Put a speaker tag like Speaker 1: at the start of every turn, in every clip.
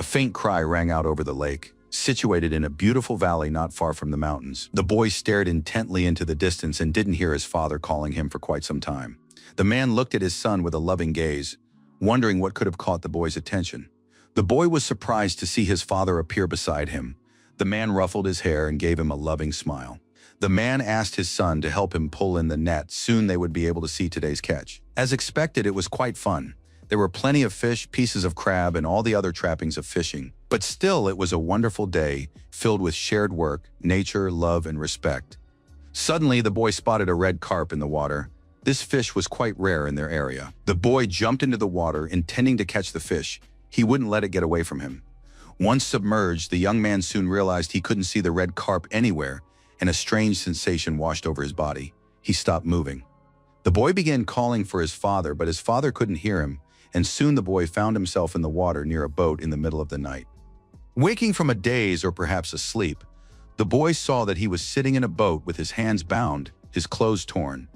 Speaker 1: faint cry rang out over the lake, situated in a beautiful valley not far from the mountains. The boy stared intently into the distance and didn't hear his father calling him for quite some time. The man looked at his son with a loving gaze, wondering what could have caught the boy's attention. The boy was surprised to see his father appear beside him. The man ruffled his hair and gave him a loving smile. The man asked his son to help him pull in the net. Soon they would be able to see today's catch. As expected, it was quite fun. There were plenty of fish, pieces of crab, and all the other trappings of fishing. But still, it was a wonderful day, filled with shared work, nature, love, and respect. Suddenly, the boy spotted a red carp in the water. This fish was quite rare in their area. The boy jumped into the water, intending to catch the fish. He wouldn't let it get away from him. Once submerged, the young man soon realized he couldn't see the red carp anywhere, and a strange sensation washed over his body. He stopped moving. The boy began calling for his father, but his father couldn't hear him, and soon the boy found himself in the water near a boat in the middle of the night. Waking from a daze or perhaps a sleep, the boy saw that he was sitting in a boat with his hands bound, his clothes torn.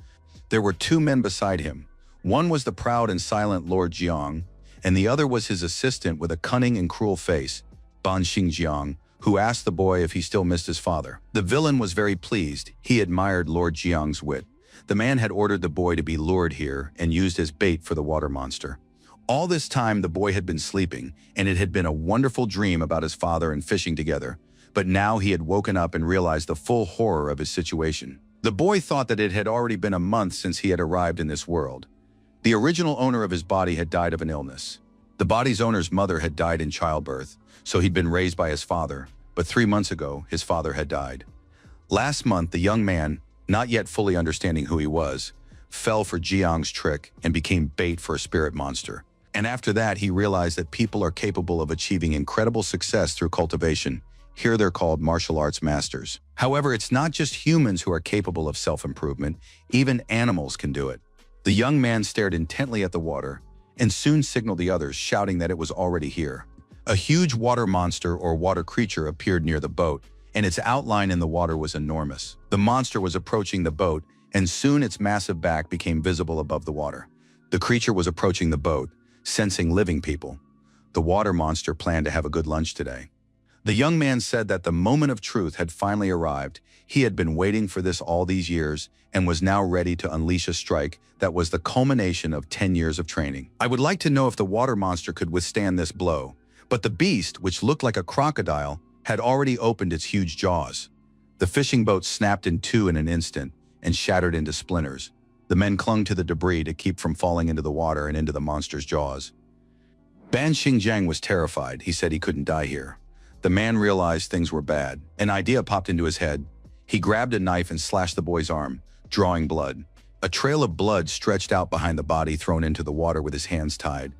Speaker 1: There were two men beside him. One was the proud and silent Lord Jiang, and the other was his assistant with a cunning and cruel face, Ban Xingjiang, who asked the boy if he still missed his father. The villain was very pleased. He admired Lord Jiang's wit. The man had ordered the boy to be lured here and used as bait for the water monster. All this time, the boy had been sleeping, and it had been a wonderful dream about his father and fishing together. But now he had woken up and realized the full horror of his situation. The boy thought that it had already been a month since he had arrived in this world. The original owner of his body had died of an illness. The body's owner's mother had died in childbirth, so he'd been raised by his father, but 3 months ago, his father had died. Last month, the young man, not yet fully understanding who he was, fell for Jiang's trick and became bait for a spirit monster. And after that, he realized that people are capable of achieving incredible success through cultivation. Here they're called martial arts masters. However, it's not just humans who are capable of self-improvement, even animals can do it. The young man stared intently at the water and soon signaled the others, shouting that it was already here. A huge water monster or water creature appeared near the boat, and its outline in the water was enormous. The monster was approaching the boat, and soon its massive back became visible above the water. The creature was approaching the boat, sensing living people. The water monster planned to have a good lunch today. The young man said that the moment of truth had finally arrived. He had been waiting for this all these years and was now ready to unleash a strike that was the culmination of 10 years of training. I would like to know if the water monster could withstand this blow, but the beast, which looked like a crocodile, had already opened its huge jaws. The fishing boat snapped in two in an instant and shattered into splinters. The men clung to the debris to keep from falling into the water and into the monster's jaws. Ban Xingjiang was terrified. He said he couldn't die here. The man realized things were bad. An idea popped into his head. He grabbed a knife and slashed the boy's arm, drawing blood. A trail of blood stretched out behind the body thrown into the water with his hands tied.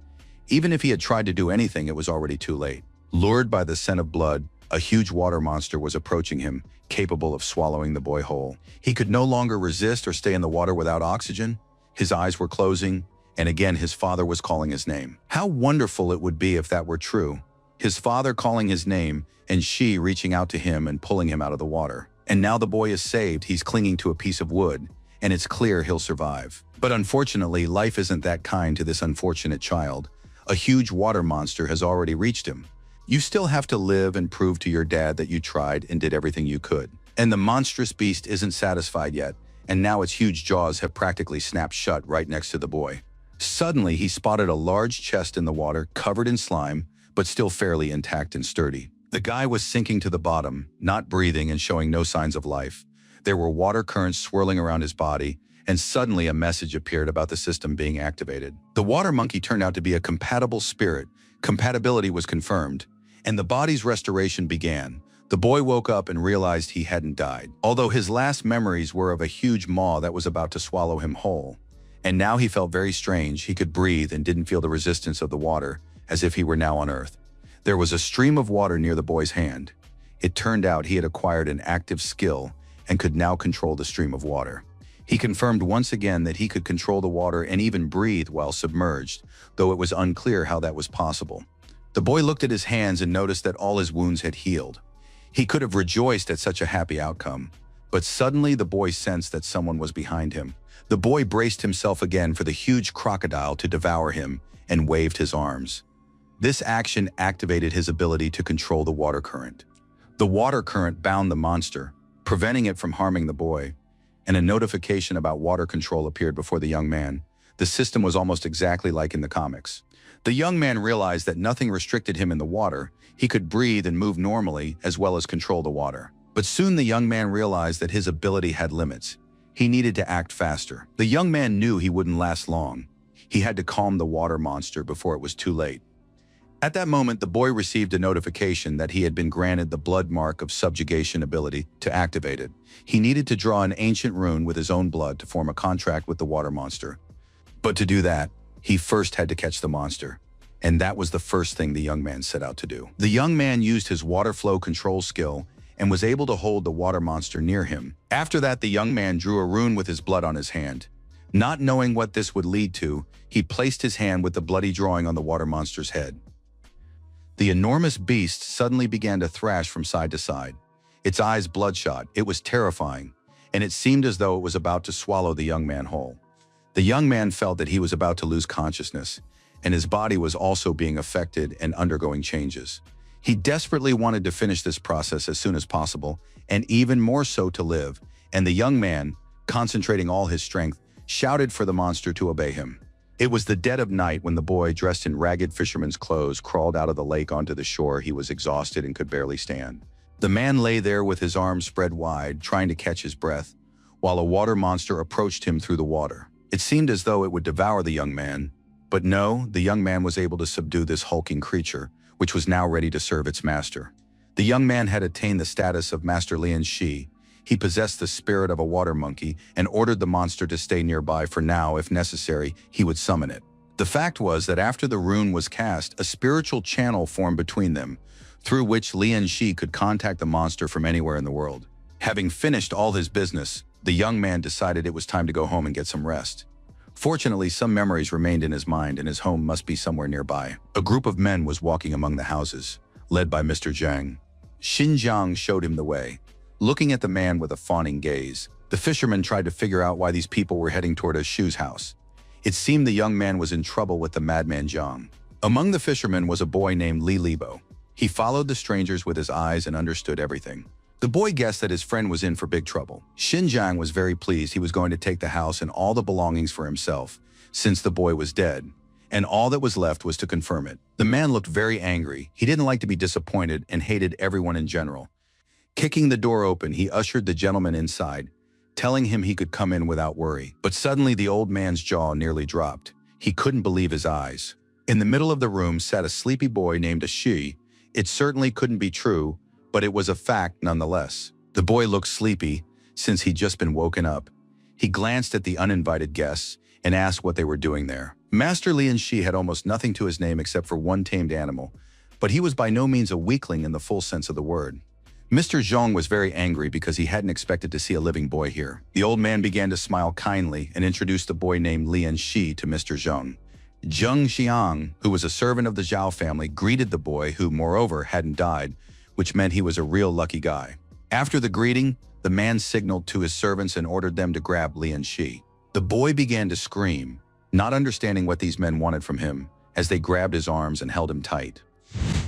Speaker 1: Even if he had tried to do anything, it was already too late. Lured by the scent of blood, a huge water monster was approaching him, capable of swallowing the boy whole. He could no longer resist or stay in the water without oxygen. His eyes were closing, and again his father was calling his name. How wonderful it would be if that were true. His father calling his name, and she reaching out to him and pulling him out of the water. And now the boy is saved. He's clinging to a piece of wood, and it's clear he'll survive. But unfortunately, life isn't that kind to this unfortunate child. A huge water monster has already reached him. You still have to live and prove to your dad that you tried and did everything you could. And the monstrous beast isn't satisfied yet, and now its huge jaws have practically snapped shut right next to the boy. Suddenly, he spotted a large chest in the water, covered in slime, but still fairly intact and sturdy. The guy was sinking to the bottom, not breathing and showing no signs of life. There were water currents swirling around his body, and suddenly a message appeared about the system being activated. The water monkey turned out to be a compatible spirit. Compatibility was confirmed, and the body's restoration began. The boy woke up and realized he hadn't died, although his last memories were of a huge maw that was about to swallow him whole. And now he felt very strange. He could breathe and didn't feel the resistance of the water, as if he were now on Earth. There was a stream of water near the boy's hand. It turned out he had acquired an active skill and could now control the stream of water. He confirmed once again that he could control the water and even breathe while submerged, though it was unclear how that was possible. The boy looked at his hands and noticed that all his wounds had healed. He could have rejoiced at such a happy outcome, but suddenly the boy sensed that someone was behind him. The boy braced himself again for the huge crocodile to devour him and waved his arms. This action activated his ability to control the water current. The water current bound the monster, preventing it from harming the boy, and a notification about water control appeared before the young man. The system was almost exactly like in the comics. The young man realized that nothing restricted him in the water. He could breathe and move normally as well as control the water. But soon the young man realized that his ability had limits. He needed to act faster. The young man knew he wouldn't last long. He had to calm the water monster before it was too late. At that moment, the boy received a notification that he had been granted the blood mark of subjugation ability to activate it. He needed to draw an ancient rune with his own blood to form a contract with the water monster. But to do that, he first had to catch the monster. And that was the first thing the young man set out to do. The young man used his water flow control skill and was able to hold the water monster near him. After that, the young man drew a rune with his blood on his hand. Not knowing what this would lead to, he placed his hand with the bloody drawing on the water monster's head. The enormous beast suddenly began to thrash from side to side. Its eyes bloodshot, it was terrifying, and it seemed as though it was about to swallow the young man whole. The young man felt that he was about to lose consciousness, and his body was also being affected and undergoing changes. He desperately wanted to finish this process as soon as possible, and even more so to live, and the young man, concentrating all his strength, shouted for the monster to obey him. It was the dead of night when the boy, dressed in ragged fisherman's clothes, crawled out of the lake onto the shore. He was exhausted and could barely stand. The man lay there with his arms spread wide, trying to catch his breath, while a water monster approached him through the water. It seemed as though it would devour the young man, but no, the young man was able to subdue this hulking creature, which was now ready to serve its master. The young man had attained the status of Master Lian Shi. He possessed the spirit of a water monkey and ordered the monster to stay nearby for now. If necessary, he would summon it. The fact was that after the rune was cast, a spiritual channel formed between them, through which Lian Shi could contact the monster from anywhere in the world. Having finished all his business, the young man decided it was time to go home and get some rest. Fortunately, some memories remained in his mind, and his home must be somewhere nearby. A group of men was walking among the houses, led by Mr. Zhang. Xinjiang showed him the way. Looking at the man with a fawning gaze, the fisherman tried to figure out why these people were heading toward Shu's house. It seemed the young man was in trouble with the madman Zhang. Among the fishermen was a boy named Li Libo. He followed the strangers with his eyes and understood everything. The boy guessed that his friend was in for big trouble. Xinjiang was very pleased. He was going to take the house and all the belongings for himself, since the boy was dead, and all that was left was to confirm it. The man looked very angry. He didn't like to be disappointed and hated everyone in general. Kicking the door open, he ushered the gentleman inside, telling him he could come in without worry. But suddenly the old man's jaw nearly dropped. He couldn't believe his eyes. In the middle of the room sat a sleepy boy named Ashi. It certainly couldn't be true, but it was a fact nonetheless. The boy looked sleepy, since he'd just been woken up. He glanced at the uninvited guests and asked what they were doing there. Master Lian Shi had almost nothing to his name except for one tamed animal, but he was by no means a weakling in the full sense of the word. Mr. Zhang was very angry because he hadn't expected to see a living boy here. The old man began to smile kindly and introduced the boy named Lian Shi to Mr. Zhang. Zheng Xiang, who was a servant of the Zhao family, greeted the boy, who, moreover, hadn't died, which meant he was a real lucky guy. After the greeting, the man signaled to his servants and ordered them to grab Lian Shi. The boy began to scream, not understanding what these men wanted from him, as they grabbed his arms and held him tight.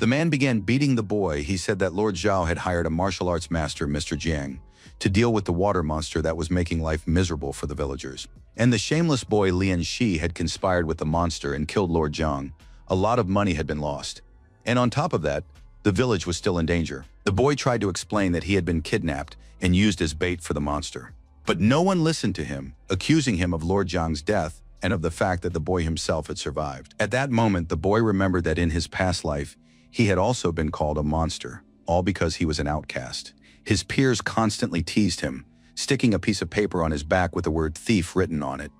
Speaker 1: The man began beating the boy. He said that Lord Zhao had hired a martial arts master, Mr. Jiang, to deal with the water monster that was making life miserable for the villagers. And the shameless boy Lian Shi had conspired with the monster and killed Lord Zhang. A lot of money had been lost. And on top of that, the village was still in danger. The boy tried to explain that he had been kidnapped and used as bait for the monster. But no one listened to him, accusing him of Lord Zhang's death and of the fact that the boy himself had survived. At that moment, the boy remembered that in his past life, he had also been called a monster, all because he was an outcast. His peers constantly teased him, sticking a piece of paper on his back with the word thief written on it,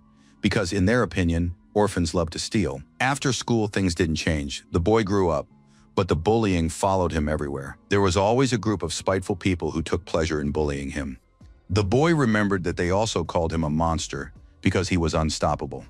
Speaker 1: because in their opinion, orphans love to steal. After school, things didn't change. The boy grew up, but the bullying followed him everywhere. There was always a group of spiteful people who took pleasure in bullying him. The boy remembered that they also called him a monster because he was unstoppable.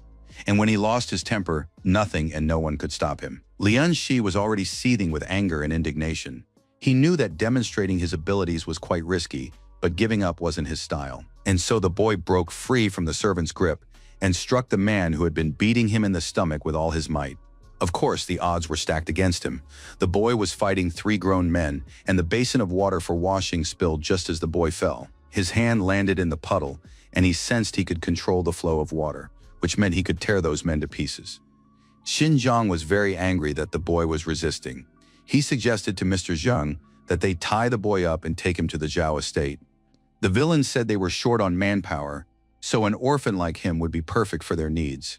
Speaker 1: And when he lost his temper, nothing and no one could stop him. Lian Shi was already seething with anger and indignation. He knew that demonstrating his abilities was quite risky, but giving up wasn't his style. And so the boy broke free from the servant's grip and struck the man who had been beating him in the stomach with all his might. Of course, the odds were stacked against him. The boy was fighting 3 grown men, and the basin of water for washing spilled just as the boy fell. His hand landed in the puddle, and he sensed he could control the flow of water, which meant he could tear those men to pieces. Xinjiang was very angry that the boy was resisting. He suggested to Mr. Zheng that they tie the boy up and take him to the Zhao estate. The villains said they were short on manpower, so an orphan like him would be perfect for their needs.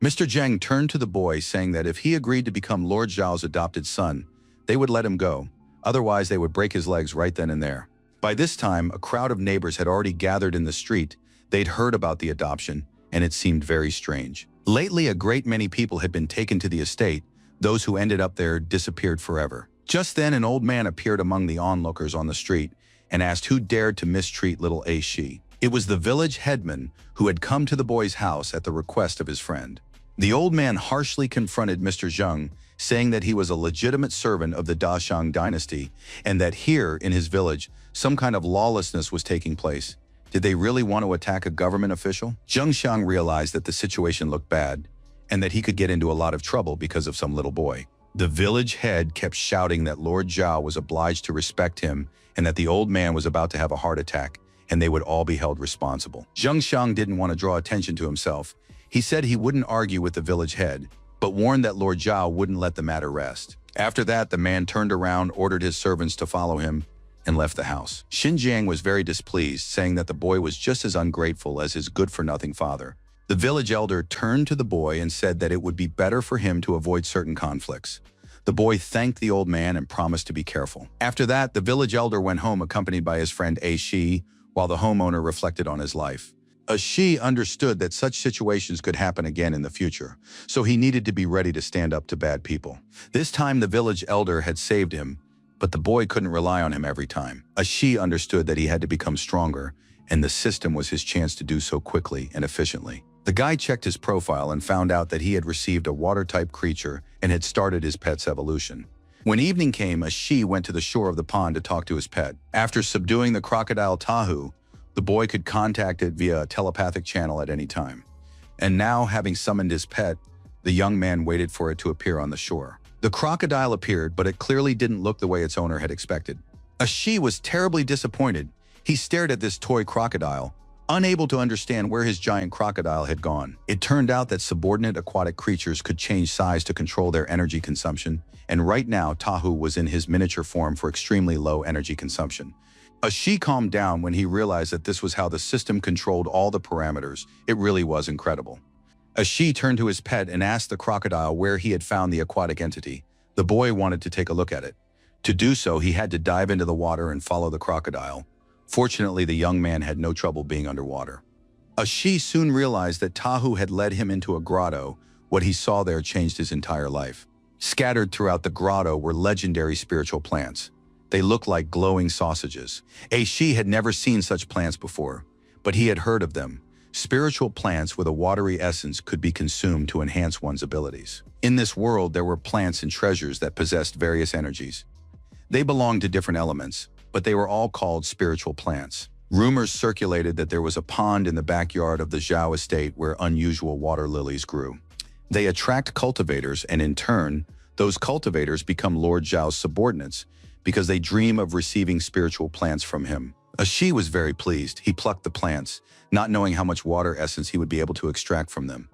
Speaker 1: Mr. Zheng turned to the boy, saying that if he agreed to become Lord Zhao's adopted son, they would let him go. Otherwise, they would break his legs right then and there. By this time, a crowd of neighbors had already gathered in the street. They'd heard about the adoption, and it seemed very strange. Lately, a great many people had been taken to the estate. Those who ended up there disappeared forever. Just then, an old man appeared among the onlookers on the street and asked who dared to mistreat little A Shi. It was the village headman who had come to the boy's house at the request of his friend. The old man harshly confronted Mr. Zheng, saying that he was a legitimate servant of the Dashang dynasty and that here, in his village, some kind of lawlessness was taking place. Did they really want to attack a government official? Zheng Xiang realized that the situation looked bad and that he could get into a lot of trouble because of some little boy. The village head kept shouting that Lord Zhao was obliged to respect him and that the old man was about to have a heart attack and they would all be held responsible. Zheng Xiang didn't want to draw attention to himself. He said he wouldn't argue with the village head, but warned that Lord Zhao wouldn't let the matter rest. After that, the man turned around, ordered his servants to follow him, and left the house. Xinjiang was very displeased, saying that the boy was just as ungrateful as his good-for-nothing father. The village elder turned to the boy and said that it would be better for him to avoid certain conflicts. The boy thanked the old man and promised to be careful. After that, the village elder went home accompanied by his friend A Shi, while the homeowner reflected on his life. A Shi understood that such situations could happen again in the future, so he needed to be ready to stand up to bad people. This time the village elder had saved him, but the boy couldn't rely on him every time. A Shi understood that he had to become stronger, and the system was his chance to do so quickly and efficiently. The guy checked his profile and found out that he had received a water-type creature and had started his pet's evolution. When evening came, a Shi went to the shore of the pond to talk to his pet. After subduing the crocodile Tahu, the boy could contact it via a telepathic channel at any time. And now, having summoned his pet, the young man waited for it to appear on the shore. The crocodile appeared, but it clearly didn't look the way its owner had expected. A Shi was terribly disappointed. He stared at this toy crocodile, unable to understand where his giant crocodile had gone. It turned out that subordinate aquatic creatures could change size to control their energy consumption, and right now Tahu was in his miniature form for extremely low energy consumption. A Shi calmed down when he realized that this was how the system controlled all the parameters. It really was incredible. A Shi turned to his pet and asked the crocodile where he had found the aquatic entity. The boy wanted to take a look at it. To do so, he had to dive into the water and follow the crocodile. Fortunately, the young man had no trouble being underwater. A Shi soon realized that Tahu had led him into a grotto. What he saw there changed his entire life. Scattered throughout the grotto were legendary spiritual plants. They looked like glowing sausages. A Shi had never seen such plants before, but he had heard of them. Spiritual plants with a watery essence could be consumed to enhance one's abilities. In this world, there were plants and treasures that possessed various energies. They belonged to different elements, but they were all called spiritual plants. Rumors circulated that there was a pond in the backyard of the Zhao estate where unusual water lilies grew. They attract cultivators, and in turn, those cultivators become Lord Zhao's subordinates, because they dream of receiving spiritual plants from him. A Shi was very pleased. He plucked the plants, not knowing how much water essence he would be able to extract from them.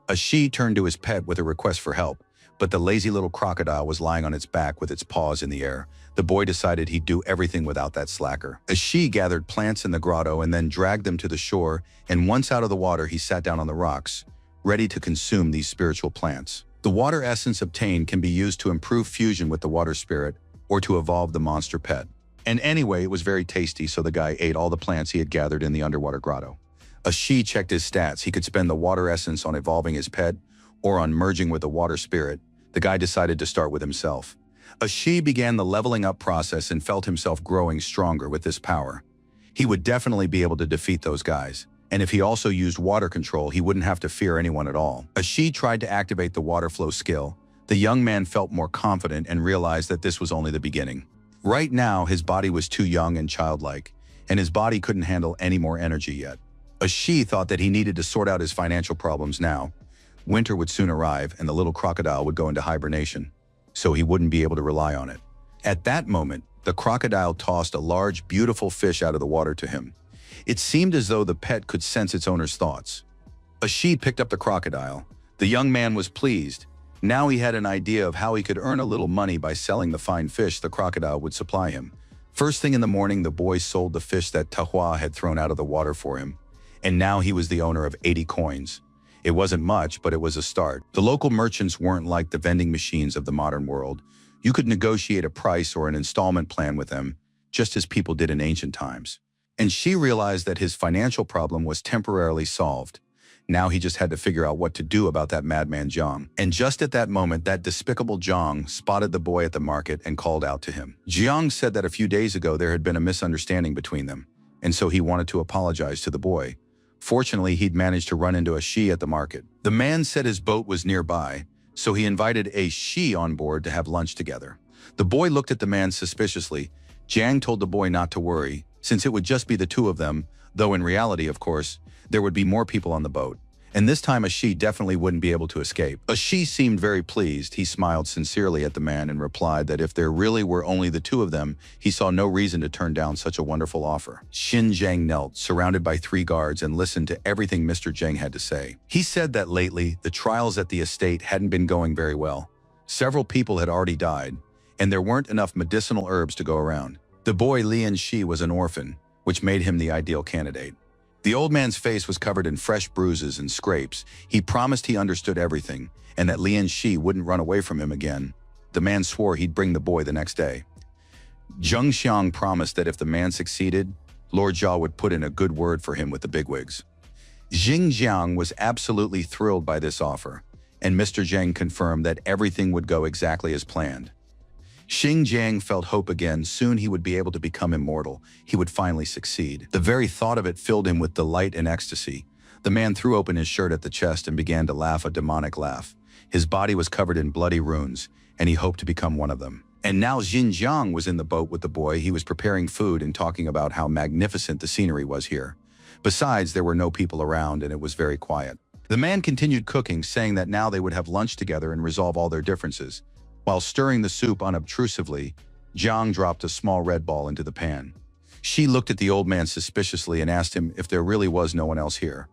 Speaker 1: A Shi turned to his pet with a request for help, but the lazy little crocodile was lying on its back with its paws in the air. The boy decided he'd do everything without that slacker. A Shi gathered plants in the grotto and then dragged them to the shore, and once out of the water, he sat down on the rocks, ready to consume these spiritual plants. The water essence obtained can be used to improve fusion with the water spirit, or to evolve the monster pet. And anyway, it was very tasty, so the guy ate all the plants he had gathered in the underwater grotto. A Shi checked his stats. He could spend the water essence on evolving his pet or on merging with the water spirit. The guy decided to start with himself. A Shi began the leveling up process and felt himself growing stronger with this power. He would definitely be able to defeat those guys. And if he also used water control, he wouldn't have to fear anyone at all. A Shi tried to activate the water flow skill. The young man felt more confident and realized that this was only the beginning. Right now, his body was too young and childlike, and his body couldn't handle any more energy yet. A Shi thought that he needed to sort out his financial problems now. Winter would soon arrive and the little crocodile would go into hibernation, so he wouldn't be able to rely on it. At that moment, the crocodile tossed a large, beautiful fish out of the water to him. It seemed as though the pet could sense its owner's thoughts. Ashi picked up the crocodile. The young man was pleased. Now he had an idea of how he could earn a little money by selling the fine fish the crocodile would supply him. First thing in the morning, the boy sold the fish that Tahua had thrown out of the water for him, and now he was the owner of 80 coins. It wasn't much, but it was a start. The local merchants weren't like the vending machines of the modern world. You could negotiate a price or an installment plan with them, just as people did in ancient times. And she realized that his financial problem was temporarily solved. Now he just had to figure out what to do about that madman Jiang. And just at that moment, that despicable Jiang spotted the boy at the market and called out to him. Jiang said that a few days ago there had been a misunderstanding between them, and so he wanted to apologize to the boy. Fortunately, he'd managed to run into a she at the market. The man said his boat was nearby, so he invited a she on board to have lunch together. The boy looked at the man suspiciously. Jiang told the boy not to worry, since it would just be the two of them, though in reality, of course, there would be more people on the boat. And this time a she definitely wouldn't be able to escape. A she seemed very pleased. He smiled sincerely at the man and replied that if there really were only the two of them, he saw no reason to turn down such a wonderful offer. Xin Zhang knelt, surrounded by 3 guards, and listened to everything Mr. Zhang had to say. He said that lately, the trials at the estate hadn't been going very well. Several people had already died, and there weren't enough medicinal herbs to go around. The boy Lian Shi was an orphan, which made him the ideal candidate. The old man's face was covered in fresh bruises and scrapes. He promised he understood everything, and that Lian Shi wouldn't run away from him again. The man swore he'd bring the boy the next day. Zheng Xiang promised that if the man succeeded, Lord Zhao would put in a good word for him with the bigwigs. Jing Jiang was absolutely thrilled by this offer, and Mr. Zheng confirmed that everything would go exactly as planned. Xing Jiang felt hope again. Soon he would be able to become immortal. He would finally succeed. The very thought of it filled him with delight and ecstasy. The man threw open his shirt at the chest and began to laugh a demonic laugh. His body was covered in bloody runes, and he hoped to become one of them. And now Xin Jiang was in the boat with the boy. He was preparing food and talking about how magnificent the scenery was here. Besides, there were no people around, and it was very quiet. The man continued cooking, saying that now they would have lunch together and resolve all their differences. While stirring the soup unobtrusively, Jiang dropped a small red ball into the pan. She looked at the old man suspiciously and asked him if there really was no one else here.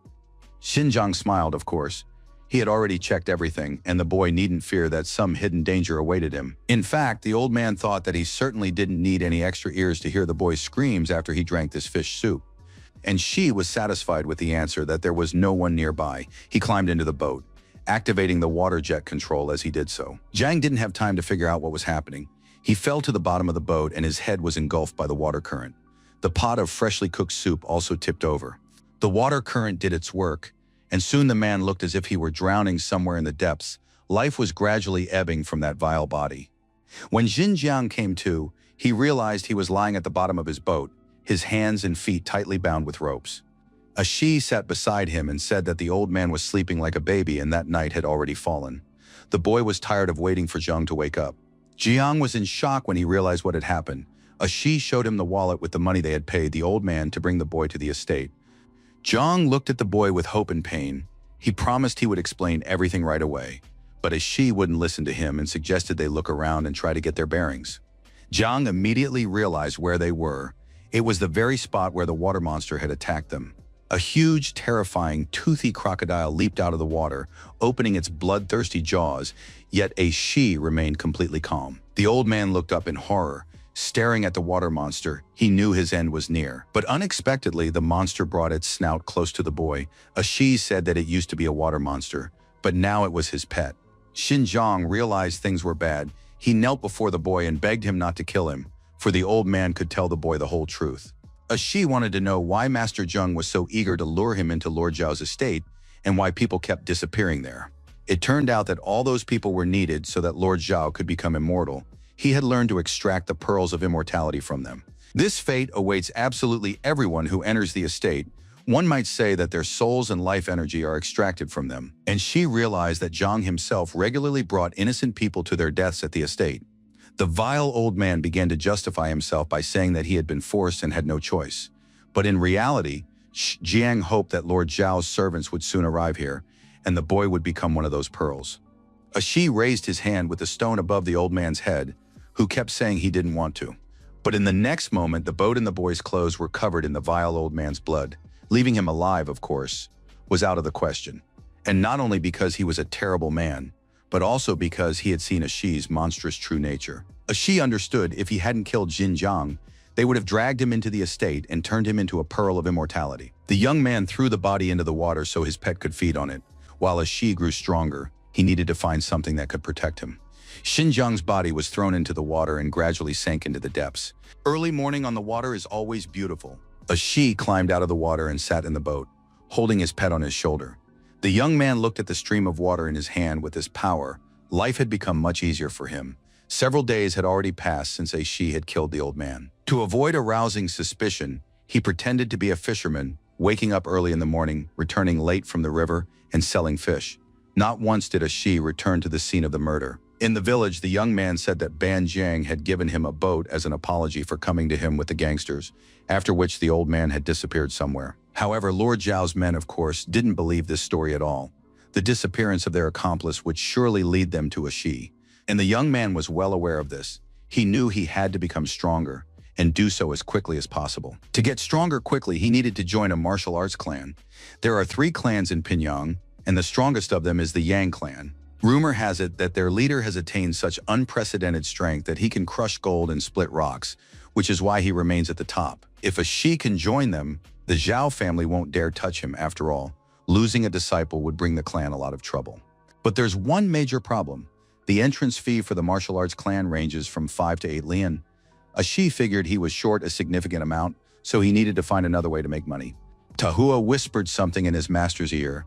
Speaker 1: Xinjiang smiled, of course. He had already checked everything, and the boy needn't fear that some hidden danger awaited him. In fact, the old man thought that he certainly didn't need any extra ears to hear the boy's screams after he drank this fish soup. And she was satisfied with the answer that there was no one nearby. He climbed into the boat, activating the water jet control as he did so. Jiang didn't have time to figure out what was happening. He fell to the bottom of the boat and his head was engulfed by the water current. The pot of freshly cooked soup also tipped over. The water current did its work, and soon the man looked as if he were drowning somewhere in the depths. Life was gradually ebbing from that vile body. When Xinjiang came to, he realized he was lying at the bottom of his boat, his hands and feet tightly bound with ropes. A she sat beside him and said that the old man was sleeping like a baby and that night had already fallen. The boy was tired of waiting for Jiang to wake up. Jiang was in shock when he realized what had happened. A she showed him the wallet with the money they had paid the old man to bring the boy to the estate. Jiang looked at the boy with hope and pain. He promised he would explain everything right away, but a she wouldn't listen to him and suggested they look around and try to get their bearings. Jiang immediately realized where they were. It was the very spot where the water monster had attacked them. A huge, terrifying, toothy crocodile leaped out of the water, opening its bloodthirsty jaws, yet a she remained completely calm. The old man looked up in horror, staring at the water monster. He knew his end was near. But unexpectedly, the monster brought its snout close to the boy. A she said that it used to be a water monster, but now it was his pet. Xinjiang realized things were bad. He knelt before the boy and begged him not to kill him, for the old man could tell the boy the whole truth. A she wanted to know why Master Zheng was so eager to lure him into Lord Zhao's estate and why people kept disappearing there. It turned out that all those people were needed so that Lord Zhao could become immortal. He had learned to extract the pearls of immortality from them. This fate awaits absolutely everyone who enters the estate. One might say that their souls and life energy are extracted from them. And she realized that Zhang himself regularly brought innocent people to their deaths at the estate. The vile old man began to justify himself by saying that he had been forced and had no choice. But in reality, Jiang hoped that Lord Zhao's servants would soon arrive here, and the boy would become one of those pearls. Ashi raised his hand with the stone above the old man's head, who kept saying he didn't want to. But in the next moment, the boat and the boy's clothes were covered in the vile old man's blood. Leaving him alive, of course, was out of the question. And not only because he was a terrible man, but also because he had seen Ashi's monstrous true nature. Ashi understood if he hadn't killed Xinjiang, they would have dragged him into the estate and turned him into a pearl of immortality. The young man threw the body into the water so his pet could feed on it. While Ashi grew stronger, he needed to find something that could protect him. Xinjiang's body was thrown into the water and gradually sank into the depths. Early morning on the water is always beautiful. Ashi climbed out of the water and sat in the boat, holding his pet on his shoulder. The young man looked at the stream of water in his hand with his power. Life had become much easier for him. Several days had already passed since Ashi had killed the old man. To avoid arousing suspicion, he pretended to be a fisherman, waking up early in the morning, returning late from the river, and selling fish. Not once did Ashi return to the scene of the murder. In the village, the young man said that Ban Jiang had given him a boat as an apology for coming to him with the gangsters, after which the old man had disappeared somewhere. However, Lord Zhao's men, of course, didn't believe this story at all. The disappearance of their accomplice would surely lead them to Ashi, and the young man was well aware of this. He knew he had to become stronger, and do so as quickly as possible. To get stronger quickly, he needed to join a martial arts clan. There are 3 clans in Pyongyang, and the strongest of them is the Yang clan. Rumor has it that their leader has attained such unprecedented strength that he can crush gold and split rocks, which is why he remains at the top. If Ashi can join them, the Zhao family won't dare touch him. After all, losing a disciple would bring the clan a lot of trouble. But there's one major problem. The entrance fee for the martial arts clan ranges from 5 to 8 lian. Ashi figured he was short a significant amount, so he needed to find another way to make money. Tahua whispered something in his master's ear.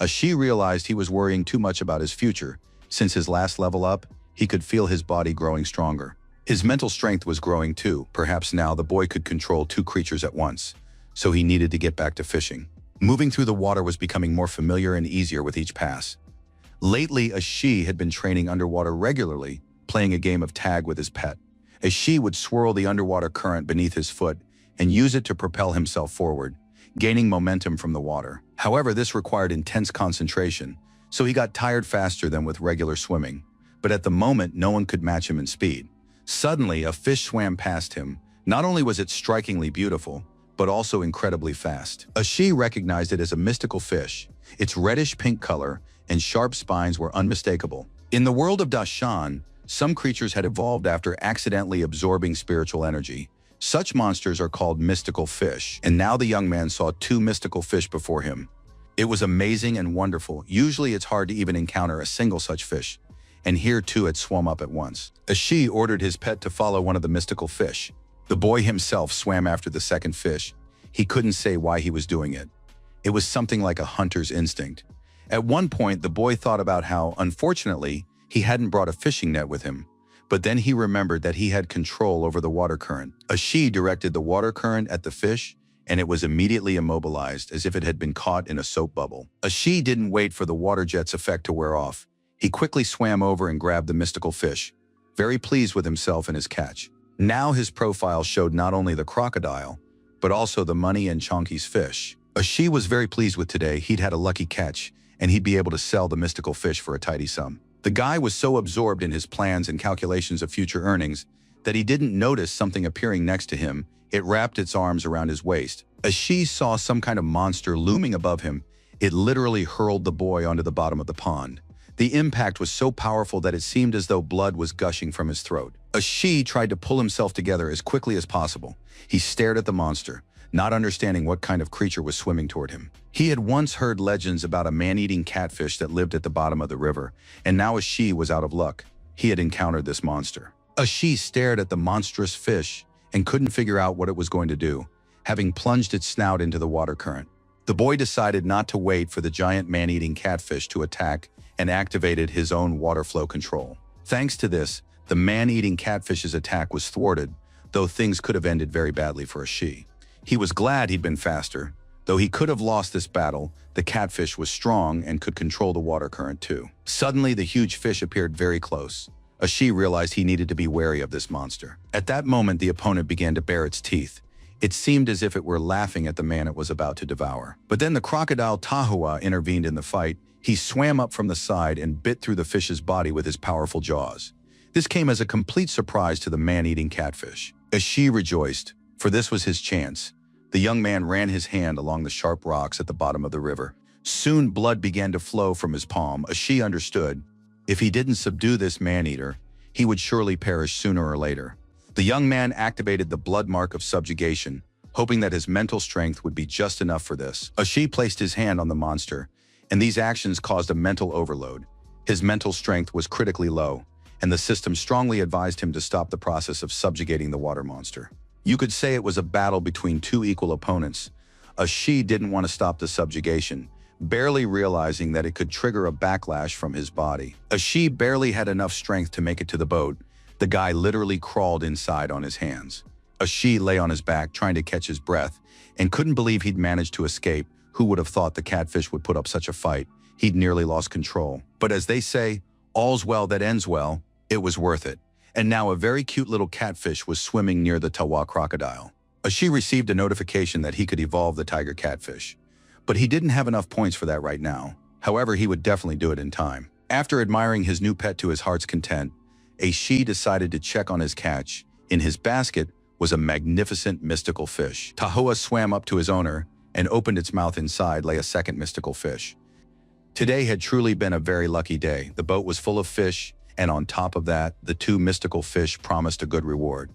Speaker 1: Ashi realized he was worrying too much about his future. Since his last level up, he could feel his body growing stronger. His mental strength was growing too. Perhaps now the boy could control 2 creatures at once, so he needed to get back to fishing. Moving through the water was becoming more familiar and easier with each pass. Lately, Ashi had been training underwater regularly, playing a game of tag with his pet. Ashi would swirl the underwater current beneath his foot and use it to propel himself forward, gaining momentum from the water. However, this required intense concentration, so he got tired faster than with regular swimming. But at the moment, no one could match him in speed. Suddenly, a fish swam past him. Not only was it strikingly beautiful, but also incredibly fast. Ashi recognized it as a mystical fish. Its reddish-pink color and sharp spines were unmistakable. In the world of Dashan, some creatures had evolved after accidentally absorbing spiritual energy. Such monsters are called mystical fish, and now the young man saw 2 mystical fish before him. It was amazing and wonderful. Usually it's hard to even encounter a single such fish, and here 2 had swum up at once. Ashi ordered his pet to follow one of the mystical fish. The boy himself swam after the second fish. He couldn't say why he was doing it. It was something like a hunter's instinct. At one point, the boy thought about how, unfortunately, he hadn't brought a fishing net with him. But then he remembered that he had control over the water current. Ashi directed the water current at the fish, and it was immediately immobilized as if it had been caught in a soap bubble. Ashi didn't wait for the water jet's effect to wear off. He quickly swam over and grabbed the mystical fish, very pleased with himself and his catch. Now his profile showed not only the crocodile, but also the money and Chonky's fish. Ashi was very pleased with today. He'd had a lucky catch, and he'd be able to sell the mystical fish for a tidy sum. The guy was so absorbed in his plans and calculations of future earnings that he didn't notice something appearing next to him. It wrapped its arms around his waist. Ashi saw some kind of monster looming above him. It literally hurled the boy onto the bottom of the pond. The impact was so powerful that it seemed as though blood was gushing from his throat. Ashi tried to pull himself together as quickly as possible. He stared at the monster, not understanding what kind of creature was swimming toward him. He had once heard legends about a man-eating catfish that lived at the bottom of the river, and now Ashi was out of luck. He had encountered this monster. Ashi stared at the monstrous fish and couldn't figure out what it was going to do, having plunged its snout into the water current. The boy decided not to wait for the giant man-eating catfish to attack and activated his own water flow control. Thanks to this, the man-eating catfish's attack was thwarted, though things could have ended very badly for Ashi. He was glad he'd been faster. Though he could have lost this battle, the catfish was strong and could control the water current too. Suddenly, the huge fish appeared very close. Ashi realized he needed to be wary of this monster. At that moment, the opponent began to bare its teeth. It seemed as if it were laughing at the man it was about to devour. But then the crocodile Tahua intervened in the fight. He swam up from the side and bit through the fish's body with his powerful jaws. This came as a complete surprise to the man-eating catfish. Ashi rejoiced, for this was his chance. The young man ran his hand along the sharp rocks at the bottom of the river. Soon blood began to flow from his palm. Ashi understood, if he didn't subdue this man-eater, he would surely perish sooner or later. The young man activated the blood mark of subjugation, hoping that his mental strength would be just enough for this. Ashi placed his hand on the monster, and these actions caused a mental overload. His mental strength was critically low, and the system strongly advised him to stop the process of subjugating the water monster. You could say it was a battle between two equal opponents. Ashi didn't want to stop the subjugation, barely realizing that it could trigger a backlash from his body. Ashi barely had enough strength to make it to the boat. The guy literally crawled inside on his hands. Ashi lay on his back trying to catch his breath and couldn't believe he'd managed to escape. Who would have thought the catfish would put up such a fight? He'd nearly lost control. But as they say, all's well that ends well, it was worth it. And now a very cute little catfish was swimming near the Tawa crocodile. Ashi received a notification that he could evolve the tiger catfish. But he didn't have enough points for that right now. However, he would definitely do it in time. After admiring his new pet to his heart's content, Ashi decided to check on his catch. In his basket was a magnificent mystical fish. Tahoa swam up to his owner and opened its mouth. Inside lay a second mystical fish. Today had truly been a very lucky day. The boat was full of fish, and on top of that, the two mystical fish promised a good reward.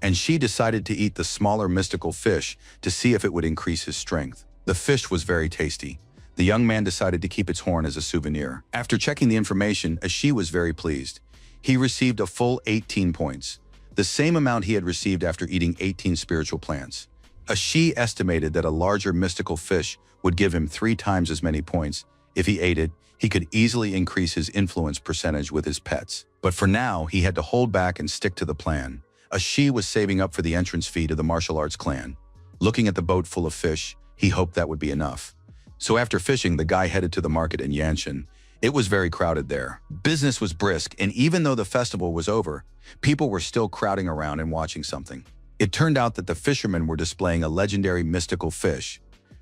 Speaker 1: And she decided to eat the smaller mystical fish to see if it would increase his strength. The fish was very tasty. The young man decided to keep its horn as a souvenir. After checking the information, Ashi was very pleased. He received a full 18 points, the same amount he had received after eating 18 spiritual plants. Ashi estimated that a larger mystical fish would give him 3 times as many points. If he ate it, he could easily increase his influence percentage with his pets. But for now, he had to hold back and stick to the plan. Ashi was saving up for the entrance fee to the martial arts clan. Looking at the boat full of fish, he hoped that would be enough. So after fishing, the guy headed to the market in Yanshan. It was very crowded there. Business was brisk, and even though the festival was over, people were still crowding around and watching something. It turned out that the fishermen were displaying a legendary mystical fish.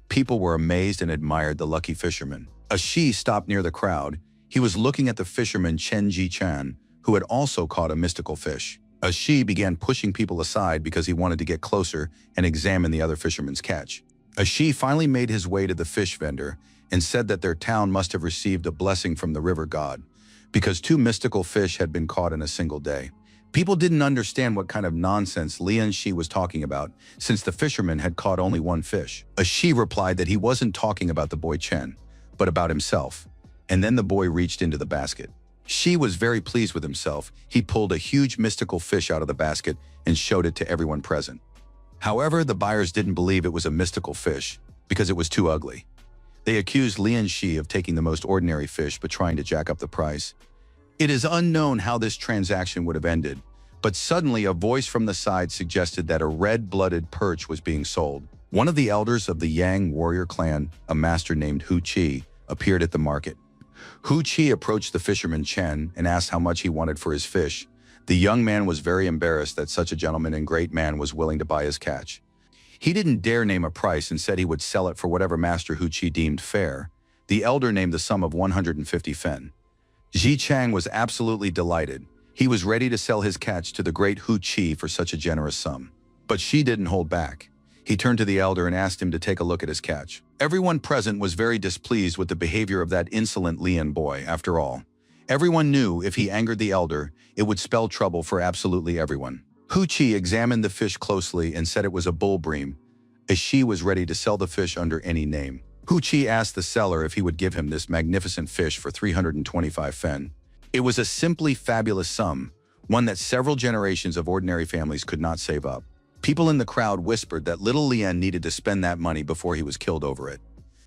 Speaker 1: People were amazed and admired the lucky fisherman. Ashi stopped near the crowd. He was looking at the fisherman Chen Ji-chan, who had also caught a mystical fish. Ashi began pushing people aside because he wanted to get closer and examine the other fisherman's catch. Ashi finally made his way to the fish vendor and said that their town must have received a blessing from the river god, because 2 mystical fish had been caught in a single day. People didn't understand what kind of nonsense Lian Shi was talking about, since the fisherman had caught only 1 fish. Ashi replied that he wasn't talking about the boy Chen, but about himself. And then the boy reached into the basket. Shi was very pleased with himself. He pulled a huge mystical fish out of the basket and showed it to everyone present. However, the buyers didn't believe it was a mystical fish because it was too ugly. They accused Lian Shi of taking the most ordinary fish but trying to jack up the price. It is unknown how this transaction would have ended, but suddenly a voice from the side suggested that a red-blooded perch was being sold. One of the elders of the Yang warrior clan, a master named Hu Qi, appeared at the market. Hu Qi approached the fisherman Chen and asked how much he wanted for his fish. The young man was very embarrassed that such a gentleman and great man was willing to buy his catch. He didn't dare name a price and said he would sell it for whatever Master Hu Qi deemed fair. The elder named the sum of 150 fen. Ji Chang was absolutely delighted. He was ready to sell his catch to the great Hu Qi for such a generous sum. But Shi didn't hold back. He turned to the elder and asked him to take a look at his catch. Everyone present was very displeased with the behavior of that insolent Lian boy. After all, everyone knew if he angered the elder, it would spell trouble for absolutely everyone. Hu Qi examined the fish closely and said it was a bull bream, as Shi was ready to sell the fish under any name. Hu Qi asked the seller if he would give him this magnificent fish for 325 fen. It was a simply fabulous sum, one that several generations of ordinary families could not save up. People in the crowd whispered that little Lian needed to spend that money before he was killed over it.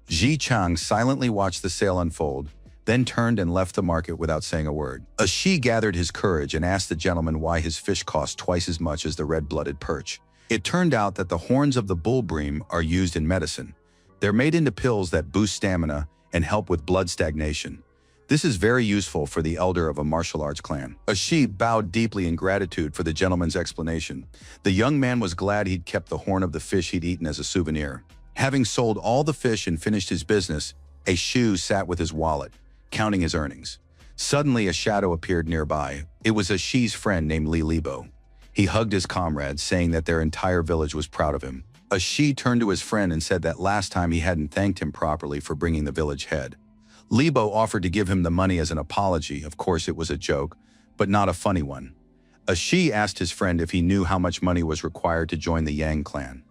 Speaker 1: Ji Chang silently watched the sale unfold, then turned and left the market without saying a word. Shi gathered his courage and asked the gentleman why his fish cost twice as much as the red-blooded perch. It turned out that the horns of the bull bream are used in medicine. They're made into pills that boost stamina and help with blood stagnation. This is very useful for the elder of a martial arts clan. Shi bowed deeply in gratitude for the gentleman's explanation. The young man was glad he'd kept the horn of the fish he'd eaten as a souvenir. Having sold all the fish and finished his business, A Shu sat with his wallet, counting his earnings. Suddenly, a shadow appeared nearby. It was a Shi's friend named Li Libo. He hugged his comrade, saying that their entire village was proud of him. A Shi turned to his friend and said that last time he hadn't thanked him properly for bringing the village head. Libo offered to give him the money as an apology. Of course, it was a joke, but not a funny one. A Shi asked his friend if he knew how much money was required to join the Yang clan.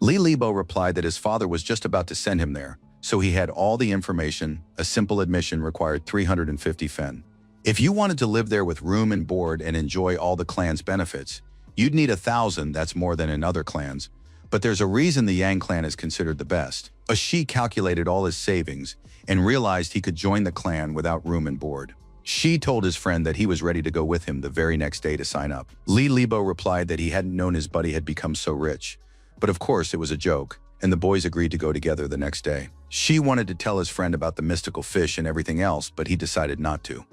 Speaker 1: Li Libo replied that his father was just about to send him there, so he had all the information. A simple admission required 350 fen. If you wanted to live there with room and board and enjoy all the clan's benefits, you'd need 1,000. That's more than in other clans. But there's a reason the Yang clan is considered the best. A Shi calculated all his savings and realized he could join the clan without room and board. Shi told his friend that he was ready to go with him the very next day to sign up. Li Libo replied that he hadn't known his buddy had become so rich. But of course it was a joke, and the boys agreed to go together the next day. Shi wanted to tell his friend about the mystical fish and everything else, but he decided not to.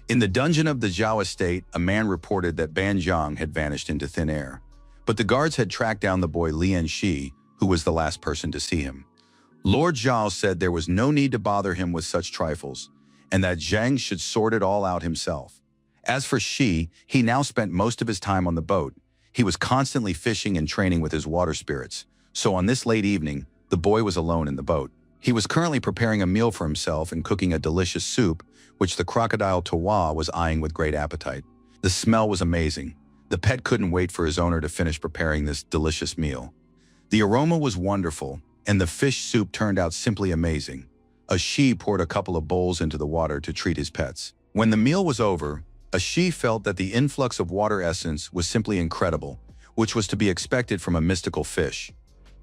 Speaker 1: In the dungeon of the Zhao estate, a man reported that Ban Zhang had vanished into thin air. But the guards had tracked down the boy Lian Shi, who was the last person to see him. Lord Zhao said there was no need to bother him with such trifles, and that Zhang should sort it all out himself. As for Shi, he now spent most of his time on the boat. He was constantly fishing and training with his water spirits. So on this late evening, the boy was alone in the boat. He was currently preparing a meal for himself and cooking a delicious soup, which the crocodile Tawa was eyeing with great appetite. The smell was amazing. The pet couldn't wait for his owner to finish preparing this delicious meal. The aroma was wonderful, and the fish soup turned out simply amazing. A Shi poured a couple of bowls into the water to treat his pets. When the meal was over, a Shi felt that the influx of water essence was simply incredible, which was to be expected from a mystical fish.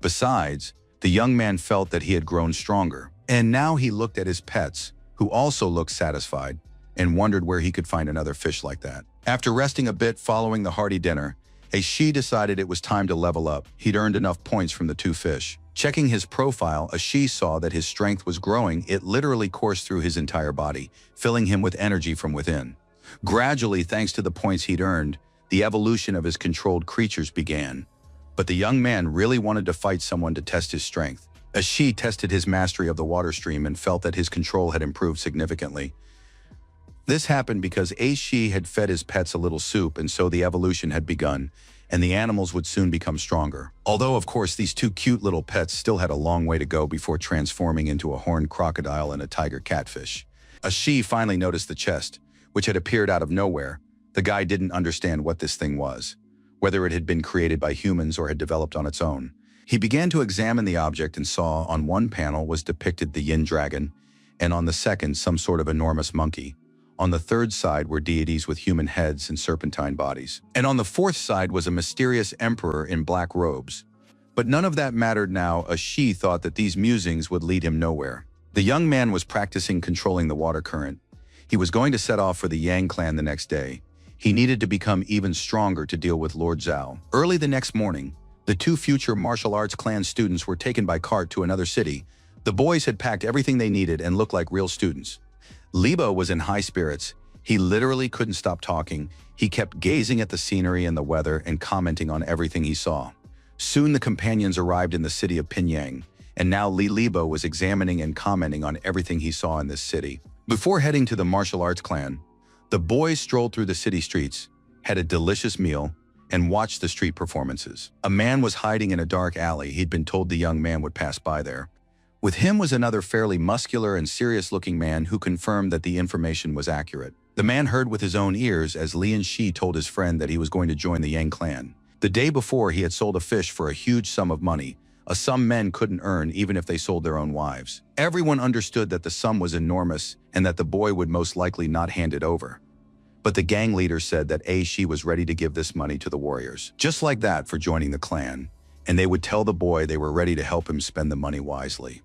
Speaker 1: Besides, the young man felt that he had grown stronger, and now he looked at his pets, who also looked satisfied, and wondered where he could find another fish like that. After resting a bit following the hearty dinner, a Shi decided it was time to level up. He'd earned enough points from the 2 fish. Checking his profile, a Shi saw that his strength was growing. It literally coursed through his entire body, filling him with energy from within. Gradually, thanks to the points he'd earned, the evolution of his controlled creatures began. But the young man really wanted to fight someone to test his strength. A Shi tested his mastery of the water stream and felt that his control had improved significantly. This happened because a Shi had fed his pets a little soup, and so the evolution had begun, and the animals would soon become stronger. Although, of course, these 2 cute little pets still had a long way to go before transforming into a horned crocodile and a tiger catfish. A Shi finally noticed the chest, which had appeared out of nowhere. The guy didn't understand what this thing was, whether it had been created by humans or had developed on its own. He began to examine the object and saw on one panel was depicted the yin dragon, and on the second some sort of enormous monkey. On the third side were deities with human heads and serpentine bodies. And on the fourth side was a mysterious emperor in black robes. But none of that mattered now. A Shi thought that these musings would lead him nowhere. The young man was practicing controlling the water current. He was going to set off for the Yang clan the next day. He needed to become even stronger to deal with Lord Zhao. Early the next morning, the 2 future martial arts clan students were taken by cart to another city. The boys had packed everything they needed and looked like real students. Libo was in high spirits. He literally couldn't stop talking. He kept gazing at the scenery and the weather and commenting on everything he saw. Soon the companions arrived in the city of Pinyang, and now Libo was examining and commenting on everything he saw in this city. Before heading to the martial arts clan, the boys strolled through the city streets, had a delicious meal, and watched the street performances. A man was hiding in a dark alley. He'd been told the young man would pass by there. With him was another fairly muscular and serious-looking man who confirmed that the information was accurate. The man heard with his own ears as Lian Shi told his friend that he was going to join the Yang clan. The day before, he had sold a fish for a huge sum of money, a sum men couldn't earn even if they sold their own wives. Everyone understood that the sum was enormous and that the boy would most likely not hand it over. But the gang leader said that A Shi was ready to give this money to the warriors, just like that, for joining the clan, and they would tell the boy they were ready to help him spend the money wisely.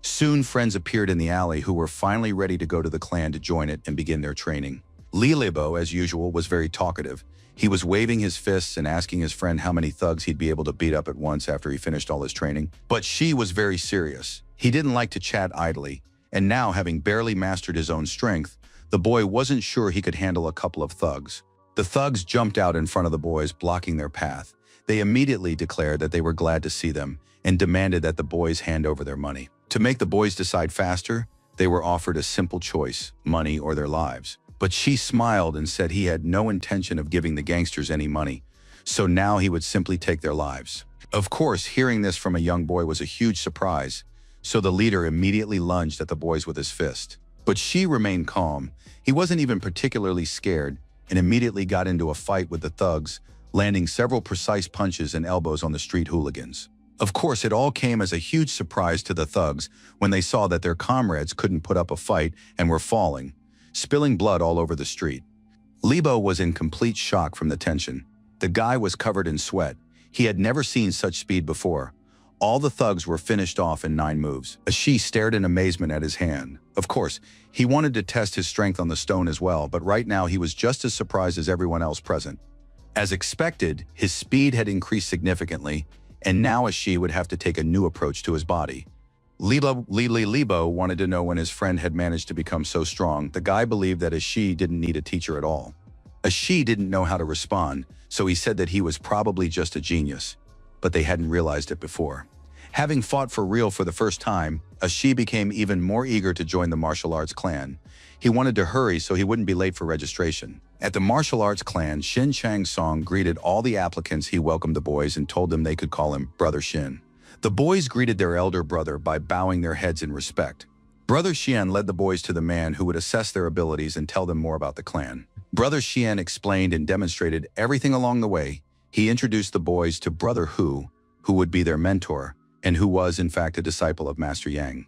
Speaker 1: Soon friends appeared in the alley who were finally ready to go to the clan to join it and begin their training. Li Libo, as usual, was very talkative. He was waving his fists and asking his friend how many thugs he'd be able to beat up at once after he finished all his training. But Shi was very serious. He didn't like to chat idly, and now, having barely mastered his own strength, the boy wasn't sure he could handle a couple of thugs. The thugs jumped out in front of the boys, blocking their path. They immediately declared that they were glad to see them and demanded that the boys hand over their money. To make the boys decide faster, They were offered a simple choice, money or their lives. But she smiled and said he had no intention of giving the gangsters any money, so now he would simply take their lives. Of course, hearing this from a young boy was a huge surprise, so the leader immediately lunged at the boys with his fist. But she remained calm. He wasn't even particularly scared and immediately got into a fight with the thugs, landing several precise punches and elbows on the street hooligans. Of course, it all came as a huge surprise to the thugs when they saw that their comrades couldn't put up a fight and were falling, spilling blood all over the street. Lebo was in complete shock from the tension. The guy was covered in sweat. He had never seen such speed before. All the thugs were finished off in 9 moves. Ashi stared in amazement at his hand. Of course, he wanted to test his strength on the stone as well, but right now he was just as surprised as everyone else present. As expected, his speed had increased significantly, and now Ashi would have to take a new approach to his body. Lebo wanted to know when his friend had managed to become so strong. The guy believed that Ashi didn't need a teacher at all. Ashi didn't know how to respond, so he said that he was probably just a genius, but they hadn't realized it before. Having fought for real for the first time, Ashi became even more eager to join the martial arts clan. He wanted to hurry so he wouldn't be late for registration. At the martial arts clan, Shin Chang-song greeted all the applicants. He welcomed the boys and told them they could call him Brother Shin. The boys greeted their elder brother by bowing their heads in respect. Brother Xian led the boys to the man who would assess their abilities and tell them more about the clan. Brother Xian explained and demonstrated everything along the way. He introduced the boys to Brother Hu would be their mentor, and who was in fact a disciple of Master Yang.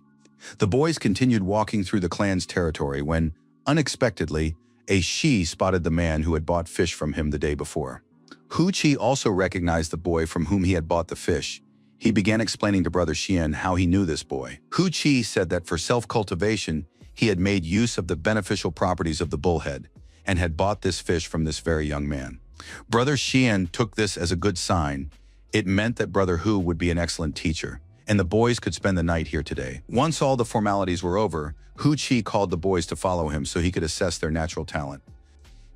Speaker 1: The boys continued walking through the clan's territory when, unexpectedly, a Shi spotted the man who had bought fish from him the day before. Hu Chi also recognized the boy from whom he had bought the fish. He began explaining to Brother Xian how he knew this boy. Hu Chi said that for self-cultivation, he had made use of the beneficial properties of the bullhead and had bought this fish from this very young man. Brother Xian took this as a good sign. It meant that Brother Hu would be an excellent teacher, and the boys could spend the night here today. Once all the formalities were over, Hu Chi called the boys to follow him so he could assess their natural talent.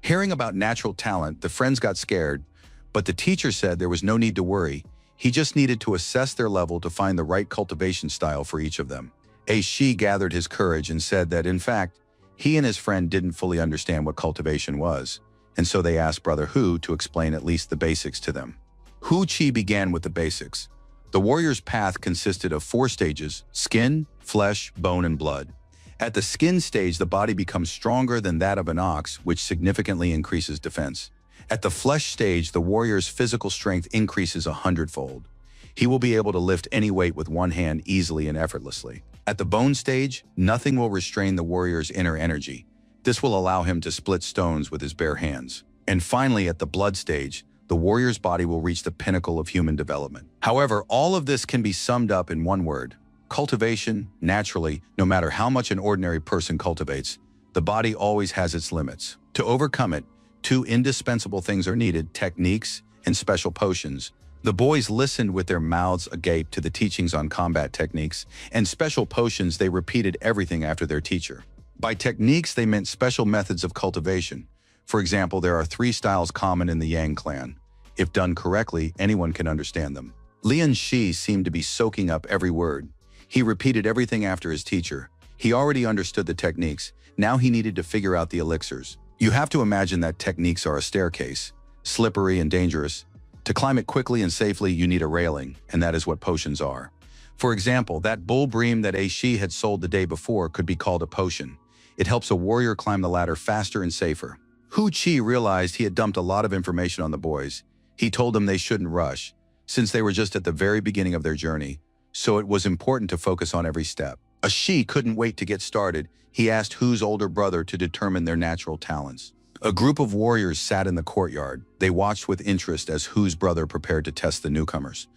Speaker 1: Hearing about natural talent, the friends got scared, but the teacher said there was no need to worry. He just needed to assess their level to find the right cultivation style for each of them. A Shi gathered his courage and said that, in fact, he and his friend didn't fully understand what cultivation was, and so they asked Brother Hu to explain at least the basics to them. Hu Chi began with the basics. The warrior's path consisted of 4 stages: skin, flesh, bone, and blood. At the skin stage, the body becomes stronger than that of an ox, which significantly increases defense. At the flesh stage, the warrior's physical strength increases 100-fold. He will be able to lift any weight with one hand easily and effortlessly. At the bone stage, nothing will restrain the warrior's inner energy. This will allow him to split stones with his bare hands. And finally, at the blood stage, the warrior's body will reach the pinnacle of human development. However, all of this can be summed up in one word: cultivation. Naturally, no matter how much an ordinary person cultivates, the body always has its limits. To overcome it, 2 indispensable things are needed: techniques and special potions. The boys listened with their mouths agape to the teachings on combat techniques, and special potions. They repeated everything after their teacher. By techniques, they meant special methods of cultivation. For example, there are 3 styles common in the Yang clan. If done correctly, anyone can understand them. Lian Shi seemed to be soaking up every word. He repeated everything after his teacher. He already understood the techniques. Now he needed to figure out the elixirs. You have to imagine that techniques are a staircase, slippery and dangerous. To climb it quickly and safely, you need a railing, and that is what potions are. For example, that bull bream that Shi had sold the day before could be called a potion. It helps a warrior climb the ladder faster and safer. Hu Chi realized he had dumped a lot of information on the boys. He told them they shouldn't rush, since they were just at the very beginning of their journey, so it was important to focus on every step. Ashi couldn't wait to get started. He asked Hu's older brother to determine their natural talents. A group of warriors sat in the courtyard. They watched with interest as Hu's brother prepared to test the newcomers.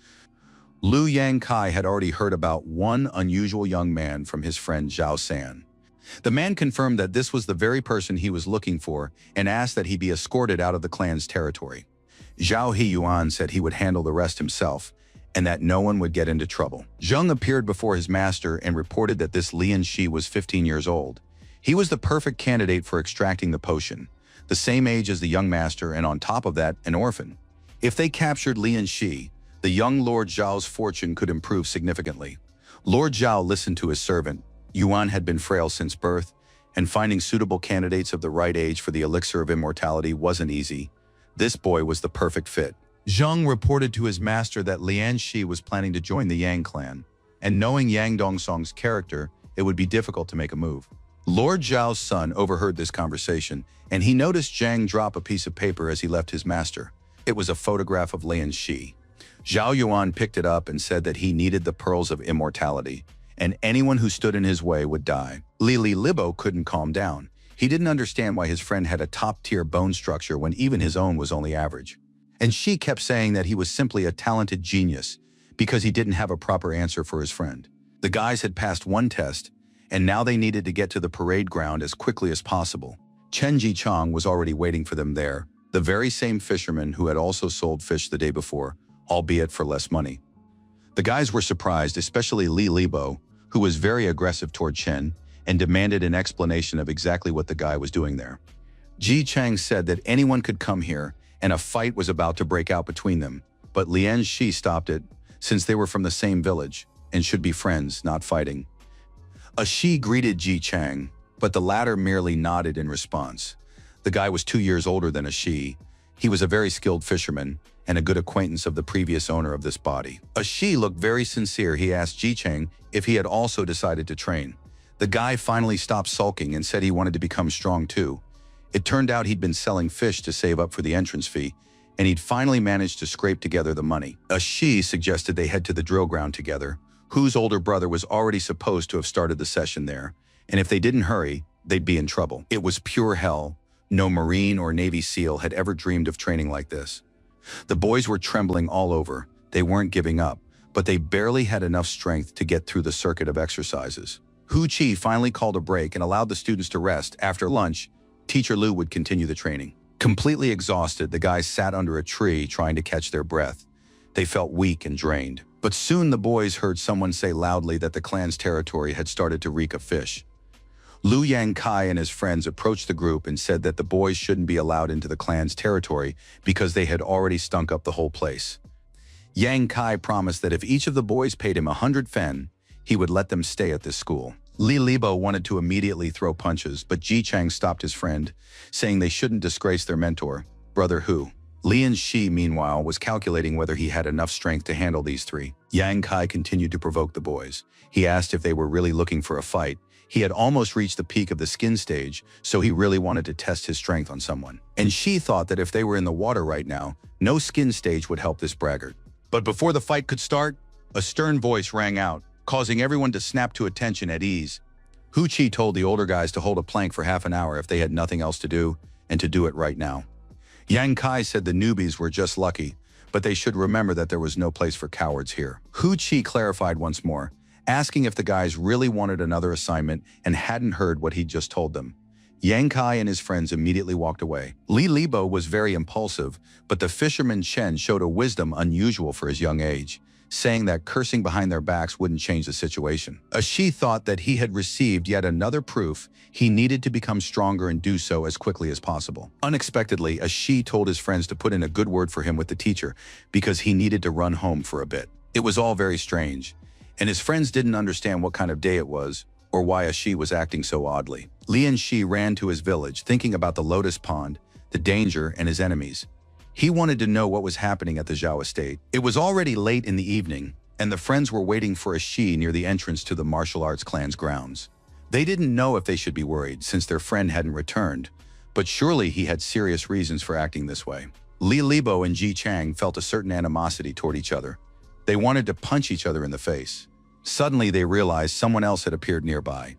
Speaker 1: Liu Yang Kai had already heard about one unusual young man from his friend Zhao San. The man confirmed that this was the very person he was looking for and asked that he be escorted out of the clan's territory. Zhao Hiyuan said he would handle the rest himself and that no one would get into trouble. Zheng appeared before his master and reported that this Lian Shi was 15 years old. He was the perfect candidate for extracting the potion, the same age as the young master, and on top of that, an orphan. If they captured Lian Shi, the young Lord Zhao's fortune could improve significantly. Lord Zhao listened to his servant. Yuan had been frail since birth, and finding suitable candidates of the right age for the elixir of immortality wasn't easy. This boy was the perfect fit. Zheng reported to his master that Lian Shi was planning to join the Yang clan, and knowing Yang Dongsong's character, it would be difficult to make a move. Lord Zhao's son overheard this conversation, and he noticed Zhang drop a piece of paper as he left his master. It was a photograph of Lian Shi. Zhao Yuan picked it up and said that he needed the pearls of immortality, and anyone who stood in his way would die. Li Libo couldn't calm down. He didn't understand why his friend had a top-tier bone structure when even his own was only average. And Shi kept saying that he was simply a talented genius because he didn't have a proper answer for his friend. The guys had passed one test, and now they needed to get to the parade ground as quickly as possible. Chen Jichang was already waiting for them there, the very same fisherman who had also sold fish the day before, albeit for less money. The guys were surprised, especially Li Libo, who was very aggressive toward Chen and demanded an explanation of exactly what the guy was doing there. Ji Chang said that anyone could come here and a fight was about to break out between them, but Lian Shi stopped it since they were from the same village and should be friends, not fighting. A Shi greeted Ji Chang, but the latter merely nodded in response. The guy was 2 years older than a Shi. He was a very skilled fisherman and a good acquaintance of the previous owner of this body. A Shi looked very sincere. He asked Ji Chang if he had also decided to train. The guy finally stopped sulking and said he wanted to become strong too. It turned out he'd been selling fish to save up for the entrance fee, and he'd finally managed to scrape together the money. A Shi suggested they head to the drill ground together, whose older brother was already supposed to have started the session there, and if they didn't hurry, they'd be in trouble. It was pure hell. No Marine or Navy SEAL had ever dreamed of training like this. The boys were trembling all over. They weren't giving up, but they barely had enough strength to get through the circuit of exercises. Hu Qi finally called a break and allowed the students to rest. After lunch, Teacher Lu would continue the training. Completely exhausted, the guys sat under a tree trying to catch their breath. They felt weak and drained. But soon the boys heard someone say loudly that the clan's territory had started to reek of fish. Lu Yang Kai and his friends approached the group and said that the boys shouldn't be allowed into the clan's territory because they had already stunk up the whole place. Yang Kai promised that if each of the boys paid him 100 fen, he would let them stay at this school. Li Libo wanted to immediately throw punches, but Ji Chang stopped his friend, saying they shouldn't disgrace their mentor, Brother Hu. Lian Shi, meanwhile, was calculating whether he had enough strength to handle these three. Yang Kai continued to provoke the boys. He asked if they were really looking for a fight. He had almost reached the peak of the skin stage, so he really wanted to test his strength on someone. And Shi thought that if they were in the water right now, no skin stage would help this braggart. But before the fight could start, a stern voice rang out, causing everyone to snap to attention at ease. Hu Qi told the older guys to hold a plank for half an hour if they had nothing else to do, and to do it right now. Yang Kai said the newbies were just lucky, but they should remember that there was no place for cowards here. Hu Qi clarified once more, asking if the guys really wanted another assignment and hadn't heard what he'd just told them. Yang Kai and his friends immediately walked away. Li Libo was very impulsive, but the fisherman Chen showed a wisdom unusual for his young age, saying that cursing behind their backs wouldn't change the situation. A Shi thought that he had received yet another proof he needed to become stronger and do so as quickly as possible. Unexpectedly, a Shi told his friends to put in a good word for him with the teacher because he needed to run home for a bit. It was all very strange, and his friends didn't understand what kind of day it was or why a Shi was acting so oddly. Lian Shi ran to his village thinking about the lotus pond, the danger, and his enemies. He wanted to know what was happening at the Zhao estate. It was already late in the evening, and the friends were waiting for a Shi near the entrance to the martial arts clan's grounds. They didn't know if they should be worried since their friend hadn't returned, but surely he had serious reasons for acting this way. Li Libo and Ji Chang felt a certain animosity toward each other. They wanted to punch each other in the face. Suddenly they realized someone else had appeared nearby.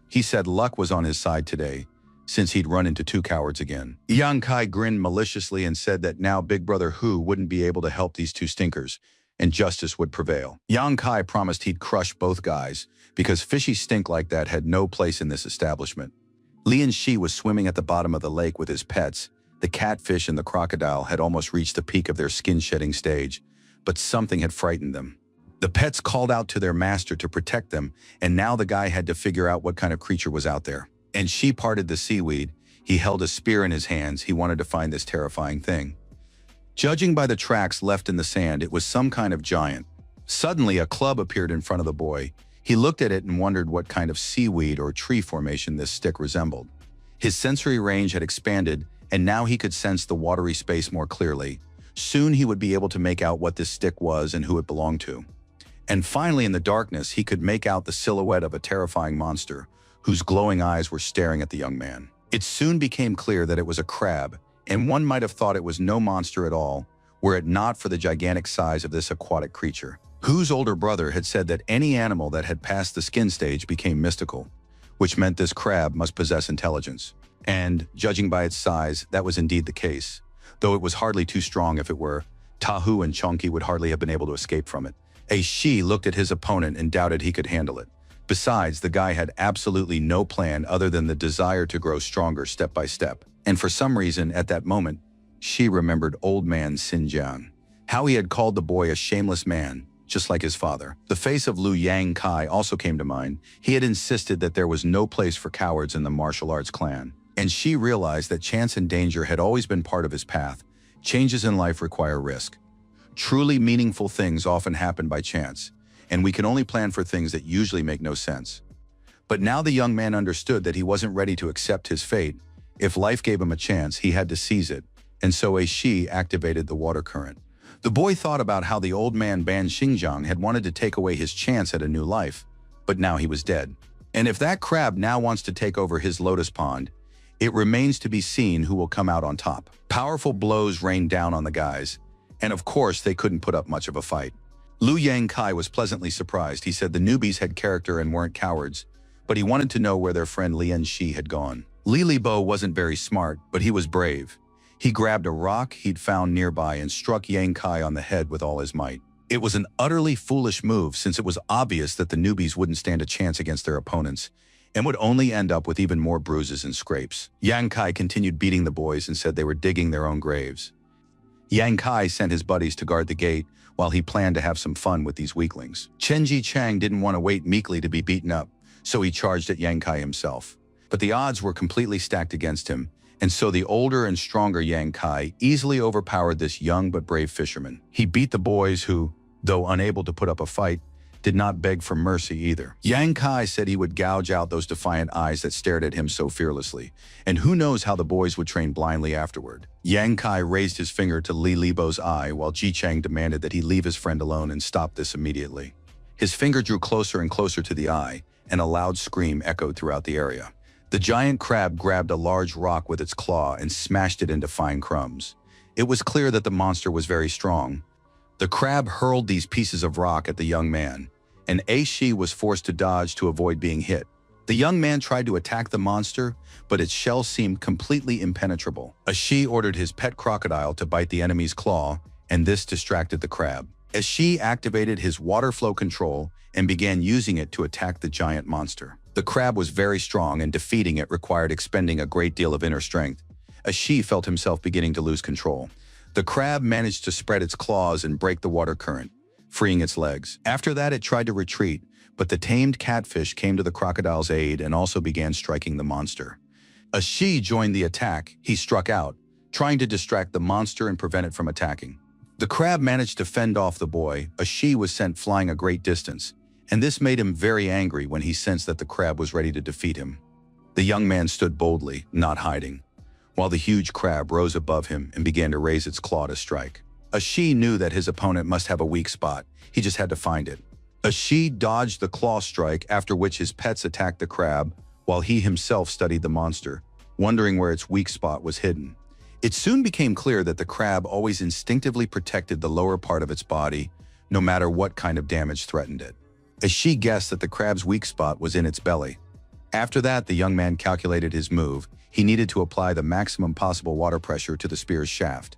Speaker 1: He said luck was on his side today, since he'd run into two cowards again. Yang Kai grinned maliciously and said that now Big Brother Hu wouldn't be able to help these two stinkers, and justice would prevail. Yang Kai promised he'd crush both guys, because fishy stink like that had no place in this establishment. Lian Shi was swimming at the bottom of the lake with his pets. The catfish and the crocodile had almost reached the peak of their skin-shedding stage, but something had frightened them. The pets called out to their master to protect them, and now the guy had to figure out what kind of creature was out there. And Shi parted the seaweed. He held a spear in his hands. He wanted to find this terrifying thing. Judging by the tracks left in the sand, it was some kind of giant. Suddenly, a club appeared in front of the boy. He looked at it and wondered what kind of seaweed or tree formation this stick resembled. His sensory range had expanded, and now he could sense the watery space more clearly. Soon he would be able to make out what this stick was and who it belonged to. And finally, in the darkness, he could make out the silhouette of a terrifying monster, whose glowing eyes were staring at the young man. It soon became clear that it was a crab, and one might have thought it was no monster at all, were it not for the gigantic size of this aquatic creature, whose older brother had said that any animal that had passed the skin stage became mystical, which meant this crab must possess intelligence. And, judging by its size, that was indeed the case. Though it was hardly too strong if it were, Tahu and Chonky would hardly have been able to escape from it. Shi looked at his opponent and doubted he could handle it. Besides, the guy had absolutely no plan other than the desire to grow stronger step by step. And for some reason, at that moment, Shi remembered old man Xinjiang. How he had called the boy a shameless man, just like his father. The face of Liu Yang Kai also came to mind. He had insisted that there was no place for cowards in the martial arts clan. And Shi realized that chance and danger had always been part of his path. Changes in life require risk. Truly meaningful things often happen by chance, and we can only plan for things that usually make no sense. But now the young man understood that he wasn't ready to accept his fate. If life gave him a chance, he had to seize it, and so Shi activated the water current. The boy thought about how the old man Ban Xingjiang had wanted to take away his chance at a new life, but now he was dead. And if that crab now wants to take over his lotus pond, it remains to be seen who will come out on top. Powerful blows rained down on the guys, and of course they couldn't put up much of a fight. Liu Yang Kai was pleasantly surprised. He said the newbies had character and weren't cowards, but he wanted to know where their friend Lian Shi had gone. Li Bo wasn't very smart, but he was brave. He grabbed a rock he'd found nearby and struck Yang Kai on the head with all his might. It was an utterly foolish move since it was obvious that the newbies wouldn't stand a chance against their opponents and would only end up with even more bruises and scrapes. Yang Kai continued beating the boys and said they were digging their own graves. Yang Kai sent his buddies to guard the gate while he planned to have some fun with these weaklings. Chen Ji Chang didn't want to wait meekly to be beaten up, so he charged at Yang Kai himself. But the odds were completely stacked against him, and so the older and stronger Yang Kai easily overpowered this young but brave fisherman. He beat the boys who, though unable to put up a fight, did not beg for mercy either. Yang Kai said he would gouge out those defiant eyes that stared at him so fearlessly, and who knows how the boys would train blindly afterward. Yang Kai raised his finger to Li Libo's eye while Ji Chang demanded that he leave his friend alone and stop this immediately. His finger drew closer and closer to the eye, and a loud scream echoed throughout the area. The giant crab grabbed a large rock with its claw and smashed it into fine crumbs. It was clear that the monster was very strong. The crab hurled these pieces of rock at the young man, and Shi was forced to dodge to avoid being hit. The young man tried to attack the monster, but its shell seemed completely impenetrable. Shi ordered his pet crocodile to bite the enemy's claw, and this distracted the crab. Shi activated his water flow control and began using it to attack the giant monster. The crab was very strong, and defeating it required expending a great deal of inner strength. Shi felt himself beginning to lose control. The crab managed to spread its claws and break the water current, freeing its legs. After that, it tried to retreat, but the tamed catfish came to the crocodile's aid and also began striking the monster. Shi joined the attack. He struck out, trying to distract the monster and prevent it from attacking. The crab managed to fend off the boy. Shi was sent flying a great distance, and this made him very angry when he sensed that the crab was ready to defeat him. The young man stood boldly, not hiding, while the huge crab rose above him and began to raise its claw to strike. Shi knew that his opponent must have a weak spot. He just had to find it. Shi dodged the claw strike, after which his pets attacked the crab, while he himself studied the monster, wondering where its weak spot was hidden. It soon became clear that the crab always instinctively protected the lower part of its body, no matter what kind of damage threatened it. Shi guessed that the crab's weak spot was in its belly. After that, the young man calculated his move. He needed to apply the maximum possible water pressure to the spear's shaft.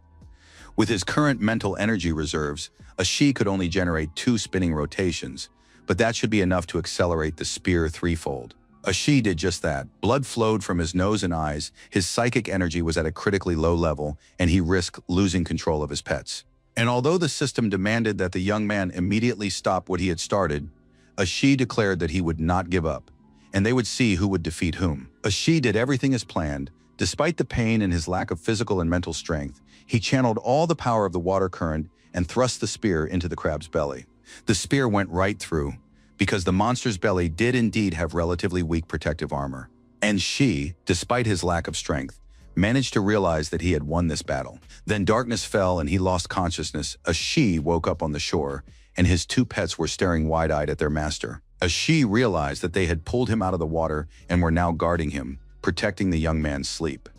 Speaker 1: With his current mental energy reserves, Shi could only generate 2 spinning rotations, but that should be enough to accelerate the spear threefold. Shi did just that. Blood flowed from his nose and eyes, his psychic energy was at a critically low level, and he risked losing control of his pets. And although the system demanded that the young man immediately stop what he had started, Shi declared that he would not give up, and they would see who would defeat whom. Shi did everything as planned. Despite the pain and his lack of physical and mental strength, he channeled all the power of the water current and thrust the spear into the crab's belly. The spear went right through, because the monster's belly did indeed have relatively weak protective armor. And she, despite his lack of strength, managed to realize that he had won this battle. Then darkness fell and he lost consciousness. A she woke up on the shore, and his two pets were staring wide-eyed at their master. A she realized that they had pulled him out of the water and were now guarding him, protecting the young man's sleep.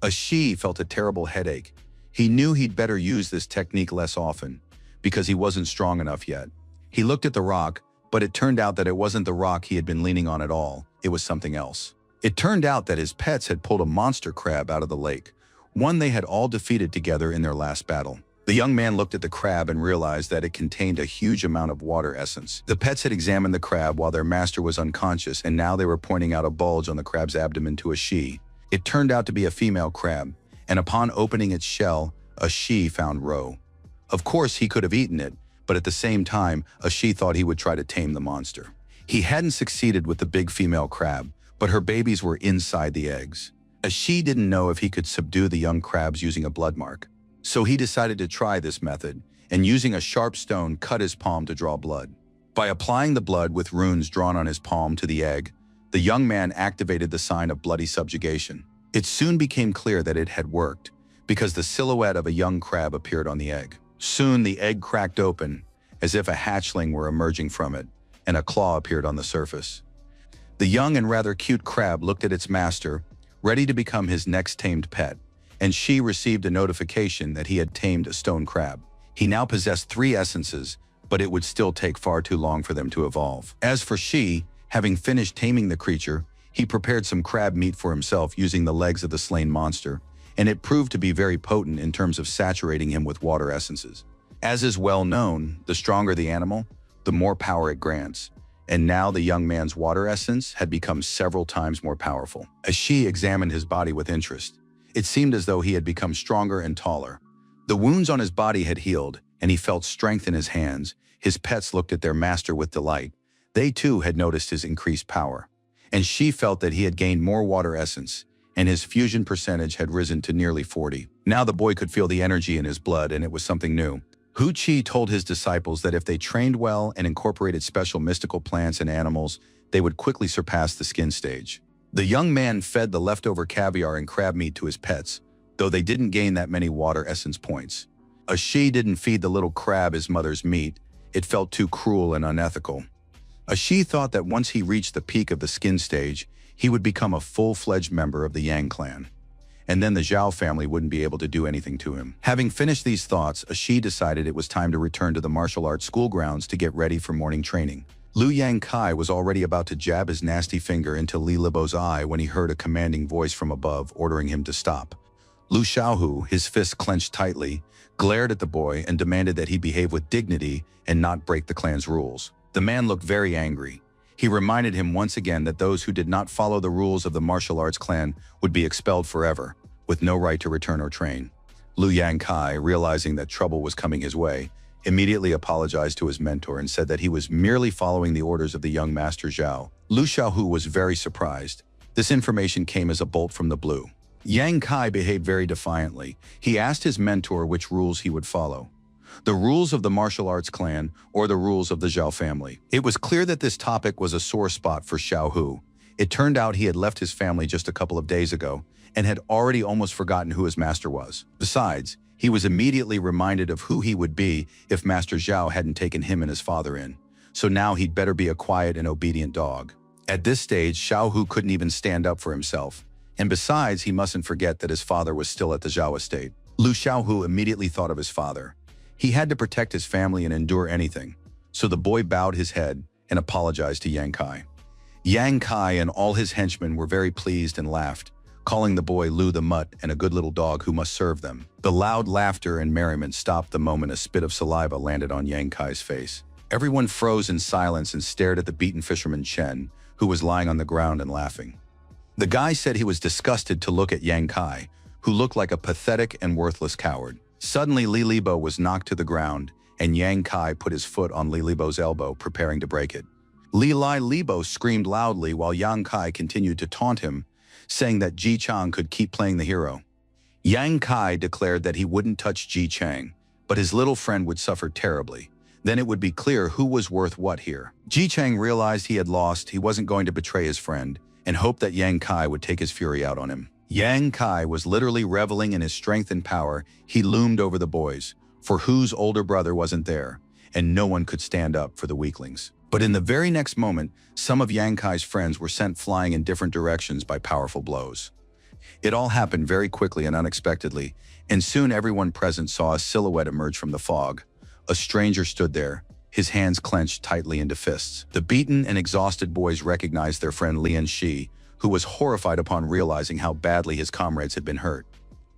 Speaker 1: A she felt a terrible headache. He knew he'd better use this technique less often, because he wasn't strong enough yet. He looked at the rock, but it turned out that it wasn't the rock he had been leaning on at all. It was something else. It turned out that his pets had pulled a monster crab out of the lake, one they had all defeated together in their last battle. The young man looked at the crab and realized that it contained a huge amount of water essence. The pets had examined the crab while their master was unconscious, and now they were pointing out a bulge on the crab's abdomen to a she. It turned out to be a female crab, and upon opening its shell, a she found roe. Of course, he could have eaten it, but at the same time, a she thought he would try to tame the monster. He hadn't succeeded with the big female crab, but her babies were inside the eggs. A she didn't know if he could subdue the young crabs using a blood mark. So he decided to try this method, and using a sharp stone cut his palm to draw blood. By applying the blood with runes drawn on his palm to the egg, the young man activated the sign of bloody subjugation. It soon became clear that it had worked, because the silhouette of a young crab appeared on the egg. Soon the egg cracked open, as if a hatchling were emerging from it, and a claw appeared on the surface. The young and rather cute crab looked at its master, ready to become his next tamed pet, and she received a notification that he had tamed a stone crab. He now possessed 3 essences, but it would still take far too long for them to evolve. As for she, having finished taming the creature, he prepared some crab meat for himself using the legs of the slain monster, and it proved to be very potent in terms of saturating him with water essences. As is well known, the stronger the animal, the more power it grants, and now the young man's water essence had become several times more powerful. As she examined his body with interest, it seemed as though he had become stronger and taller. The wounds on his body had healed, and he felt strength in his hands. His pets looked at their master with delight. They too had noticed his increased power. And she felt that he had gained more water essence, and his fusion percentage had risen to nearly 40. Now the boy could feel the energy in his blood, and it was something new. Hu Chi told his disciples that if they trained well and incorporated special mystical plants and animals, they would quickly surpass the skin stage. The young man fed the leftover caviar and crab meat to his pets, though they didn't gain that many water essence points. A she didn't feed the little crab his mother's meat. It felt too cruel and unethical. A she thought that once he reached the peak of the skin stage, he would become a full-fledged member of the Yang clan. And then the Zhao family wouldn't be able to do anything to him. Having finished these thoughts, a she decided it was time to return to the martial arts school grounds to get ready for morning training. Liu Yang Kai was already about to jab his nasty finger into Li Libo's eye when he heard a commanding voice from above ordering him to stop. Lu Xiaohu, his fists clenched tightly, glared at the boy and demanded that he behave with dignity and not break the clan's rules. The man looked very angry. He reminded him once again that those who did not follow the rules of the martial arts clan would be expelled forever, with no right to return or train. Liu Yang Kai, realizing that trouble was coming his way, immediately apologized to his mentor and said that he was merely following the orders of the young master Zhao. Lu Xiaohu was very surprised. This information came as a bolt from the blue. Yang Kai behaved very defiantly. He asked his mentor which rules he would follow. The rules of the martial arts clan or the rules of the Zhao family. It was clear that this topic was a sore spot for Xiaohu. It turned out he had left his family just a couple of days ago and had already almost forgotten who his master was. Besides, he was immediately reminded of who he would be if Master Zhao hadn't taken him and his father in. So now he'd better be a quiet and obedient dog. At this stage, Xiaohu couldn't even stand up for himself. And besides, he mustn't forget that his father was still at the Zhao estate. Lu Xiaohu immediately thought of his father. He had to protect his family and endure anything. So the boy bowed his head and apologized to Yang Kai. Yang Kai and all his henchmen were very pleased and laughed, calling the boy Lu the Mutt and a good little dog who must serve them. The loud laughter and merriment stopped the moment a spit of saliva landed on Yang Kai's face. Everyone froze in silence and stared at the beaten fisherman Chen, who was lying on the ground and laughing. The guy said he was disgusted to look at Yang Kai, who looked like a pathetic and worthless coward. Suddenly, Li Libo was knocked to the ground, and Yang Kai put his foot on Li Libo's elbow, preparing to break it. Li Libo screamed loudly while Yang Kai continued to taunt him, saying that Ji Chang could keep playing the hero. Yang Kai declared that he wouldn't touch Ji Chang, but his little friend would suffer terribly. Then it would be clear who was worth what here. Ji Chang realized he had lost, he wasn't going to betray his friend, and hoped that Yang Kai would take his fury out on him. Yang Kai was literally reveling in his strength and power. He loomed over the boys, for whose older brother wasn't there, and no one could stand up for the weaklings. But in the very next moment, some of Yang Kai's friends were sent flying in different directions by powerful blows. It all happened very quickly and unexpectedly, and soon everyone present saw a silhouette emerge from the fog. A stranger stood there, his hands clenched tightly into fists. The beaten and exhausted boys recognized their friend Lian Shi, who was horrified upon realizing how badly his comrades had been hurt.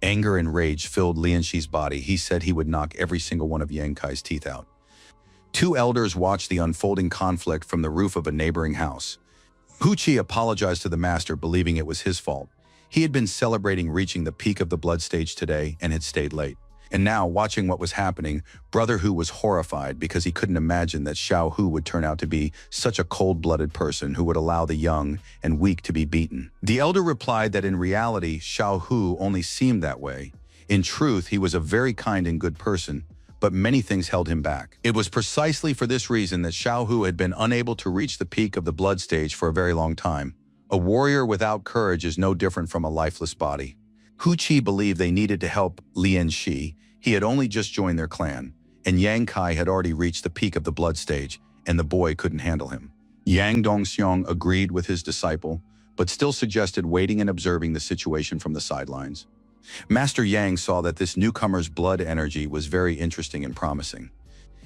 Speaker 1: Anger and rage filled Lian Shi's body. He said he would knock every single one of Yang Kai's teeth out. Two elders watched the unfolding conflict from the roof of a neighboring house. Hu Qi apologized to the master, believing it was his fault. He had been celebrating reaching the peak of the blood stage today and had stayed late. And now, watching what was happening, Brother Hu was horrified because he couldn't imagine that Xiao Hu would turn out to be such a cold-blooded person who would allow the young and weak to be beaten. The elder replied that in reality, Xiao Hu only seemed that way. In truth, he was a very kind and good person, but many things held him back. It was precisely for this reason that Xiao Hu had been unable to reach the peak of the blood stage for a very long time. A warrior without courage is no different from a lifeless body. Hu Qi believed they needed to help Lian Shi. He had only just joined their clan, and Yang Kai had already reached the peak of the blood stage, and the boy couldn't handle him. Yang Dongxiong agreed with his disciple, but still suggested waiting and observing the situation from the sidelines. Master Yang saw that this newcomer's blood energy was very interesting and promising.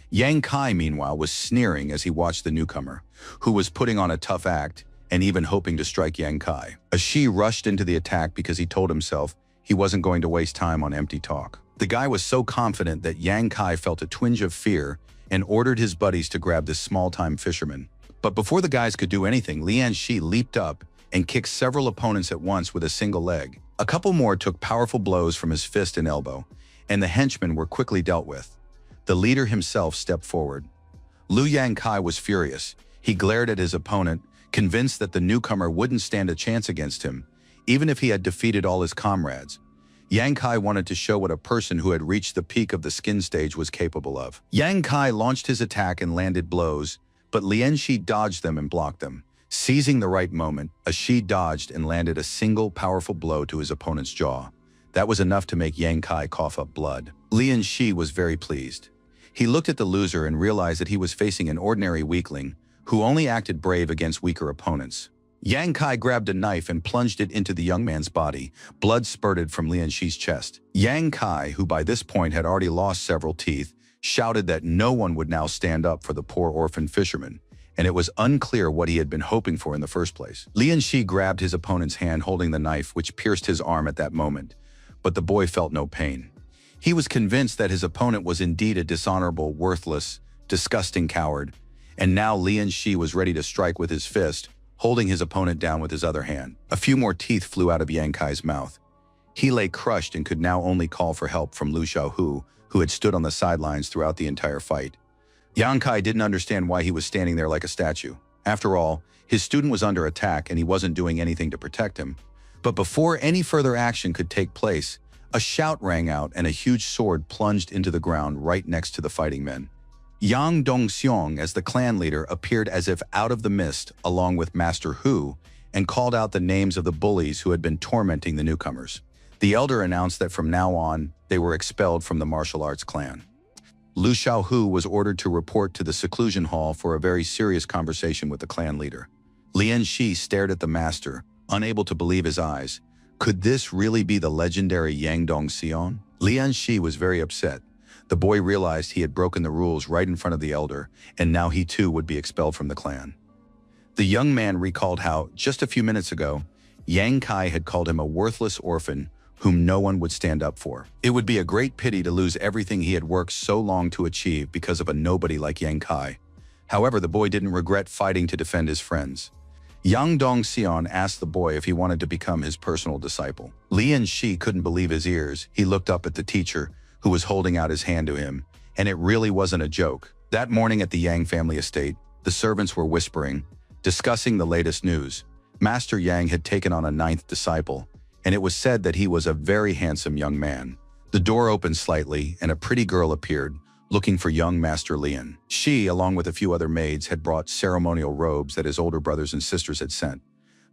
Speaker 1: Yang Kai, meanwhile, was sneering as he watched the newcomer, who was putting on a tough act and even hoping to strike Yang Kai. Shi rushed into the attack because he told himself he wasn't going to waste time on empty talk. The guy was so confident that Yang Kai felt a twinge of fear and ordered his buddies to grab this small-time fisherman. But before the guys could do anything, Lian Shi leaped up and kicked several opponents at once with a single leg. A couple more took powerful blows from his fist and elbow, and the henchmen were quickly dealt with. The leader himself stepped forward. Lu Yang Kai was furious. He glared at his opponent, convinced that the newcomer wouldn't stand a chance against him, even if he had defeated all his comrades. Yang Kai wanted to show what a person who had reached the peak of the skin stage was capable of. Yang Kai launched his attack and landed blows, but Lian Shi dodged them and blocked them. Seizing the right moment, Shi dodged and landed a single powerful blow to his opponent's jaw. That was enough to make Yang Kai cough up blood. Lian Shi was very pleased. He looked at the loser and realized that he was facing an ordinary weakling who only acted brave against weaker opponents. Yang Kai grabbed a knife and plunged it into the young man's body. Blood spurted from Lian Shi's chest. Yang Kai, who by this point had already lost several teeth, shouted that no one would now stand up for the poor orphan fisherman, and it was unclear what he had been hoping for in the first place. Lian Shi grabbed his opponent's hand holding the knife, which pierced his arm at that moment, but the boy felt no pain. He was convinced that his opponent was indeed a dishonorable, worthless, disgusting coward, and now Lian Shi was ready to strike with his fist, holding his opponent down with his other hand. A few more teeth flew out of Yang Kai's mouth. He lay crushed and could now only call for help from Lu Xiaohu, who had stood on the sidelines throughout the entire fight. Yang Kai didn't understand why he was standing there like a statue. After all, his student was under attack and he wasn't doing anything to protect him. But before any further action could take place, a shout rang out and a huge sword plunged into the ground right next to the fighting men. Yang Dongxiong, as the clan leader, appeared as if out of the mist along with Master Hu and called out the names of the bullies who had been tormenting the newcomers. The elder announced that from now on, they were expelled from the martial arts clan. Lu Xiaohu was ordered to report to the seclusion hall for a very serious conversation with the clan leader. Lian Shi stared at the master, unable to believe his eyes. Could this really be the legendary Yang Dongxiong? Lian Shi was very upset. The boy realized he had broken the rules right in front of the elder, and now he too would be expelled from the clan. The young man recalled how, just a few minutes ago, Yang Kai had called him a worthless orphan whom no one would stand up for. It would be a great pity to lose everything he had worked so long to achieve because of a nobody like Yang Kai. However, the boy didn't regret fighting to defend his friends. Yang Dongxiong asked the boy if he wanted to become his personal disciple. Lian Shi couldn't believe his ears. He looked up at the teacher, who was holding out his hand to him, and it really wasn't a joke. That morning at the Yang family estate, the servants were whispering, discussing the latest news. Master Yang had taken on a 9th disciple, and it was said that he was a very handsome young man. The door opened slightly, and a pretty girl appeared, looking for young Master Lian. She, along with a few other maids, had brought ceremonial robes that his older brothers and sisters had sent.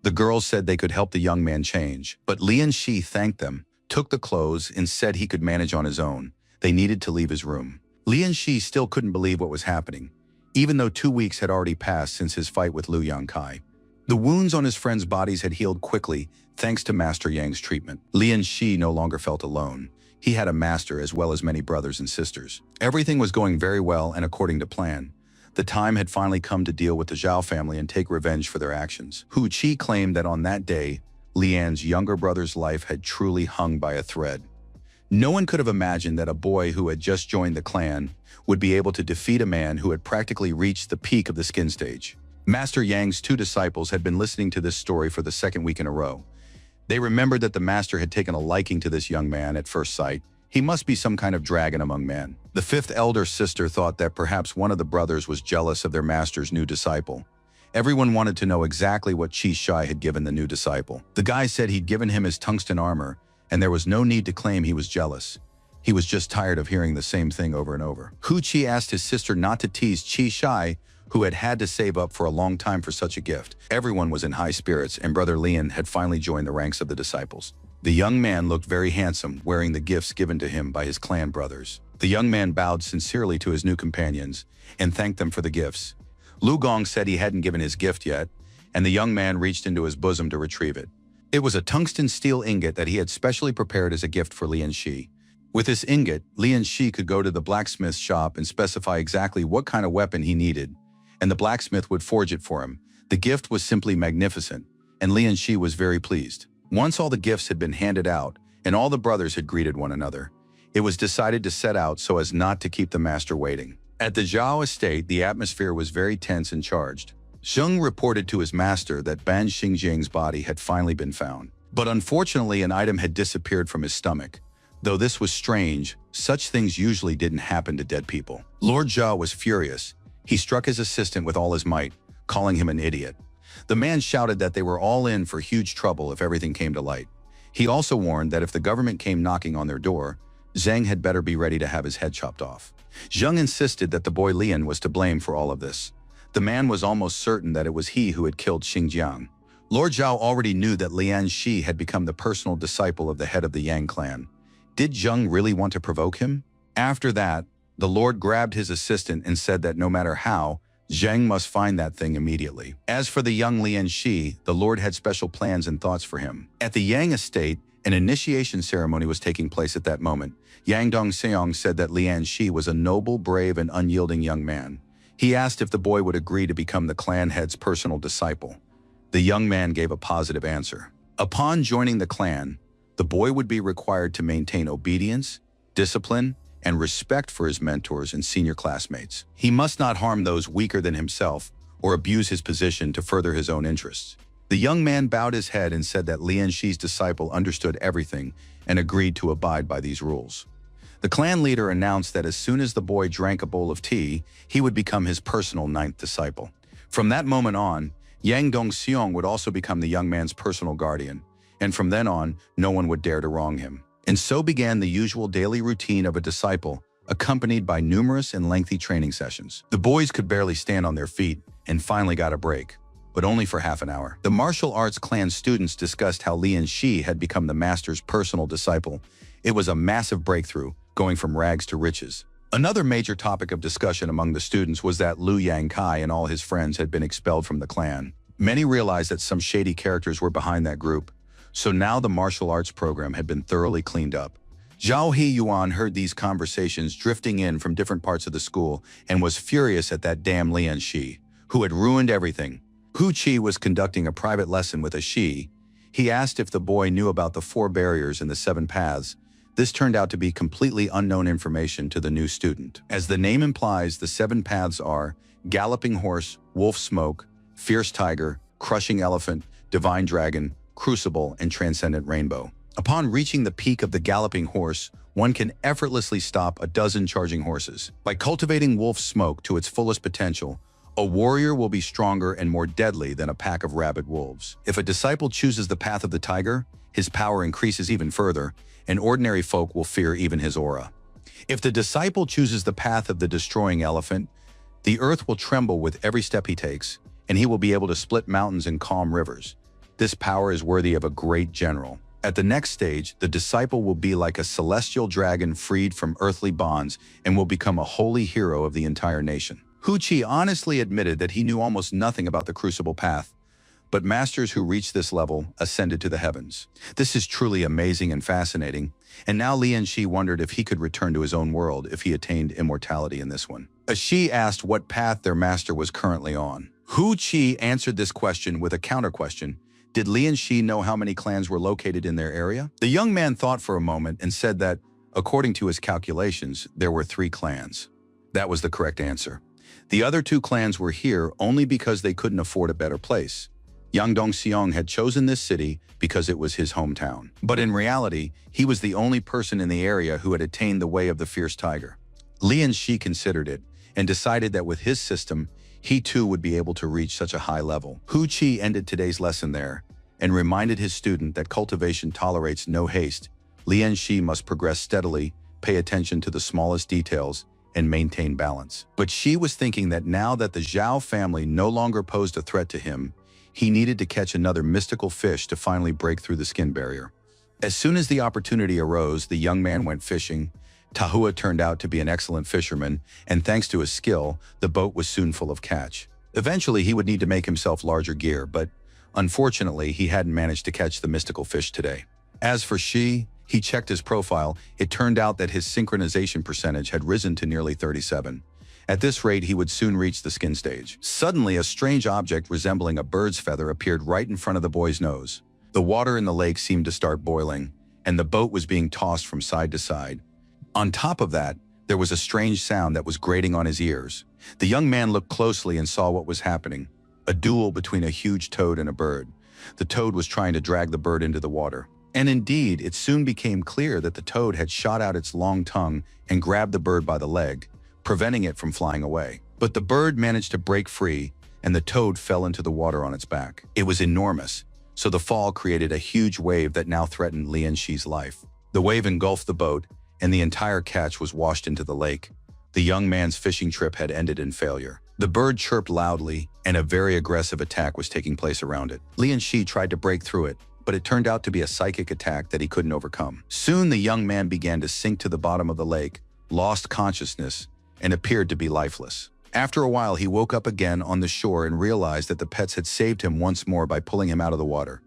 Speaker 1: The girls said they could help the young man change, but Lian Shi thanked them, took the clothes, and said he could manage on his own. They needed to leave his room. Lian Shi still couldn't believe what was happening, even though 2 weeks had already passed since his fight with Liu Yangkai. The wounds on his friends' bodies had healed quickly thanks to Master Yang's treatment. Lian Shi no longer felt alone. He had a master as well as many brothers and sisters. Everything was going very well and according to plan. The time had finally come to deal with the Zhao family and take revenge for their actions. Hu Qi claimed that on that day, Lian's younger brother's life had truly hung by a thread. No one could have imagined that a boy who had just joined the clan would be able to defeat a man who had practically reached the peak of the skin stage. Master Yang's 2 disciples had been listening to this story for the 2nd week in a row. They remembered that the master had taken a liking to this young man at first sight. He must be some kind of dragon among men. The 5th elder sister thought that perhaps one of the brothers was jealous of their master's new disciple. Everyone wanted to know exactly what Qi Shai had given the new disciple. The guy said he'd given him his tungsten armor, and there was no need to claim he was jealous. He was just tired of hearing the same thing over and over. Hu Qi asked his sister not to tease Qi Shai, who had had to save up for a long time for such a gift. Everyone was in high spirits, and Brother Lian had finally joined the ranks of the disciples. The young man looked very handsome, wearing the gifts given to him by his clan brothers. The young man bowed sincerely to his new companions and thanked them for the gifts. Lu Gong said he hadn't given his gift yet, and the young man reached into his bosom to retrieve it. It was a tungsten steel ingot that he had specially prepared as a gift for Lian Shi. With this ingot, Lian Shi could go to the blacksmith's shop and specify exactly what kind of weapon he needed, and the blacksmith would forge it for him. The gift was simply magnificent, and Lian Shi was very pleased. Once all the gifts had been handed out, and all the brothers had greeted one another, it was decided to set out so as not to keep the master waiting. At the Zhao estate, the atmosphere was very tense and charged. Zheng reported to his master that Ban Xingjiang's body had finally been found. But unfortunately, an item had disappeared from his stomach. Though this was strange, such things usually didn't happen to dead people. Lord Zhao was furious. He struck his assistant with all his might, calling him an idiot. The man shouted that they were all in for huge trouble if everything came to light. He also warned that if the government came knocking on their door, Zheng had better be ready to have his head chopped off. Zheng insisted that the boy Lian was to blame for all of this. The man was almost certain that it was he who had killed Xingjiang. Lord Zhao already knew that Lian Shi had become the personal disciple of the head of the Yang clan. Did Zheng really want to provoke him? After that, the Lord grabbed his assistant and said that no matter how, Zheng must find that thing immediately. As for the young Lian Shi, the Lord had special plans and thoughts for him. At the Yang estate, an initiation ceremony was taking place at that moment. Yang Dongseong said that Lian Shi was a noble, brave, and unyielding young man. He asked if the boy would agree to become the clan head's personal disciple. The young man gave a positive answer. Upon joining the clan, the boy would be required to maintain obedience, discipline, and respect for his mentors and senior classmates. He must not harm those weaker than himself or abuse his position to further his own interests. The young man bowed his head and said that Lian Shi's disciple understood everything and agreed to abide by these rules. The clan leader announced that as soon as the boy drank a bowl of tea, he would become his personal 9th disciple. From that moment on, Yang Dongseong would also become the young man's personal guardian, and from then on, no one would dare to wrong him. And so began the usual daily routine of a disciple, accompanied by numerous and lengthy training sessions. The boys could barely stand on their feet and finally got a break, but only for half an hour. The martial arts clan students discussed how Lian Shi had become the master's personal disciple. It was a massive breakthrough, going from rags to riches. Another major topic of discussion among the students was that Liu Yangkai and all his friends had been expelled from the clan. Many realized that some shady characters were behind that group, so now the martial arts program had been thoroughly cleaned up. Zhao He-yuan heard these conversations drifting in from different parts of the school and was furious at that damn Lian Shi, who had ruined everything. Hu Qi was conducting a private lesson with a Shi. He asked if the boy knew about the 4 barriers and the 7 paths. This turned out to be completely unknown information to the new student. As the name implies, the 7 paths are Galloping Horse, Wolf Smoke, Fierce Tiger, Crushing Elephant, Divine Dragon, Crucible, and Transcendent Rainbow. Upon reaching the peak of the Galloping Horse, one can effortlessly stop a dozen charging horses. By cultivating Wolf Smoke to its fullest potential, a warrior will be stronger and more deadly than a pack of rabid wolves. If a disciple chooses the path of the tiger, his power increases even further, and ordinary folk will fear even his aura. If the disciple chooses the path of the destroying elephant, the earth will tremble with every step he takes, and he will be able to split mountains and calm rivers. This power is worthy of a great general. At the next stage, the disciple will be like a celestial dragon freed from earthly bonds and will become a holy hero of the entire nation. Hu Qi honestly admitted that he knew almost nothing about the crucible path, but masters who reached this level ascended to the heavens. This is truly amazing and fascinating, and now Lian Shi wondered if he could return to his own world if he attained immortality in this one. As Shi asked what path their master was currently on. Hu Qi answered this question with a counter-question. Did Lian Shi know how many clans were located in their area? The young man thought for a moment and said that, according to his calculations, there were 3 clans. That was the correct answer. The other 2 clans were here only because they couldn't afford a better place. Yang Dongxiang had chosen this city because it was his hometown. But in reality, he was the only person in the area who had attained the way of the fierce tiger. Lian Shi considered it and decided that with his system, he too would be able to reach such a high level. Hu Qi ended today's lesson there and reminded his student that cultivation tolerates no haste. Lian Shi must progress steadily, pay attention to the smallest details, and maintain balance. But Shi was thinking that now that the Zhao family no longer posed a threat to him, he needed to catch another mystical fish to finally break through the skin barrier. As soon as the opportunity arose, the young man went fishing. Tahua turned out to be an excellent fisherman, and thanks to his skill, the boat was soon full of catch. Eventually, he would need to make himself larger gear, but unfortunately, he hadn't managed to catch the mystical fish today. As for Shi, he checked his profile. It turned out that his synchronization percentage had risen to nearly 37. At this rate, he would soon reach the skin stage. Suddenly, a strange object resembling a bird's feather appeared right in front of the boy's nose. The water in the lake seemed to start boiling, and the boat was being tossed from side to side. On top of that, there was a strange sound that was grating on his ears. The young man looked closely and saw what was happening. A duel between a huge toad and a bird. The toad was trying to drag the bird into the water. And indeed, it soon became clear that the toad had shot out its long tongue and grabbed the bird by the leg, preventing it from flying away. But the bird managed to break free, and the toad fell into the water on its back. It was enormous, so the fall created a huge wave that now threatened Lian Shi's life. The wave engulfed the boat, and the entire catch was washed into the lake. The young man's fishing trip had ended in failure. The bird chirped loudly, and a very aggressive attack was taking place around it. Lian Shi tried to break through it, but it turned out to be a psychic attack that he couldn't overcome. Soon the young man began to sink to the bottom of the lake, lost consciousness, and appeared to be lifeless. After a while, he woke up again on the shore and realized that the pets had saved him once more by pulling him out of the water.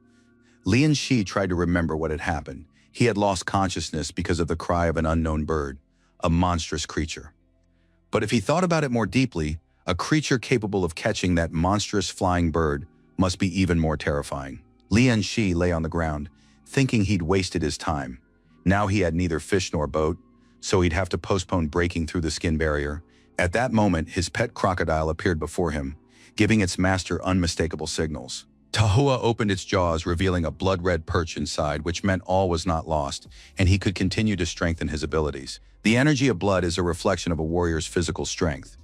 Speaker 1: Lian Shi tried to remember what had happened. He had lost consciousness because of the cry of an unknown bird, a monstrous creature. But if he thought about it more deeply, a creature capable of catching that monstrous flying bird must be even more terrifying. Lian Shi lay on the ground, thinking he'd wasted his time. Now he had neither fish nor boat, so he'd have to postpone breaking through the skin barrier. At that moment, his pet crocodile appeared before him, giving its master unmistakable signals. Tahua opened its jaws, revealing a blood-red perch inside, which meant all was not lost, and he could continue to strengthen his abilities. The energy of blood is a reflection of a warrior's physical strength.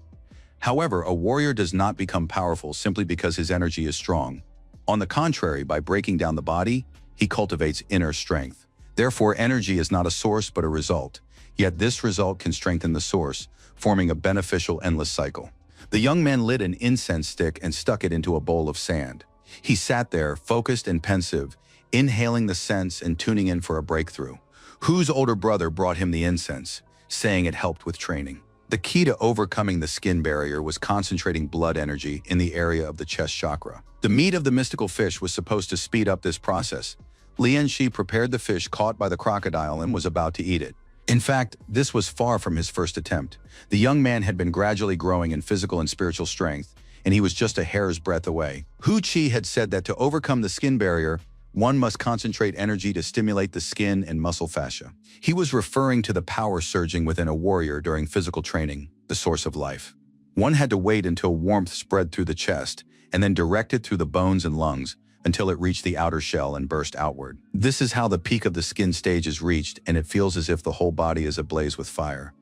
Speaker 1: However, a warrior does not become powerful simply because his energy is strong. On the contrary, by breaking down the body, he cultivates inner strength. Therefore, energy is not a source but a result. Yet this result can strengthen the source, forming a beneficial endless cycle. The young man lit an incense stick and stuck it into a bowl of sand. He sat there, focused and pensive, inhaling the scents and tuning in for a breakthrough. Hu's older brother brought him the incense, saying it helped with training. The key to overcoming the skin barrier was concentrating blood energy in the area of the chest chakra. The meat of the mystical fish was supposed to speed up this process. Lian Shi prepared the fish caught by the crocodile and was about to eat it. In fact, this was far from his first attempt. The young man had been gradually growing in physical and spiritual strength, and he was just a hair's breadth away. Hu Qi had said that to overcome the skin barrier, one must concentrate energy to stimulate the skin and muscle fascia. He was referring to the power surging within a warrior during physical training, the source of life. One had to wait until warmth spread through the chest, and then direct it through the bones and lungs, until it reached the outer shell and burst outward. This is how the peak of the skin stage is reached, and it feels as if the whole body is ablaze with fire.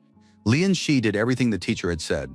Speaker 1: Lian Shi did everything the teacher had said.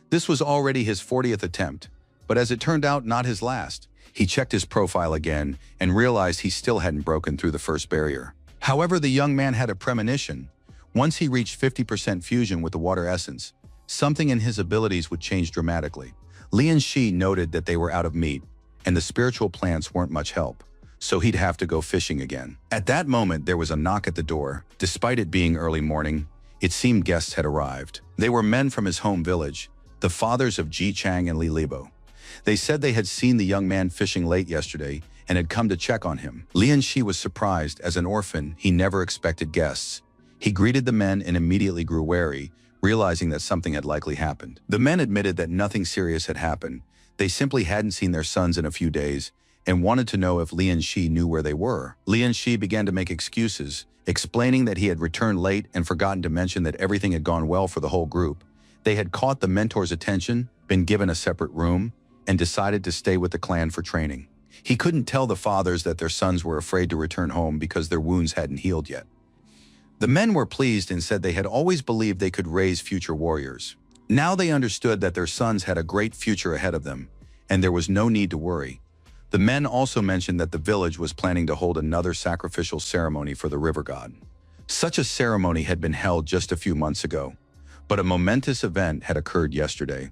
Speaker 1: This was already his 40th attempt, but as it turned out, not his last. He checked his profile again and realized he still hadn't broken through the first barrier. However, the young man had a premonition. Once he reached 50% fusion with the water essence, something in his abilities would change dramatically. Lian Shi noted that they were out of meat, and the spiritual plants weren't much help, so he'd have to go fishing again. At that moment, there was a knock at the door. Despite it being early morning, it seemed guests had arrived. They were men from his home village, the fathers of Ji Chang and Li Libo. They said they had seen the young man fishing late yesterday and had come to check on him. Lian Shi was surprised. As an orphan, he never expected guests. He greeted the men and immediately grew wary, realizing that something had likely happened. The men admitted that nothing serious had happened. They simply hadn't seen their sons in a few days and wanted to know if Lian Shi knew where they were. Lian Shi began to make excuses, explaining that he had returned late and forgotten to mention that everything had gone well for the whole group. They had caught the mentor's attention, been given a separate room, and decided to stay with the clan for training. He couldn't tell the fathers that their sons were afraid to return home because their wounds hadn't healed yet. The men were pleased and said they had always believed they could raise future warriors. Now they understood that their sons had a great future ahead of them, and there was no need to worry. The men also mentioned that the village was planning to hold another sacrificial ceremony for the river god. Such a ceremony had been held just a few months ago, but a momentous event had occurred yesterday,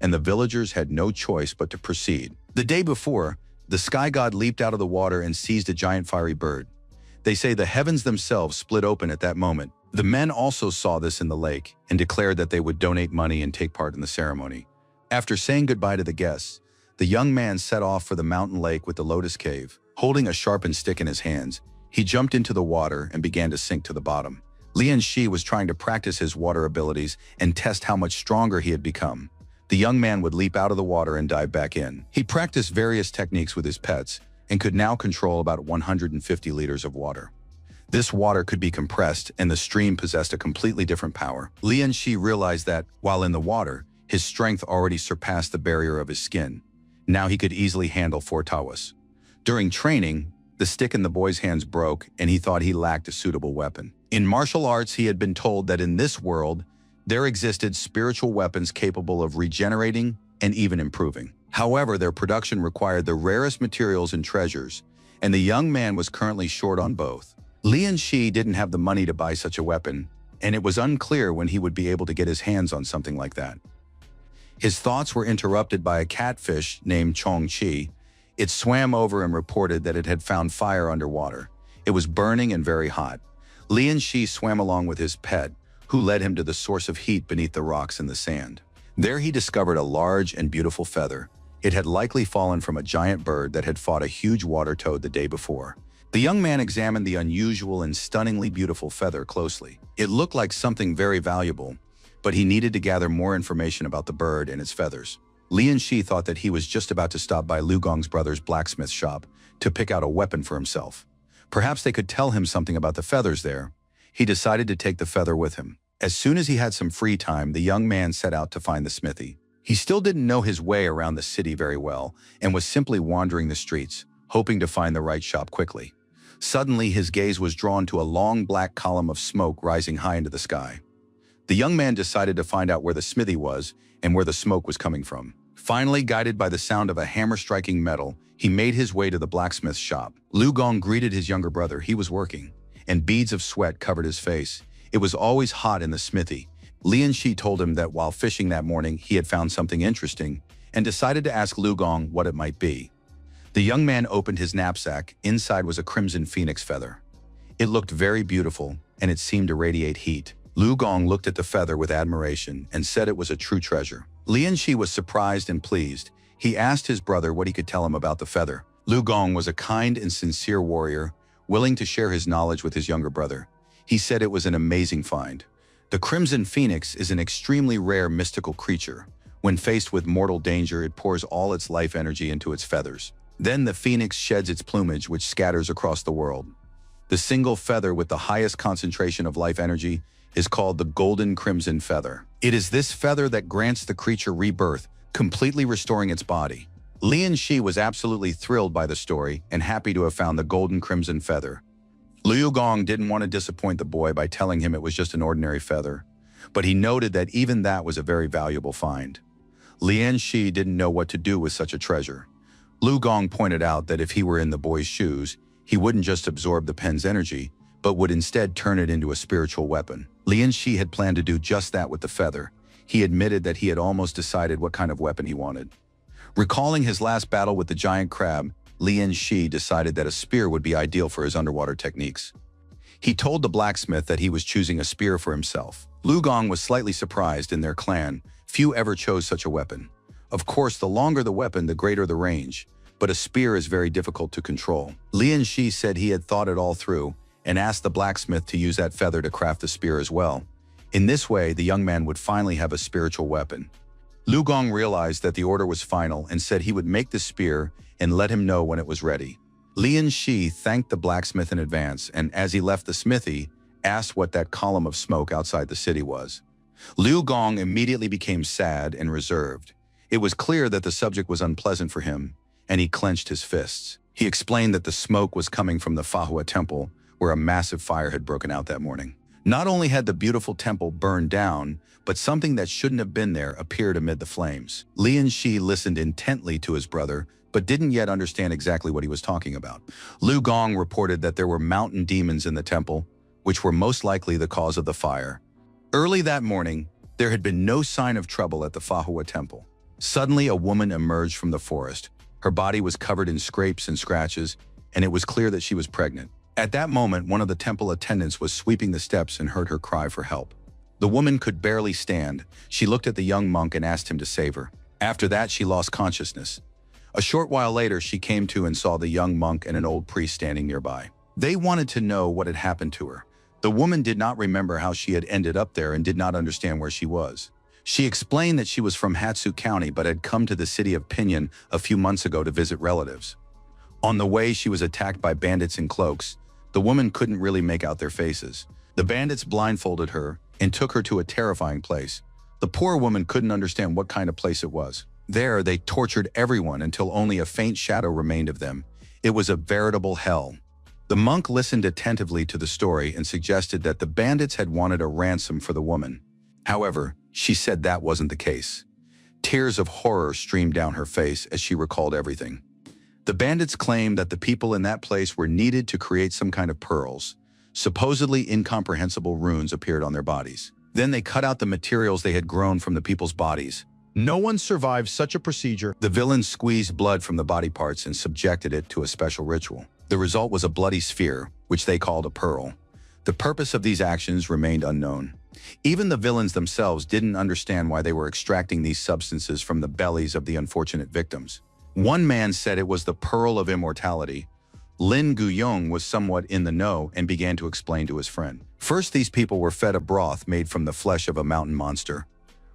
Speaker 1: and the villagers had no choice but to proceed. The day before, the sky god leaped out of the water and seized a giant fiery bird. They say the heavens themselves split open at that moment. The men also saw this in the lake and declared that they would donate money and take part in the ceremony. After saying goodbye to the guests, the young man set off for the mountain lake with the lotus cave. Holding a sharpened stick in his hands, he jumped into the water and began to sink to the bottom. Lian Shi was trying to practice his water abilities and test how much stronger he had become. The young man would leap out of the water and dive back in. He practiced various techniques with his pets and could now control about 150 liters of water. This water could be compressed, and the stream possessed a completely different power. Lian Shi realized that, while in the water, his strength already surpassed the barrier of his skin. Now he could easily handle 4 tawas. During training, the stick in the boy's hands broke, and he thought he lacked a suitable weapon. In martial arts, he had been told that in this world, there existed spiritual weapons capable of regenerating and even improving. However, their production required the rarest materials and treasures, and the young man was currently short on both. Lian Shi didn't have the money to buy such a weapon, and it was unclear when he would be able to get his hands on something like that. His thoughts were interrupted by a catfish named Chong Chi. It swam over and reported that it had found fire underwater. It was burning and very hot. Lian Shi swam along with his pet, who led him to the source of heat beneath the rocks and the sand. There he discovered a large and beautiful feather. It had likely fallen from a giant bird that had fought a huge water toad the day before. The young man examined the unusual and stunningly beautiful feather closely. It looked like something very valuable, but he needed to gather more information about the bird and its feathers. Lian Shi thought that he was just about to stop by Lu Gong's brother's blacksmith shop to pick out a weapon for himself. Perhaps they could tell him something about the feathers there. He decided to take the feather with him. As soon as he had some free time, the young man set out to find the smithy. He still didn't know his way around the city very well and was simply wandering the streets, hoping to find the right shop quickly. Suddenly, his gaze was drawn to a long black column of smoke rising high into the sky. The young man decided to find out where the smithy was and where the smoke was coming from. Finally, guided by the sound of a hammer striking metal, he made his way to the blacksmith's shop. Lu Gong greeted his younger brother. He was working, and beads of sweat covered his face. It was always hot in the smithy. Lian Shi told him that while fishing that morning, he had found something interesting and decided to ask Lu Gong what it might be. The young man opened his knapsack. Inside was a crimson phoenix feather. It looked very beautiful, and it seemed to radiate heat. Lu Gong looked at the feather with admiration and said it was a true treasure. Lian Shi was surprised and pleased. He asked his brother what he could tell him about the feather. Lu Gong was a kind and sincere warrior, willing to share his knowledge with his younger brother. He said it was an amazing find. The crimson phoenix is an extremely rare mystical creature. When faced with mortal danger, it pours all its life energy into its feathers. Then the phoenix sheds its plumage, which scatters across the world. The single feather with the highest concentration of life energy is called the golden crimson feather. It is this feather that grants the creature rebirth, completely restoring its body. Lian Shi was absolutely thrilled by the story and happy to have found the golden crimson feather. Lu Gong didn't want to disappoint the boy by telling him it was just an ordinary feather, but he noted that even that was a very valuable find. Lian Shi didn't know what to do with such a treasure. Lu Gong pointed out that if he were in the boy's shoes, he wouldn't just absorb the pen's energy, but would instead turn it into a spiritual weapon. Lian Shi had planned to do just that with the feather. He admitted that he had almost decided what kind of weapon he wanted. Recalling his last battle with the giant crab, Lian Shi decided that a spear would be ideal for his underwater techniques. He told the blacksmith that he was choosing a spear for himself. Lu Gong was slightly surprised. In their clan, few ever chose such a weapon. Of course, the longer the weapon, the greater the range, but a spear is very difficult to control. Lian Shi said he had thought it all through and asked the blacksmith to use that feather to craft the spear as well. In this way, the young man would finally have a spiritual weapon. Lu Gong realized that the order was final and said he would make the spear and let him know when it was ready. Lian Shi thanked the blacksmith in advance and, as he left the smithy, asked what that column of smoke outside the city was. Lu Gong immediately became sad and reserved. It was clear that the subject was unpleasant for him, and he clenched his fists. He explained that the smoke was coming from the Manhwa temple, where a massive fire had broken out that morning. Not only had the beautiful temple burned down, but something that shouldn't have been there appeared amid the flames. Lian Shi listened intently to his brother, but didn't yet understand exactly what he was talking about. Lu Gong reported that there were mountain demons in the temple, which were most likely the cause of the fire. Early that morning, there had been no sign of trouble at the Manhwa temple. Suddenly, a woman emerged from the forest. Her body was covered in scrapes and scratches, and it was clear that she was pregnant. At that moment, one of the temple attendants was sweeping the steps and heard her cry for help. The woman could barely stand. She looked at the young monk and asked him to save her. After that, she lost consciousness. A short while later, she came to and saw the young monk and an old priest standing nearby. They wanted to know what had happened to her. The woman did not remember how she had ended up there and did not understand where she was. She explained that she was from Hatsu County but had come to the city of Pinyin a few months ago to visit relatives. On the way, she was attacked by bandits in cloaks. The woman couldn't really make out their faces. The bandits blindfolded her and took her to a terrifying place. The poor woman couldn't understand what kind of place it was. There, they tortured everyone until only a faint shadow remained of them. It was a veritable hell. The monk listened attentively to the story and suggested that the bandits had wanted a ransom for the woman. However, she said that wasn't the case. Tears of horror streamed down her face as she recalled everything. The bandits claimed that the people in that place were needed to create some kind of pearls. Supposedly incomprehensible runes appeared on their bodies. Then they cut out the materials they had grown from the people's bodies. No one survived such a procedure. The villains squeezed blood from the body parts and subjected it to a special ritual. The result was a bloody sphere, which they called a pearl. The purpose of these actions remained unknown. Even the villains themselves didn't understand why they were extracting these substances from the bellies of the unfortunate victims. One man said it was the pearl of immortality. Lin Guyong was somewhat in the know and began to explain to his friend. First, these people were fed a broth made from the flesh of a mountain monster.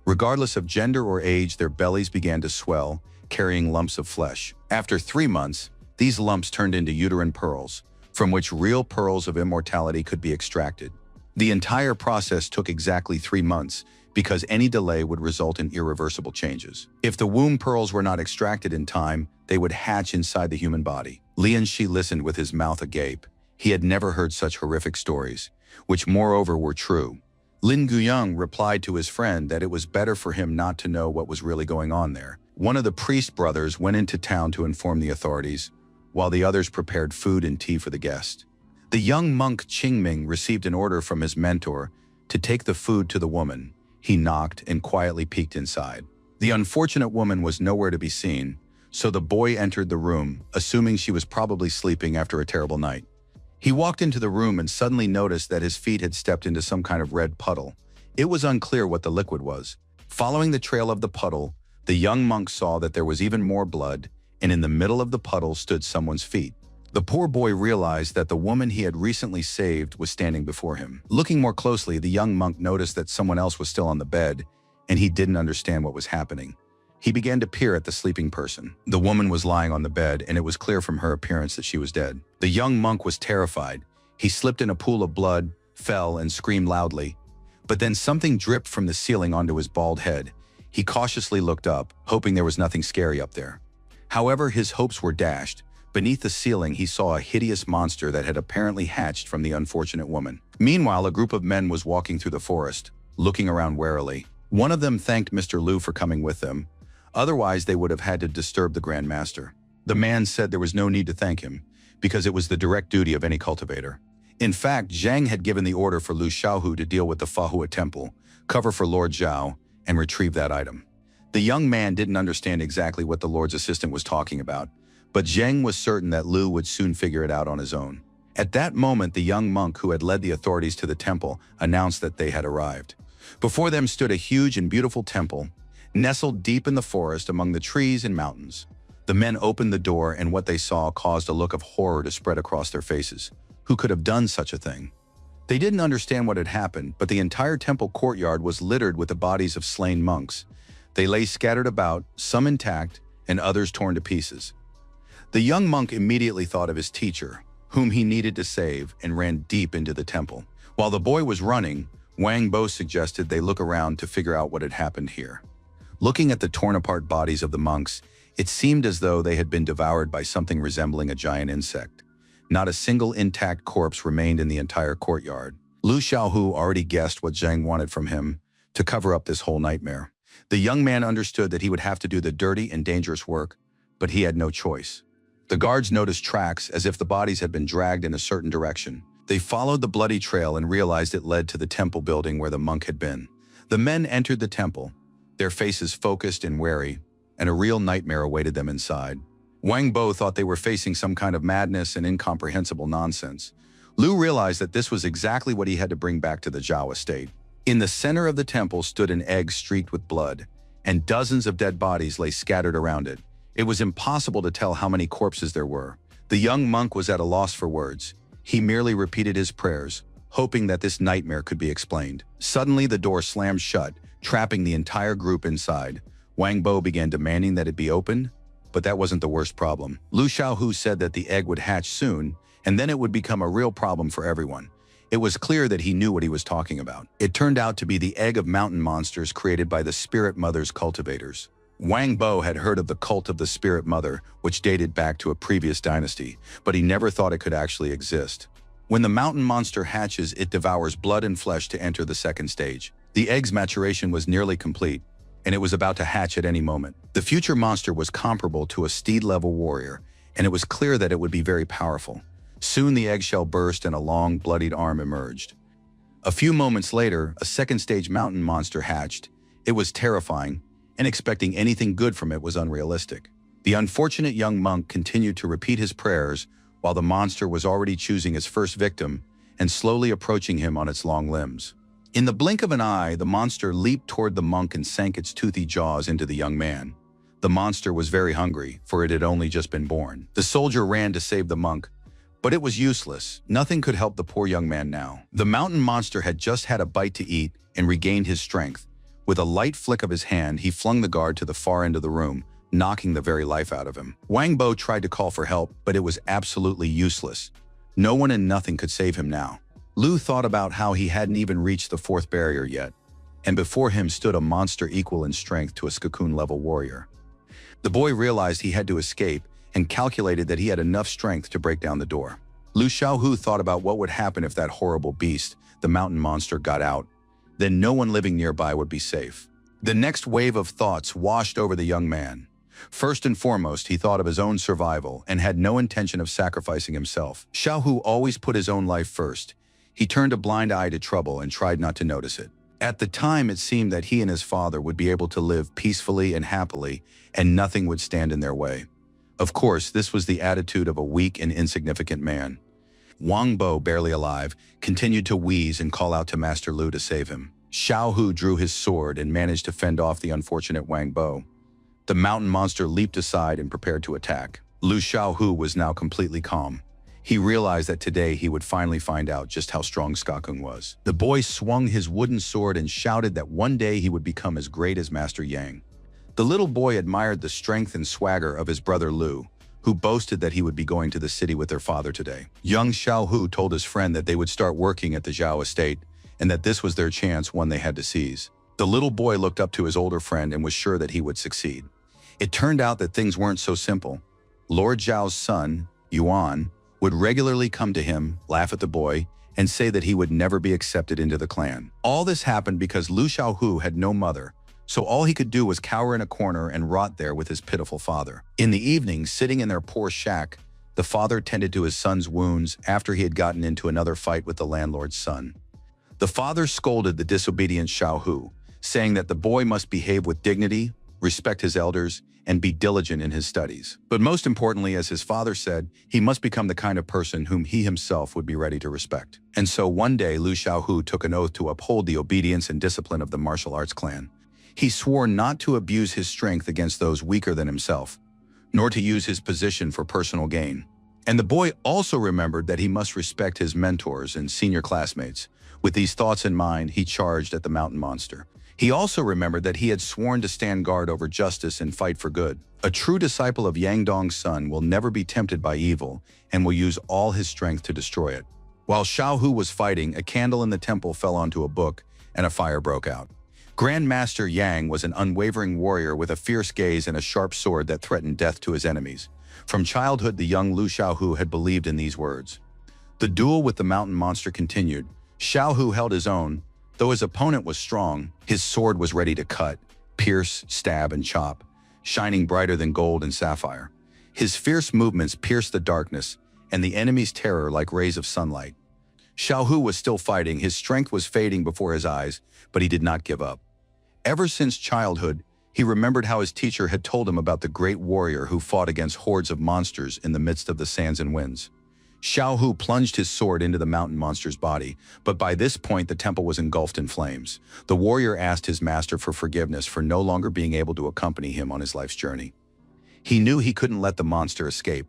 Speaker 1: Regardless of gender or age, their bellies began to swell, carrying lumps of flesh. After 3 months, these lumps turned into uterine pearls, from which real pearls of immortality could be extracted. The entire process took exactly 3 months, because any delay would result in irreversible changes. If the womb pearls were not extracted in time, they would hatch inside the human body. Lian Shi listened with his mouth agape. He had never heard such horrific stories, which moreover were true. Lin Guyong replied to his friend that it was better for him not to know what was really going on there. One of the priest brothers went into town to inform the authorities, while the others prepared food and tea for the guest. The young monk Qingming received an order from his mentor to take the food to the woman. He knocked and quietly peeked inside. The unfortunate woman was nowhere to be seen, so the boy entered the room, assuming she was probably sleeping after a terrible night. He walked into the room and suddenly noticed that his feet had stepped into some kind of red puddle. It was unclear what the liquid was. Following the trail of the puddle, the young monk saw that there was even more blood, and in the middle of the puddle stood someone's feet. The poor boy realized that the woman he had recently saved was standing before him. Looking more closely, the young monk noticed that someone else was still on the bed, and he didn't understand what was happening. He began to peer at the sleeping person. The woman was lying on the bed, and it was clear from her appearance that she was dead. The young monk was terrified. He slipped in a pool of blood, fell, and screamed loudly. But then something dripped from the ceiling onto his bald head. He cautiously looked up, hoping there was nothing scary up there. However, his hopes were dashed. Beneath the ceiling, he saw a hideous monster that had apparently hatched from the unfortunate woman. Meanwhile, a group of men was walking through the forest, looking around warily. One of them thanked Mr. Liu for coming with them. Otherwise, they would have had to disturb the Grand Master. The man said there was no need to thank him, because it was the direct duty of any cultivator. In fact, Zhang had given the order for Lu Xiaohu to deal with the Fahua temple, cover for Lord Zhao, and retrieve that item. The young man didn't understand exactly what the Lord's assistant was talking about, but Zhang was certain that Lu would soon figure it out on his own. At that moment, the young monk who had led the authorities to the temple announced that they had arrived. Before them stood a huge and beautiful temple, nestled deep in the forest among the trees and mountains. The men opened the door, and what they saw caused a look of horror to spread across their faces. Who could have done such a thing? They didn't understand what had happened, but the entire temple courtyard was littered with the bodies of slain monks. They lay scattered about, some intact, and others torn to pieces. The young monk immediately thought of his teacher, whom he needed to save, and ran deep into the temple. While the boy was running, Wang Bo suggested they look around to figure out what had happened here. Looking at the torn-apart bodies of the monks, it seemed as though they had been devoured by something resembling a giant insect. Not a single intact corpse remained in the entire courtyard. Lu Xiaohu already guessed what Zhang wanted from him to cover up this whole nightmare. The young man understood that he would have to do the dirty and dangerous work, but he had no choice. The guards noticed tracks as if the bodies had been dragged in a certain direction. They followed the bloody trail and realized it led to the temple building where the monk had been. The men entered the temple, their faces focused and wary, and a real nightmare awaited them inside. Wang Bo thought they were facing some kind of madness and incomprehensible nonsense. Lu realized that this was exactly what he had to bring back to the Zhao estate. In the center of the temple stood an egg streaked with blood, and dozens of dead bodies lay scattered around it. It was impossible to tell how many corpses there were. The young monk was at a loss for words. He merely repeated his prayers, hoping that this nightmare could be explained. Suddenly, the door slammed shut, trapping the entire group inside. Wang Bo began demanding that it be opened, but that wasn't the worst problem. Lu Xiaohu said that the egg would hatch soon, and then it would become a real problem for everyone. It was clear that he knew what he was talking about. It turned out to be the egg of mountain monsters created by the Spirit Mother's cultivators. Wang Bo had heard of the cult of the Spirit Mother, which dated back to a previous dynasty, but he never thought it could actually exist. When the mountain monster hatches, it devours blood and flesh to enter the second stage. The egg's maturation was nearly complete, and it was about to hatch at any moment. The future monster was comparable to a steed-level warrior, and it was clear that it would be very powerful. Soon the eggshell burst and a long, bloodied arm emerged. A few moments later, a second-stage mountain monster hatched. It was terrifying, and expecting anything good from it was unrealistic. The unfortunate young monk continued to repeat his prayers while the monster was already choosing its first victim and slowly approaching him on its long limbs. In the blink of an eye, the monster leaped toward the monk and sank its toothy jaws into the young man. The monster was very hungry, for it had only just been born. The soldier ran to save the monk, but it was useless. Nothing could help the poor young man now. The mountain monster had just had a bite to eat and regained his strength. With a light flick of his hand, he flung the guard to the far end of the room, knocking the very life out of him. Wang Bo tried to call for help, but it was absolutely useless. No one and nothing could save him now. Lu thought about how he hadn't even reached the fourth barrier yet, and before him stood a monster equal in strength to a Skakun-level warrior. The boy realized he had to escape and calculated that he had enough strength to break down the door. Lu Xiaohu thought about what would happen if that horrible beast, the mountain monster, got out. Then no one living nearby would be safe. The next wave of thoughts washed over the young man. First and foremost, he thought of his own survival and had no intention of sacrificing himself. Xiaohu always put his own life first. He turned a blind eye to trouble and tried not to notice it. At the time, it seemed that he and his father would be able to live peacefully and happily, and nothing would stand in their way. Of course, this was the attitude of a weak and insignificant man. Wang Bo, barely alive, continued to wheeze and call out to Master Lu to save him. Xiaohu drew his sword and managed to fend off the unfortunate Wang Bo. The mountain monster leaped aside and prepared to attack. Lu Xiaohu was now completely calm. He realized that today he would finally find out just how strong Skakun was. The boy swung his wooden sword and shouted that one day he would become as great as Master Yang. The little boy admired the strength and swagger of his brother Lu, who boasted that he would be going to the city with their father today. Young Xiaohu told his friend that they would start working at the Zhao estate and that this was their chance, one they had to seize. The little boy looked up to his older friend and was sure that he would succeed. It turned out that things weren't so simple. Lord Zhao's son, Yuan, would regularly come to him, laugh at the boy, and say that he would never be accepted into the clan. All this happened because Lu Xiaohu had no mother, so all he could do was cower in a corner and rot there with his pitiful father. In the evening, sitting in their poor shack, The father tended to his son's wounds after he had gotten into another fight with the landlord's son. The father scolded the disobedient Xiaohu, saying that the boy must behave with dignity, respect his elders, and be diligent in his studies. But most importantly, as his father said, he must become the kind of person whom he himself would be ready to respect. And so one day, Lu Xiaohu took an oath to uphold the obedience and discipline of the martial arts clan. He swore not to abuse his strength against those weaker than himself, nor to use his position for personal gain. And the boy also remembered that he must respect his mentors and senior classmates. With these thoughts in mind, he charged at the mountain monster. He also remembered that he had sworn to stand guard over justice and fight for good. A true disciple of Yang Dong's son will never be tempted by evil and will use all his strength to destroy it. While Xiaohu was fighting, a candle in the temple fell onto a book and a fire broke out. Grand Master Yang was an unwavering warrior with a fierce gaze and a sharp sword that threatened death to his enemies. From childhood, the young Lu Xiaohu had believed in these words. The duel with the mountain monster continued. Xiaohu held his own. Though his opponent was strong, his sword was ready to cut, pierce, stab, and chop, shining brighter than gold and sapphire. His fierce movements pierced the darkness, and the enemy's terror like rays of sunlight. Xiaohu was still fighting, his strength was fading before his eyes, but he did not give up. Ever since childhood, he remembered how his teacher had told him about the great warrior who fought against hordes of monsters in the midst of the sands and winds. Xiaohu plunged his sword into the mountain monster's body, but by this point the temple was engulfed in flames. The warrior asked his master for forgiveness for no longer being able to accompany him on his life's journey. He knew he couldn't let the monster escape.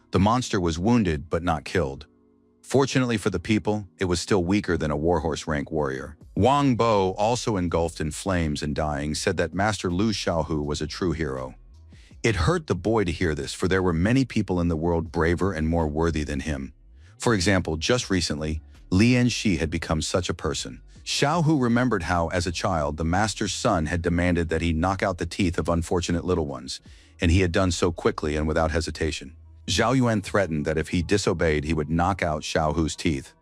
Speaker 1: The monster was wounded but not killed. Fortunately for the people, it was still weaker than a warhorse rank warrior. Wang Bo, also engulfed in flames and dying, said that Master Lu Xiaohu was a true hero. It hurt the boy to hear this, for there were many people in the world braver and more worthy than him. For example, just recently, Lian Shi had become such a person. Xiaohu remembered how, as a child, the master's son had demanded that he knock out the teeth of unfortunate little ones, and he had done so quickly and without hesitation. Zhao Yuan threatened that if he disobeyed, he would knock out Xiaohu's teeth.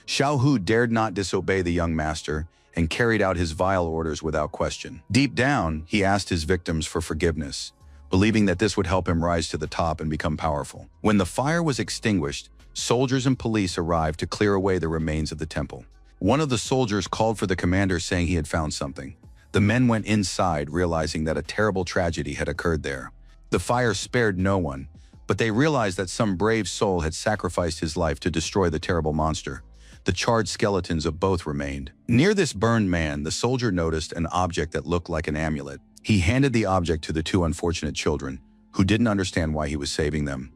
Speaker 1: Xiaohu dared not disobey the young master and carried out his vile orders without question. Deep down, he asked his victims for forgiveness, believing that this would help him rise to the top and become powerful. When the fire was extinguished, soldiers and police arrived to clear away the remains of the temple. One of the soldiers called for the commander, saying he had found something. The men went inside, realizing that a terrible tragedy had occurred there. The fire spared no one, but they realized that some brave soul had sacrificed his life to destroy the terrible monster. The charred skeletons of both remained. Near this burned man, the soldier noticed an object that looked like an amulet. He handed the object to the two unfortunate children, who didn't understand why he was saving them.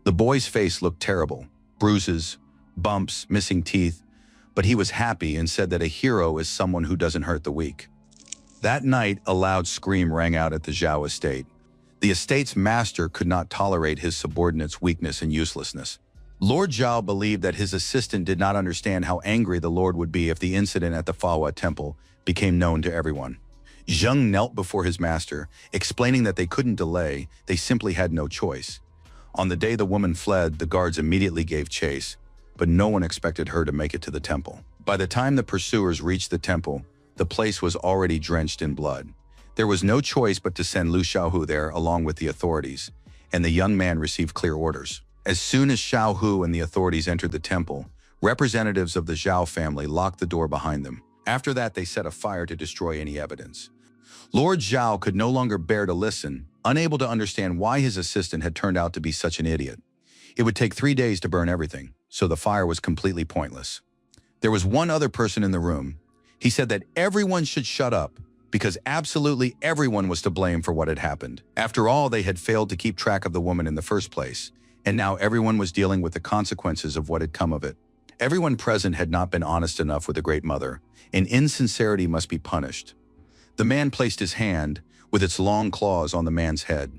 Speaker 1: The boy's face looked terrible, bruises, bumps, missing teeth, but he was happy and said that a hero is someone who doesn't hurt the weak. That night, a loud scream rang out at the Zhao estate. The estate's master could not tolerate his subordinate's weakness and uselessness. Lord Zhao believed that his assistant did not understand how angry the Lord would be if the incident at the Fawa temple became known to everyone. Zheng knelt before his master, explaining that they couldn't delay, they simply had no choice. On the day the woman fled, the guards immediately gave chase, but no one expected her to make it to the temple. By the time the pursuers reached the temple, the place was already drenched in blood. There was no choice but to send Lu Xiaohu there along with the authorities, and the young man received clear orders. As soon as Xiaohu and the authorities entered the temple, representatives of the Zhao family locked the door behind them. After that, they set a fire to destroy any evidence. Lord Zhao could no longer bear to listen, unable to understand why his assistant had turned out to be such an idiot. It would take 3 days to burn everything, so the fire was completely pointless. There was one other person in the room. He said that everyone should shut up, because absolutely everyone was to blame for what had happened. After all, they had failed to keep track of the woman in the first place, and now everyone was dealing with the consequences of what had come of it. Everyone present had not been honest enough with the Great Mother, and insincerity must be punished. The man placed his hand, with its long claws, on the man's head.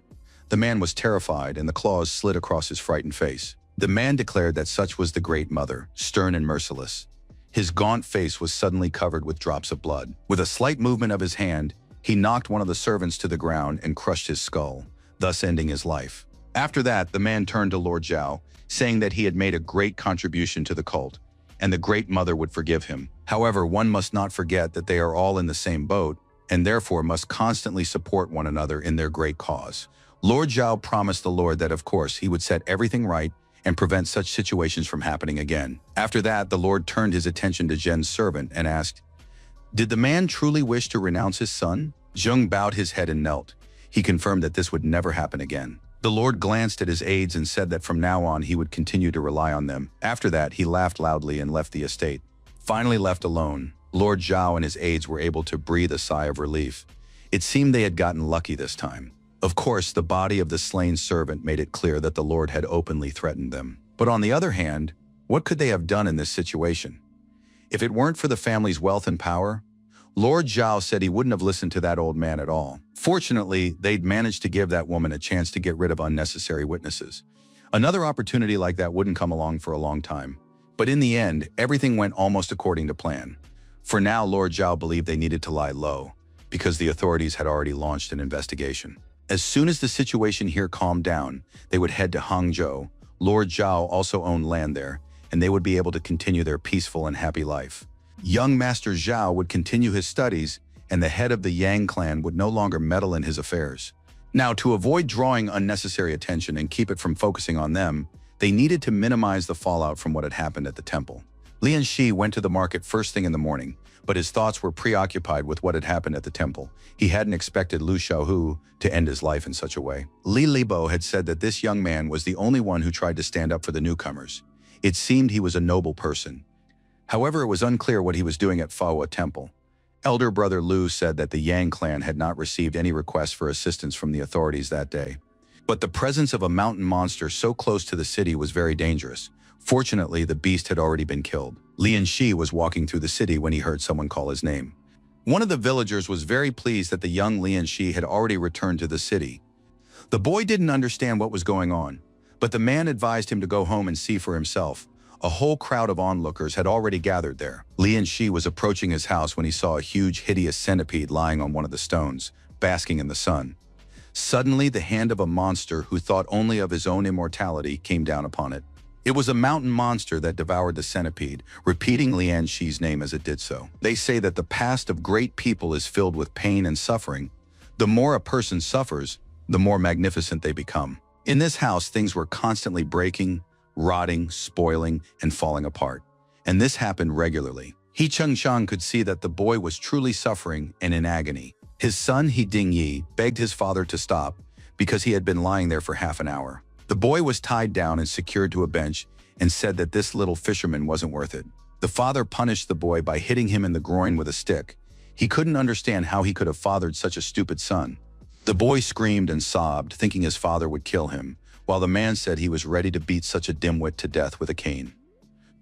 Speaker 1: The man was terrified, and the claws slid across his frightened face. The man declared that such was the Great Mother, stern and merciless. His gaunt face was suddenly covered with drops of blood. With a slight movement of his hand, he knocked one of the servants to the ground and crushed his skull, thus ending his life. After that, the man turned to Lord Zhao, saying that he had made a great contribution to the cult, and the Great Mother would forgive him. However, one must not forget that they are all in the same boat, and therefore must constantly support one another in their great cause. Lord Zhao promised the Lord that, of course, he would set everything right and prevent such situations from happening again. After that, the Lord turned his attention to Zhen's servant and asked, "Did the man truly wish to renounce his son?" Zheng bowed his head and knelt. He confirmed that this would never happen again. The Lord glanced at his aides and said that from now on he would continue to rely on them. After that, he laughed loudly and left the estate. Finally left alone, Lord Zhao and his aides were able to breathe a sigh of relief. It seemed they had gotten lucky this time. Of course, the body of the slain servant made it clear that the Lord had openly threatened them. But on the other hand, what could they have done in this situation? If it weren't for the family's wealth and power, Lord Zhao said he wouldn't have listened to that old man at all. Fortunately, they'd managed to give that woman a chance to get rid of unnecessary witnesses. Another opportunity like that wouldn't come along for a long time. But in the end, everything went almost according to plan. For now, Lord Zhao believed they needed to lie low, because the authorities had already launched an investigation. As soon as the situation here calmed down, they would head to Hangzhou. Lord Zhao also owned land there, and they would be able to continue their peaceful and happy life. Young Master Zhao would continue his studies, and the head of the Yang clan would no longer meddle in his affairs. Now, to avoid drawing unnecessary attention and keep it from focusing on them, they needed to minimize the fallout from what had happened at the temple. Lian Shi went to the market first thing in the morning, but his thoughts were preoccupied with what had happened at the temple. He hadn't expected Lu Xiaohu to end his life in such a way. Li Libo had said that this young man was the only one who tried to stand up for the newcomers. It seemed he was a noble person. However, it was unclear what he was doing at Fawa Temple. Elder brother Lu said that the Yang clan had not received any requests for assistance from the authorities that day. But the presence of a mountain monster so close to the city was very dangerous. Fortunately, the beast had already been killed. Lian Shi was walking through the city when he heard someone call his name. One of the villagers was very pleased that the young Lian Shi had already returned to the city. The boy didn't understand what was going on, but the man advised him to go home and see for himself. A whole crowd of onlookers had already gathered there. Lian Shi was approaching his house when he saw a huge, hideous centipede lying on one of the stones, basking in the sun. Suddenly, the hand of a monster who thought only of his own immortality came down upon it. It was a mountain monster that devoured the centipede, repeating Lian Shi's name as it did so. They say that the past of great people is filled with pain and suffering. The more a person suffers, the more magnificent they become. In this house, things were constantly breaking, rotting, spoiling, and falling apart. And this happened regularly. He Chengshang could see that the boy was truly suffering and in agony. His son, He Dingyi, begged his father to stop because he had been lying there for half an hour. The boy was tied down and secured to a bench and said that this little fisherman wasn't worth it. The father punished the boy by hitting him in the groin with a stick. He couldn't understand how he could have fathered such a stupid son. The boy screamed and sobbed, thinking his father would kill him, while the man said he was ready to beat such a dimwit to death with a cane.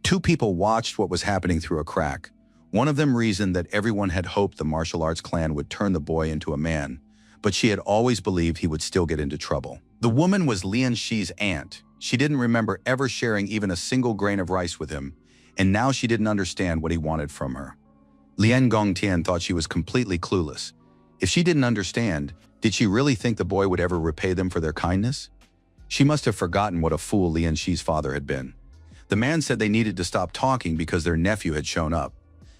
Speaker 1: Two people watched what was happening through a crack. One of them reasoned that everyone had hoped the martial arts clan would turn the boy into a man, but she had always believed he would still get into trouble. The woman was Lian Shi's aunt. She didn't remember ever sharing even a single grain of rice with him, and now she didn't understand what he wanted from her. Lian Gongtian thought she was completely clueless. If she didn't understand, did she really think the boy would ever repay them for their kindness? She must have forgotten what a fool Lian Shi's father had been. The man said they needed to stop talking because their nephew had shown up.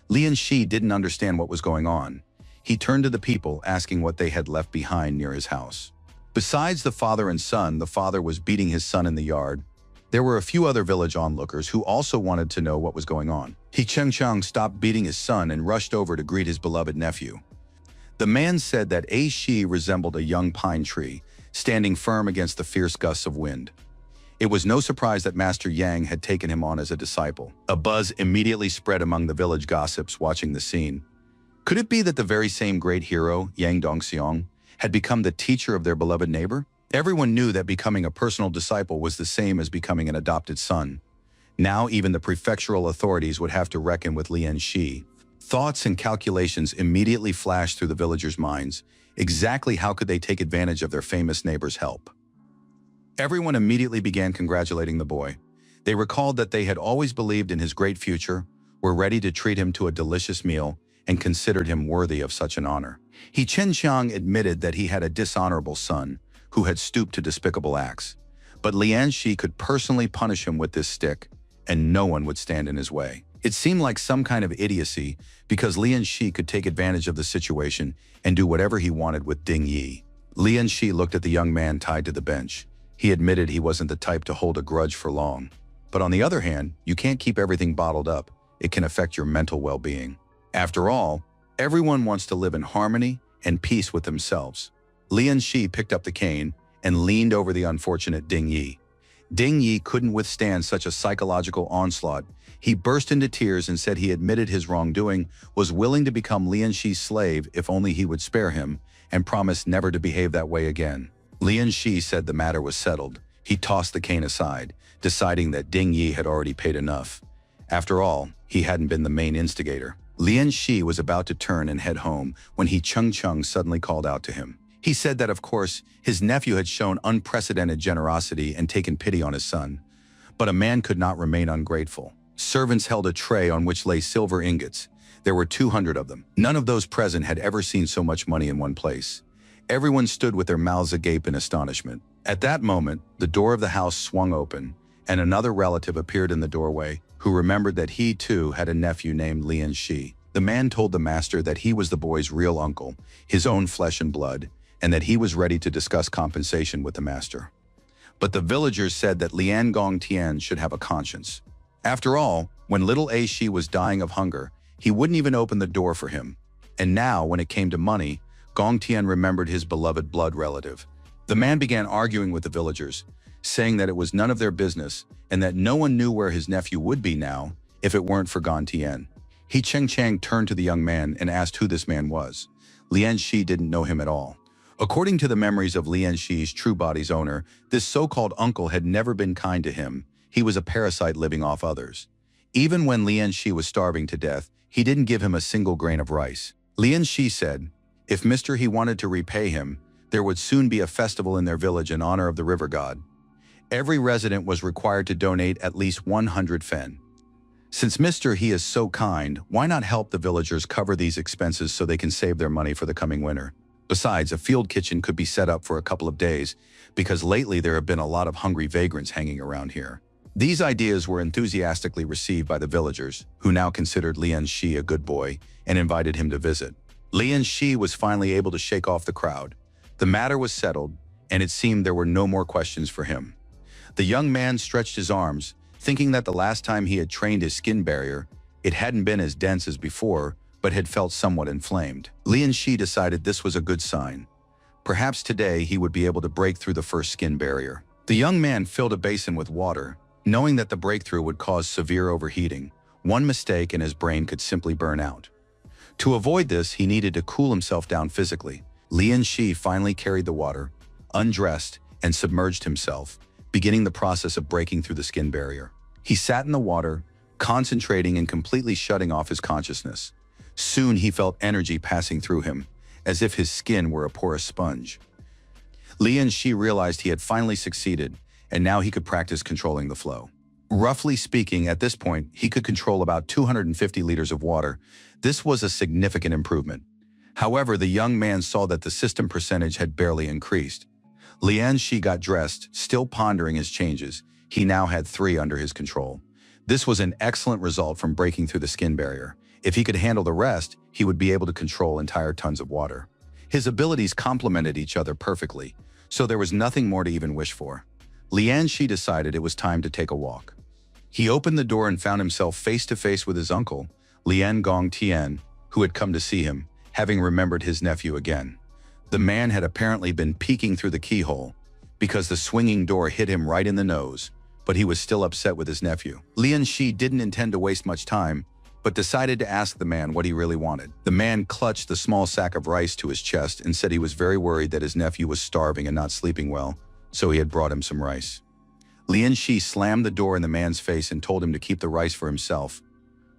Speaker 1: Lian Shi didn't understand what was going on. He turned to the people, asking what they had left behind near his house. Besides the father and son, the father was beating his son in the yard. There were a few other village onlookers who also wanted to know what was going on. He Chengshang stopped beating his son and rushed over to greet his beloved nephew. The man said that A Shi resembled a young pine tree, standing firm against the fierce gusts of wind. It was no surprise that Master Yang had taken him on as a disciple. A buzz immediately spread among the village gossips watching the scene. Could it be that the very same great hero, Yang Dongxiong, had become the teacher of their beloved neighbor? Everyone knew that becoming a personal disciple was the same as becoming an adopted son. Now even the prefectural authorities would have to reckon with Lian Shi. Thoughts and calculations immediately flashed through the villagers' minds. Exactly how could they take advantage of their famous neighbor's help? Everyone immediately began congratulating the boy. They recalled that they had always believed in his great future, were ready to treat him to a delicious meal, and considered him worthy of such an honor. He Chenxiang admitted that he had a dishonorable son who had stooped to despicable acts, but Lian Shi could personally punish him with this stick, and no one would stand in his way. It seemed like some kind of idiocy because Lian Shi could take advantage of the situation and do whatever he wanted with Ding Yi. Lian Shi looked at the young man tied to the bench. He admitted he wasn't the type to hold a grudge for long. But on the other hand, you can't keep everything bottled up. It can affect your mental well-being. After all, everyone wants to live in harmony and peace with themselves. Lian Shi picked up the cane and leaned over the unfortunate Ding Yi. Ding Yi couldn't withstand such a psychological onslaught. He burst into tears and said he admitted his wrongdoing, was willing to become Lian Shi's slave if only he would spare him, and promised never to behave that way again. Lian Shi said the matter was settled. He tossed the cane aside, deciding that Ding Yi had already paid enough. After all, he hadn't been the main instigator. Lian Shi was about to turn and head home when Chung suddenly called out to him. He said that, of course, his nephew had shown unprecedented generosity and taken pity on his son. But a man could not remain ungrateful. Servants held a tray on which lay silver ingots. There were 200 of them. None of those present had ever seen so much money in one place. Everyone stood with their mouths agape in astonishment. At that moment, the door of the house swung open, and another relative appeared in the doorway, who remembered that he too had a nephew named Lian Shi. The man told the master that he was the boy's real uncle, his own flesh and blood, and that he was ready to discuss compensation with the master. But the villagers said that Lian Gongtian should have a conscience. After all, when little A Shi was dying of hunger, he wouldn't even open the door for him. And now, when it came to money, Gongtian remembered his beloved blood relative. The man began arguing with the villagers, saying that it was none of their business and that no one knew where his nephew would be now if it weren't for Gongtian. Chang turned to the young man and asked who this man was. Lian Shi didn't know him at all. According to the memories of Lian Shi's true body's owner, this so-called uncle had never been kind to him. He was a parasite living off others. Even when Lian Shi was starving to death, he didn't give him a single grain of rice. Lian Shi said, if Mr. He wanted to repay him, there would soon be a festival in their village in honor of the river god. Every resident was required to donate at least 100 fen. Since Mr. He is so kind, why not help the villagers cover these expenses so they can save their money for the coming winter? Besides, a field kitchen could be set up for a couple of days, because lately there have been a lot of hungry vagrants hanging around here. These ideas were enthusiastically received by the villagers, who now considered Lian Shi a good boy and invited him to visit. Lian Shi was finally able to shake off the crowd. The matter was settled, and it seemed there were no more questions for him. The young man stretched his arms, thinking that the last time he had trained his skin barrier, it hadn't been as dense as before, but had felt somewhat inflamed. Lian Shi decided this was a good sign. Perhaps today he would be able to break through the first skin barrier. The young man filled a basin with water, knowing that the breakthrough would cause severe overheating. One mistake and his brain could simply burn out. To avoid this, he needed to cool himself down physically. Lian Shi finally carried the water, undressed, and submerged himself, beginning the process of breaking through the skin barrier. He sat in the water, concentrating and completely shutting off his consciousness. Soon he felt energy passing through him, as if his skin were a porous sponge. Lian Shi realized he had finally succeeded, and now he could practice controlling the flow. Roughly speaking, at this point, he could control about 250 liters of water. This was a significant improvement. However, the young man saw that the system percentage had barely increased. Lian Shi got dressed, still pondering his changes. He now had 3 under his control. This was an excellent result from breaking through the skin barrier. If he could handle the rest, he would be able to control entire tons of water. His abilities complemented each other perfectly, so there was nothing more to even wish for. Lian Shi decided it was time to take a walk. He opened the door and found himself face to face with his uncle, Lian Gongtian, who had come to see him, having remembered his nephew again. The man had apparently been peeking through the keyhole, because the swinging door hit him right in the nose, but he was still upset with his nephew. Lian Shi didn't intend to waste much time, but decided to ask the man what he really wanted. The man clutched the small sack of rice to his chest and said he was very worried that his nephew was starving and not sleeping well, so he had brought him some rice. Lian Shi slammed the door in the man's face and told him to keep the rice for himself.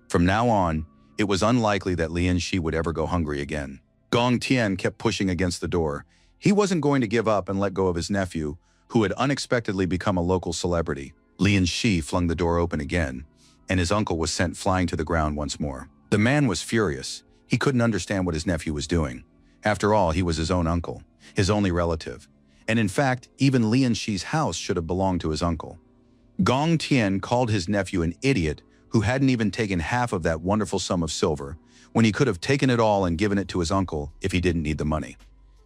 Speaker 1: From now on, it was unlikely that Lian Shi would ever go hungry again. Gong Tian kept pushing against the door. He wasn't going to give up and let go of his nephew, who had unexpectedly become a local celebrity. Lian Shi flung the door open again, and his uncle was sent flying to the ground once more. The man was furious. He couldn't understand what his nephew was doing. After all, he was his own uncle, his only relative. And in fact, even Lian Shi's house should have belonged to his uncle. Gong Tian called his nephew an idiot who hadn't even taken half of that wonderful sum of silver, when he could have taken it all and given it to his uncle if he didn't need the money.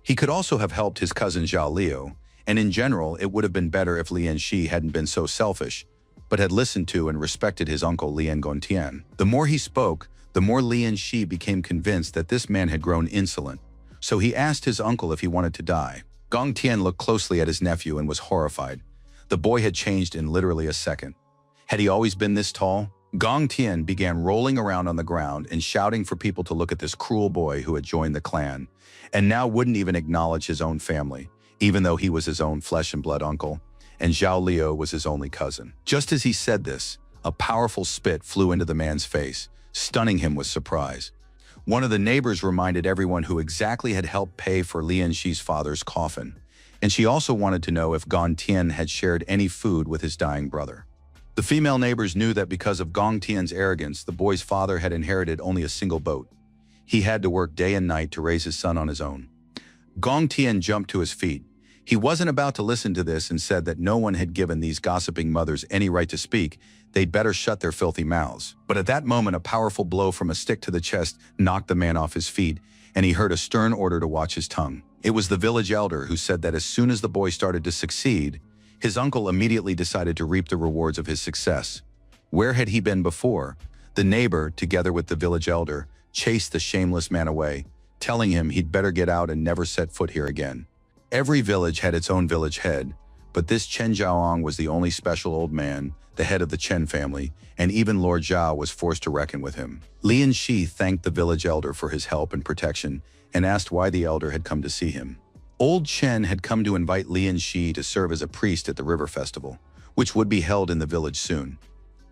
Speaker 1: He could also have helped his cousin Zhao Liu, and in general, it would have been better if Lian Shi hadn't been so selfish, but had listened to and respected his uncle Lian Gongtian. The more he spoke, the more Lian Shi became convinced that this man had grown insolent, so he asked his uncle if he wanted to die. Gongtian looked closely at his nephew and was horrified. The boy had changed in literally a second. Had he always been this tall? Gongtian began rolling around on the ground and shouting for people to look at this cruel boy who had joined the clan, and now wouldn't even acknowledge his own family, even though he was his own flesh and blood uncle, and Zhao Liu was his only cousin. Just as he said this, a powerful spit flew into the man's face, stunning him with surprise. One of the neighbors reminded everyone who exactly had helped pay for Lian Shi's father's coffin, and she also wanted to know if Gongtian had shared any food with his dying brother. The female neighbors knew that because of Gongtian's arrogance, the boy's father had inherited only a single boat. He had to work day and night to raise his son on his own. Gongtian jumped to his feet. He wasn't about to listen to this and said that no one had given these gossiping mothers any right to speak. They'd better shut their filthy mouths. But at that moment, a powerful blow from a stick to the chest knocked the man off his feet, and he heard a stern order to watch his tongue. It was the village elder who said that as soon as the boy started to succeed, his uncle immediately decided to reap the rewards of his success. Where had he been before? The neighbor, together with the village elder, chased the shameless man away, telling him he'd better get out and never set foot here again. Every village had its own village head, but this Chen Zhaoang was the only special old man, the head of the Chen family, and even Lord Zhao was forced to reckon with him. Lian Shi thanked the village elder for his help and protection and asked why the elder had come to see him. Old Chen had come to invite Lian Shi to serve as a priest at the river festival, which would be held in the village soon.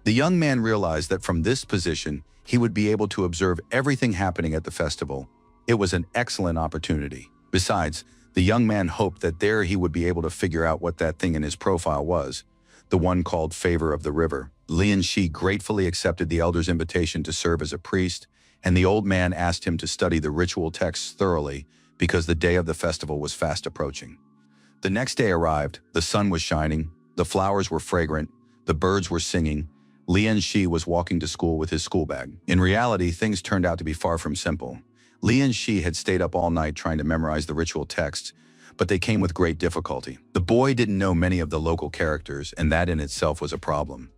Speaker 1: The young man realized that from this position, he would be able to observe everything happening at the festival. It was an excellent opportunity. Besides, the young man hoped that there he would be able to figure out what that thing in his profile was, the one called Favor of the River. Lian Shi gratefully accepted the elder's invitation to serve as a priest, and the old man asked him to study the ritual texts thoroughly because the day of the festival was fast approaching. The next day arrived, the sun was shining, the flowers were fragrant, the birds were singing. Lian Shi was walking to school with his school bag. In reality, things turned out to be far from simple. Lian Shi had stayed up all night trying to memorize the ritual texts, but they came with great difficulty. The boy didn't know many of the local characters, and that in itself was a problem.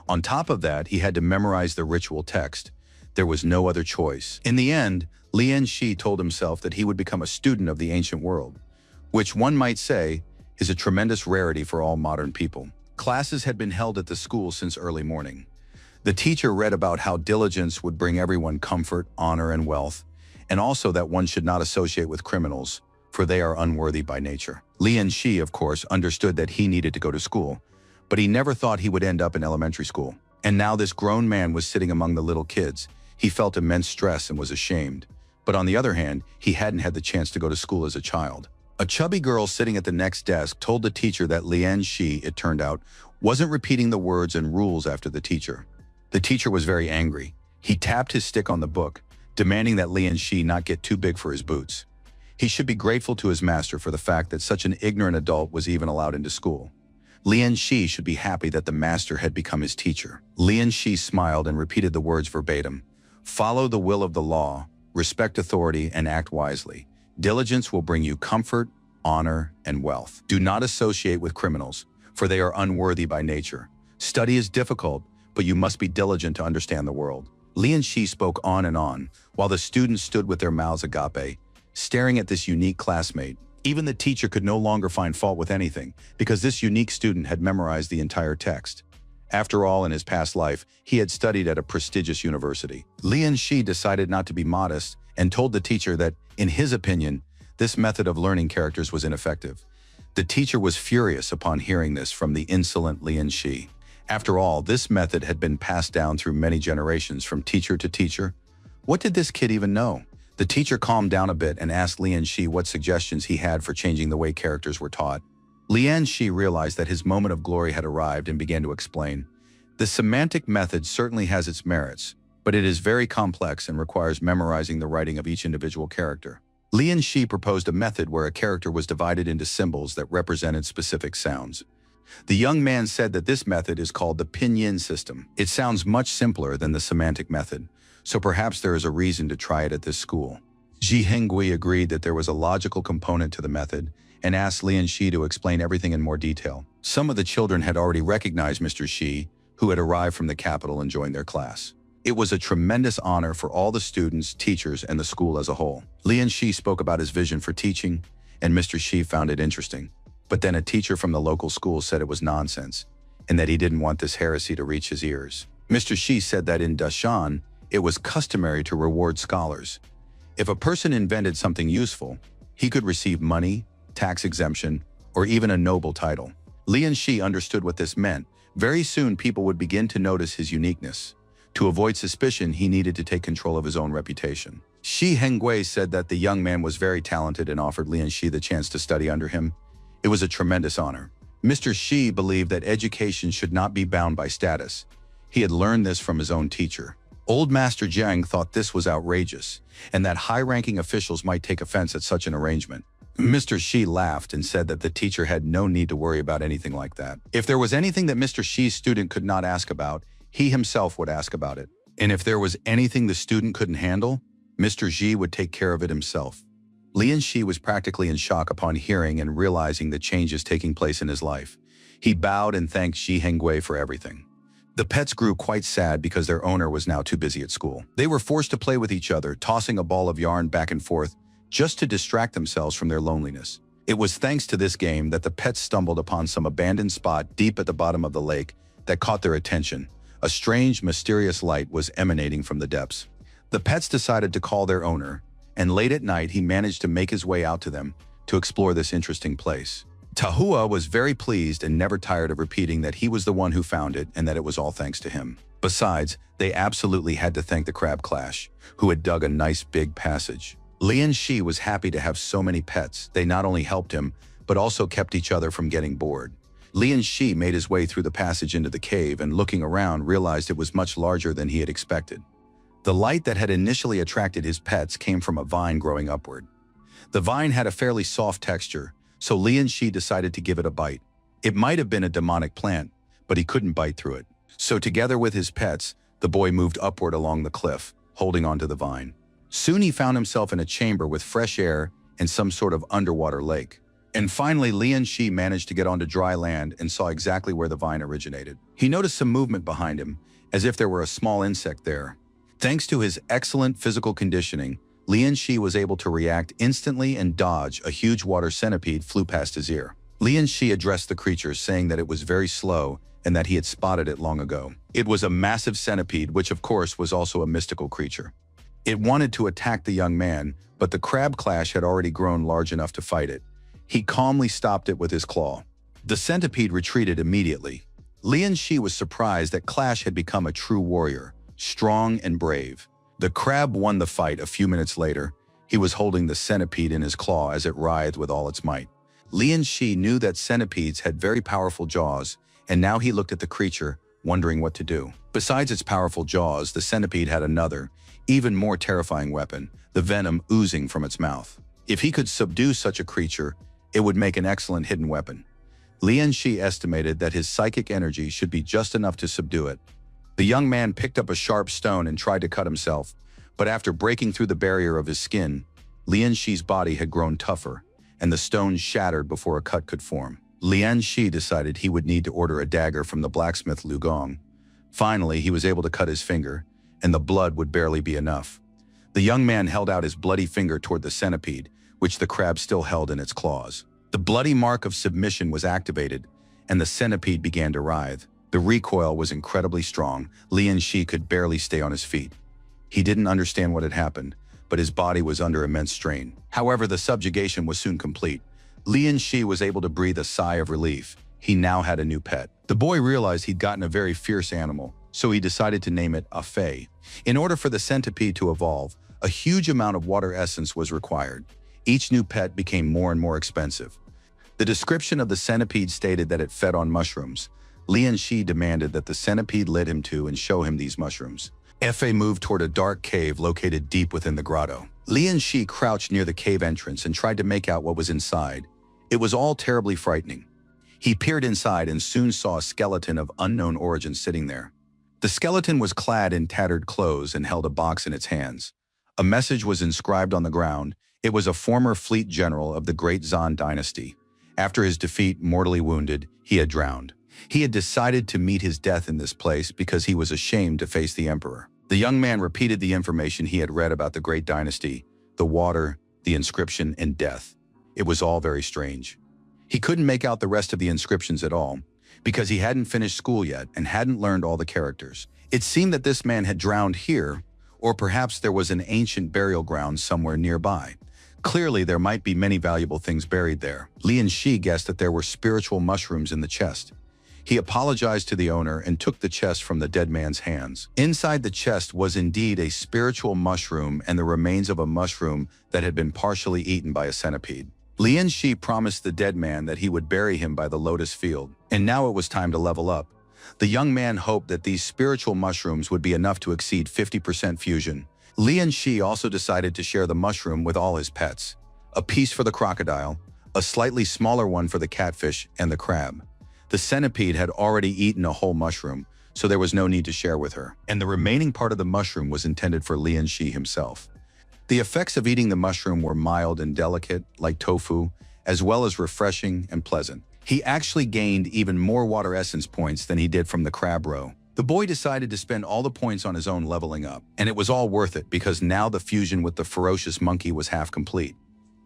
Speaker 1: On top of that, he had to memorize the ritual text. There was no other choice. In the end, Lian Shi told himself that he would become a student of the ancient world, which one might say is a tremendous rarity for all modern people. Classes had been held at the school since early morning. The teacher read about how diligence would bring everyone comfort, honor, and wealth, and also that one should not associate with criminals, for they are unworthy by nature. Lian Shi, of course, understood that he needed to go to school, but he never thought he would end up in elementary school. And now this grown man was sitting among the little kids. He felt immense stress and was ashamed. But on the other hand, he hadn't had the chance to go to school as a child. A chubby girl sitting at the next desk told the teacher that Lian Shi, it turned out, wasn't repeating the words and rules after the teacher. The teacher was very angry. He tapped his stick on the book, demanding that Lian Shi not get too big for his boots. He should be grateful to his master for the fact that such an ignorant adult was even allowed into school. Lian Shi should be happy that the master had become his teacher. Lian Shi smiled and repeated the words verbatim. Follow the will of the law, respect authority, and act wisely. Diligence will bring you comfort, honor, and wealth. Do not associate with criminals, for they are unworthy by nature. Study is difficult, but you must be diligent to understand the world. Lian Shi spoke on and on, while the students stood with their mouths agape, staring at this unique classmate. Even the teacher could no longer find fault with anything, because this unique student had memorized the entire text. After all, in his past life, he had studied at a prestigious university. Lian Shi decided not to be modest and told the teacher that, in his opinion, this method of learning characters was ineffective. The teacher was furious upon hearing this from the insolent Lian Shi. After all, this method had been passed down through many generations from teacher to teacher. What did this kid even know? The teacher calmed down a bit and asked Lian Shi what suggestions he had for changing the way characters were taught. Lian Shi realized that his moment of glory had arrived and began to explain. The semantic method certainly has its merits, but it is very complex and requires memorizing the writing of each individual character. Lian Shi proposed a method where a character was divided into symbols that represented specific sounds. The young man said that this method is called the pinyin system. It sounds much simpler than the semantic method, so perhaps there is a reason to try it at this school. Ji Hengui agreed that there was a logical component to the method and asked Lian Shi to explain everything in more detail. Some of the children had already recognized Mr. Shi, who had arrived from the capital and joined their class. It was a tremendous honor for all the students, teachers, and the school as a whole. Lian Shi spoke about his vision for teaching, and Mr. Shi found it interesting. But then a teacher from the local school said it was nonsense, and that he didn't want this heresy to reach his ears. Mr. Shi said that in Dashan, it was customary to reward scholars. If a person invented something useful, he could receive money, tax exemption, or even a noble title. Lian Shi understood what this meant. Very soon people would begin to notice his uniqueness. To avoid suspicion, he needed to take control of his own reputation. Shi Hengui said that the young man was very talented and offered Lian Shi the chance to study under him. It was a tremendous honor. Mr. Shi believed that education should not be bound by status. He had learned this from his own teacher. Old Master Jiang thought this was outrageous, and that high-ranking officials might take offense at such an arrangement. Mr. Shi laughed and said that the teacher had no need to worry about anything like that. If there was anything that Mr. Shi's student could not ask about, he himself would ask about it. And if there was anything the student couldn't handle, Mr. Shi would take care of it himself. Lian Shi was practically in shock upon hearing and realizing the changes taking place in his life. He bowed and thanked Shi Hengui for everything. The pets grew quite sad because their owner was now too busy at school. They were forced to play with each other, tossing a ball of yarn back and forth just to distract themselves from their loneliness. It was thanks to this game that the pets stumbled upon some abandoned spot deep at the bottom of the lake that caught their attention. A strange, mysterious light was emanating from the depths. The pets decided to call their owner, and late at night he managed to make his way out to them to explore this interesting place. Tahua was very pleased and never tired of repeating that he was the one who found it and that it was all thanks to him. Besides, they absolutely had to thank the Crab Clash, who had dug a nice big passage. Lian Shi was happy to have so many pets. They not only helped him, but also kept each other from getting bored. Lian Shi made his way through the passage into the cave and, looking around, realized it was much larger than he had expected. The light that had initially attracted his pets came from a vine growing upward. The vine had a fairly soft texture, so Lian Shi decided to give it a bite. It might have been a demonic plant, but he couldn't bite through it. So together with his pets, the boy moved upward along the cliff, holding onto the vine. Soon he found himself in a chamber with fresh air and some sort of underwater lake. And finally, Lian Shi managed to get onto dry land and saw exactly where the vine originated. He noticed some movement behind him, as if there were a small insect there. Thanks to his excellent physical conditioning, Lian Shi was able to react instantly and dodge. A huge water centipede flew past his ear. Lian Shi addressed the creature, saying that it was very slow and that he had spotted it long ago. It was a massive centipede, which of course was also a mystical creature. It wanted to attack the young man, but the Crab Clash had already grown large enough to fight it. He calmly stopped it with his claw. The centipede retreated immediately. Lian Shi was surprised that Clash had become a true warrior, strong and brave. The crab won the fight a few minutes later. He was holding the centipede in his claw as it writhed with all its might. Lian Shi knew that centipedes had very powerful jaws, and now he looked at the creature, wondering what to do. Besides its powerful jaws, the centipede had another, even more terrifying weapon, the venom oozing from its mouth. If he could subdue such a creature, it would make an excellent hidden weapon. Lian Shi estimated that his psychic energy should be just enough to subdue it. The young man picked up a sharp stone and tried to cut himself, but after breaking through the barrier of his skin, Lian Shi's body had grown tougher, and the stone shattered before a cut could form. Lian Shi decided he would need to order a dagger from the blacksmith Lu Gong. Finally, he was able to cut his finger, and the blood would barely be enough. The young man held out his bloody finger toward the centipede, which the crab still held in its claws. The bloody mark of submission was activated, and the centipede began to writhe. The recoil was incredibly strong. Lian Shi could barely stay on his feet. He didn't understand what had happened, but his body was under immense strain. However, the subjugation was soon complete. Lian Shi was able to breathe a sigh of relief. He now had a new pet. The boy realized he'd gotten a very fierce animal, so he decided to name it Fei. In order for the centipede to evolve, a huge amount of water essence was required. Each new pet became more and more expensive. The description of the centipede stated that it fed on mushrooms. Lian Shi demanded that the centipede lead him to and show him these mushrooms. Fei moved toward a dark cave located deep within the grotto. Lian Shi crouched near the cave entrance and tried to make out what was inside. It was all terribly frightening. He peered inside and soon saw a skeleton of unknown origin sitting there. The skeleton was clad in tattered clothes and held a box in its hands. A message was inscribed on the ground. It was a former fleet general of the Great Zan dynasty. After his defeat, mortally wounded, he had drowned. He had decided to meet his death in this place because he was ashamed to face the emperor. The young man repeated the information he had read about the Great Dynasty, the water, the inscription, and death. It was all very strange. He couldn't make out the rest of the inscriptions at all, because he hadn't finished school yet and hadn't learned all the characters. It seemed that this man had drowned here, or perhaps there was an ancient burial ground somewhere nearby. Clearly, there might be many valuable things buried there. Lian Shi guessed that there were spiritual mushrooms in the chest. He apologized to the owner and took the chest from the dead man's hands. Inside the chest was indeed a spiritual mushroom and the remains of a mushroom that had been partially eaten by a centipede. Lian Shi promised the dead man that he would bury him by the lotus field, and now it was time to level up. The young man hoped that these spiritual mushrooms would be enough to exceed 50% fusion. Lian Shi also decided to share the mushroom with all his pets. A piece for the crocodile, a slightly smaller one for the catfish and the crab. The centipede had already eaten a whole mushroom, so there was no need to share with her, and the remaining part of the mushroom was intended for Lian Shi himself. The effects of eating the mushroom were mild and delicate, like tofu, as well as refreshing and pleasant. He actually gained even more water essence points than he did from the crab roe. The boy decided to spend all the points on his own leveling up, and it was all worth it because now the fusion with the ferocious monkey was half complete.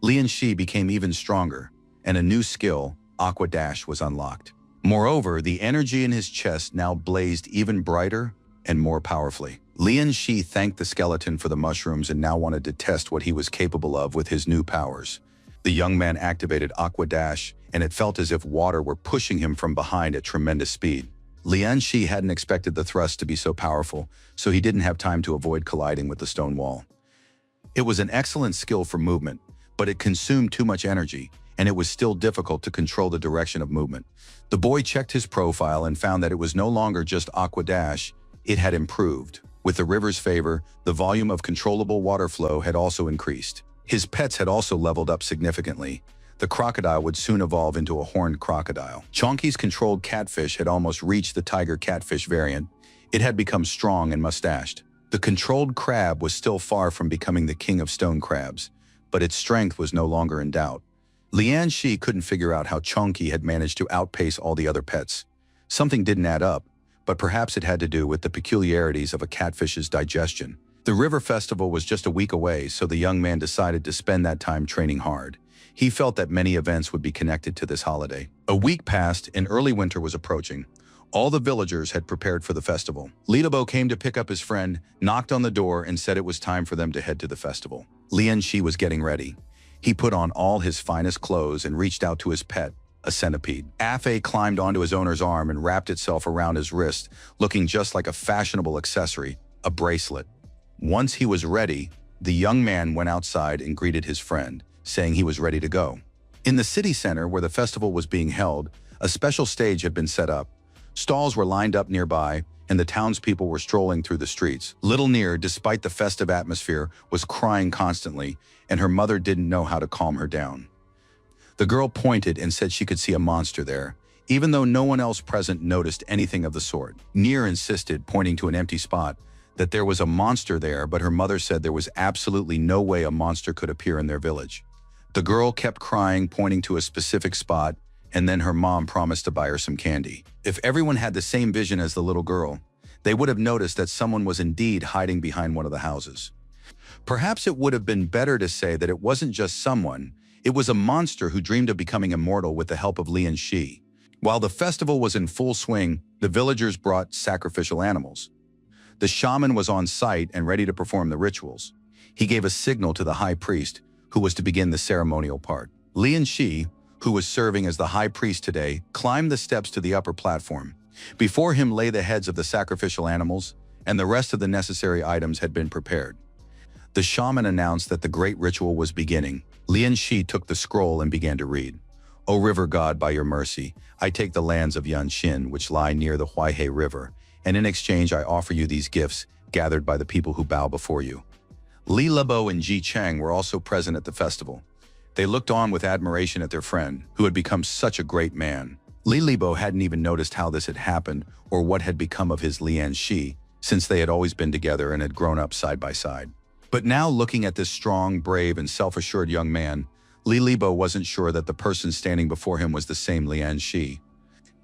Speaker 1: Lian Shi became even stronger, and a new skill, Aqua Dash, was unlocked. Moreover, the energy in his chest now blazed even brighter and more powerfully. Lian Shi thanked the skeleton for the mushrooms and now wanted to test what he was capable of with his new powers. The young man activated Aqua Dash, and it felt as if water were pushing him from behind at tremendous speed. Lian Shi hadn't expected the thrust to be so powerful, so he didn't have time to avoid colliding with the stone wall. It was an excellent skill for movement, but it consumed too much energy, and it was still difficult to control the direction of movement. The boy checked his profile and found that it was no longer just Aqua Dash, it had improved. With the river's favor, the volume of controllable water flow had also increased. His pets had also leveled up significantly. The crocodile would soon evolve into a horned crocodile. Chonky's controlled catfish had almost reached the tiger catfish variant. It had become strong and mustached. The controlled crab was still far from becoming the king of stone crabs, but its strength was no longer in doubt. Lian Shi couldn't figure out how Chonky had managed to outpace all the other pets. Something didn't add up, but perhaps it had to do with the peculiarities of a catfish's digestion. The river festival was just a week away, so the young man decided to spend that time training hard. He felt that many events would be connected to this holiday. A week passed and early winter was approaching. All the villagers had prepared for the festival. Lidabo came to pick up his friend, knocked on the door, and said it was time for them to head to the festival. Lian Shi was getting ready. He put on all his finest clothes and reached out to his pet, a centipede. Afe climbed onto his owner's arm and wrapped itself around his wrist, looking just like a fashionable accessory, a bracelet. Once he was ready, the young man went outside and greeted his friend, saying he was ready to go. In the city center where the festival was being held, a special stage had been set up. Stalls were lined up nearby, and the townspeople were strolling through the streets. Little Near, despite the festive atmosphere, was crying constantly, and her mother didn't know how to calm her down. The girl pointed and said she could see a monster there, even though no one else present noticed anything of the sort. Near insisted, pointing to an empty spot, that there was a monster there, but her mother said there was absolutely no way a monster could appear in their village. The girl kept crying, pointing to a specific spot, and then her mom promised to buy her some candy. If everyone had the same vision as the little girl, they would have noticed that someone was indeed hiding behind one of the houses. Perhaps it would have been better to say that it wasn't just someone, it was a monster who dreamed of becoming immortal with the help of Lian Shi. While the festival was in full swing, the villagers brought sacrificial animals. The shaman was on site and ready to perform the rituals. He gave a signal to the high priest, who was to begin the ceremonial part. Lian Shi, who was serving as the high priest today, climbed the steps to the upper platform. Before him lay the heads of the sacrificial animals, and the rest of the necessary items had been prepared. The shaman announced that the great ritual was beginning. Lian Shi took the scroll and began to read. O river god, by your mercy, I take the lands of Yanxin, which lie near the Huaihe River, and in exchange I offer you these gifts, gathered by the people who bow before you. Li Lebo and Ji Cheng were also present at the festival. They looked on with admiration at their friend, who had become such a great man. Li Lebo hadn't even noticed how this had happened or what had become of his Lian Shi, since they had always been together and had grown up side by side. But now looking at this strong, brave, and self-assured young man, Li Libo wasn't sure that the person standing before him was the same Lian Shi.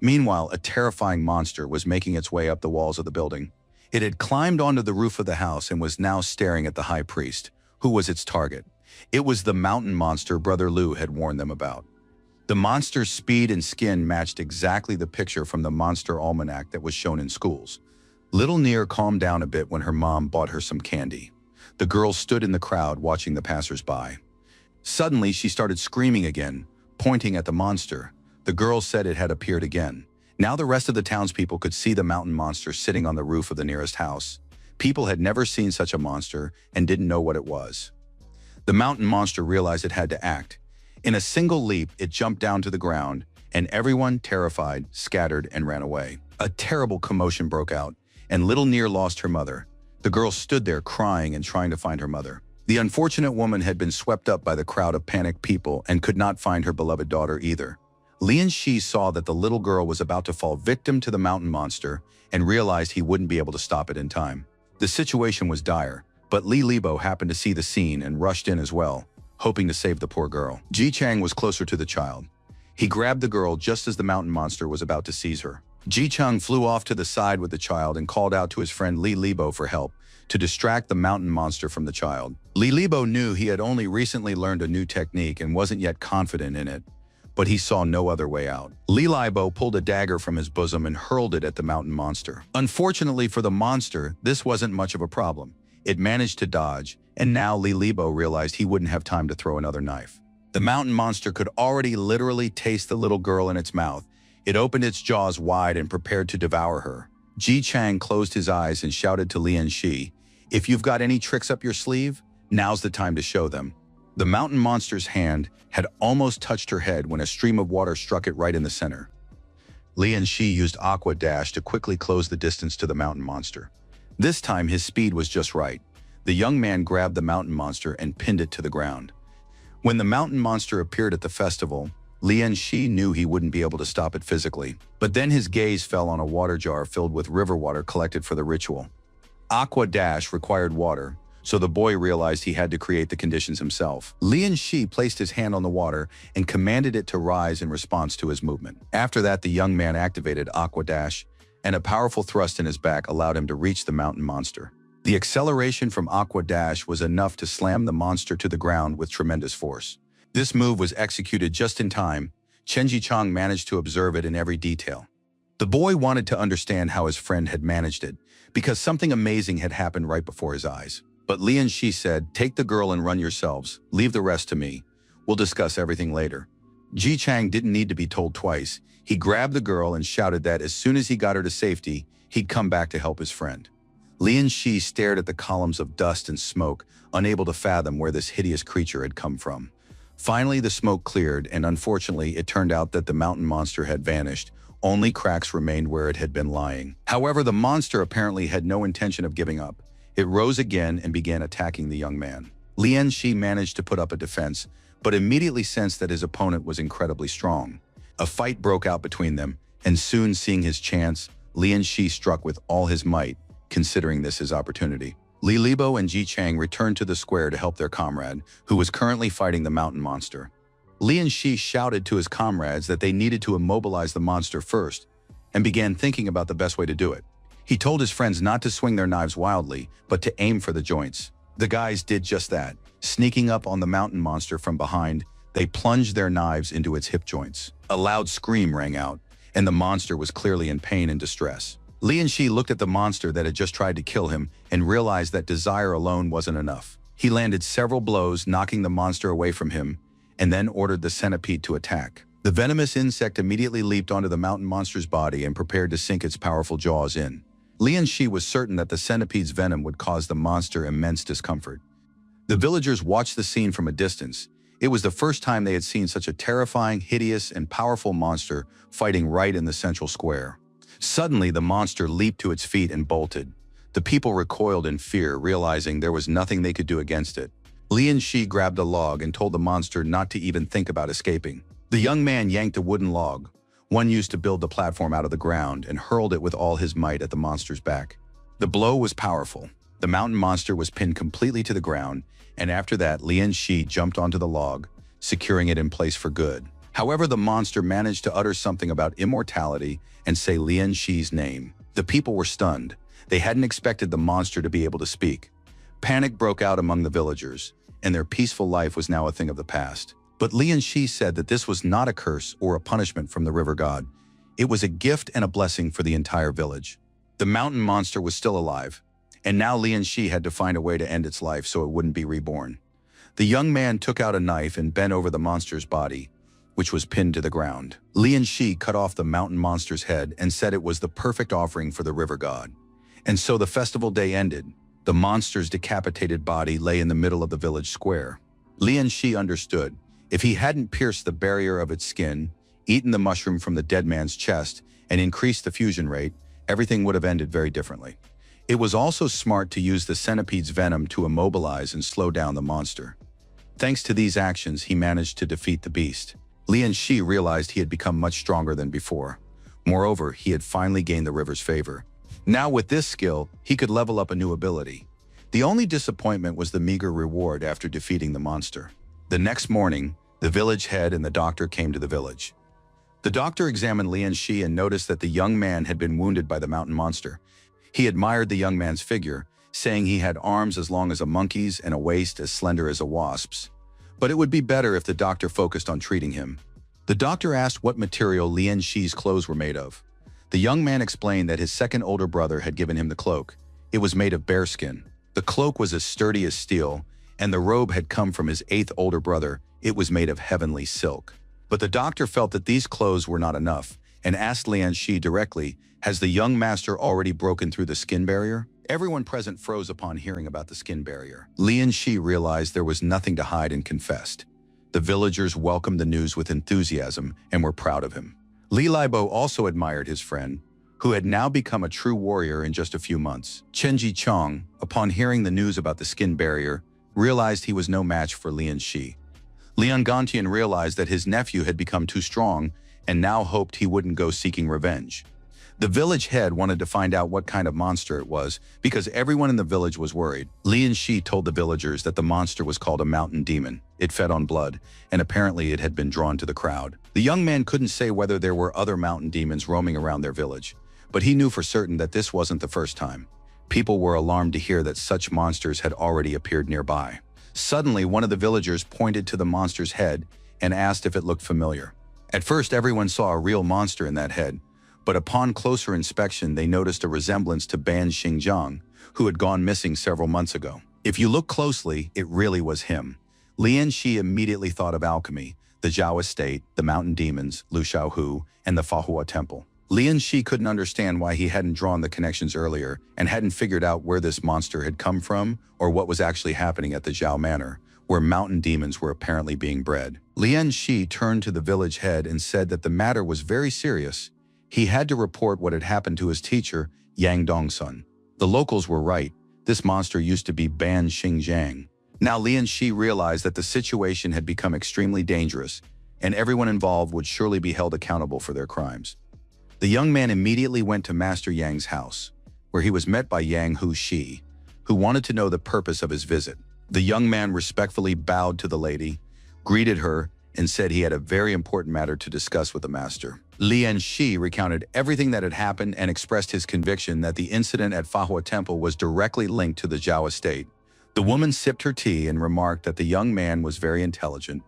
Speaker 1: Meanwhile, a terrifying monster was making its way up the walls of the building. It had climbed onto the roof of the house and was now staring at the high priest, who was its target. It was the mountain monster Brother Lu had warned them about. The monster's speed and skin matched exactly the picture from the monster almanac that was shown in schools. Little Near calmed down a bit when her mom bought her some candy. The girl stood in the crowd watching the passers-by. Suddenly, she started screaming again, pointing at the monster. The girl said it had appeared again. Now the rest of the townspeople could see the mountain monster sitting on the roof of the nearest house. People had never seen such a monster and didn't know what it was. The mountain monster realized it had to act. In a single leap, it jumped down to the ground, and everyone, terrified, scattered and ran away. A terrible commotion broke out, and Little Near lost her mother. The girl stood there crying and trying to find her mother. The unfortunate woman had been swept up by the crowd of panicked people and could not find her beloved daughter either. Lian Shi saw that the little girl was about to fall victim to the mountain monster and realized he wouldn't be able to stop it in time. The situation was dire, but Li Libo happened to see the scene and rushed in as well, hoping to save the poor girl. Ji Chang was closer to the child. He grabbed the girl just as the mountain monster was about to seize her. Ji Chang flew off to the side with the child and called out to his friend Li Libo for help to distract the mountain monster from the child. Li Libo knew he had only recently learned a new technique and wasn't yet confident in it, but he saw no other way out. Li Libo pulled a dagger from his bosom and hurled it at the mountain monster. Unfortunately for the monster, this wasn't much of a problem. It managed to dodge, and now Li Libo realized he wouldn't have time to throw another knife. The mountain monster could already literally taste the little girl in its mouth. It opened its jaws wide and prepared to devour her. Ji Chang closed his eyes and shouted to Lian Shi, "If you've got any tricks up your sleeve, now's the time to show them." The mountain monster's hand had almost touched her head when a stream of water struck it right in the center. Lian Shi used Aqua Dash to quickly close the distance to the mountain monster. This time his speed was just right. The young man grabbed the mountain monster and pinned it to the ground. When the mountain monster appeared at the festival, Lian Shi knew he wouldn't be able to stop it physically. But then his gaze fell on a water jar filled with river water collected for the ritual. Aqua Dash required water, so the boy realized he had to create the conditions himself. Lian Shi placed his hand on the water and commanded it to rise in response to his movement. After that, the young man activated Aqua Dash, and a powerful thrust in his back allowed him to reach the mountain monster. The acceleration from Aqua Dash was enough to slam the monster to the ground with tremendous force. This move was executed just in time. Chen Jichang managed to observe it in every detail. The boy wanted to understand how his friend had managed it, because something amazing had happened right before his eyes. But Lian Shi said, "Take the girl and run yourselves. Leave the rest to me. We'll discuss everything later." Ji Chang didn't need to be told twice. He grabbed the girl and shouted that as soon as he got her to safety, he'd come back to help his friend. Lian Shi stared at the columns of dust and smoke, unable to fathom where this hideous creature had come from. Finally, the smoke cleared, and unfortunately, it turned out that the mountain monster had vanished. Only cracks remained where it had been lying. However, the monster apparently had no intention of giving up. It rose again and began attacking the young man. Lian Shi managed to put up a defense, but immediately sensed that his opponent was incredibly strong. A fight broke out between them, and soon seeing his chance, Lian Shi struck with all his might, considering this his opportunity. Li Libo and Ji Chang returned to the square to help their comrade, who was currently fighting the mountain monster. Lian Shi shouted to his comrades that they needed to immobilize the monster first, and began thinking about the best way to do it. He told his friends not to swing their knives wildly, but to aim for the joints. The guys did just that. Sneaking up on the mountain monster from behind, they plunged their knives into its hip joints. A loud scream rang out, and the monster was clearly in pain and distress. Lian Shi looked at the monster that had just tried to kill him and realized that desire alone wasn't enough. He landed several blows, knocking the monster away from him, and then ordered the centipede to attack. The venomous insect immediately leaped onto the mountain monster's body and prepared to sink its powerful jaws in. Lian Shi was certain that the centipede's venom would cause the monster immense discomfort. The villagers watched the scene from a distance. It was the first time they had seen such a terrifying, hideous, and powerful monster fighting right in the central square. Suddenly, the monster leaped to its feet and bolted. The people recoiled in fear, realizing there was nothing they could do against it. Lian Shi grabbed a log and told the monster not to even think about escaping. The young man yanked a wooden log, one used to build the platform, out of the ground and hurled it with all his might at the monster's back. The blow was powerful. The mountain monster was pinned completely to the ground, and after that, Lian Shi jumped onto the log, securing it in place for good. However, the monster managed to utter something about immortality and say Lian Shi's name. The people were stunned. They hadn't expected the monster to be able to speak. Panic broke out among the villagers, and their peaceful life was now a thing of the past. But Lian Shi said that this was not a curse or a punishment from the river god. It was a gift and a blessing for the entire village. The mountain monster was still alive, and now Lian Shi had to find a way to end its life so it wouldn't be reborn. The young man took out a knife and bent over the monster's body, which was pinned to the ground. Lian Shi cut off the mountain monster's head and said it was the perfect offering for the river god. And so the festival day ended. The monster's decapitated body lay in the middle of the village square. Lian Shi understood. If he hadn't pierced the barrier of its skin, eaten the mushroom from the dead man's chest, and increased the fusion rate, everything would have ended very differently. It was also smart to use the centipede's venom to immobilize and slow down the monster. Thanks to these actions, he managed to defeat the beast. Lian Shi realized he had become much stronger than before. Moreover, he had finally gained the river's favor. Now with this skill, he could level up a new ability. The only disappointment was the meager reward after defeating the monster. The next morning, the village head and the doctor came to the village. The doctor examined Lian Shi and noticed that the young man had been wounded by the mountain monster. He admired the young man's figure, saying he had arms as long as a monkey's and a waist as slender as a wasp's. But it would be better if the doctor focused on treating him. The doctor asked what material Lian Shi's clothes were made of. The young man explained that his second older brother had given him the cloak. It was made of bearskin. The cloak was as sturdy as steel, and the robe had come from his eighth older brother. It was made of heavenly silk. But the doctor felt that these clothes were not enough, and asked Lian Shi directly, "Has the young master already broken through the skin barrier?" Everyone present froze upon hearing about the skin barrier. Lian Shi realized there was nothing to hide and confessed. The villagers welcomed the news with enthusiasm and were proud of him. Li Libo also admired his friend, who had now become a true warrior in just a few months. Chen Ji Chong, upon hearing the news about the skin barrier, realized he was no match for Lian Shi. Lian Gantian realized that his nephew had become too strong and now hoped he wouldn't go seeking revenge. The village head wanted to find out what kind of monster it was because everyone in the village was worried. Lian Shi told the villagers that the monster was called a mountain demon. It fed on blood, and apparently it had been drawn to the crowd. The young man couldn't say whether there were other mountain demons roaming around their village, but he knew for certain that this wasn't the first time. People were alarmed to hear that such monsters had already appeared nearby. Suddenly, one of the villagers pointed to the monster's head and asked if it looked familiar. At first, everyone saw a real monster in that head, but upon closer inspection, they noticed a resemblance to Ban Xingjiang, who had gone missing several months ago. If you look closely, it really was him. Lian Shi immediately thought of alchemy, the Zhao estate, the mountain demons, Lu Xiaohu, and the Fahua temple. Lian Shi couldn't understand why he hadn't drawn the connections earlier and hadn't figured out where this monster had come from or what was actually happening at the Zhao Manor, where mountain demons were apparently being bred. Lian Shi turned to the village head and said that the matter was very serious. He had to report what had happened to his teacher, Yang Dongsun. The locals were right. This monster used to be Ban Xingjiang. Now Lian Shi realized that the situation had become extremely dangerous, and everyone involved would surely be held accountable for their crimes. The young man immediately went to Master Yang's house, where he was met by Yang Hu Shi, who wanted to know the purpose of his visit. The young man respectfully bowed to the lady, greeted her, and said he had a very important matter to discuss with the master. Lian Shi recounted everything that had happened and expressed his conviction that the incident at Fahua Temple was directly linked to the Zhao estate. The woman sipped her tea and remarked that the young man was very intelligent,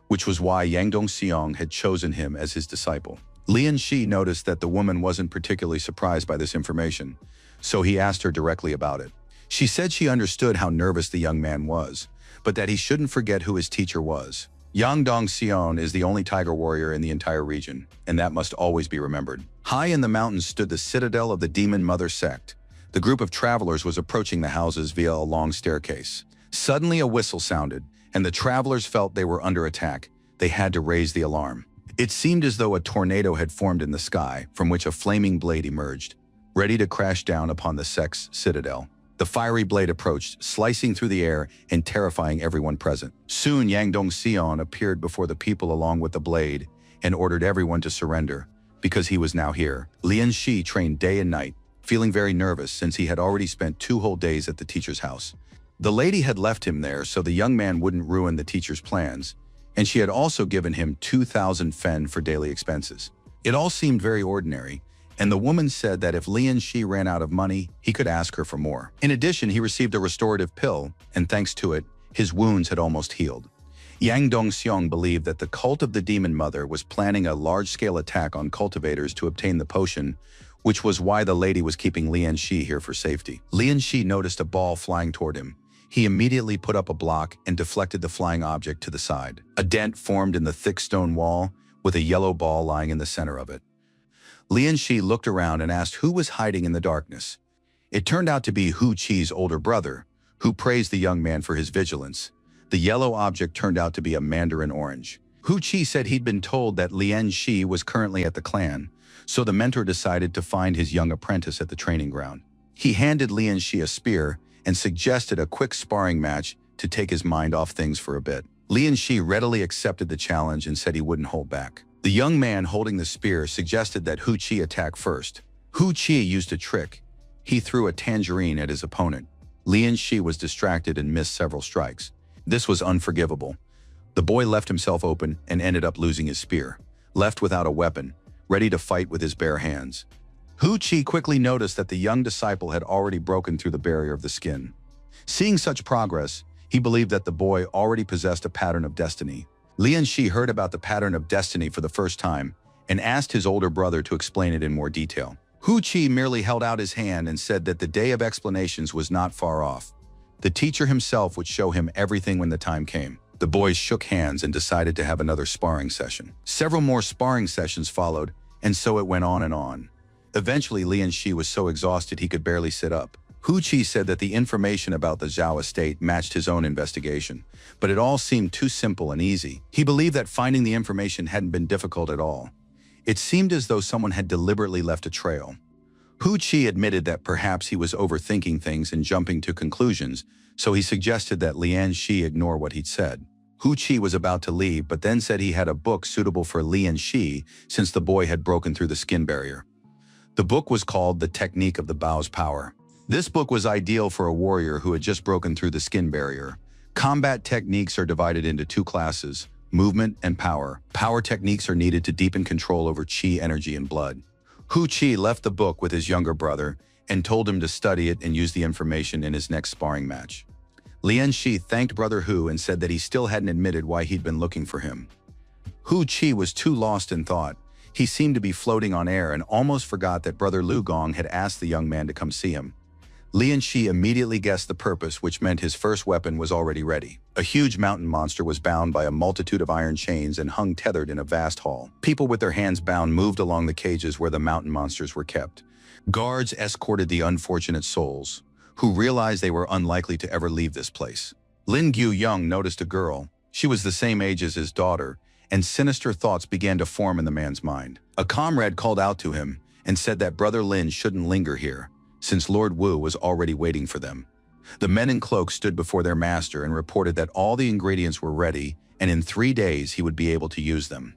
Speaker 1: which was why Yang Dongxiang had chosen him as his disciple. Lian Shi noticed that the woman wasn't particularly surprised by this information, so he asked her directly about it. She said she understood how nervous the young man was, but that he shouldn't forget who his teacher was. Yang Dongxiang is the only tiger warrior in the entire region, and that must always be remembered. High in the mountains stood the citadel of the Demon Mother sect. The group of travelers was approaching the houses via a long staircase. Suddenly a whistle sounded, and the travelers felt they were under attack. They had to raise the alarm. It seemed as though a tornado had formed in the sky, from which a flaming blade emerged, ready to crash down upon the sect's citadel. The fiery blade approached, slicing through the air and terrifying everyone present. Soon Yang Dongxiang appeared before the people along with the blade and ordered everyone to surrender, because he was now here. Lian Shi trained day and night, feeling very nervous since he had already spent 2 whole days at the teacher's house. The lady had left him there so the young man wouldn't ruin the teacher's plans, and she had also given him 2,000 fen for daily expenses. It all seemed very ordinary, and the woman said that if Lian Shi ran out of money, he could ask her for more. In addition, he received a restorative pill, and thanks to it, his wounds had almost healed. Yang Dongxiong believed that the cult of the Demon Mother was planning a large-scale attack on cultivators to obtain the potion, which was why the lady was keeping Lian Shi here for safety. Lian Shi noticed a ball flying toward him. He immediately put up a block and deflected the flying object to the side. A dent formed in the thick stone wall, with a yellow ball lying in the center of it. Lian Shi looked around and asked who was hiding in the darkness. It turned out to be Hu Qi's older brother, who praised the young man for his vigilance. The yellow object turned out to be a mandarin orange. Hu Qi said he'd been told that Lian Shi was currently at the clan, so the mentor decided to find his young apprentice at the training ground. He handed Lian Shi a spear and suggested a quick sparring match to take his mind off things for a bit. Lian Shi readily accepted the challenge and said he wouldn't hold back. The young man holding the spear suggested that Hu Qi attack first. Hu Qi used a trick. He threw a tangerine at his opponent. Lian Shi was distracted and missed several strikes. This was unforgivable. The boy left himself open and ended up losing his spear, left without a weapon, ready to fight with his bare hands. Hu Qi quickly noticed that the young disciple had already broken through the barrier of the skin. Seeing such progress, he believed that the boy already possessed a pattern of destiny. Lian Shi heard about the pattern of destiny for the first time and asked his older brother to explain it in more detail. Hu Qi merely held out his hand and said that the day of explanations was not far off. The teacher himself would show him everything when the time came. The boys shook hands and decided to have another sparring session. Several more sparring sessions followed, and so it went on and on. Eventually, Lian Shi was so exhausted he could barely sit up. Hu Qi said that the information about the Zhao estate matched his own investigation, but it all seemed too simple and easy. He believed that finding the information hadn't been difficult at all. It seemed as though someone had deliberately left a trail. Hu Qi admitted that perhaps he was overthinking things and jumping to conclusions, so he suggested that Lian Shi ignore what he'd said. Hu Qi was about to leave, but then said he had a book suitable for Lian Shi since the boy had broken through the skin barrier. The book was called The Technique of the Bao's Power. This book was ideal for a warrior who had just broken through the skin barrier. Combat techniques are divided into 2 classes, movement and power. Power techniques are needed to deepen control over qi, energy, and blood. Hu Qi left the book with his younger brother and told him to study it and use the information in his next sparring match. Lian Shi thanked Brother Hu and said that he still hadn't admitted why he'd been looking for him. Hu Qi was too lost in thought. He seemed to be floating on air and almost forgot that Brother Lu Gong had asked the young man to come see him. Lian Shi immediately guessed the purpose, which meant his first weapon was already ready. A huge mountain monster was bound by a multitude of iron chains and hung tethered in a vast hall. People with their hands bound moved along the cages where the mountain monsters were kept. Guards escorted the unfortunate souls, who realized they were unlikely to ever leave this place. Lin Gu Young noticed a girl. She was the same age as his daughter, and sinister thoughts began to form in the man's mind. A comrade called out to him and said that Brother Lin shouldn't linger here, since Lord Wu was already waiting for them. The men in cloaks stood before their master and reported that all the ingredients were ready, and in 3 days he would be able to use them.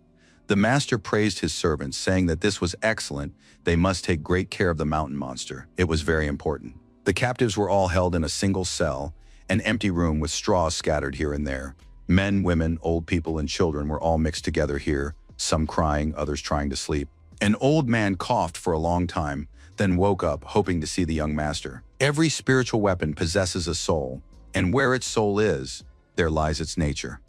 Speaker 1: The master praised his servants, saying that this was excellent. They must take great care of the mountain monster. It was very important. The captives were all held in a single cell, an empty room with straws scattered here and there. Men, women, old people, and children were all mixed together here, some crying, others trying to sleep. An old man coughed for a long time, then woke up, hoping to see the young master. Every spiritual weapon possesses a soul, and where its soul is, there lies its nature.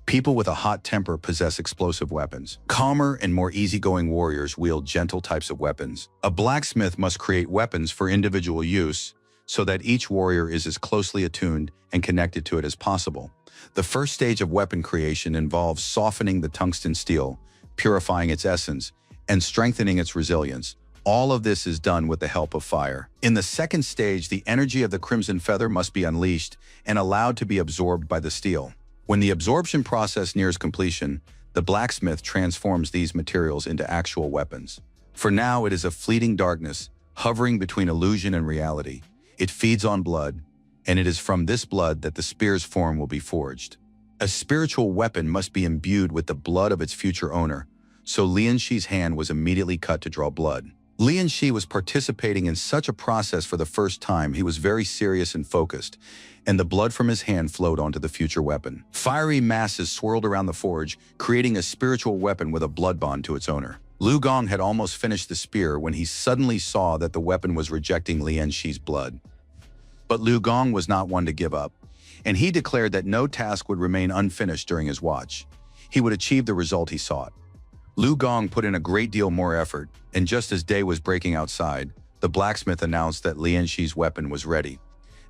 Speaker 1: People with a hot temper possess explosive weapons. Calmer and more easygoing warriors wield gentle types of weapons. A blacksmith must create weapons for individual use so that each warrior is as closely attuned and connected to it as possible. The first stage of weapon creation involves softening the tungsten steel, purifying its essence, and strengthening its resilience. All of this is done with the help of fire. In the second stage, the energy of the crimson feather must be unleashed and allowed to be absorbed by the steel. When the absorption process nears completion, the blacksmith transforms these materials into actual weapons. For now, it is a fleeting darkness, hovering between illusion and reality. It feeds on blood, and it is from this blood that the spear's form will be forged. A spiritual weapon must be imbued with the blood of its future owner, so Lian Shi's hand was immediately cut to draw blood. Lian Shi was participating in such a process for the first time. He was very serious and focused, and the blood from his hand flowed onto the future weapon. Fiery masses swirled around the forge, creating a spiritual weapon with a blood bond to its owner. Lu Gong had almost finished the spear when he suddenly saw that the weapon was rejecting Lian Shi's blood. But Lu Gong was not one to give up, and he declared that no task would remain unfinished during his watch. He would achieve the result he sought. Lu Gong put in a great deal more effort, and just as day was breaking outside, the blacksmith announced that Lian Shi's weapon was ready.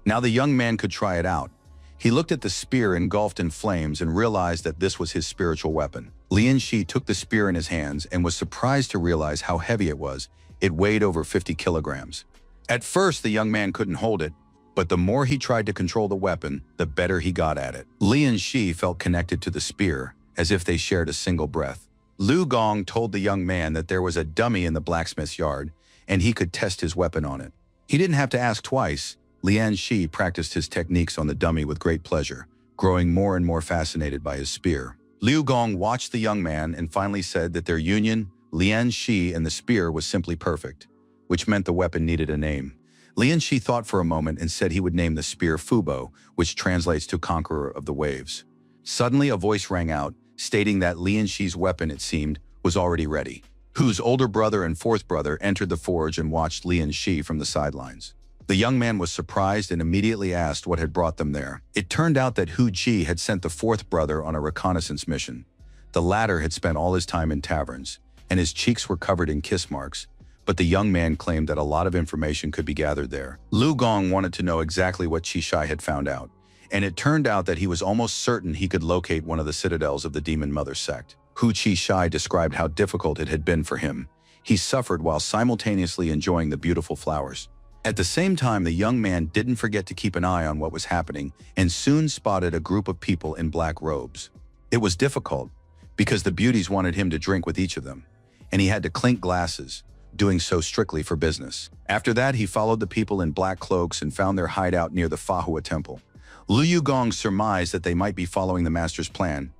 Speaker 1: Now the young man could try it out. He looked at the spear engulfed in flames and realized that this was his spiritual weapon. Lian Shi took the spear in his hands and was surprised to realize how heavy it was. It weighed over 50 kilograms. At first, the young man couldn't hold it, but the more he tried to control the weapon, the better he got at it. Lian Shi felt connected to the spear, as if they shared a single breath. Lu Gong told the young man that there was a dummy in the blacksmith's yard, and he could test his weapon on it. He didn't have to ask twice. Lian Shi practiced his techniques on the dummy with great pleasure, growing more and more fascinated by his spear. Lu Gong watched the young man and finally said that their union, Lian Shi and the spear, was simply perfect, which meant the weapon needed a name. Lian Shi thought for a moment and said he would name the spear Fubo, which translates to Conqueror of the Waves. Suddenly, a voice rang out, stating that Lian Shi's weapon, it seemed, was already ready. Hu's older brother and fourth brother entered the forge and watched Lian Shi from the sidelines. The young man was surprised and immediately asked what had brought them there. It turned out that Hu Ji had sent the fourth brother on a reconnaissance mission. The latter had spent all his time in taverns, and his cheeks were covered in kiss marks, but the young man claimed that a lot of information could be gathered there. Lu Gong wanted to know exactly what Qi Shai had found out, and it turned out that he was almost certain he could locate one of the citadels of the Demon Mother sect. Hu Qi Shai described how difficult it had been for him. He suffered while simultaneously enjoying the beautiful flowers. At the same time, the young man didn't forget to keep an eye on what was happening and soon spotted a group of people in black robes. It was difficult because the beauties wanted him to drink with each of them, and he had to clink glasses, doing so strictly for business. After that, he followed the people in black cloaks and found their hideout near the Fahua temple. Lu Gong surmised that they might be following the master's plan,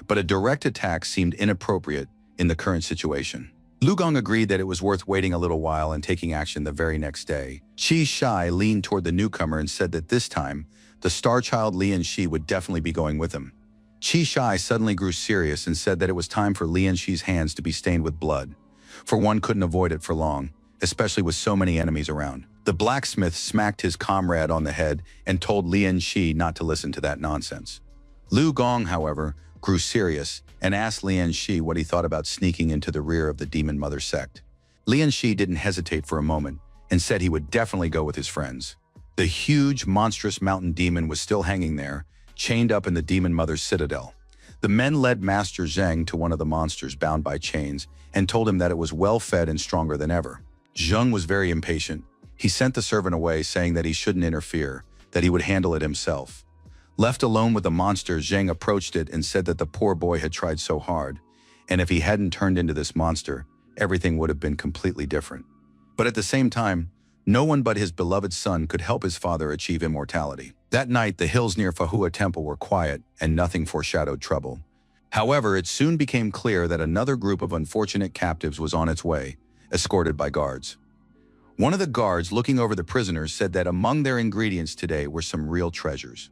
Speaker 1: but a direct attack seemed inappropriate in the current situation. Lu Gong agreed that it was worth waiting a little while and taking action the very next day. Qi Shai leaned toward the newcomer and said that this time, the star child Lian Shi would definitely be going with him. Qi Shai suddenly grew serious and said that it was time for Lian Shi's hands to be stained with blood, for one couldn't avoid it for long, especially with so many enemies around. The blacksmith smacked his comrade on the head and told Lian Shi not to listen to that nonsense. Lu Gong, however, grew serious and asked Lian Shi what he thought about sneaking into the rear of the Demon Mother sect. Lian Shi didn't hesitate for a moment and said he would definitely go with his friends. The huge, monstrous mountain demon was still hanging there, chained up in the Demon Mother's citadel. The men led Master Zheng to one of the monsters bound by chains and told him that it was well-fed and stronger than ever. Zheng was very impatient. He sent the servant away, saying that he shouldn't interfere, that he would handle it himself. Left alone with the monster, Zheng approached it and said that the poor boy had tried so hard, and if he hadn't turned into this monster, everything would have been completely different. But at the same time, no one but his beloved son could help his father achieve immortality. That night, the hills near Fahua Temple were quiet, and nothing foreshadowed trouble. However, it soon became clear that another group of unfortunate captives was on its way, escorted by guards. One of the guards looking over the prisoners said that among their ingredients today were some real treasures.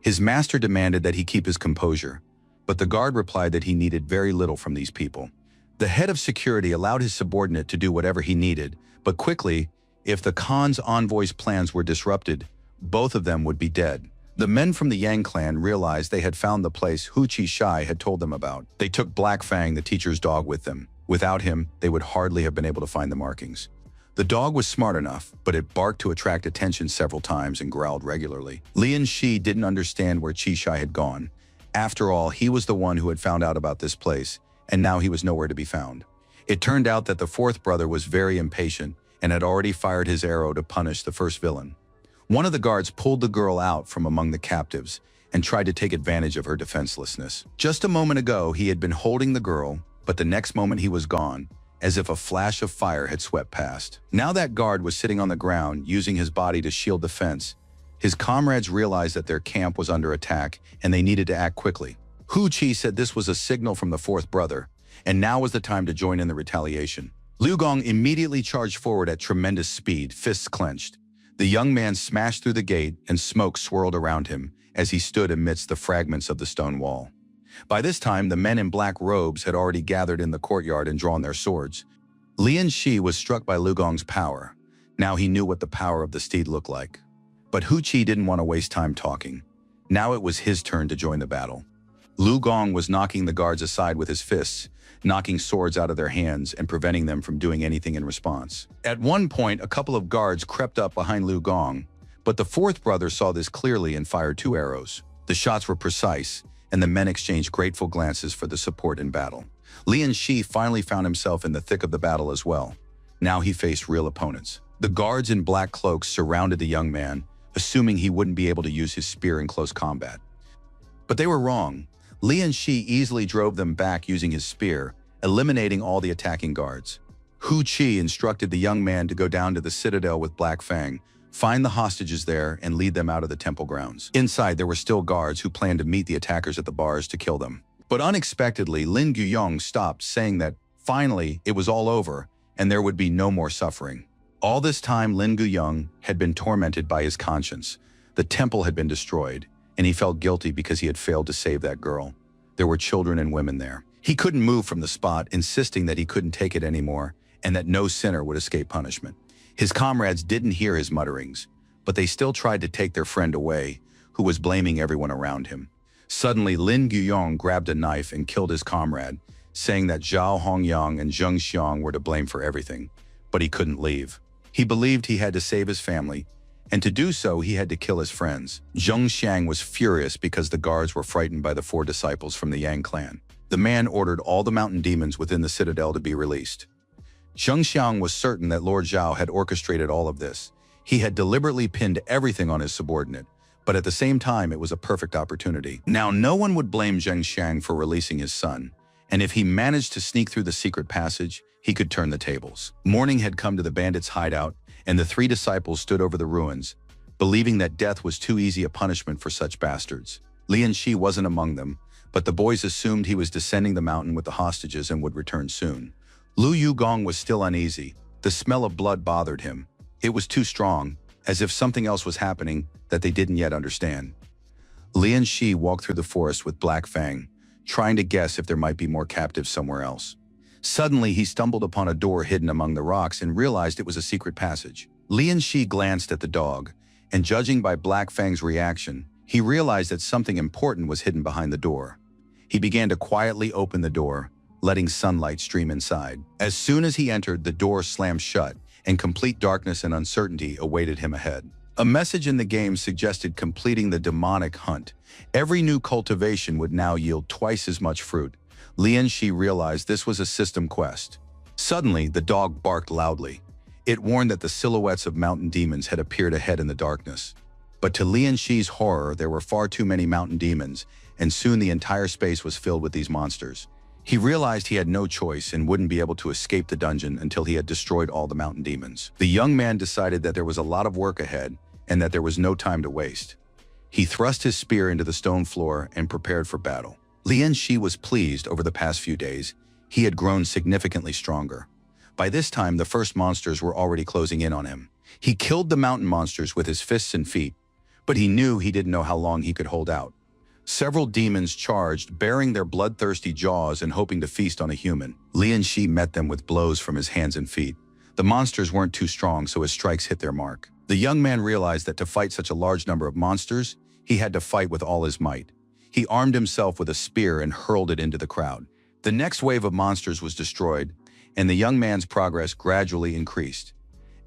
Speaker 1: His master demanded that he keep his composure, but the guard replied that he needed very little from these people. The head of security allowed his subordinate to do whatever he needed, but quickly, if the Khan's envoy's plans were disrupted, both of them would be dead. The men from the Yang clan realized they had found the place Hu Qi Shai had told them about. They took Black Fang, the teacher's dog, with them. Without him, they would hardly have been able to find the markings. The dog was smart enough, but it barked to attract attention several times and growled regularly. Lian Shi didn't understand where Qi Shai had gone. After all, he was the one who had found out about this place, and now he was nowhere to be found. It turned out that the fourth brother was very impatient and had already fired his arrow to punish the first villain. One of the guards pulled the girl out from among the captives and tried to take advantage of her defenselessness. Just a moment ago, he had been holding the girl, but the next moment he was gone, as if a flash of fire had swept past. Now that guard was sitting on the ground, using his body to shield the fence. His comrades realized that their camp was under attack and they needed to act quickly. Hu Qi said this was a signal from the fourth brother, and now was the time to join in the retaliation. Liu Gong immediately charged forward at tremendous speed, fists clenched. The young man smashed through the gate and smoke swirled around him as he stood amidst the fragments of the stone wall. By this time, the men in black robes had already gathered in the courtyard and drawn their swords. Lian Shi was struck by Liu Gong's power. Now he knew what the power of the steed looked like. But Hu Qi didn't want to waste time talking. Now it was his turn to join the battle. Liu Gong was knocking the guards aside with his fists, knocking swords out of their hands and preventing them from doing anything in response. At one point, a couple of guards crept up behind Liu Gong, but the fourth brother saw this clearly and fired 2 arrows. The shots were precise, and the men exchanged grateful glances for the support in battle. Lian Shi finally found himself in the thick of the battle as well. Now he faced real opponents. The guards in black cloaks surrounded the young man, assuming he wouldn't be able to use his spear in close combat. But they were wrong. Lian Shi easily drove them back using his spear, eliminating all the attacking guards. Hu Qi instructed the young man to go down to the citadel with Black Fang, find the hostages there, and lead them out of the temple grounds. Inside, there were still guards who planned to meet the attackers at the bars to kill them. But unexpectedly, Lin Guyong stopped, saying that, finally, it was all over, and there would be no more suffering. All this time, Lin Guyong had been tormented by his conscience. The temple had been destroyed, and he felt guilty because he had failed to save that girl. There were children and women there. He couldn't move from the spot, insisting that he couldn't take it anymore, and that no sinner would escape punishment. His comrades didn't hear his mutterings, but they still tried to take their friend away, who was blaming everyone around him. Suddenly, Lin Guyong grabbed a knife and killed his comrade, saying that Zhao Hongyang and Zheng Xiang were to blame for everything, but he couldn't leave. He believed he had to save his family, and to do so, he had to kill his friends. Zheng Xiang was furious because the guards were frightened by the 4 disciples from the Yang clan. The man ordered all the mountain demons within the citadel to be released. Zheng Xiang was certain that Lord Zhao had orchestrated all of this. He had deliberately pinned everything on his subordinate, but at the same time, it was a perfect opportunity. Now, no one would blame Zheng Xiang for releasing his son, and if he managed to sneak through the secret passage, he could turn the tables. Morning had come to the bandits' hideout, and the 3 disciples stood over the ruins, believing that death was too easy a punishment for such bastards. Lian Shi wasn't among them, but the boys assumed he was descending the mountain with the hostages and would return soon. Liu Gong was still uneasy. The smell of blood bothered him. It was too strong, as if something else was happening that they didn't yet understand. Lian Shi walked through the forest with Black Fang, trying to guess if there might be more captives somewhere else. Suddenly, he stumbled upon a door hidden among the rocks and realized it was a secret passage. Lian Shi glanced at the dog, and judging by Black Fang's reaction, he realized that something important was hidden behind the door. He began to quietly open the door, letting sunlight stream inside. As soon as he entered, the door slammed shut, and complete darkness and uncertainty awaited him ahead. A message in the game suggested completing the demonic hunt. Every new cultivation would now yield twice as much fruit. Lian Shi realized this was a system quest. Suddenly, the dog barked loudly. It warned that the silhouettes of mountain demons had appeared ahead in the darkness. But to Lian Shi's horror, there were far too many mountain demons, and soon the entire space was filled with these monsters. He realized he had no choice and wouldn't be able to escape the dungeon until he had destroyed all the mountain demons. The young man decided that there was a lot of work ahead and that there was no time to waste. He thrust his spear into the stone floor and prepared for battle. Lian Shi was pleased over the past few days. He had grown significantly stronger. By this time, the first monsters were already closing in on him. He killed the mountain monsters with his fists and feet, but he knew he didn't know how long he could hold out. Several demons charged, baring their bloodthirsty jaws and hoping to feast on a human. Lian Shi met them with blows from his hands and feet. The monsters weren't too strong, so his strikes hit their mark. The young man realized that to fight such a large number of monsters, he had to fight with all his might. He armed himself with a spear and hurled it into the crowd. The next wave of monsters was destroyed, and the young man's progress gradually increased.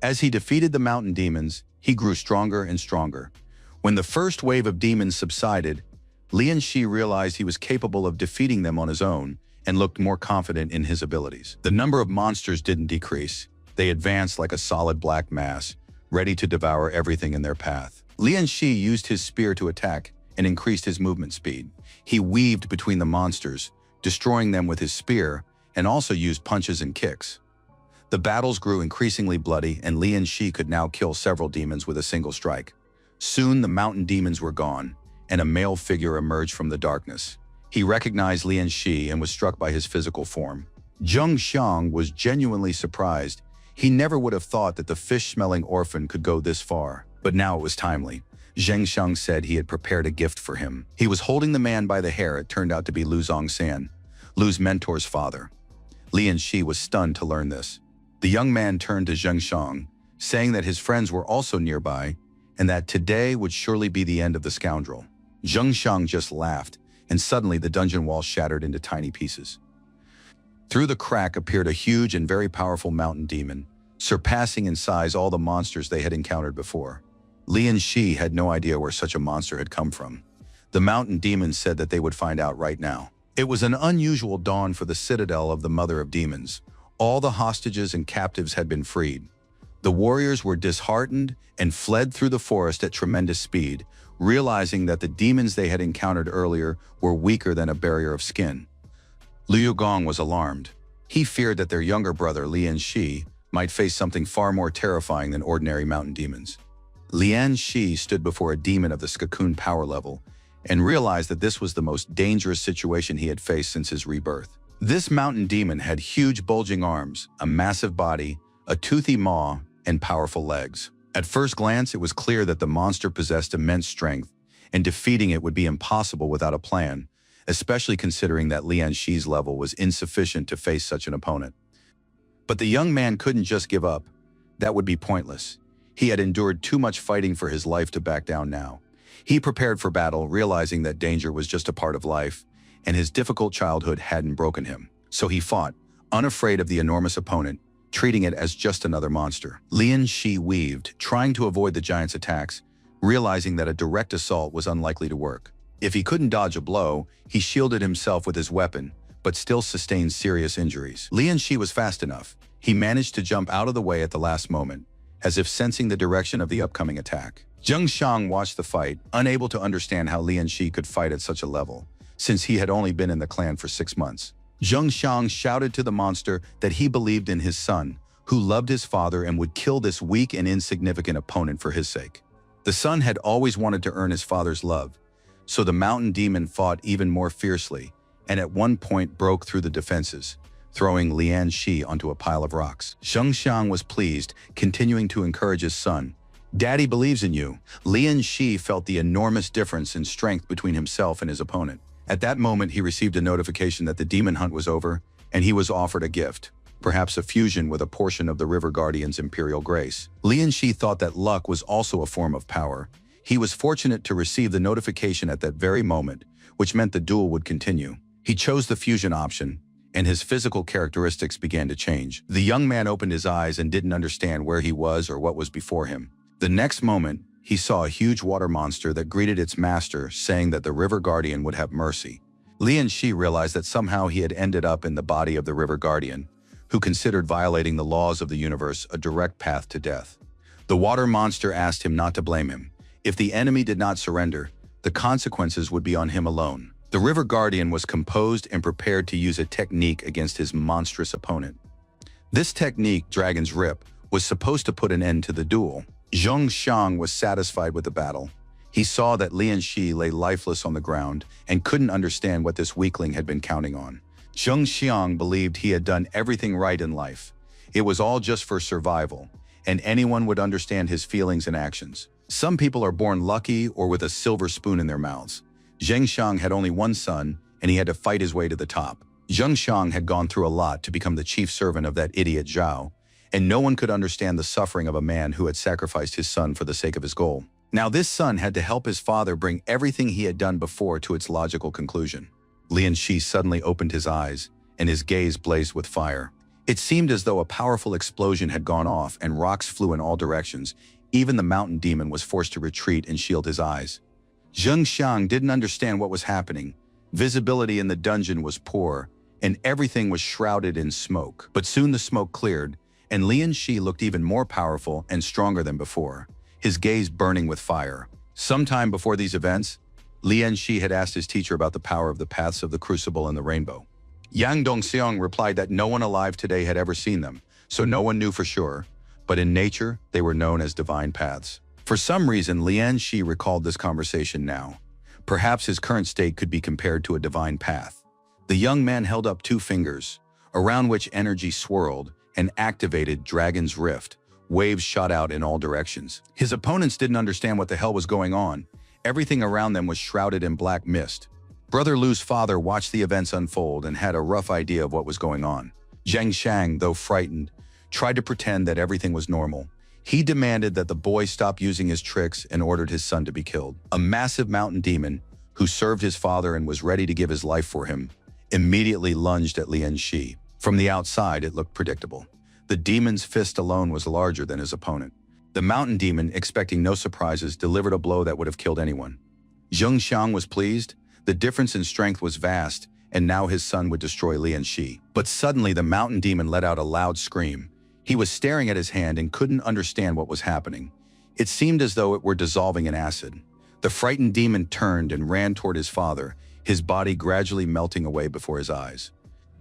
Speaker 1: As he defeated the mountain demons, he grew stronger and stronger. When the first wave of demons subsided, Lian Shi realized he was capable of defeating them on his own and looked more confident in his abilities. The number of monsters didn't decrease. They advanced like a solid black mass, ready to devour everything in their path. Lian Shi used his spear to attack and increased his movement speed. He weaved between the monsters, destroying them with his spear, and also used punches and kicks. The battles grew increasingly bloody, and Lian Shi could now kill several demons with a single strike. Soon the mountain demons were gone, and a male figure emerged from the darkness. He recognized Lian Shi and was struck by his physical form. Zheng Xiang was genuinely surprised. He never would have thought that the fish-smelling orphan could go this far. But now it was timely. Zheng Xiang said he had prepared a gift for him. He was holding the man by the hair. It turned out to be Lu Zongsan, Lu's mentor's father. Li and Shi was stunned to learn this. The young man turned to Zheng Xiang, saying that his friends were also nearby, and that today would surely be the end of the scoundrel. Zheng Xiang just laughed, and suddenly the dungeon wall shattered into tiny pieces. Through the crack appeared a huge and very powerful mountain demon, surpassing in size all the monsters they had encountered before. Li and Shi had no idea where such a monster had come from. The mountain demon said that they would find out right now. It was an unusual dawn for the citadel of the Mother of Demons. All the hostages and captives had been freed. The warriors were disheartened and fled through the forest at tremendous speed, realizing that the demons they had encountered earlier were weaker than a barrier of skin. Liu Gong was alarmed. He feared that their younger brother, Lian Shi, might face something far more terrifying than ordinary mountain demons. Lian Shi stood before a demon of the Skakun power level and realized that this was the most dangerous situation he had faced since his rebirth. This mountain demon had huge bulging arms, a massive body, a toothy maw, and powerful legs. At first glance, it was clear that the monster possessed immense strength, and defeating it would be impossible without a plan, especially considering that Lian Shi's level was insufficient to face such an opponent. But the young man couldn't just give up. That would be pointless. He had endured too much fighting for his life to back down now. He prepared for battle, realizing that danger was just a part of life, and his difficult childhood hadn't broken him. So he fought, unafraid of the enormous opponent, treating it as just another monster. Lian Shi weaved, trying to avoid the giant's attacks, realizing that a direct assault was unlikely to work. If he couldn't dodge a blow, he shielded himself with his weapon, but still sustained serious injuries. Lian Shi was fast enough. He managed to jump out of the way at the last moment, as if sensing the direction of the upcoming attack. Zheng Xiang watched the fight, unable to understand how Lian Shi could fight at such a level, since he had only been in the clan for 6 months. Zheng Xiang shouted to the monster that he believed in his son, who loved his father and would kill this weak and insignificant opponent for his sake. The son had always wanted to earn his father's love, so the mountain demon fought even more fiercely, and at one point broke through the defenses, throwing Lian Shi onto a pile of rocks. Zheng Xiang was pleased, continuing to encourage his son. "Daddy believes in you." Lian Shi felt the enormous difference in strength between himself and his opponent. At that moment, he received a notification that the demon hunt was over, and he was offered a gift, perhaps a fusion with a portion of the River Guardian's imperial grace. Lian Shi thought that luck was also a form of power. He was fortunate to receive the notification at that very moment, which meant the duel would continue. He chose the fusion option, and his physical characteristics began to change. The young man opened his eyes and didn't understand where he was or what was before him. The next moment, he saw a huge water monster that greeted its master, saying that the River Guardian would have mercy. Lian Shi realized that somehow he had ended up in the body of the River Guardian, who considered violating the laws of the universe a direct path to death. The water monster asked him not to blame him. If the enemy did not surrender, the consequences would be on him alone. The River Guardian was composed and prepared to use a technique against his monstrous opponent. This technique, Dragon's Rip, was supposed to put an end to the duel. Zheng Xiang was satisfied with the battle. He saw that Lian Shi lay lifeless on the ground and couldn't understand what this weakling had been counting on. Zheng Xiang believed he had done everything right in life. It was all just for survival, and anyone would understand his feelings and actions. Some people are born lucky or with a silver spoon in their mouths. Zheng Xiang had only one son, and he had to fight his way to the top. Zheng Xiang had gone through a lot to become the chief servant of that idiot Zhao, and no one could understand the suffering of a man who had sacrificed his son for the sake of his goal. Now this son had to help his father bring everything he had done before to its logical conclusion. Lian Shi suddenly opened his eyes, and his gaze blazed with fire. It seemed as though a powerful explosion had gone off and rocks flew in all directions. Even the mountain demon was forced to retreat and shield his eyes. Zheng Xiang didn't understand what was happening. Visibility in the dungeon was poor, and everything was shrouded in smoke. But soon the smoke cleared, and Lian Shi looked even more powerful and stronger than before, his gaze burning with fire. Sometime before these events, Lian Shi had asked his teacher about the power of the paths of the crucible and the rainbow. Yang Dongxiang replied that no one alive today had ever seen them, so no one knew for sure, but in nature, they were known as divine paths. For some reason, Lian Shi recalled this conversation now. Perhaps his current state could be compared to a divine path. The young man held up 2 fingers. around which energy swirled and activated Dragon's Rift. Waves shot out in all directions. His opponents didn't understand what the hell was going on. Everything around them was shrouded in black mist. Brother Lu's father watched the events unfold and had a rough idea of what was going on. Zheng Xiang, though frightened, tried to pretend that everything was normal. He demanded that the boy stop using his tricks and ordered his son to be killed. A massive mountain demon, who served his father and was ready to give his life for him, immediately lunged at Lian Shi. From the outside, it looked predictable. The demon's fist alone was larger than his opponent. The mountain demon, expecting no surprises, delivered a blow that would have killed anyone. Zheng Xiang was pleased. The difference in strength was vast, and now his son would destroy Lian Shi. But suddenly, the mountain demon let out a loud scream. He was staring at his hand and couldn't understand what was happening. It seemed as though it were dissolving in acid. The frightened demon turned and ran toward his father, his body gradually melting away before his eyes.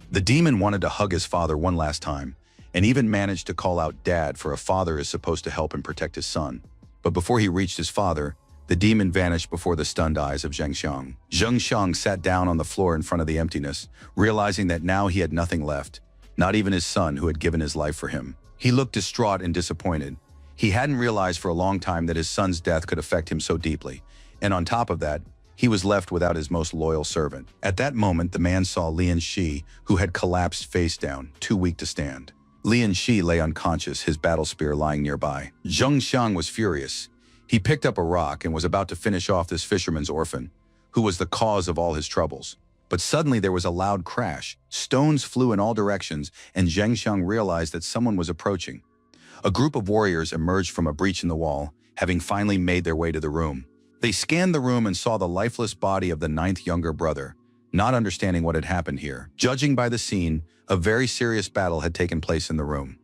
Speaker 1: The demon wanted to hug his father one last time, and even managed to call out Dad, for a father is supposed to help and protect his son. But before he reached his father, the demon vanished before the stunned eyes of Zheng Xiang. Zheng Xiang sat down on the floor in front of the emptiness, realizing that now he had nothing left, not even his son who had given his life for him. He looked distraught and disappointed. He hadn't realized for a long time that his son's death could affect him so deeply, and on top of that, he was left without his most loyal servant. At that moment, the man saw Lian Shi, who had collapsed face down, too weak to stand. Lian Shi lay unconscious, his battle spear lying nearby. Zheng Xiang was furious. He picked up a rock and was about to finish off this fisherman's orphan, who was the cause of all his troubles. But suddenly there was a loud crash. Stones flew in all directions, and Zheng Xiang realized that someone was approaching. A group of warriors emerged from a breach in the wall, having finally made their way to the room. They scanned the room and saw the lifeless body of the ninth younger brother, not understanding what had happened here. Judging by the scene, a very serious battle had taken place in the room.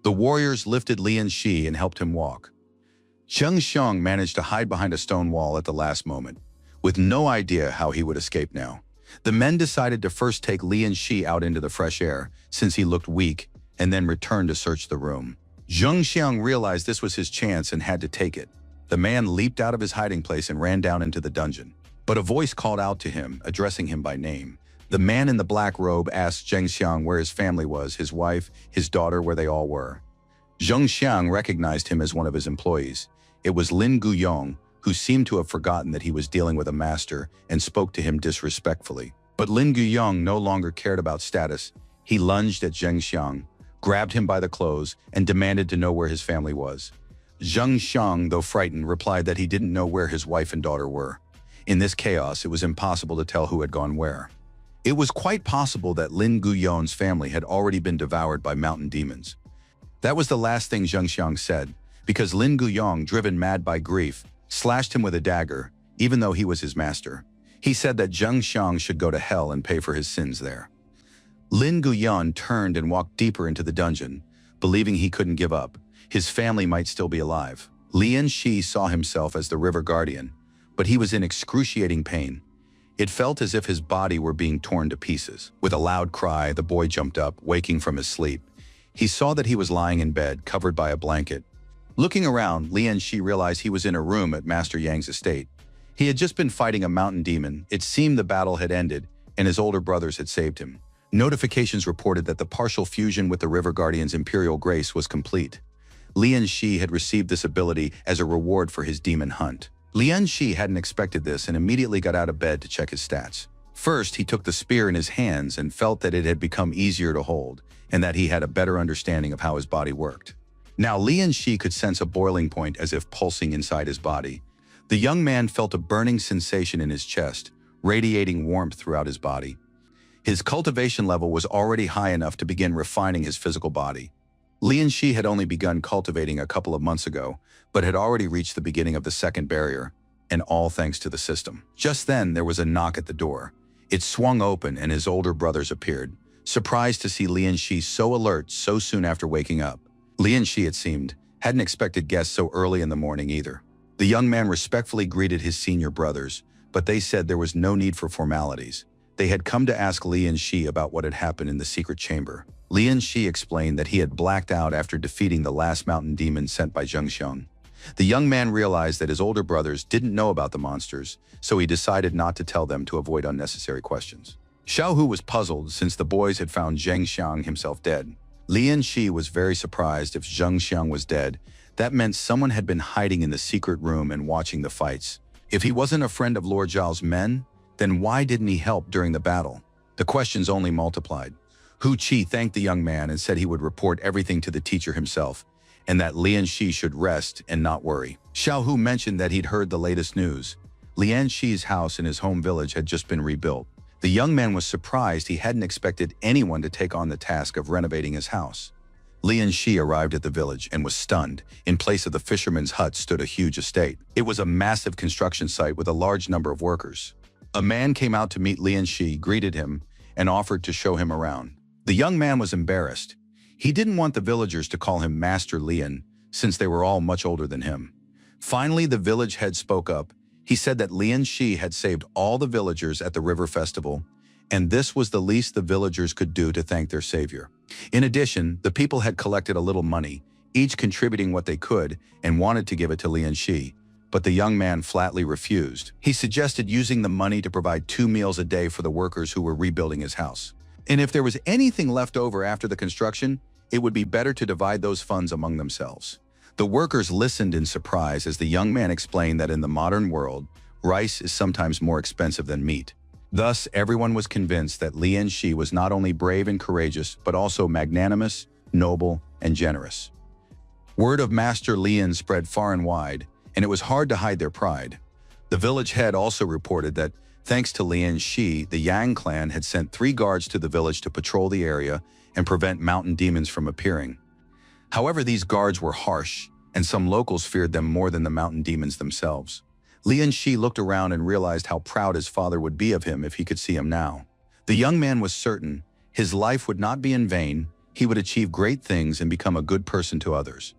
Speaker 1: The warriors lifted Lian Shi and helped him walk. Zheng Xiang managed to hide behind a stone wall at the last moment, with no idea how he would escape now. The men decided to first take Lian Shi out into the fresh air, since he looked weak, and then return to search the room. Zheng Xiang realized this was his chance and had to take it. The man leaped out of his hiding place and ran down into the dungeon. But a voice called out to him, addressing him by name. The man in the black robe asked Zheng Xiang where his family was, his wife, his daughter, where they all were. Zheng Xiang recognized him as one of his employees. It was Lin Guyong, who seemed to have forgotten that he was dealing with a master and spoke to him disrespectfully. But Lin Guyong no longer cared about status. He lunged at Zheng Xiang, grabbed him by the clothes, and demanded to know where his family was. Zheng Xiang, though frightened, replied that he didn't know where his wife and daughter were. In this chaos, it was impossible to tell who had gone where. It was quite possible that Lin Guyong's family had already been devoured by mountain demons. That was the last thing Zheng Xiang said, because Lin Guyong, driven mad by grief, slashed him with a dagger, even though he was his master. He said that Zheng Xiang should go to hell and pay for his sins there. Lin Guyong turned and walked deeper into the dungeon, believing he couldn't give up. His family might still be alive. Lian Shi saw himself as the river guardian, but he was in excruciating pain. It felt as if his body were being torn to pieces. With a loud cry, the boy jumped up, waking from his sleep. He saw that he was lying in bed, covered by a blanket. Looking around, Lian Shi realized he was in a room at Master Yang's estate. He had just been fighting a mountain demon. It seemed the battle had ended, and his older brothers had saved him. Notifications reported that the partial fusion with the River Guardian's Imperial Grace was complete. Lian Shi had received this ability as a reward for his demon hunt. Lian Shi hadn't expected this and immediately got out of bed to check his stats. First, he took the spear in his hands and felt that it had become easier to hold, and that he had a better understanding of how his body worked. Now Lian Shi could sense a boiling point as if pulsing inside his body. The young man felt a burning sensation in his chest, radiating warmth throughout his body. His cultivation level was already high enough to begin refining his physical body. Lian Shi had only begun cultivating a couple of months ago, but had already reached the beginning of the second barrier, and all thanks to the system. Just then, there was a knock at the door. It swung open and his older brothers appeared, surprised to see Lian Shi so alert so soon after waking up. Lian Shi, it seemed, hadn't expected guests so early in the morning either. The young man respectfully greeted his senior brothers, but they said there was no need for formalities. They had come to ask Lian Shi about what had happened in the secret chamber. Lian Shi explained that he had blacked out after defeating the last mountain demon sent by Zheng Xiang. The young man realized that his older brothers didn't know about the monsters, so he decided not to tell them to avoid unnecessary questions. Xiao Hu was puzzled since the boys had found Zheng Xiang himself dead. Lian Shi was very surprised if Zheng Xiang was dead. That meant someone had been hiding in the secret room and watching the fights. If he wasn't a friend of Lord Zhao's men, then why didn't he help during the battle? The questions only multiplied. Hu Qi thanked the young man and said he would report everything to the teacher himself, and that Lian Shi should rest and not worry. Xiao Hu mentioned that he'd heard the latest news. Lian Shi's house in his home village had just been rebuilt. The young man was surprised he hadn't expected anyone to take on the task of renovating his house. Lian Shi arrived at the village and was stunned. In place of the fisherman's hut stood a huge estate. It was a massive construction site with a large number of workers. A man came out to meet Lian Shi, greeted him, and offered to show him around. The young man was embarrassed. He didn't want the villagers to call him Master Lian, since they were all much older than him. Finally, the village head spoke up. He said that Lian Shi had saved all the villagers at the river festival, and this was the least the villagers could do to thank their savior. In addition, the people had collected a little money, each contributing what they could, and wanted to give it to Lian Shi, but the young man flatly refused. He suggested using the money to provide 2 meals a day for the workers who were rebuilding his house. And if there was anything left over after the construction, it would be better to divide those funds among themselves. The workers listened in surprise as the young man explained that in the modern world, rice is sometimes more expensive than meat. Thus, everyone was convinced that Lian Shi was not only brave and courageous, but also magnanimous, noble, and generous. Word of Master Lian spread far and wide, and it was hard to hide their pride. The village head also reported that, thanks to Lian Shi, the Yang clan had sent 3 guards to the village to patrol the area and prevent mountain demons from appearing. However, these guards were harsh, and some locals feared them more than the mountain demons themselves. Lian Shi looked around and realized how proud his father would be of him if he could see him now. The young man was certain his life would not be in vain. He would achieve great things and become a good person to others.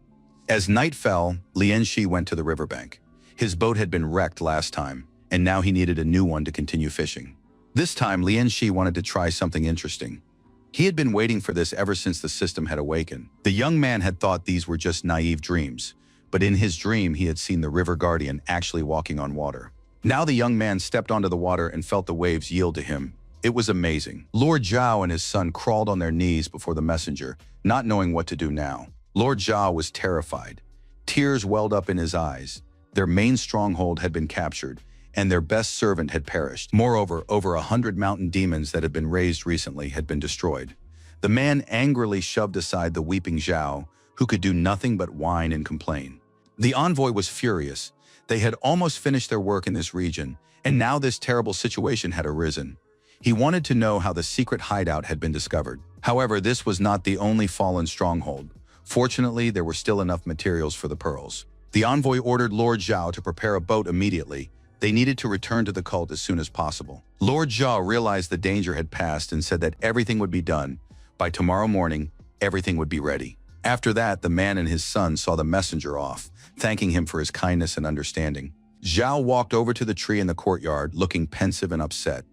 Speaker 1: As night fell, Lian Shi went to the riverbank. His boat had been wrecked last time, and now he needed a new one to continue fishing. This time, Lian Shi wanted to try something interesting. He had been waiting for this ever since the system had awakened. The young man had thought these were just naive dreams, but in his dream he had seen the river guardian actually walking on water. Now the young man stepped onto the water and felt the waves yield to him. It was amazing. Lord Zhao and his son crawled on their knees before the messenger, not knowing what to do now. Lord Zhao was terrified. Tears welled up in his eyes. Their main stronghold had been captured, and their best servant had perished. Moreover, over 100 mountain demons that had been raised recently had been destroyed. The man angrily shoved aside the weeping Zhao, who could do nothing but whine and complain. The envoy was furious. They had almost finished their work in this region, and now this terrible situation had arisen. He wanted to know how the secret hideout had been discovered. However, this was not the only fallen stronghold. Fortunately, there were still enough materials for the pearls. The envoy ordered Lord Zhao to prepare a boat immediately. They needed to return to the cult as soon as possible. Lord Zhao realized the danger had passed and said that everything would be done. By tomorrow morning, everything would be ready. After that, the man and his son saw the messenger off, thanking him for his kindness and understanding. Zhao walked over to the tree in the courtyard, looking pensive and upset.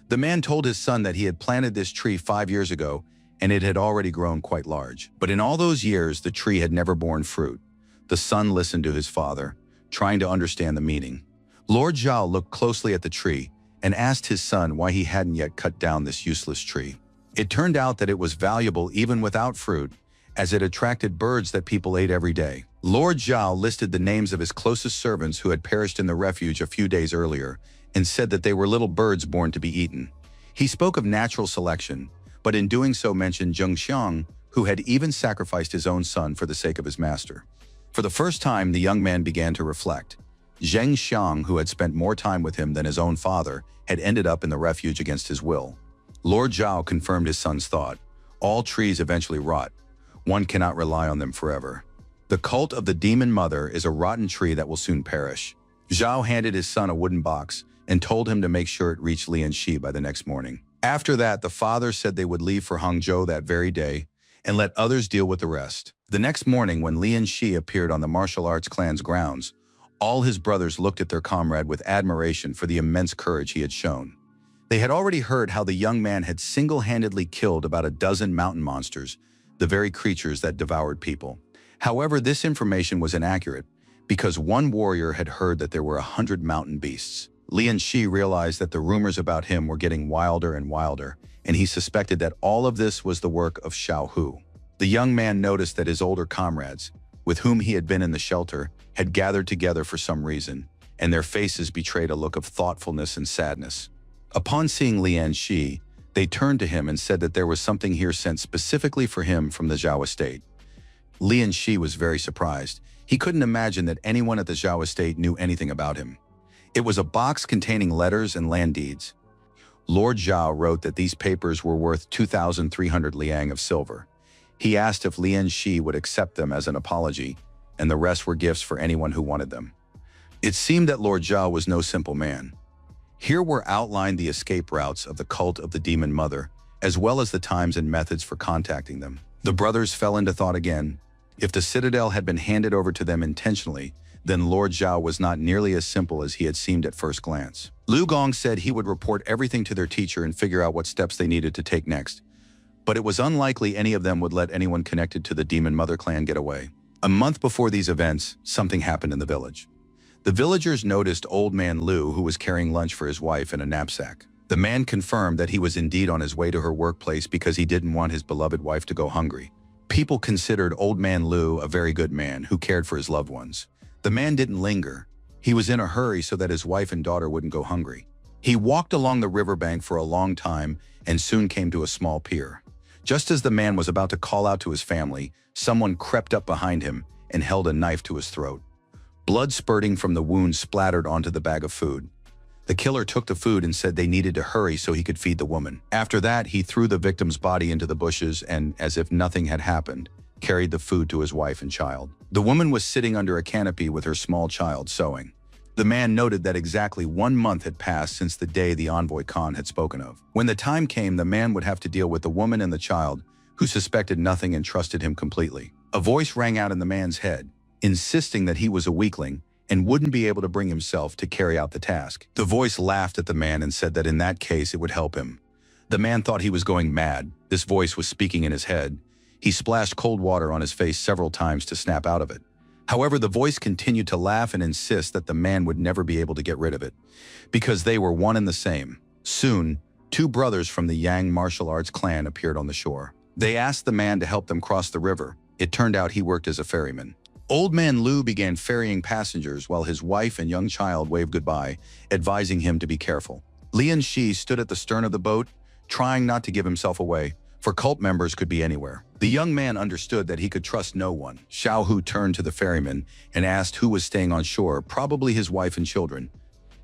Speaker 1: The man told his son that he had planted this tree 5 years ago, and it had already grown quite large. But in all those years, the tree had never borne fruit. The son listened to his father, trying to understand the meaning. Lord Zhao looked closely at the tree and asked his son why he hadn't yet cut down this useless tree. It turned out that it was valuable even without fruit, as it attracted birds that people ate every day. Lord Zhao listed the names of his closest servants who had perished in the refuge a few days earlier and said that they were little birds born to be eaten. He spoke of natural selection, but in doing so mentioned Zheng Xiang, who had even sacrificed his own son for the sake of his master. For the first time, the young man began to reflect. Zheng Xiang, who had spent more time with him than his own father, had ended up in the refuge against his will. Lord Zhao confirmed his son's thought. All trees eventually rot. One cannot rely on them forever. The cult of the demon mother is a rotten tree that will soon perish. Zhao handed his son a wooden box and told him to make sure it reached Lian Shi by the next morning. After that, the father said they would leave for Hangzhou that very day and let others deal with the rest. The next morning, when Lian Shi appeared on the martial arts clan's grounds, all his brothers looked at their comrade with admiration for the immense courage he had shown. They had already heard how the young man had single-handedly killed about a dozen mountain monsters, the very creatures that devoured people. However, this information was inaccurate because one warrior had heard that there were 100 mountain beasts. Lian Shi realized that the rumors about him were getting wilder and wilder, and he suspected that all of this was the work of Xiao Hu. The young man noticed that his older comrades, with whom he had been in the shelter, had gathered together for some reason, and their faces betrayed a look of thoughtfulness and sadness. Upon seeing Lian Shi, they turned to him and said that there was something here sent specifically for him from the Zhao estate. Lian Shi was very surprised. He couldn't imagine that anyone at the Zhao estate knew anything about him. It was a box containing letters and land deeds. Lord Zhao wrote that these papers were worth 2,300 liang of silver. He asked if Lian Shi would accept them as an apology, and the rest were gifts for anyone who wanted them. It seemed that Lord Zhao was no simple man. Here were outlined the escape routes of the cult of the Demon Mother, as well as the times and methods for contacting them. The brothers fell into thought again. If the citadel had been handed over to them intentionally, then Lord Zhao was not nearly as simple as he had seemed at first glance. Lu Gong said he would report everything to their teacher and figure out what steps they needed to take next. But it was unlikely any of them would let anyone connected to the Demon Mother clan get away. A month before these events, something happened in the village. The villagers noticed Old Man Lu, who was carrying lunch for his wife in a knapsack. The man confirmed that he was indeed on his way to her workplace because he didn't want his beloved wife to go hungry. People considered Old Man Lu a very good man who cared for his loved ones. The man didn't linger. He was in a hurry so that his wife and daughter wouldn't go hungry. He walked along the riverbank for a long time and soon came to a small pier. Just as the man was about to call out to his family, someone crept up behind him and held a knife to his throat. Blood spurting from the wound splattered onto the bag of food. The killer took the food and said they needed to hurry so he could feed the woman. After that, he threw the victim's body into the bushes and, as if nothing had happened, carried the food to his wife and child. The woman was sitting under a canopy with her small child sewing. The man noted that exactly 1 month had passed since the day the envoy Khan had spoken of. When the time came, the man would have to deal with the woman and the child, who suspected nothing and trusted him completely. A voice rang out in the man's head, insisting that he was a weakling and wouldn't be able to bring himself to carry out the task. The voice laughed at the man and said that in that case it would help him. The man thought he was going mad. This voice was speaking in his head. He splashed cold water on his face several times to snap out of it. However, the voice continued to laugh and insist that the man would never be able to get rid of it, because they were one and the same. Soon, 2 brothers from the Yang martial arts clan appeared on the shore. They asked the man to help them cross the river. It turned out he worked as a ferryman. Old Man Lu began ferrying passengers while his wife and young child waved goodbye, advising him to be careful. Lian Shi stood at the stern of the boat, trying not to give himself away, for cult members could be anywhere. The young man understood that he could trust no one. Xiao Hu turned to the ferryman and asked who was staying on shore, probably his wife and children.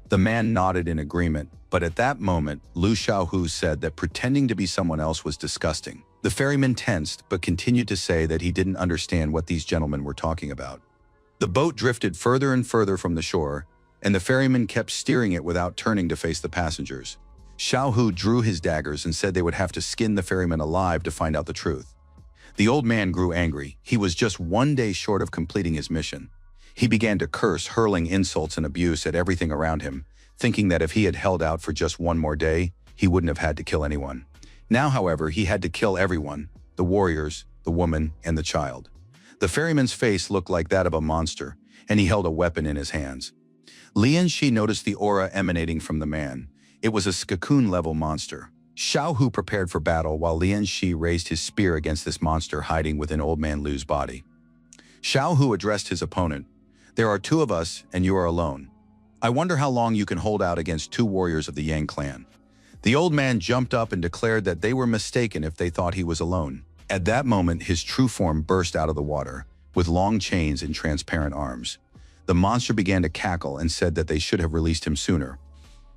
Speaker 1: The man nodded in agreement, but at that moment, Lu Xiaohu said that pretending to be someone else was disgusting. The ferryman tensed, but continued to say that he didn't understand what these gentlemen were talking about. The boat drifted further and further from the shore, and the ferryman kept steering it without turning to face the passengers. Xiaohu drew his daggers and said they would have to skin the ferryman alive to find out the truth. The old man grew angry. He was just 1 day short of completing his mission. He began to curse, hurling insults and abuse at everything around him, thinking that if he had held out for just 1 more day, he wouldn't have had to kill anyone. Now, however, he had to kill everyone, the warriors, the woman, and the child. The ferryman's face looked like that of a monster, and he held a weapon in his hands. Lian Shi noticed the aura emanating from the man. It was a Skakun-level monster. Xiao Hu prepared for battle while Lian Shi raised his spear against this monster hiding within Old Man Lu's body. Xiao Hu addressed his opponent. "There are 2 of us, and you are alone. I wonder how long you can hold out against 2 warriors of the Yang clan." The old man jumped up and declared that they were mistaken if they thought he was alone. At that moment, his true form burst out of the water, with long chains and transparent arms. The monster began to cackle and said that they should have released him sooner.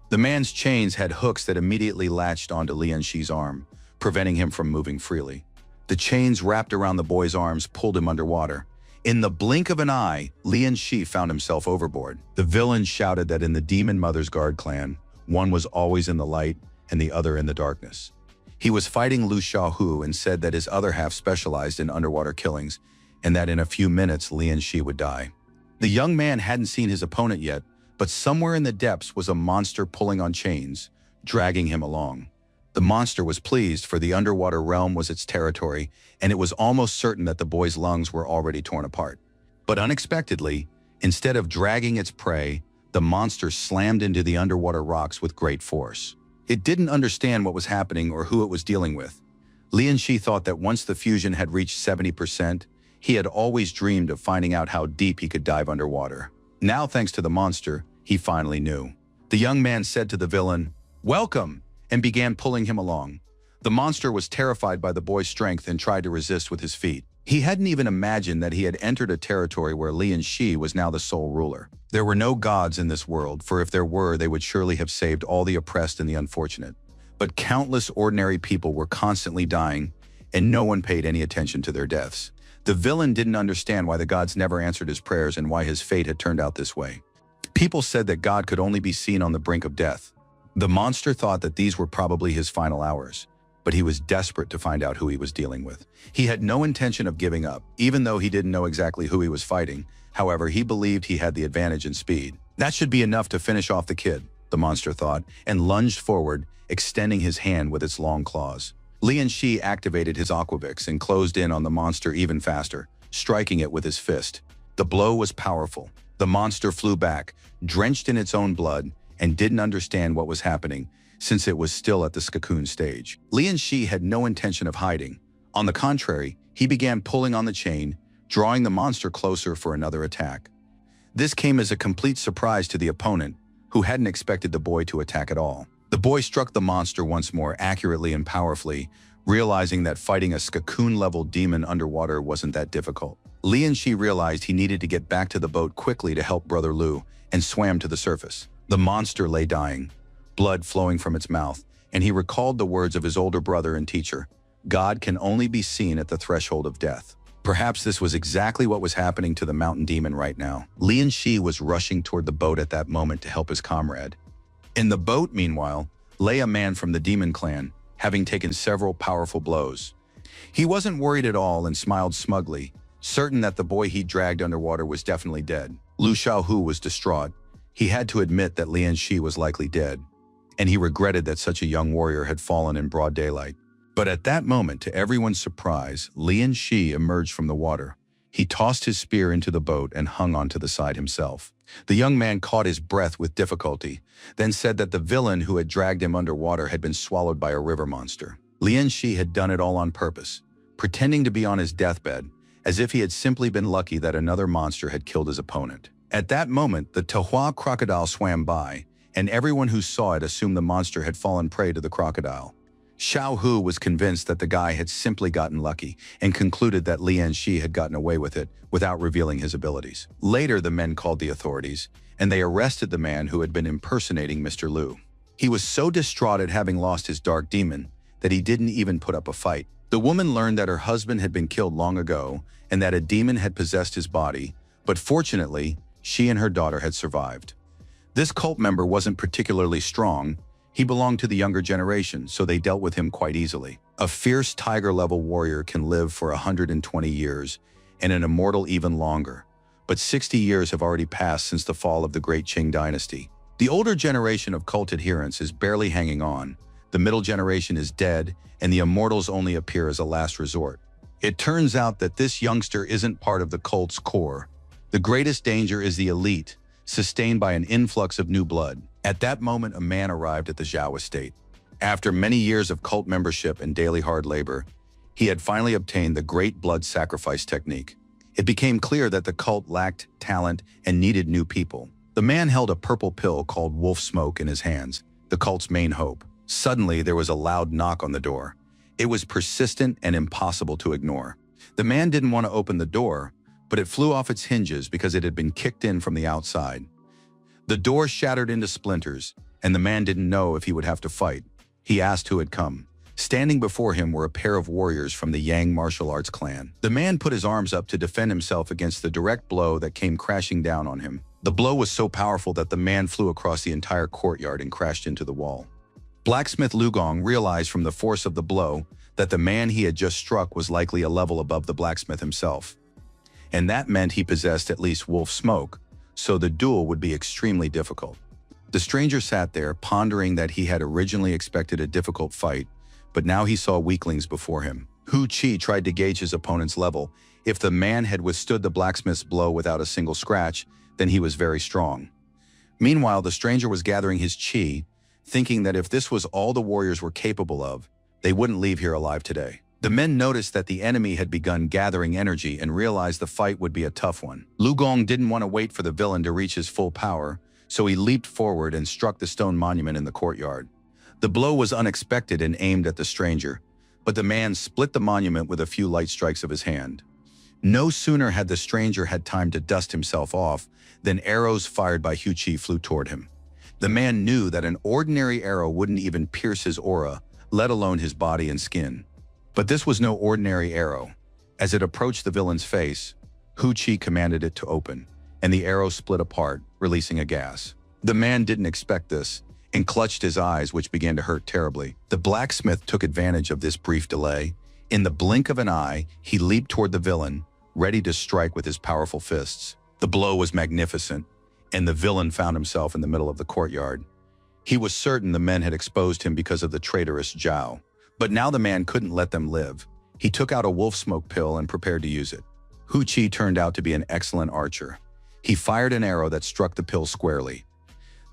Speaker 1: The man's chains had hooks that immediately latched onto Lian Shi's arm, preventing him from moving freely. The chains wrapped around the boy's arms pulled him underwater. In the blink of an eye, Lian Shi found himself overboard. The villain shouted that in the Demon Mother's Guard clan, one was always in the light and the other in the darkness. He was fighting Lu Xiaohu and said that his other half specialized in underwater killings and that in a few minutes Lian Shi would die. The young man hadn't seen his opponent yet, but somewhere in the depths was a monster pulling on chains, dragging him along. The monster was pleased, for the underwater realm was its territory, and it was almost certain that the boy's lungs were already torn apart. But unexpectedly, instead of dragging its prey, the monster slammed into the underwater rocks with great force. It didn't understand what was happening or who it was dealing with. Lianxi thought that once the fusion had reached 70%, he had always dreamed of finding out how deep he could dive underwater. Now, thanks to the monster, he finally knew. The young man said to the villain, "Welcome," and began pulling him along. The monster was terrified by the boy's strength and tried to resist with his feet. He hadn't even imagined that he had entered a territory where Lianxi was now the sole ruler. There were no gods in this world, for if there were, they would surely have saved all the oppressed and the unfortunate. But countless ordinary people were constantly dying, and no one paid any attention to their deaths. The villain didn't understand why the gods never answered his prayers and why his fate had turned out this way. People said that God could only be seen on the brink of death. The monster thought that these were probably his final hours, but he was desperate to find out who he was dealing with. He had no intention of giving up, even though he didn't know exactly who he was fighting. However, he believed he had the advantage in speed. That should be enough to finish off the kid, the monster thought, and lunged forward, extending his hand with its long claws. Lianxi activated his Aquavix and closed in on the monster even faster, striking it with his fist. The blow was powerful. The monster flew back, drenched in its own blood, and didn't understand what was happening, since it was still at the cocoon stage. Lianxi had no intention of hiding. On the contrary, he began pulling on the chain, drawing the monster closer for another attack. This came as a complete surprise to the opponent, who hadn't expected the boy to attack at all. The boy struck the monster once more accurately and powerfully, realizing that fighting a cocoon-level demon underwater wasn't that difficult. Lianxi realized he needed to get back to the boat quickly to help Brother Lu, and swam to the surface. The monster lay dying, blood flowing from its mouth, and he recalled the words of his older brother and teacher, "God can only be seen at the threshold of death." Perhaps this was exactly what was happening to the mountain demon right now. Lianxi was rushing toward the boat at that moment to help his comrade. In the boat, meanwhile, lay a man from the demon clan, having taken several powerful blows. He wasn't worried at all and smiled smugly, certain that the boy he dragged underwater was definitely dead. Lu Xiaohu was distraught. He had to admit that Lianxi was likely dead, and he regretted that such a young warrior had fallen in broad daylight. But at that moment, to everyone's surprise, Lianxi emerged from the water. He tossed his spear into the boat and hung onto the side himself. The young man caught his breath with difficulty, then said that the villain who had dragged him underwater had been swallowed by a river monster. Lianxi had done it all on purpose, pretending to be on his deathbed, as if he had simply been lucky that another monster had killed his opponent. At that moment, the Tahua crocodile swam by, and everyone who saw it assumed the monster had fallen prey to the crocodile. Xiaohu was convinced that the guy had simply gotten lucky and concluded that Lianxi had gotten away with it without revealing his abilities. Later, the men called the authorities, and they arrested the man who had been impersonating Mr. Lu. He was so distraught at having lost his dark demon that he didn't even put up a fight. The woman learned that her husband had been killed long ago and that a demon had possessed his body, but fortunately, she and her daughter had survived. This cult member wasn't particularly strong. He belonged to the younger generation, so they dealt with him quite easily. A fierce tiger-level warrior can live for 120 years, and an immortal even longer. But 60 years have already passed since the fall of the Great Qing dynasty. The older generation of cult adherents is barely hanging on, the middle generation is dead, and the immortals only appear as a last resort. It turns out that this youngster isn't part of the cult's core. The greatest danger is the elite, sustained by an influx of new blood. At that moment, a man arrived at the Zhao estate. After many years of cult membership and daily hard labor, he had finally obtained the great blood sacrifice technique. It became clear that the cult lacked talent and needed new people. The man held a purple pill called wolf smoke in his hands, the cult's main hope. Suddenly, there was a loud knock on the door. It was persistent and impossible to ignore. The man didn't want to open the door, but it flew off its hinges because it had been kicked in from the outside. The door shattered into splinters, and the man didn't know if he would have to fight. He asked who had come. Standing before him were a pair of warriors from the Yang martial arts clan. The man put his arms up to defend himself against the direct blow that came crashing down on him. The blow was so powerful that the man flew across the entire courtyard and crashed into the wall. Blacksmith Lugong realized from the force of the blow that the man he had just struck was likely a level above the blacksmith himself. And that meant he possessed at least wolf smoke, so the duel would be extremely difficult. The stranger sat there, pondering that he had originally expected a difficult fight, but now he saw weaklings before him. Hu Qi tried to gauge his opponent's level. If the man had withstood the blacksmith's blow without a single scratch, then he was very strong. Meanwhile, the stranger was gathering his chi, thinking that if this was all the warriors were capable of, they wouldn't leave here alive today. The men noticed that the enemy had begun gathering energy and realized the fight would be a tough one. Lu Gong didn't want to wait for the villain to reach his full power, so he leaped forward and struck the stone monument in the courtyard. The blow was unexpected and aimed at the stranger, but the man split the monument with a few light strikes of his hand. No sooner had the stranger had time to dust himself off than arrows fired by Hu Chi flew toward him. The man knew that an ordinary arrow wouldn't even pierce his aura, let alone his body and skin. But this was no ordinary arrow. As it approached the villain's face, Hu Chi commanded it to open, and the arrow split apart, releasing a gas. The man didn't expect this and clutched his eyes, which began to hurt terribly. The blacksmith took advantage of this brief delay. In the blink of an eye, he leaped toward the villain, ready to strike with his powerful fists. The blow was magnificent, and the villain found himself in the middle of the courtyard. He was certain the men had exposed him because of the traitorous Zhao. But now the man couldn't let them live. He took out a wolf smoke pill and prepared to use it. Hu Chi turned out to be an excellent archer. He fired an arrow that struck the pill squarely.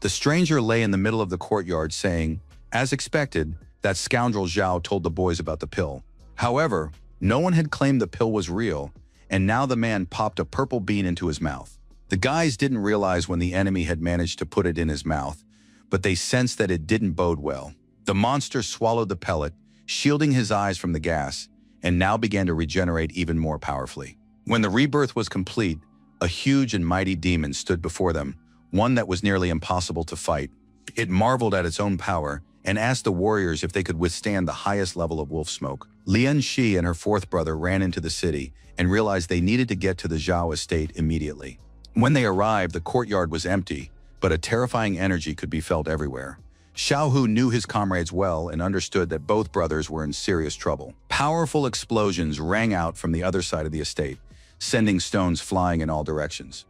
Speaker 1: The stranger lay in the middle of the courtyard saying, as expected, that scoundrel Zhao told the boys about the pill. However, no one had claimed the pill was real, and now the man popped a purple bean into his mouth. The guys didn't realize when the enemy had managed to put it in his mouth, but they sensed that it didn't bode well. The monster swallowed the pellet, shielding his eyes from the gas, and now began to regenerate even more powerfully. When the rebirth was complete, a huge and mighty demon stood before them, one that was nearly impossible to fight. It marveled at its own power and asked the warriors if they could withstand the highest level of wolf smoke. Lian Shi and her fourth brother ran into the city and realized they needed to get to the Zhao estate immediately. When they arrived, the courtyard was empty, but a terrifying energy could be felt everywhere. Xiao Hu knew his comrades well and understood that both brothers were in serious trouble. Powerful explosions rang out from the other side of the estate, sending stones flying in all directions.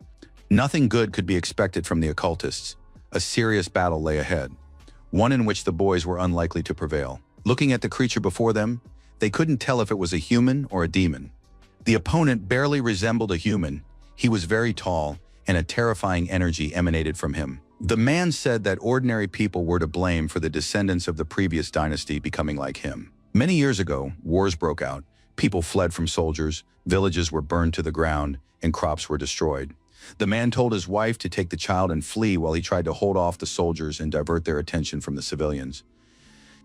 Speaker 1: Nothing good could be expected from the occultists. A serious battle lay ahead, one in which the boys were unlikely to prevail. Looking at the creature before them, they couldn't tell if it was a human or a demon. The opponent barely resembled a human. He was very tall, and a terrifying energy emanated from him. The man said that ordinary people were to blame for the descendants of the previous dynasty becoming like him. Many years ago, wars broke out. People fled from soldiers, villages were burned to the ground, and crops were destroyed. The man told his wife to take the child and flee while he tried to hold off the soldiers and divert their attention from the civilians.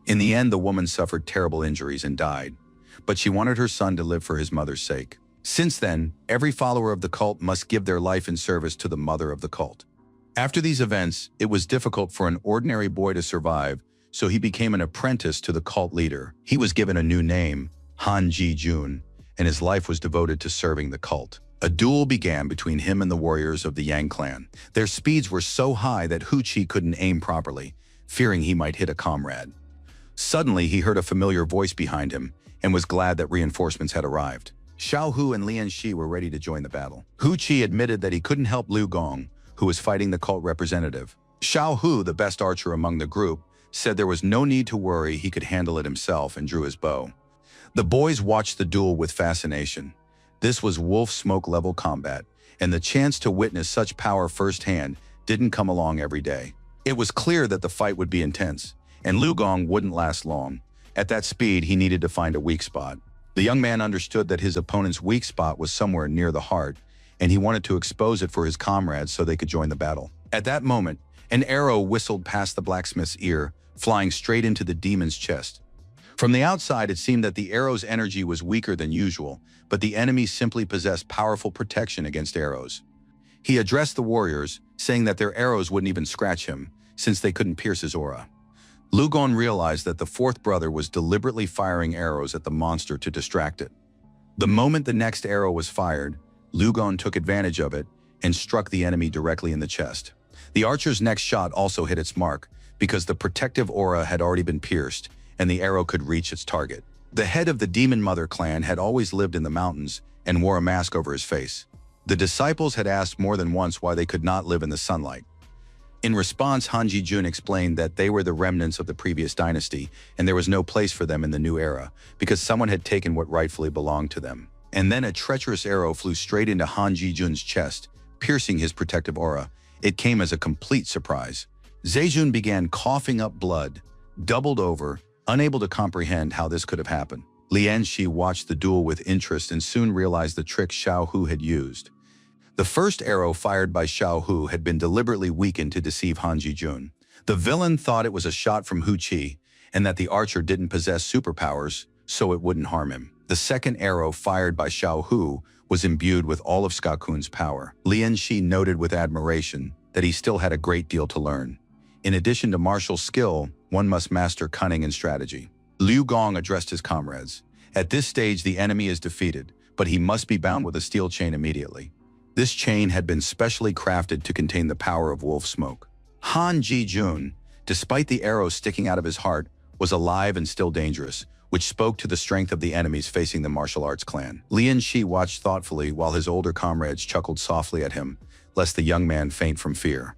Speaker 1: In the end, the woman suffered terrible injuries and died, but she wanted her son to live for his mother's sake. Since then, every follower of the cult must give their life in service to the mother of the cult. After these events, it was difficult for an ordinary boy to survive, so he became an apprentice to the cult leader. He was given a new name, Han Ji Jun, and his life was devoted to serving the cult. A duel began between him and the warriors of the Yang clan. Their speeds were so high that Hu Chi couldn't aim properly, fearing he might hit a comrade. Suddenly, he heard a familiar voice behind him and was glad that reinforcements had arrived. Xiao Hu and Lian Shi were ready to join the battle. Hu Chi admitted that he couldn't help Lu Gong, who was fighting the cult representative. Xiao Hu, the best archer among the group, said there was no need to worry, he could handle it himself, and drew his bow. The boys watched the duel with fascination. This was wolf smoke level combat, and the chance to witness such power firsthand didn't come along every day. It was clear that the fight would be intense, and Lu Gong wouldn't last long. At that speed, he needed to find a weak spot. The young man understood that his opponent's weak spot was somewhere near the heart, and he wanted to expose it for his comrades so they could join the battle. At that moment, an arrow whistled past the blacksmith's ear, flying straight into the demon's chest. From the outside, it seemed that the arrow's energy was weaker than usual, but the enemy simply possessed powerful protection against arrows. He addressed the warriors, saying that their arrows wouldn't even scratch him, since they couldn't pierce his aura. Lu Gong realized that the fourth brother was deliberately firing arrows at the monster to distract it. The moment the next arrow was fired, Lu Gong took advantage of it and struck the enemy directly in the chest. The archer's next shot also hit its mark, because the protective aura had already been pierced, and the arrow could reach its target. The head of the Demon Mother clan had always lived in the mountains and wore a mask over his face. The disciples had asked more than once why they could not live in the sunlight. In response, Han Ji Jun explained that they were the remnants of the previous dynasty, and there was no place for them in the new era, because someone had taken what rightfully belonged to them. And then a treacherous arrow flew straight into Han Ji Jun's chest, piercing his protective aura. It came as a complete surprise. Zejun began coughing up blood, doubled over, unable to comprehend how this could have happened. Lianxi watched the duel with interest and soon realized the trick Xiao Hu had used. The first arrow fired by Xiao Hu had been deliberately weakened to deceive Han Jijun. The villain thought it was a shot from Hu Qi and that the archer didn't possess superpowers, so it wouldn't harm him. The second arrow fired by Xiao Hu was imbued with all of Skakun's power. Lianxi noted with admiration that he still had a great deal to learn. In addition to martial skill, one must master cunning and strategy. Liu Gong addressed his comrades. At this stage, the enemy is defeated, but he must be bound with a steel chain immediately. This chain had been specially crafted to contain the power of wolf smoke. Han Jijun, despite the arrow sticking out of his heart, was alive and still dangerous, which spoke to the strength of the enemies facing the martial arts clan. Lianxi watched thoughtfully while his older comrades chuckled softly at him, lest the young man faint from fear.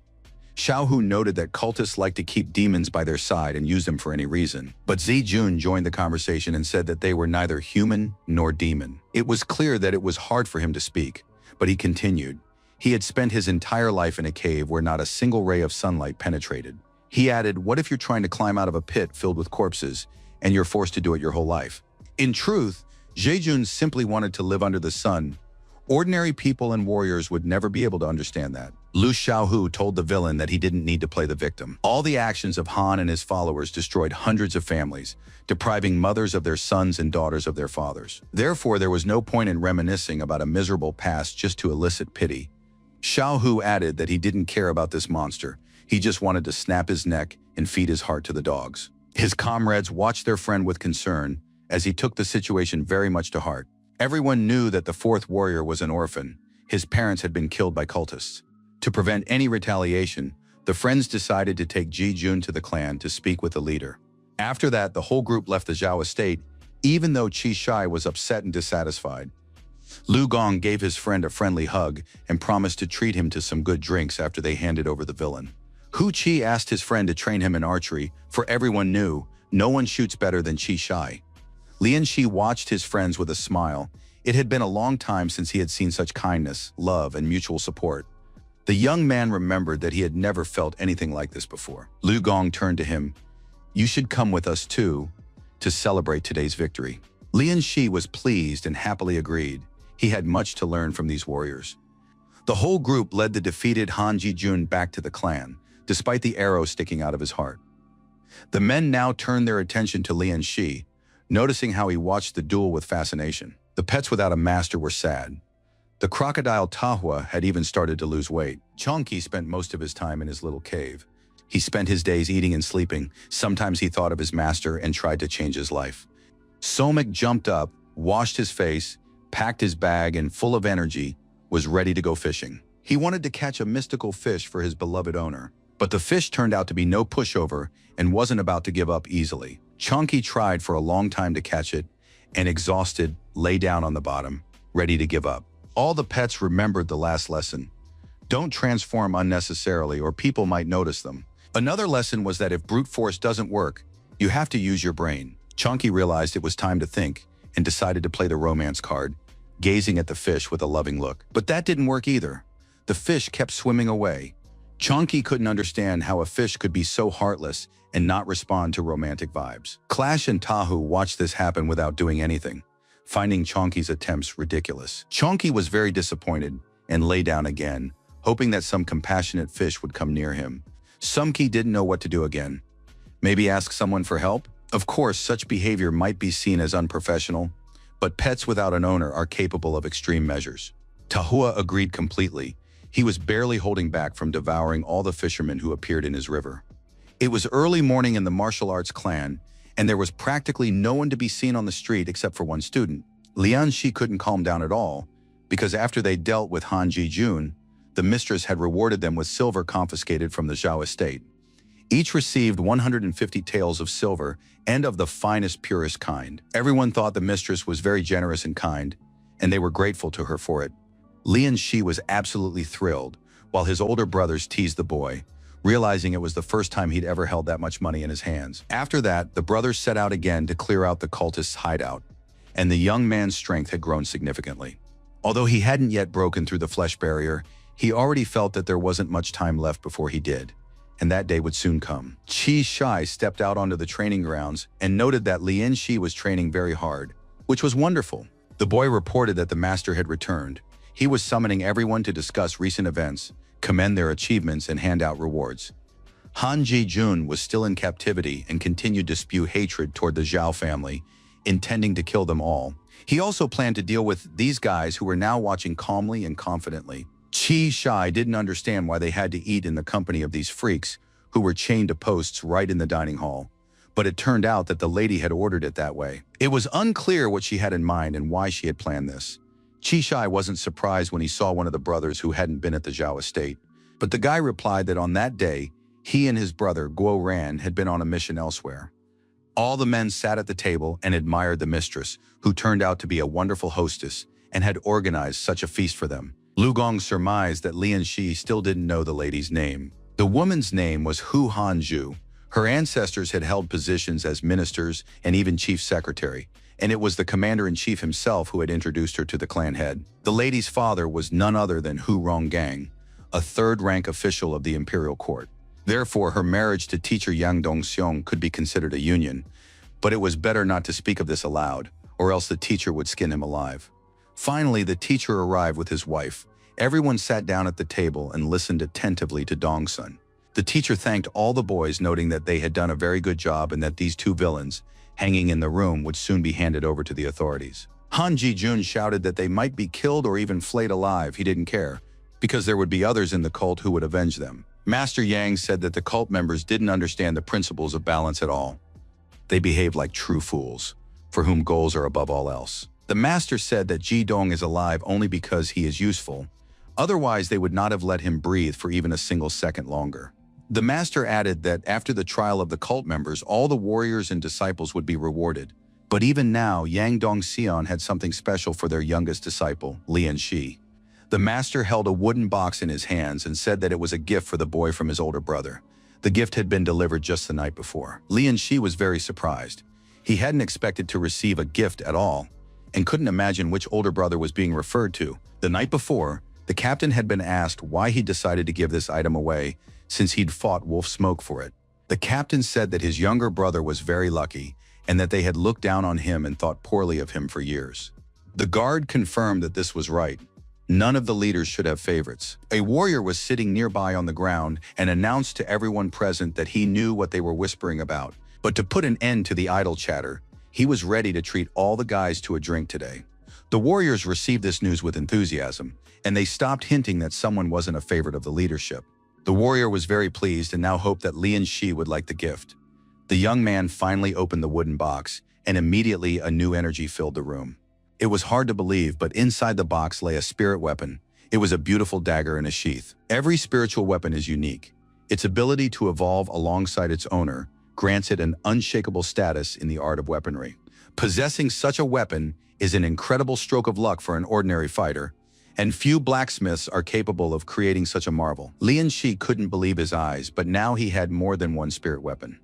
Speaker 1: Xiao Hu noted that cultists like to keep demons by their side and use them for any reason. But Zijun joined the conversation and said that they were neither human nor demon. It was clear that it was hard for him to speak, but he continued. He had spent his entire life in a cave where not a single ray of sunlight penetrated. He added, "What if you're trying to climb out of a pit filled with corpses and you're forced to do it your whole life?" In truth, Zejun simply wanted to live under the sun. Ordinary people and warriors would never be able to understand that. Lu Xiaohu told the villain that he didn't need to play the victim. All the actions of Han and his followers destroyed hundreds of families, depriving mothers of their sons and daughters of their fathers. Therefore, there was no point in reminiscing about a miserable past just to elicit pity. Xiaohu added that he didn't care about this monster. He just wanted to snap his neck and feed his heart to the dogs. His comrades watched their friend with concern, as he took the situation very much to heart. Everyone knew that the fourth warrior was an orphan. His parents had been killed by cultists. To prevent any retaliation, the friends decided to take Ji Jun to the clan to speak with the leader. After that, the whole group left the Zhao estate, even though Qi Shai was upset and dissatisfied. Lu Gong gave his friend a friendly hug and promised to treat him to some good drinks after they handed over the villain. Hu Qi asked his friend to train him in archery, for everyone knew no one shoots better than Qi Shai. Lianxi watched his friends with a smile. It had been a long time since he had seen such kindness, love, and mutual support. The young man remembered that he had never felt anything like this before. Lu Gong turned to him. "You should come with us too, to celebrate today's victory." Lianxi was pleased and happily agreed. He had much to learn from these warriors. The whole group led the defeated Han Jijun back to the clan, despite the arrow sticking out of his heart. The men now turned their attention to Lianxi, noticing how he watched the duel with fascination. The pets without a master were sad. The crocodile Tahua had even started to lose weight. Chongqi spent most of his time in his little cave. He spent his days eating and sleeping. Sometimes he thought of his master and tried to change his life. Somek jumped up, washed his face, packed his bag, and full of energy, was ready to go fishing. He wanted to catch a mystical fish for his beloved owner. But the fish turned out to be no pushover and wasn't about to give up easily. Chongqi tried for a long time to catch it and, exhausted, lay down on the bottom, ready to give up. All the pets remembered the last lesson. Don't transform unnecessarily or people might notice them. Another lesson was that if brute force doesn't work, you have to use your brain. Chongqi realized it was time to think and decided to play the romance card, gazing at the fish with a loving look. But that didn't work either. The fish kept swimming away. Chongqi couldn't understand how a fish could be so heartless and not respond to romantic vibes. Clash and Tahu watched this happen without doing anything, finding Chongqi's attempts ridiculous. Chongqi was very disappointed and lay down again, hoping that some compassionate fish would come near him. Sumqi didn't know what to do again. Maybe ask someone for help? Of course, such behavior might be seen as unprofessional, but pets without an owner are capable of extreme measures. Tahua agreed completely. He was barely holding back from devouring all the fishermen who appeared in his river. It was early morning in the martial arts clan, and there was practically no one to be seen on the street except for one student. Lianxi couldn't calm down at all, because after they dealt with Han Jijun, the mistress had rewarded them with silver confiscated from the Zhao estate. Each received 150 taels of silver and of the finest, purest kind. Everyone thought the mistress was very generous and kind, and they were grateful to her for it. Lianxi was absolutely thrilled, while his older brothers teased the boy, realizing it was the first time he'd ever held that much money in his hands. After that, the brothers set out again to clear out the cultists' hideout, and the young man's strength had grown significantly. Although he hadn't yet broken through the flesh barrier, He already felt that there wasn't much time left before he did, and that day would soon come. Qi Shai stepped out onto the training grounds and noted that Lian Shi was training very hard, which was wonderful. The boy reported that the master had returned. He was summoning everyone to discuss recent events, commend their achievements, and hand out rewards. Han Ji-jun was still in captivity and continued to spew hatred toward the Zhao family, intending to kill them all. He also planned to deal with these guys who were now watching calmly and confidently. Qi Shai didn't understand why they had to eat in the company of these freaks who were chained to posts right in the dining hall. But it turned out that the lady had ordered it that way. It was unclear what she had in mind and why she had planned this. Qi Shai wasn't surprised when he saw one of the brothers who hadn't been at the Zhao estate. But the guy replied that on that day, he and his brother Guo Ran had been on a mission elsewhere. All the men sat at the table and admired the mistress, who turned out to be a wonderful hostess and had organized such a feast for them. Lu Gong surmised that Lian Shi still didn't know the lady's name. The woman's name was Hu Hanju. Her ancestors had held positions as ministers and even chief secretary, and it was the commander-in-chief himself who had introduced her to the clan head. The lady's father was none other than Hu Ronggang, a third-rank official of the imperial court. Therefore, her marriage to teacher Yang Dongxiong could be considered a union, but it was better not to speak of this aloud, or else the teacher would skin him alive. Finally, the teacher arrived with his wife. Everyone sat down at the table and listened attentively to Dongsun. The teacher thanked all the boys, noting that they had done a very good job and that these two villains, hanging in the room, would soon be handed over to the authorities. Han Ji-jun shouted that they might be killed or even flayed alive. He didn't care, because there would be others in the cult who would avenge them. Master Yang said that the cult members didn't understand the principles of balance at all. They behaved like true fools, for whom goals are above all else. The master said that Ji Dong is alive only because he is useful. Otherwise, they would not have let him breathe for even a single second longer. The master added that after the trial of the cult members, all the warriors and disciples would be rewarded. But even now, Yang Dongxian had something special for their youngest disciple, Lian Shi. The master held a wooden box in his hands and said that it was a gift for the boy from his older brother. The gift had been delivered just the night before. Lian Shi was very surprised. He hadn't expected to receive a gift at all, and couldn't imagine which older brother was being referred to. The night before, the captain had been asked why he decided to give this item away, since he'd fought Wolf Smoke for it. The captain said that his younger brother was very lucky, and that they had looked down on him and thought poorly of him for years. The guard confirmed that this was right. None of the leaders should have favorites. A warrior was sitting nearby on the ground and announced to everyone present that he knew what they were whispering about. But to put an end to the idle chatter, he was ready to treat all the guys to a drink today. The warriors received this news with enthusiasm, and they stopped hinting that someone wasn't a favorite of the leadership. The warrior was very pleased and now hoped that Lian Shi would like the gift. The young man finally opened the wooden box, and immediately a new energy filled the room. It was hard to believe, but inside the box lay a spirit weapon. It was a beautiful dagger in a sheath. Every spiritual weapon is unique. Its ability to evolve alongside its owner grants it an unshakable status in the art of weaponry. Possessing such a weapon is an incredible stroke of luck for an ordinary fighter, and few blacksmiths are capable of creating such a marvel. Lian Shi couldn't believe his eyes, but now he had more than one spirit weapon.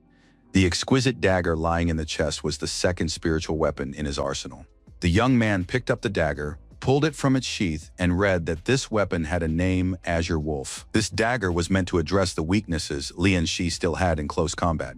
Speaker 1: The exquisite dagger lying in the chest was the second spiritual weapon in his arsenal. The young man picked up the dagger, pulled it from its sheath, and read that this weapon had a name, Azure Wolf. This dagger was meant to address the weaknesses Lian Shi still had in close combat.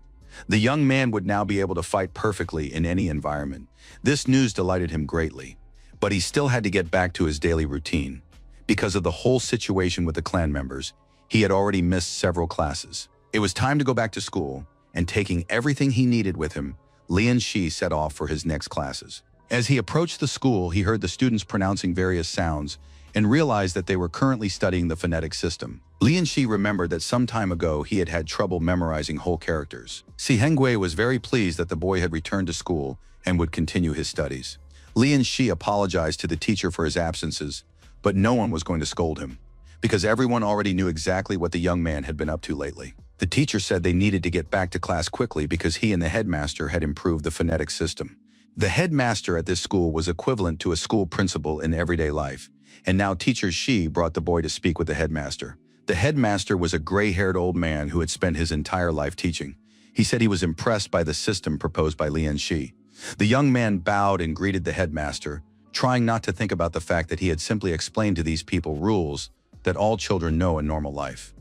Speaker 1: The young man would now be able to fight perfectly in any environment. This news delighted him greatly, but he still had to get back to his daily routine. Because of the whole situation with the clan members, he had already missed several classes. It was time to go back to school, and taking everything he needed with him, Lian Shi set off for his next classes. As he approached the school, he heard the students pronouncing various sounds and realized that they were currently studying the phonetic system. Lian Shi remembered that some time ago he had had trouble memorizing whole characters. Si Hengui was very pleased that the boy had returned to school and would continue his studies. Lian Shi apologized to the teacher for his absences, but no one was going to scold him, because everyone already knew exactly what the young man had been up to lately. The teacher said they needed to get back to class quickly because he and the headmaster had improved the phonetic system. The headmaster at this school was equivalent to a school principal in everyday life, and now teacher Shi brought the boy to speak with the headmaster. The headmaster was a gray-haired old man who had spent his entire life teaching. He said he was impressed by the system proposed by Lian Shi. The young man bowed and greeted the headmaster, trying not to think about the fact that he had simply explained to these people rules that all children know in normal life.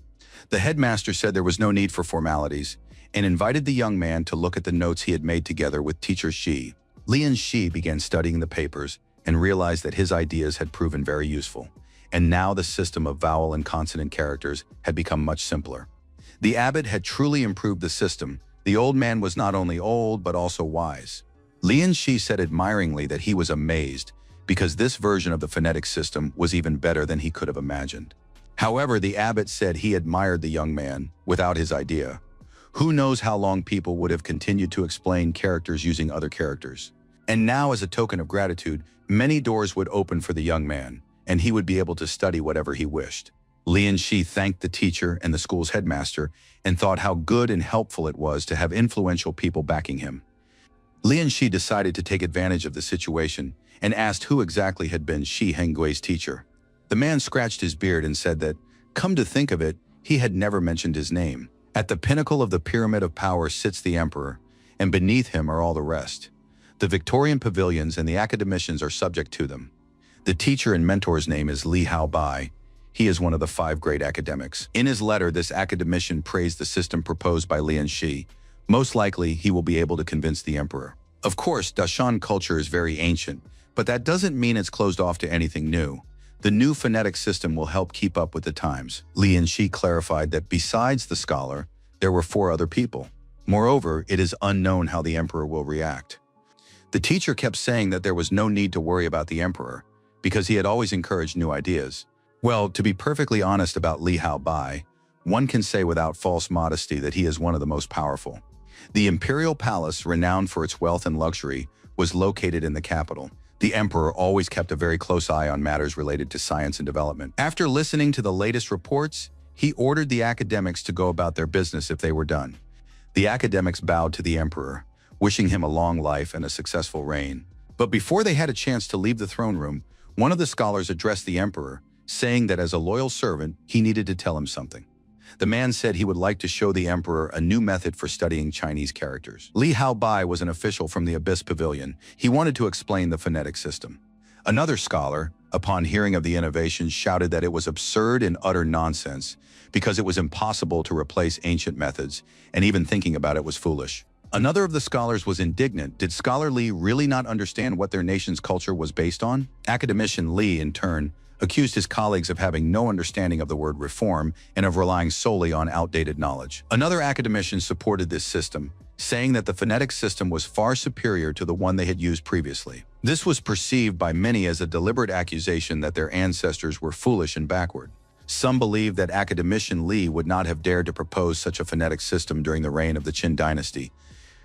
Speaker 1: The headmaster said there was no need for formalities and invited the young man to look at the notes he had made together with teacher Shi. Lian Shi began studying the papers and realized that his ideas had proven very useful, and now the system of vowel and consonant characters had become much simpler. The abbot had truly improved the system. The old man was not only old but also wise. Lian Shi said admiringly that he was amazed because this version of the phonetic system was even better than he could have imagined. However, the abbot said he admired the young man without his idea. Who knows how long people would have continued to explain characters using other characters. And now, as a token of gratitude, many doors would open for the young man, and he would be able to study whatever he wished. Lian Shi thanked the teacher and the school's headmaster and thought how good and helpful it was to have influential people backing him. Lian Shi decided to take advantage of the situation and asked who exactly had been Shi Henggui's teacher. The man scratched his beard and said that, come to think of it, he had never mentioned his name. At the pinnacle of the pyramid of power sits the emperor, and beneath him are all the rest. The Victorian pavilions and the academicians are subject to them. The teacher and mentor's name is Li Haobai. He is one of the 5 great academics. In his letter, this academician praised the system proposed by Lian Shi. Most likely, he will be able to convince the emperor. Of course, Dashan culture is very ancient, but that doesn't mean it's closed off to anything new. The new phonetic system will help keep up with the times. Lian Shi clarified that besides the scholar, there were 4 other people. Moreover, it is unknown how the emperor will react. The teacher kept saying that there was no need to worry about the emperor, because he had always encouraged new ideas. Well, to be perfectly honest about Li Haobai, one can say without false modesty that he is one of the most powerful. The imperial palace, renowned for its wealth and luxury, was located in the capital. The emperor always kept a very close eye on matters related to science and development. After listening to the latest reports, he ordered the academics to go about their business if they were done. The academics bowed to the emperor, wishing him a long life and a successful reign. But before they had a chance to leave the throne room, one of the scholars addressed the emperor, saying that as a loyal servant, he needed to tell him something. The man said he would like to show the emperor a new method for studying Chinese characters. Li Haobai was an official from the Abyss Pavilion. He wanted to explain the phonetic system. Another scholar, upon hearing of the innovation, shouted that it was absurd and utter nonsense because it was impossible to replace ancient methods, and even thinking about it was foolish. Another of the scholars was indignant. Did Scholar Li really not understand what their nation's culture was based on? Academician Li, in turn, accused his colleagues of having no understanding of the word reform and of relying solely on outdated knowledge. Another academician supported this system, saying that the phonetic system was far superior to the one they had used previously. This was perceived by many as a deliberate accusation that their ancestors were foolish and backward. Some believed that academician Li would not have dared to propose such a phonetic system during the reign of the Qin dynasty.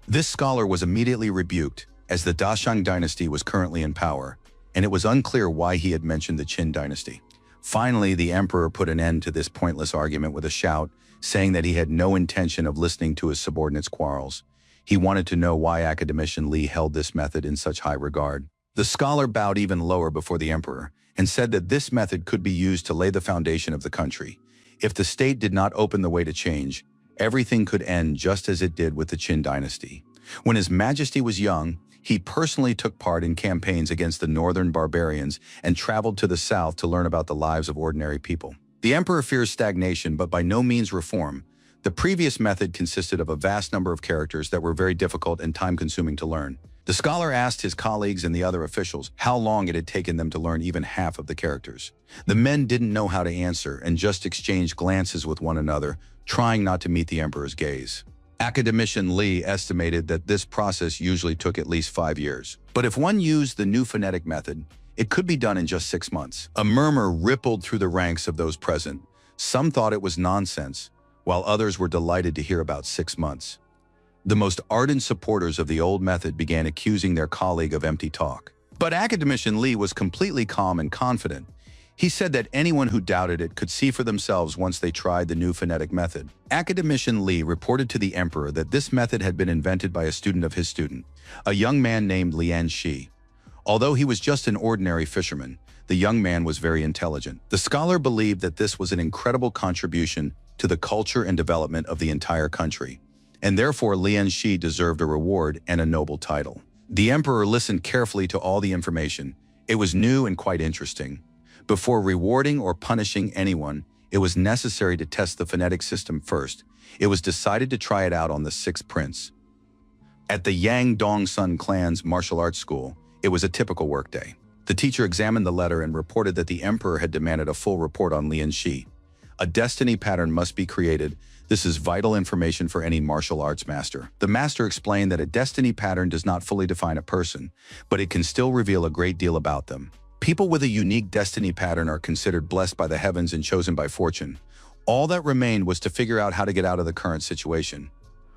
Speaker 1: This scholar was immediately rebuked, as the Dashang dynasty was currently in power, and it was unclear why he had mentioned the Qin dynasty. Finally, the emperor put an end to this pointless argument with a shout, saying that he had no intention of listening to his subordinates' quarrels. He wanted to know why academician Li held this method in such high regard. The scholar bowed even lower before the emperor and said that this method could be used to lay the foundation of the country. If the state did not open the way to change, everything could end just as it did with the Qin dynasty. When His Majesty was young, he personally took part in campaigns against the northern barbarians and traveled to the south to learn about the lives of ordinary people. The emperor fears stagnation, but by no means reform. The previous method consisted of a vast number of characters that were very difficult and time-consuming to learn. The scholar asked his colleagues and the other officials how long it had taken them to learn even half of the characters. The men didn't know how to answer and just exchanged glances with one another, trying not to meet the emperor's gaze. Academician Li estimated that this process usually took at least 5 years. But if one used the new phonetic method, it could be done in just 6 months. A murmur rippled through the ranks of those present. Some thought it was nonsense, while others were delighted to hear about 6 months. The most ardent supporters of the old method began accusing their colleague of empty talk. But academician Li was completely calm and confident. He said that anyone who doubted it could see for themselves once they tried the new phonetic method. Academician Li reported to the emperor that this method had been invented by a student of his student, a young man named Lian Shi. Although he was just an ordinary fisherman, the young man was very intelligent. The scholar believed that this was an incredible contribution to the culture and development of the entire country, and therefore Lian Shi deserved a reward and a noble title. The emperor listened carefully to all the information. It was new and quite interesting. Before rewarding or punishing anyone, it was necessary to test the phonetic system first. It was decided to try it out on the sixth prince. At the Yang Dong Sun clan's martial arts school, it was a typical workday. The teacher examined the letter and reported that the emperor had demanded a full report on Lian Shi. A destiny pattern must be created. This is vital information for any martial arts master. The master explained that a destiny pattern does not fully define a person, but it can still reveal a great deal about them. People with a unique destiny pattern are considered blessed by the heavens and chosen by fortune. All that remained was to figure out how to get out of the current situation.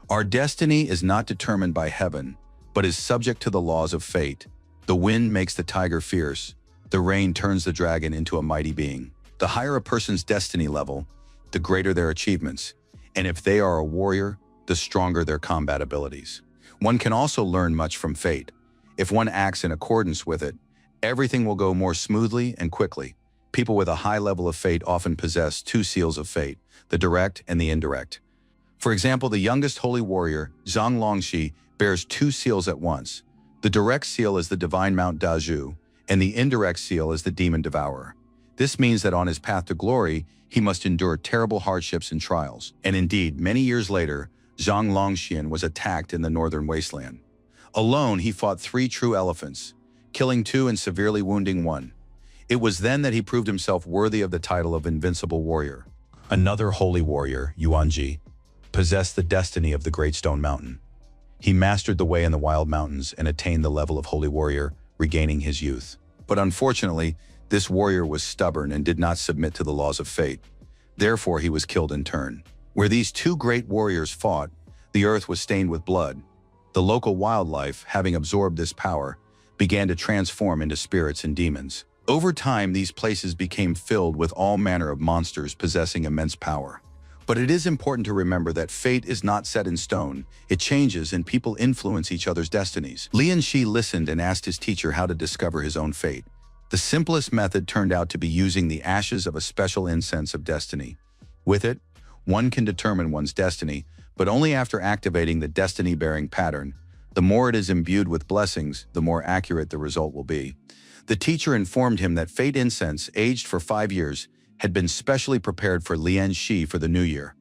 Speaker 1: Our destiny is not determined by heaven, but is subject to the laws of fate. The wind makes the tiger fierce. The rain turns the dragon into a mighty being. The higher a person's destiny level, the greater their achievements. And if they are a warrior, the stronger their combat abilities. One can also learn much from fate. If one acts in accordance with it, everything will go more smoothly and quickly. People with a high level of fate often possess two seals of fate, the direct and the indirect. For example, the youngest holy warrior, Zhang Longxi, bears two seals at once. The direct seal is the divine Mount Dazhu, and the indirect seal is the demon devourer. This means that on his path to glory, he must endure terrible hardships and trials. And indeed, many years later, Zhang Longxian was attacked in the northern wasteland. Alone, he fought 3 true elephants, killing 2 and severely wounding 1. It was then that he proved himself worthy of the title of Invincible Warrior. Another holy warrior, Yuanji, possessed the destiny of the Great Stone Mountain. He mastered the way in the wild mountains and attained the level of holy warrior, regaining his youth. But unfortunately, this warrior was stubborn and did not submit to the laws of fate. Therefore, he was killed in turn. Where these 2 great warriors fought, the earth was stained with blood. The local wildlife, having absorbed this power, began to transform into spirits and demons. Over time, these places became filled with all manner of monsters possessing immense power. But it is important to remember that fate is not set in stone. It changes and people influence each other's destinies. Lian Shi listened and asked his teacher how to discover his own fate. The simplest method turned out to be using the ashes of a special incense of destiny. With it, one can determine one's destiny, but only after activating the destiny-bearing pattern. The more it is imbued with blessings, the more accurate the result will be. The teacher informed him that fate incense, aged for 5 years, had been specially prepared for Lian Shi for the new year.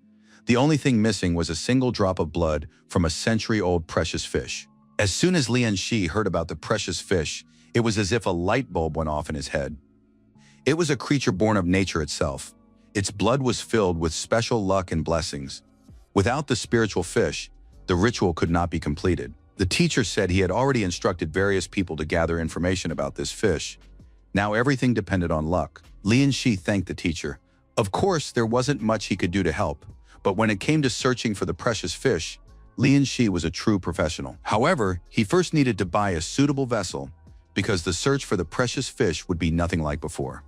Speaker 1: The only thing missing was a single drop of blood from a century-old precious fish. As soon as Lian Shi heard about the precious fish, it was as if a light bulb went off in his head. It was a creature born of nature itself. Its blood was filled with special luck and blessings. Without the spiritual fish, the ritual could not be completed. The teacher said he had already instructed various people to gather information about this fish. Now everything depended on luck. Lian Shi thanked the teacher. Of course, there wasn't much he could do to help, but when it came to searching for the precious fish, Lian Shi was a true professional. However, he first needed to buy a suitable vessel because the search for the precious fish would be nothing like before.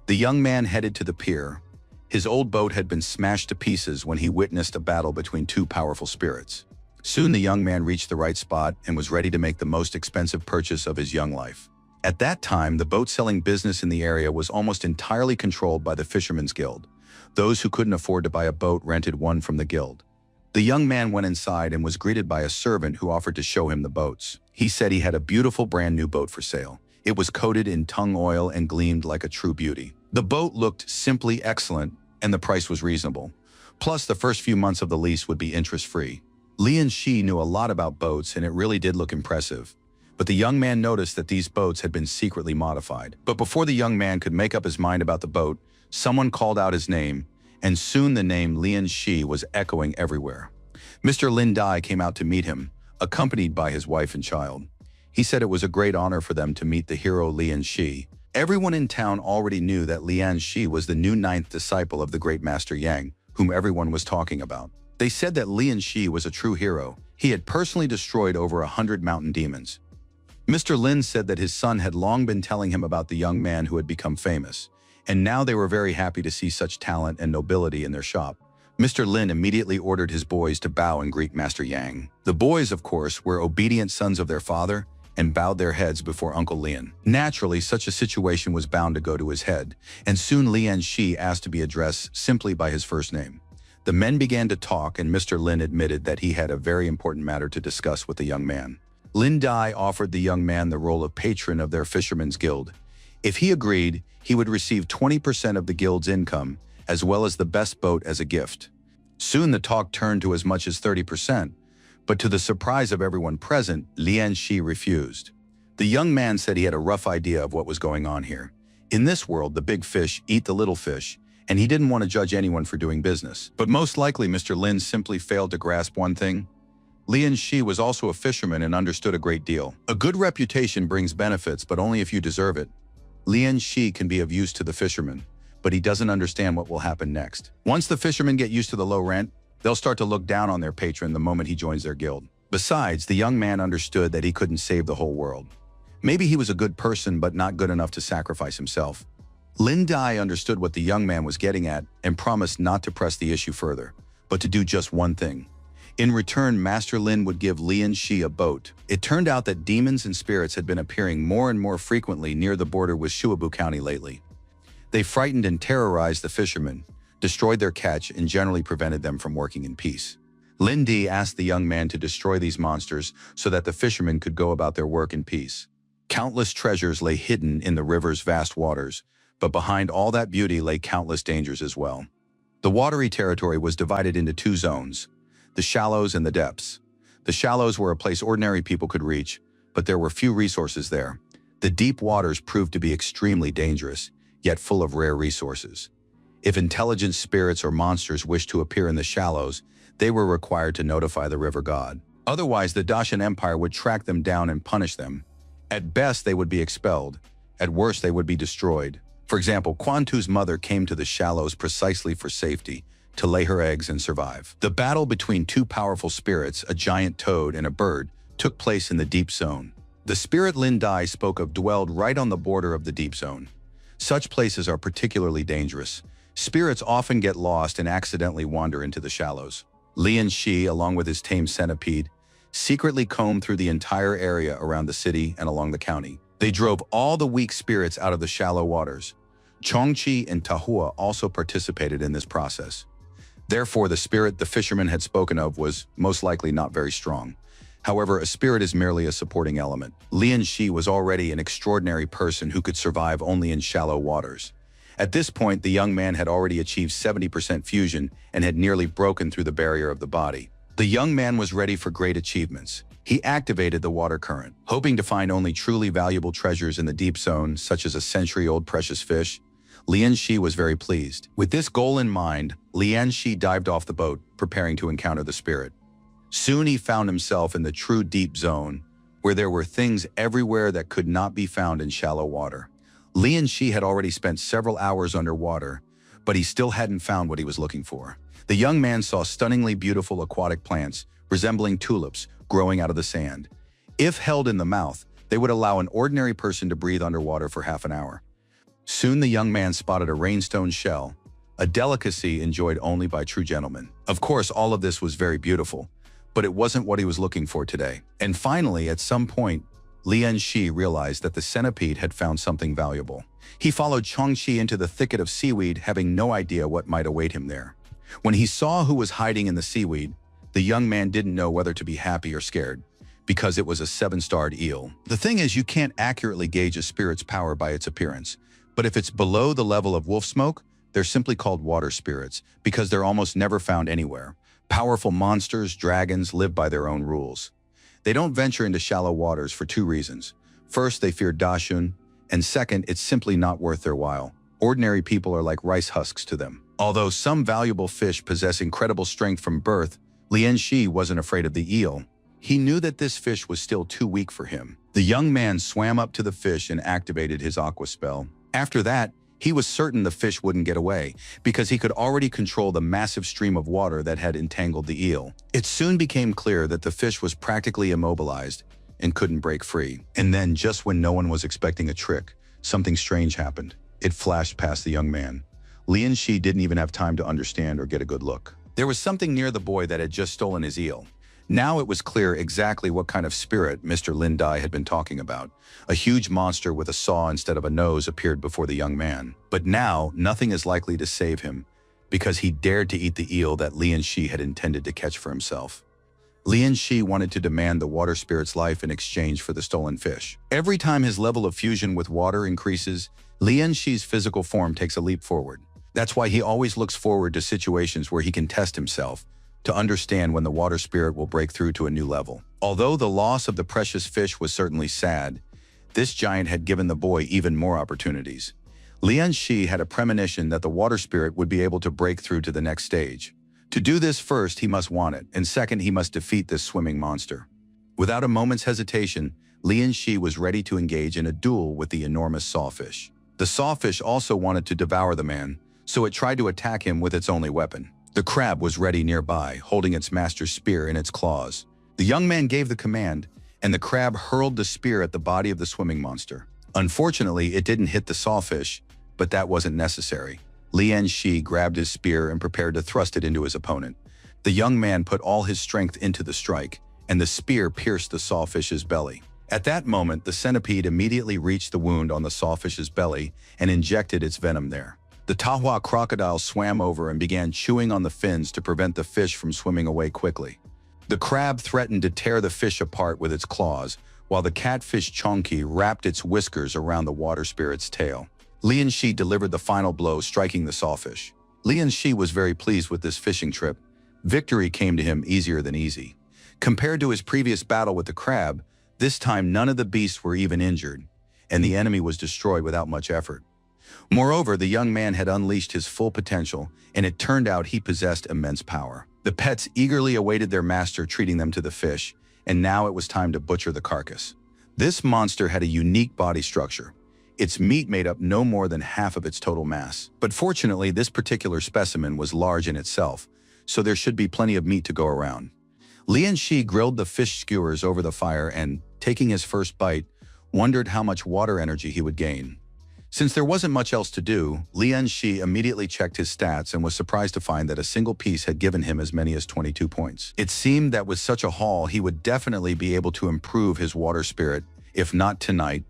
Speaker 1: The young man headed to the pier. His old boat had been smashed to pieces when he witnessed a battle between 2 powerful spirits. Soon the young man reached the right spot and was ready to make the most expensive purchase of his young life. At that time, the boat-selling business in the area was almost entirely controlled by the Fishermen's Guild. Those who couldn't afford to buy a boat rented one from the guild. The young man went inside and was greeted by a servant who offered to show him the boats. He said he had a beautiful brand new boat for sale. It was coated in tung oil and gleamed like a true beauty. The boat looked simply excellent, and the price was reasonable. Plus, the first few months of the lease would be interest-free. Lian Shi knew a lot about boats, and it really did look impressive. But the young man noticed that these boats had been secretly modified. But before the young man could make up his mind about the boat, someone called out his name, and soon the name Lian Shi was echoing everywhere. Mr. Lin Dai came out to meet him, accompanied by his wife and child. He said it was a great honor for them to meet the hero Lian Shi. Everyone in town already knew that Lian Shi was the new 9th disciple of the great Master Yang, whom everyone was talking about. They said that Lian Shi was a true hero. He had personally destroyed over 100 mountain demons. Mr. Lin said that his son had long been telling him about the young man who had become famous, and now they were very happy to see such talent and nobility in their shop. Mr. Lin immediately ordered his boys to bow and greet Master Yang. The boys, of course, were obedient sons of their father and bowed their heads before Uncle Lian. Naturally, such a situation was bound to go to his head, and soon Lian Shi asked to be addressed simply by his first name. The men began to talk, and Mr. Lin admitted that he had a very important matter to discuss with the young man. Lin Dai offered the young man the role of patron of their Fishermen's Guild. If he agreed, he would receive 20% of the guild's income, as well as the best boat as a gift. Soon the talk turned to as much as 30%, but to the surprise of everyone present, Lian Shi refused. The young man said he had a rough idea of what was going on here. In this world, the big fish eat the little fish, and he didn't want to judge anyone for doing business. But most likely, Mr. Lin simply failed to grasp one thing. Lian Shi was also a fisherman and understood a great deal. A good reputation brings benefits, but only if you deserve it. Lian Shi can be of use to the fisherman, but he doesn't understand what will happen next. Once the fishermen get used to the low rent, they'll start to look down on their patron the moment he joins their guild. Besides, the young man understood that he couldn't save the whole world. Maybe he was a good person, but not good enough to sacrifice himself. Lin Dai understood what the young man was getting at and promised not to press the issue further, but to do just one thing. In return, Master Lin would give Lian Shi a boat. It turned out that demons and spirits had been appearing more and more frequently near the border with Shuabu County lately. They frightened and terrorized the fishermen, destroyed their catch, and generally prevented them from working in peace. Lin Di asked the young man to destroy these monsters so that the fishermen could go about their work in peace. Countless treasures lay hidden in the river's vast waters, but behind all that beauty lay countless dangers as well. The watery territory was divided into two zones, the shallows and the depths. The shallows were a place ordinary people could reach, but there were few resources there. The deep waters proved to be extremely dangerous, yet full of rare resources. If intelligent spirits or monsters wished to appear in the shallows, they were required to notify the river god. Otherwise, the Dacian Empire would track them down and punish them. At best, they would be expelled. At worst, they would be destroyed. For example, Quan Tu's mother came to the shallows precisely for safety, to lay her eggs and survive. The battle between two powerful spirits, a giant toad and a bird, took place in the deep zone. The spirit Lin Dai spoke of dwelled right on the border of the deep zone. Such places are particularly dangerous. Spirits often get lost and accidentally wander into the shallows. Lian Shi, along with his tame centipede, secretly combed through the entire area around the city and along the county. They drove all the weak spirits out of the shallow waters. Chongqi and Tahua also participated in this process. Therefore, the spirit the fisherman had spoken of was most likely not very strong. However, a spirit is merely a supporting element. Lian Shi was already an extraordinary person who could survive only in shallow waters. At this point, the young man had already achieved 70% fusion and had nearly broken through the barrier of the body. The young man was ready for great achievements. He activated the water current, hoping to find only truly valuable treasures in the deep zone, such as a century-old precious fish. Lian Shi was very pleased. With this goal in mind, Lian Shi dived off the boat, preparing to encounter the spirit. Soon he found himself in the true deep zone, where there were things everywhere that could not be found in shallow water. Lian Shi had already spent several hours underwater, but he still hadn't found what he was looking for. The young man saw stunningly beautiful aquatic plants, resembling tulips, growing out of the sand. If held in the mouth, they would allow an ordinary person to breathe underwater for half an hour. Soon the young man spotted a rainstone shell, a delicacy enjoyed only by true gentlemen. Of course, all of this was very beautiful, but it wasn't what he was looking for today. And finally, at some point, Lian Shi realized that the centipede had found something valuable. He followed Chongqi into the thicket of seaweed, having no idea what might await him there. When he saw who was hiding in the seaweed, the young man didn't know whether to be happy or scared, because it was a 7-starred eel. The thing is, you can't accurately gauge a spirit's power by its appearance, but if it's below the level of wolf smoke, they're simply called water spirits, because they're almost never found anywhere. Powerful monsters, dragons, live by their own rules. They don't venture into shallow waters for two reasons. First, they fear Dashun, and second, it's simply not worth their while. Ordinary people are like rice husks to them. Although some valuable fish possess incredible strength from birth, Lian Shi wasn't afraid of the eel. He knew that this fish was still too weak for him. The young man swam up to the fish and activated his aqua spell. After that, he was certain the fish wouldn't get away, because he could already control the massive stream of water that had entangled the eel. It soon became clear that the fish was practically immobilized and couldn't break free. And then, just when no one was expecting a trick, something strange happened. It flashed past the young man. Lian Shi didn't even have time to understand or get a good look. There was something near the boy that had just stolen his eel. Now it was clear exactly what kind of spirit Mr. Lin Dai had been talking about. A huge monster with a saw instead of a nose appeared before the young man. But now, nothing is likely to save him, because he dared to eat the eel that Lian Shi had intended to catch for himself. Lian Shi wanted to demand the water spirit's life in exchange for the stolen fish. Every time his level of fusion with water increases, Lian Shi's physical form takes a leap forward. That's why he always looks forward to situations where he can test himself, to understand when the water spirit will break through to a new level. Although the loss of the precious fish was certainly sad, this giant had given the boy even more opportunities. Lian Shi had a premonition that the water spirit would be able to break through to the next stage. To do this, first he must want it, and second he must defeat this swimming monster. Without a moment's hesitation, Lian Shi was ready to engage in a duel with the enormous sawfish. The sawfish also wanted to devour the man, so it tried to attack him with its only weapon. The crab was ready nearby, holding its master's spear in its claws. The young man gave the command, and the crab hurled the spear at the body of the swimming monster. Unfortunately, it didn't hit the sawfish, but that wasn't necessary. Lian Shi grabbed his spear and prepared to thrust it into his opponent. The young man put all his strength into the strike, and the spear pierced the sawfish's belly. At that moment, the centipede immediately reached the wound on the sawfish's belly and injected its venom there. The Tahua crocodile swam over and began chewing on the fins to prevent the fish from swimming away quickly. The crab threatened to tear the fish apart with its claws, while the catfish Chonki wrapped its whiskers around the water spirit's tail. Lian Shi delivered the final blow, striking the sawfish. Lian Shi was very pleased with this fishing trip. Victory came to him easier than easy. Compared to his previous battle with the crab, this time none of the beasts were even injured, and the enemy was destroyed without much effort. Moreover, the young man had unleashed his full potential, and it turned out he possessed immense power. The pets eagerly awaited their master treating them to the fish, and now it was time to butcher the carcass. This monster had a unique body structure. Its meat made up no more than half of its total mass. But fortunately, this particular specimen was large in itself, so there should be plenty of meat to go around. Lian Shi grilled the fish skewers over the fire and, taking his first bite, wondered how much water energy he would gain. Since there wasn't much else to do, Lian Shi immediately checked his stats and was surprised to find that a single piece had given him as many as 22 points. It seemed that with such a haul, he would definitely be able to improve his water spirit, if not tonight,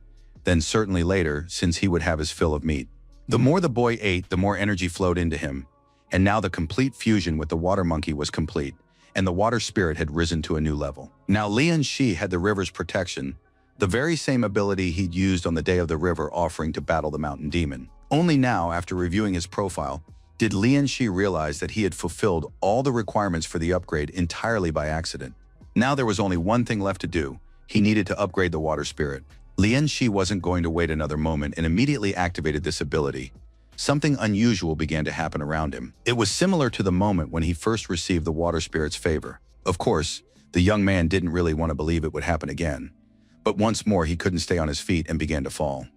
Speaker 1: then certainly later, since he would have his fill of meat. The more the boy ate, the more energy flowed into him, and now the complete fusion with the water monkey was complete, and the water spirit had risen to a new level. Now Lian Shi had the river's protection, the very same ability he'd used on the day of the river offering to battle the mountain demon. Only now, after reviewing his profile, did Lian Shi realize that he had fulfilled all the requirements for the upgrade entirely by accident. Now there was only one thing left to do. He needed to upgrade the water spirit. Lian Shi wasn't going to wait another moment and immediately activated this ability. Something unusual began to happen around him. It was similar to the moment when he first received the water spirit's favor. Of course, the young man didn't really want to believe it would happen again. But once more he couldn't stay on his feet and began to fall.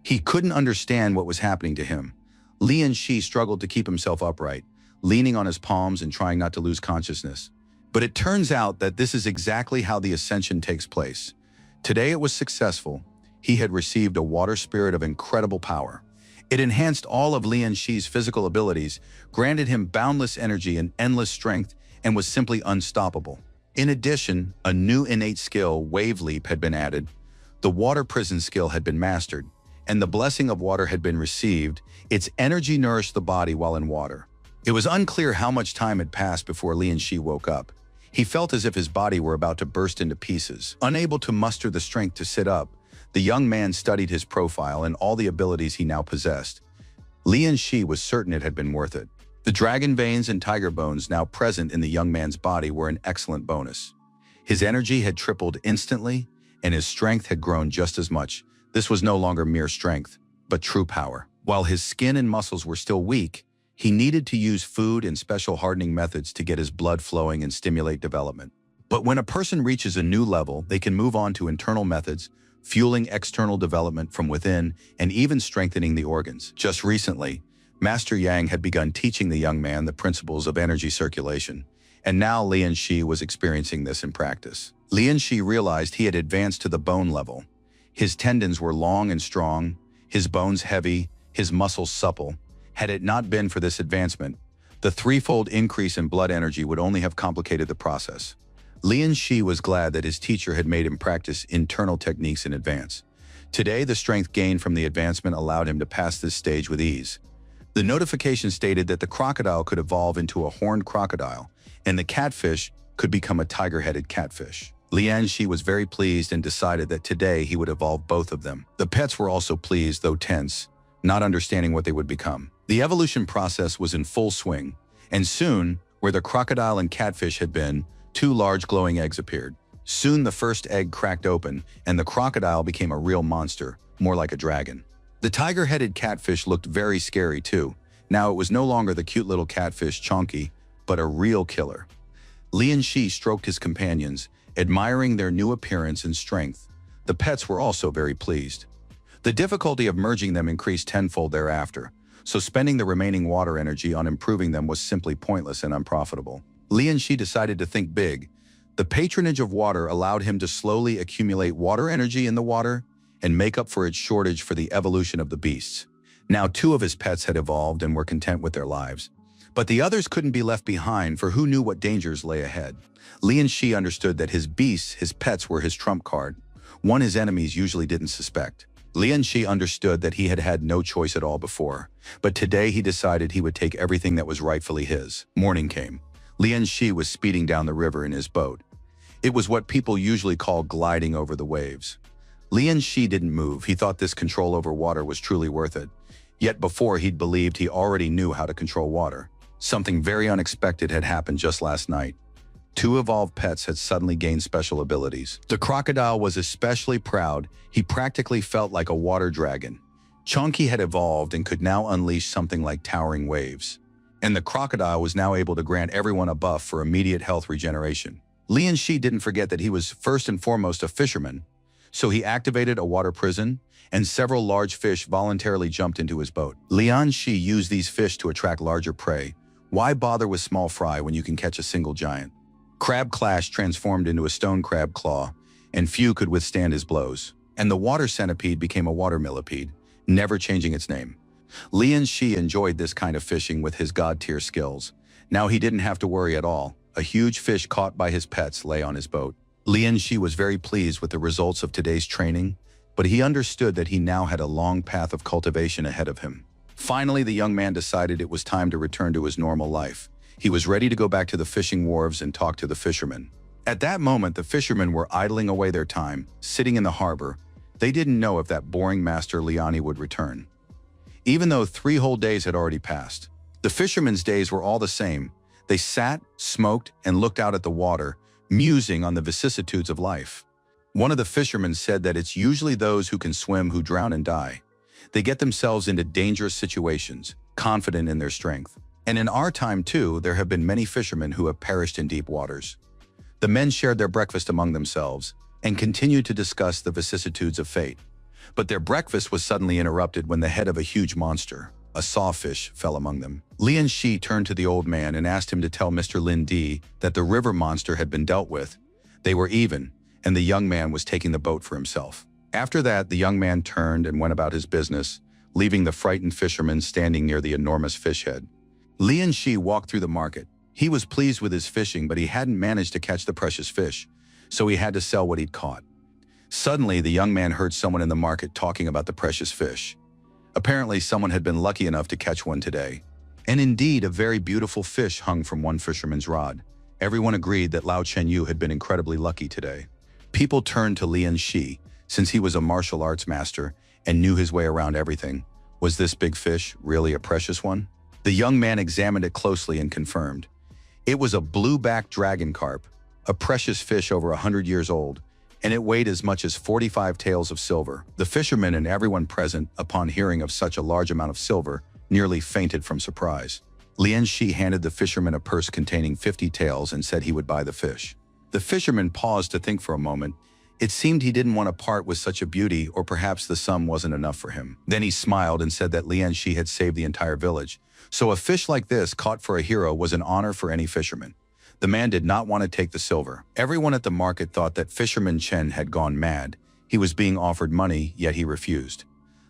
Speaker 1: He couldn't understand what was happening to him. Lian Shi struggled to keep himself upright, leaning on his palms and trying not to lose consciousness. But it turns out that this is exactly how the ascension takes place. Today it was successful. He had received a water spirit of incredible power. It enhanced all of Lian Shi's physical abilities, granted him boundless energy and endless strength, and was simply unstoppable. In addition, a new innate skill, Wave Leap, had been added. The water prison skill had been mastered, and the blessing of water had been received. Its energy nourished the body while in water. It was unclear how much time had passed before Lian Shi woke up. He felt as if his body were about to burst into pieces. Unable to muster the strength to sit up, the young man studied his profile and all the abilities he now possessed. Lian Shi was certain it had been worth it. The dragon veins and tiger bones now present in the young man's body were an excellent bonus. His energy had tripled instantly, and his strength had grown just as much. This was no longer mere strength, but true power. While his skin and muscles were still weak, he needed to use food and special hardening methods to get his blood flowing and stimulate development. But when a person reaches a new level, they can move on to internal methods, fueling external development from within, and even strengthening the organs. Just recently, Master Yang had begun teaching the young man the principles of energy circulation, and now Lian Shi was experiencing this in practice. Lian Shi realized he had advanced to the bone level. His tendons were long and strong, his bones heavy, his muscles supple. Had it not been for this advancement, the threefold increase in blood energy would only have complicated the process. Lian Shi was glad that his teacher had made him practice internal techniques in advance. Today, the strength gained from the advancement allowed him to pass this stage with ease. The notification stated that the crocodile could evolve into a horned crocodile, and the catfish could become a tiger-headed catfish. Lian Shi was very pleased and decided that today he would evolve both of them. The pets were also pleased, though tense, not understanding what they would become. The evolution process was in full swing, and soon, where the crocodile and catfish had been, two large glowing eggs appeared. Soon the first egg cracked open, and the crocodile became a real monster, more like a dragon. The tiger-headed catfish looked very scary too. Now it was no longer the cute little catfish Chonky, but a real killer. Lian Shi stroked his companions, admiring their new appearance and strength. The pets were also very pleased. The difficulty of merging them increased tenfold thereafter, so spending the remaining water energy on improving them was simply pointless and unprofitable. Lian Shi decided to think big. The patronage of water allowed him to slowly accumulate water energy in the water and make up for its shortage for the evolution of the beasts. Now 2 of his pets had evolved and were content with their lives. But the others couldn't be left behind, for who knew what dangers lay ahead. Lian Shi understood that his beasts, his pets, were his trump card, one his enemies usually didn't suspect. Lian Shi understood that he had had no choice at all before, but today he decided he would take everything that was rightfully his. Morning came. Lian Shi was speeding down the river in his boat. It was what people usually call gliding over the waves. Lian Shi didn't move. He thought this control over water was truly worth it. Yet before, he'd believed he already knew how to control water. Something very unexpected had happened just last night. 2 evolved pets had suddenly gained special abilities. The crocodile was especially proud. He practically felt like a water dragon. Chonky had evolved and could now unleash something like towering waves. And the crocodile was now able to grant everyone a buff for immediate health regeneration. Lian Shi didn't forget that he was first and foremost a fisherman, so he activated a water prison, and several large fish voluntarily jumped into his boat. Lian Shi used these fish to attract larger prey. Why bother with small fry when you can catch a single giant? Crab Clash transformed into a stone crab claw, and few could withstand his blows. And the water centipede became a water millipede, never changing its name. Lian Shi enjoyed this kind of fishing with his god-tier skills. Now he didn't have to worry at all. A huge fish caught by his pets lay on his boat. Lian Shi was very pleased with the results of today's training, but he understood that he now had a long path of cultivation ahead of him. Finally, the young man decided it was time to return to his normal life. He was ready to go back to the fishing wharves and talk to the fishermen. At that moment, the fishermen were idling away their time, sitting in the harbor. They didn't know if that boring master Liani would return. Even though 3 whole days had already passed, the fishermen's days were all the same. They sat, smoked, and looked out at the water, musing on the vicissitudes of life. One of the fishermen said that it's usually those who can swim who drown and die. They get themselves into dangerous situations, confident in their strength. And in our time too, there have been many fishermen who have perished in deep waters. The men shared their breakfast among themselves and continued to discuss the vicissitudes of fate. But their breakfast was suddenly interrupted when the head of a huge monster, a sawfish, fell among them. Lian Shi turned to the old man and asked him to tell Mr. Lin Di that the river monster had been dealt with. They were even, and the young man was taking the boat for himself. After that, the young man turned and went about his business, leaving the frightened fisherman standing near the enormous fish head. Lian Shi walked through the market. He was pleased with his fishing, but he hadn't managed to catch the precious fish, so he had to sell what he'd caught. Suddenly, the young man heard someone in the market talking about the precious fish. Apparently, someone had been lucky enough to catch one today. And indeed, a very beautiful fish hung from one fisherman's rod. Everyone agreed that Lao Chenyu had been incredibly lucky today. People turned to Lian Shi, since he was a martial arts master and knew his way around everything. Was this big fish really a precious one? The young man examined it closely and confirmed. It was a blue-backed dragon carp, a precious fish over 100 years old, and it weighed as much as 45 taels of silver. The fishermen and everyone present, upon hearing of such a large amount of silver, nearly fainted from surprise. Lian Shi handed the fisherman a purse containing 50 taels and said he would buy the fish. The fisherman paused to think for a moment. It seemed he didn't want to part with such a beauty, or perhaps the sum wasn't enough for him. Then he smiled and said that Lian Shi had saved the entire village. So a fish like this, caught for a hero, was an honor for any fisherman. The man did not want to take the silver. Everyone at the market thought that Fisherman Chen had gone mad. He was being offered money, yet he refused.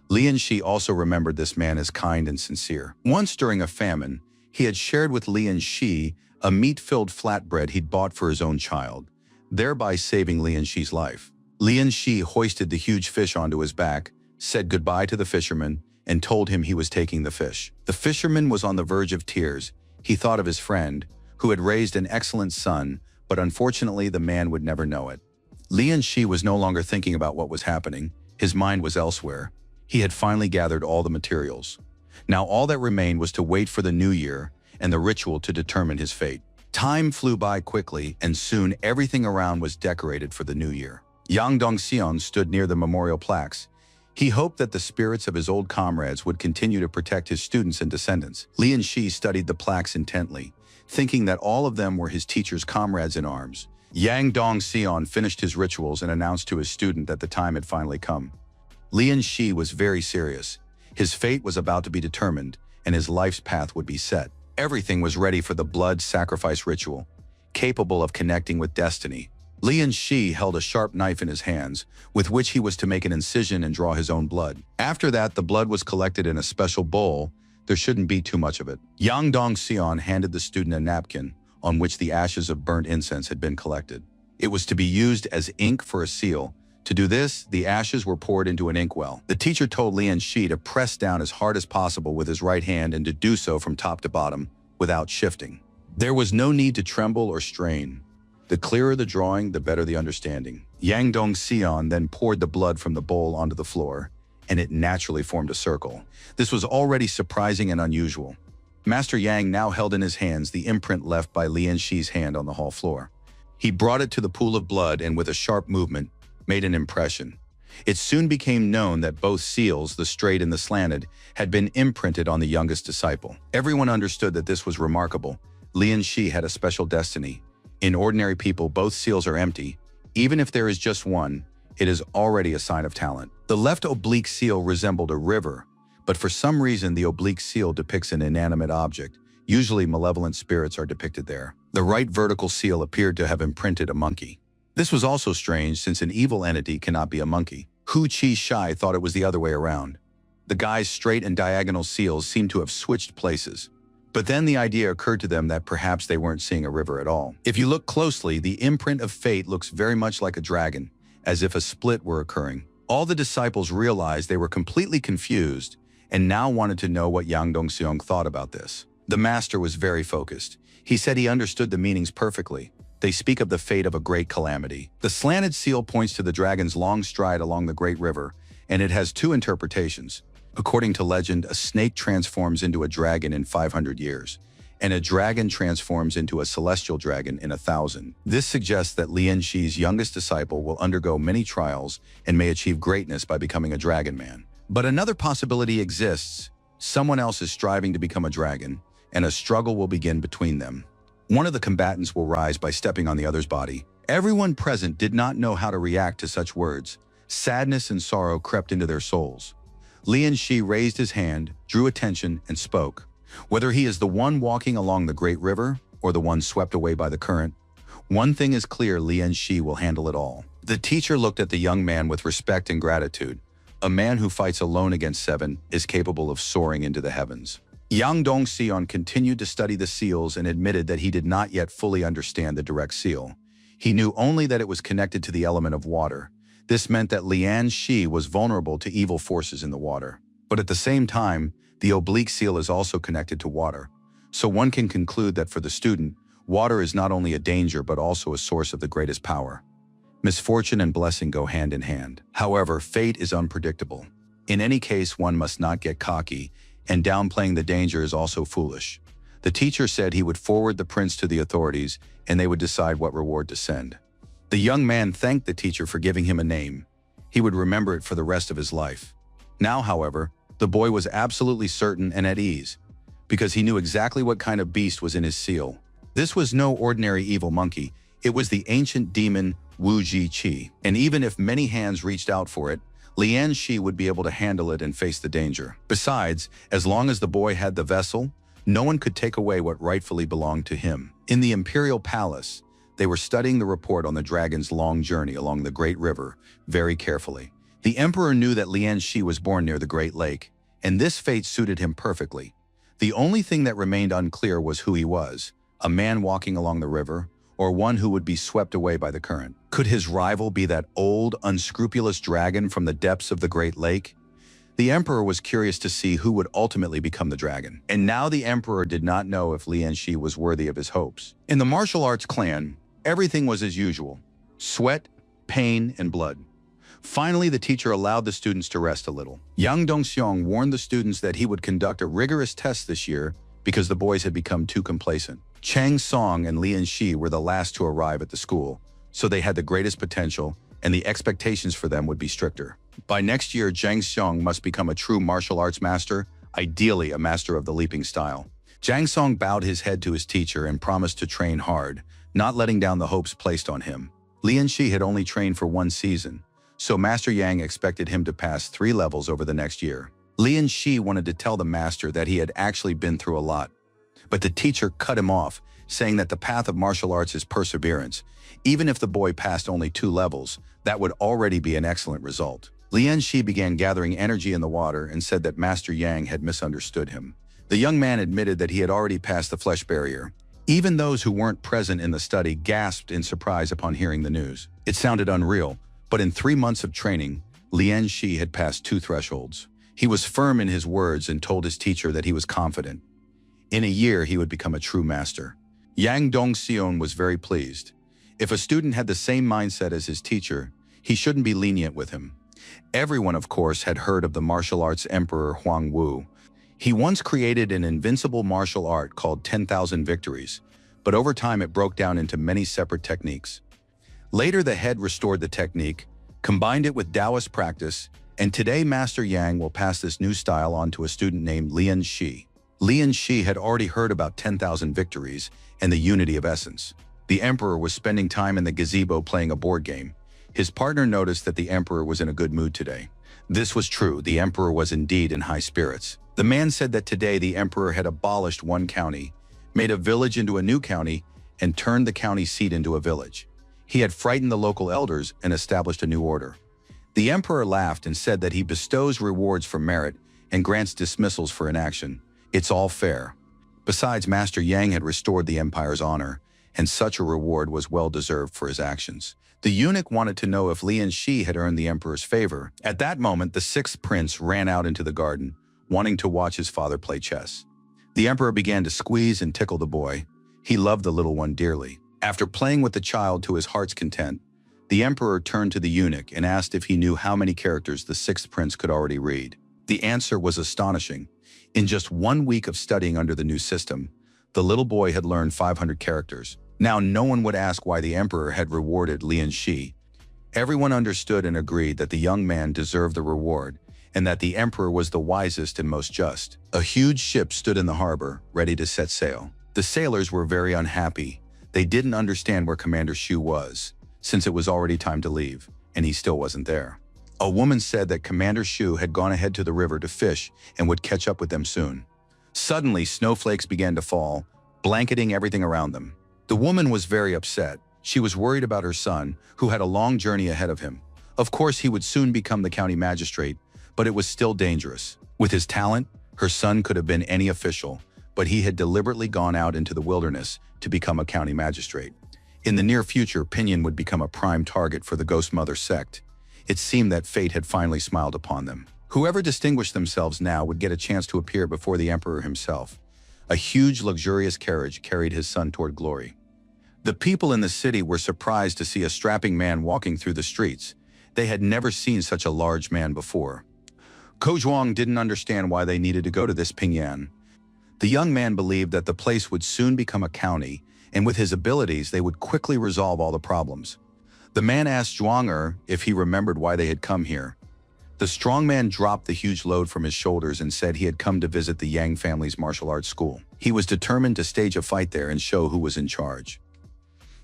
Speaker 1: Lian Shi also remembered this man as kind and sincere. Once during a famine, he had shared with Lian Shi a meat-filled flatbread he'd bought for his own child, thereby saving Lian Shi's life. Lian Shi hoisted the huge fish onto his back, said goodbye to the fisherman, and told him he was taking the fish. The fisherman was on the verge of tears. He thought of his friend, who had raised an excellent son, but unfortunately the man would never know it. Lian Shi was no longer thinking about what was happening. His mind was elsewhere. He had finally gathered all the materials. Now all that remained was to wait for the new year and the ritual to determine his fate. Time flew by quickly, and soon everything around was decorated for the new year. Yang Dongxian stood near the memorial plaques. He hoped that the spirits of his old comrades would continue to protect his students and descendants. Lian Shi studied the plaques intently, thinking that all of them were his teacher's comrades in arms. Yang Dongxian finished his rituals and announced to his student that the time had finally come. Lian Shi was very serious. His fate was about to be determined, and his life's path would be set. Everything was ready for the blood sacrifice ritual, capable of connecting with destiny. Lian Shi held a sharp knife in his hands, with which he was to make an incision and draw his own blood. After that, the blood was collected in a special bowl. There shouldn't be too much of it. Yang Dongxian handed the student a napkin on which the ashes of burnt incense had been collected. It was to be used as ink for a seal. To do this, the ashes were poured into an inkwell. The teacher told Lian Shi to press down as hard as possible with his right hand and to do so from top to bottom, without shifting. There was no need to tremble or strain. The clearer the drawing, the better the understanding. Yang Dongxian then poured the blood from the bowl onto the floor, and it naturally formed a circle. This was already surprising and unusual. Master Yang now held in his hands the imprint left by Lian Shi's hand on the hall floor. He brought it to the pool of blood and with a sharp movement, made an impression. It soon became known that both seals, the straight and the slanted, had been imprinted on the youngest disciple. Everyone understood that this was remarkable. Lian Shi had a special destiny. In ordinary people, both seals are empty. Even if there is just one, it is already a sign of talent. The left oblique seal resembled a river, but for some reason the oblique seal depicts an inanimate object. Usually malevolent spirits are depicted there. The right vertical seal appeared to have imprinted a monkey. This was also strange since an evil entity cannot be a monkey. Hu Qi Shai thought it was the other way around. The guy's straight and diagonal seals seemed to have switched places. But then the idea occurred to them that perhaps they weren't seeing a river at all. If you look closely, the imprint of fate looks very much like a dragon, as if a split were occurring. All the disciples realized they were completely confused and now wanted to know what Yang Dongxian thought about this. The master was very focused. He said he understood the meanings perfectly. They speak of the fate of a great calamity. The slanted seal points to the dragon's long stride along the great river, and it has two interpretations. According to legend, a snake transforms into a dragon in 500 years, and a dragon transforms into a celestial dragon in 1,000. This suggests that Lian Shi's youngest disciple will undergo many trials and may achieve greatness by becoming a dragon man. But another possibility exists. Someone else is striving to become a dragon, and a struggle will begin between them. One of the combatants will rise by stepping on the other's body. Everyone present did not know how to react to such words. Sadness and sorrow crept into their souls. Lian Shi raised his hand, drew attention, and spoke. Whether he is the one walking along the great river or the one swept away by the current, one thing is clear: Lian Shi will handle it all. The teacher looked at the young man with respect and gratitude. A man who fights alone against 7 is capable of soaring into the heavens. Yang Dongxian continued to study the seals and admitted that he did not yet fully understand the direct seal. He knew only that it was connected to the element of water. This meant that Lian Shi was vulnerable to evil forces in the water. But at the same time, the oblique seal is also connected to water. So one can conclude that for the student, water is not only a danger but also a source of the greatest power. Misfortune and blessing go hand in hand. However, fate is unpredictable. In any case, one must not get cocky, and downplaying the danger is also foolish. The teacher said he would forward the prince to the authorities and they would decide what reward to send. The young man thanked the teacher for giving him a name. He would remember it for the rest of his life. Now, however, the boy was absolutely certain and at ease, because he knew exactly what kind of beast was in his seal. This was no ordinary evil monkey. It was the ancient demon Wu Ji Qi, and even if many hands reached out for it, Lian Shi would be able to handle it and face the danger. Besides, as long as the boy had the vessel, no one could take away what rightfully belonged to him. In the imperial palace, they were studying the report on the dragon's long journey along the great river very carefully. The emperor knew that Lian Shi was born near the great lake, and this fate suited him perfectly. The only thing that remained unclear was who he was: a man walking along the river, or one who would be swept away by the current. Could his rival be that old, unscrupulous dragon from the depths of the Great Lake? The emperor was curious to see who would ultimately become the dragon. And now the emperor did not know if Lian Shi was worthy of his hopes. In the martial arts clan, Everything was as usual: sweat, pain, and blood. Finally, the teacher allowed the students to rest a little. Yang Dongseong warned the students that he would conduct a rigorous test this year because the boys had become too complacent. Chang Song and Lian Shi were the last to arrive at the school, so they had the greatest potential, and the expectations for them would be stricter. By next year, Jang Seong must become a true martial arts master, ideally a master of the leaping style. Jang Song bowed his head to his teacher and promised to train hard, not letting down the hopes placed on him. Lian Shi had only trained for 1 season, so Master Yang expected him to pass 3 levels over the next year. Lian Shi wanted to tell the master that he had actually been through a lot, but the teacher cut him off, saying that the path of martial arts is perseverance. Even if the boy passed only 2 levels, that would already be an excellent result. Lian Shi began gathering energy in the water and said that Master Yang had misunderstood him. The young man admitted that he had already passed the flesh barrier. Even those who weren't present in the study gasped in surprise upon hearing the news. It sounded unreal, but in 3 months of training, Lian Shi had passed 2 thresholds. He was firm in his words and told his teacher that he was confident. In a year, he would become a true master. Yang Dongseon was very pleased. If a student had the same mindset as his teacher, he shouldn't be lenient with him. Everyone, of course, had heard of the martial arts emperor Huang Wu. He once created an invincible martial art called 10,000 Victories, but over time it broke down into many separate techniques. Later, the head restored the technique, combined it with Taoist practice, and today Master Yang will pass this new style on to a student named Lian Shi. Lian Shi had already heard about 10,000 Victories and the unity of essence. The emperor was spending time in the gazebo playing a board game. His partner noticed that the emperor was in a good mood today. This was true. The emperor was indeed in high spirits. The man said that today the emperor had abolished 1 county, made a village into a new county, and turned the county seat into a village. He had frightened the local elders and established a new order. The emperor laughed and said that he bestows rewards for merit and grants dismissals for inaction. It's all fair. Besides, Master Yang had restored the empire's honor, and such a reward was well-deserved for his actions. The eunuch wanted to know if Lian Shi had earned the emperor's favor. At that moment, the 6th prince ran out into the garden, wanting to watch his father play chess. The emperor began to squeeze and tickle the boy. He loved the little one dearly. After playing with the child to his heart's content, the emperor turned to the eunuch and asked if he knew how many characters the 6th prince could already read. The answer was astonishing. In just 1 week of studying under the new system, the little boy had learned 500 characters. Now no one would ask why the emperor had rewarded Lian Shi. Everyone understood and agreed that the young man deserved the reward, and that the emperor was the wisest and most just. A huge ship stood in the harbor, ready to set sail. The sailors were very unhappy. They didn't understand where Commander Shu was, since it was already time to leave, and he still wasn't there. A woman said that Commander Shu had gone ahead to the river to fish and would catch up with them soon. Suddenly, snowflakes began to fall, blanketing everything around them. The woman was very upset. She was worried about her son, who had a long journey ahead of him. Of course, he would soon become the county magistrate, but it was still dangerous. With his talent, her son could have been any official, but he had deliberately gone out into the wilderness to become a county magistrate. In the near future, Pinyin would become a prime target for the Ghost Mother sect. It seemed that fate had finally smiled upon them. Whoever distinguished themselves now would get a chance to appear before the emperor himself. A huge, luxurious carriage carried his son toward glory. The people in the city were surprised to see a strapping man walking through the streets. They had never seen such a large man before. Ko Zhuang didn't understand why they needed to go to this Pingyan. The young man believed that the place would soon become a county, and with his abilities, they would quickly resolve all the problems. The man asked Zhuang if he remembered why they had come here. The strong man dropped the huge load from his shoulders and said he had come to visit the Yang family's martial arts school. He was determined to stage a fight there and show who was in charge.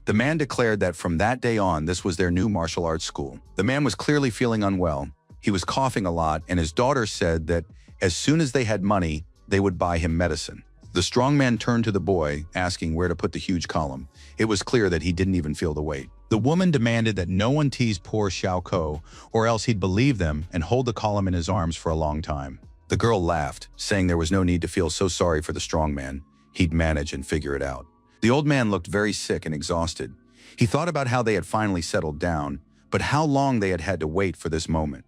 Speaker 1: The man declared that from that day on, this was their new martial arts school. The man was clearly feeling unwell. He was coughing a lot, and his daughter said that as soon as they had money, they would buy him medicine. The strong man turned to the boy, asking where to put the huge column. It was clear that he didn't even feel the weight. The woman demanded that no one tease poor Xiao Ko, or else he'd believe them and hold the column in his arms for a long time. The girl laughed, saying there was no need to feel so sorry for the strong man. He'd manage and figure it out. The old man looked very sick and exhausted. He thought about how they had finally settled down, but how long they had had to wait for this moment.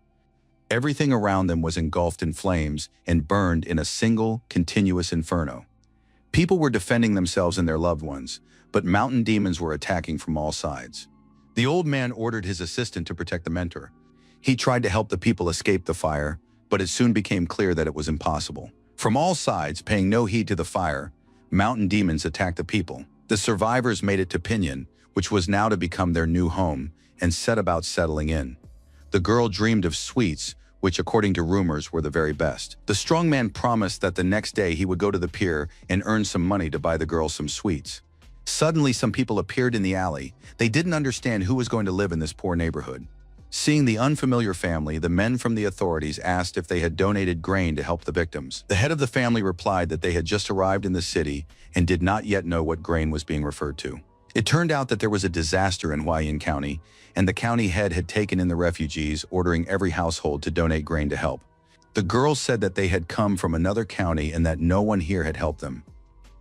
Speaker 1: Everything around them was engulfed in flames and burned in a single, continuous inferno. People were defending themselves and their loved ones, but mountain demons were attacking from all sides. The old man ordered his assistant to protect the mentor. He tried to help the people escape the fire, but it soon became clear that it was impossible. From all sides, paying no heed to the fire, mountain demons attacked the people. The survivors made it to Pinyin, which was now to become their new home, and set about settling in. The girl dreamed of sweets, which according to rumors were the very best. The strong man promised that the next day he would go to the pier and earn some money to buy the girl some sweets. Suddenly, some people appeared in the alley. They didn't understand who was going to live in this poor neighborhood. Seeing the unfamiliar family, the men from the authorities asked if they had donated grain to help the victims. The head of the family replied that they had just arrived in the city and did not yet know what grain was being referred to. It turned out that there was a disaster in Huayin County, and the county head had taken in the refugees, ordering every household to donate grain to help. The girls said that they had come from another county and that no one here had helped them.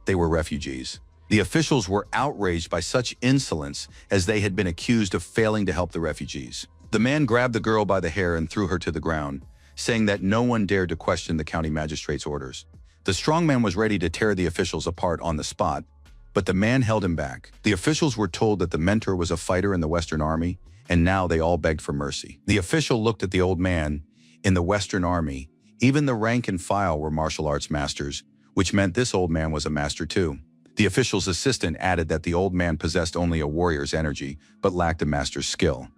Speaker 1: They were refugees. The officials were outraged by such insolence, as they had been accused of failing to help the refugees. The man grabbed the girl by the hair and threw her to the ground, saying that no one dared to question the county magistrate's orders. The strong man was ready to tear the officials apart on the spot, but the man held him back. The officials were told that the mentor was a fighter in the Western Army, and now they all begged for mercy. The official looked at the old man. In the Western Army, even the rank and file were martial arts masters, which meant this old man was a master too. The official's assistant added that the old man possessed only a warrior's energy, but lacked a master's skill.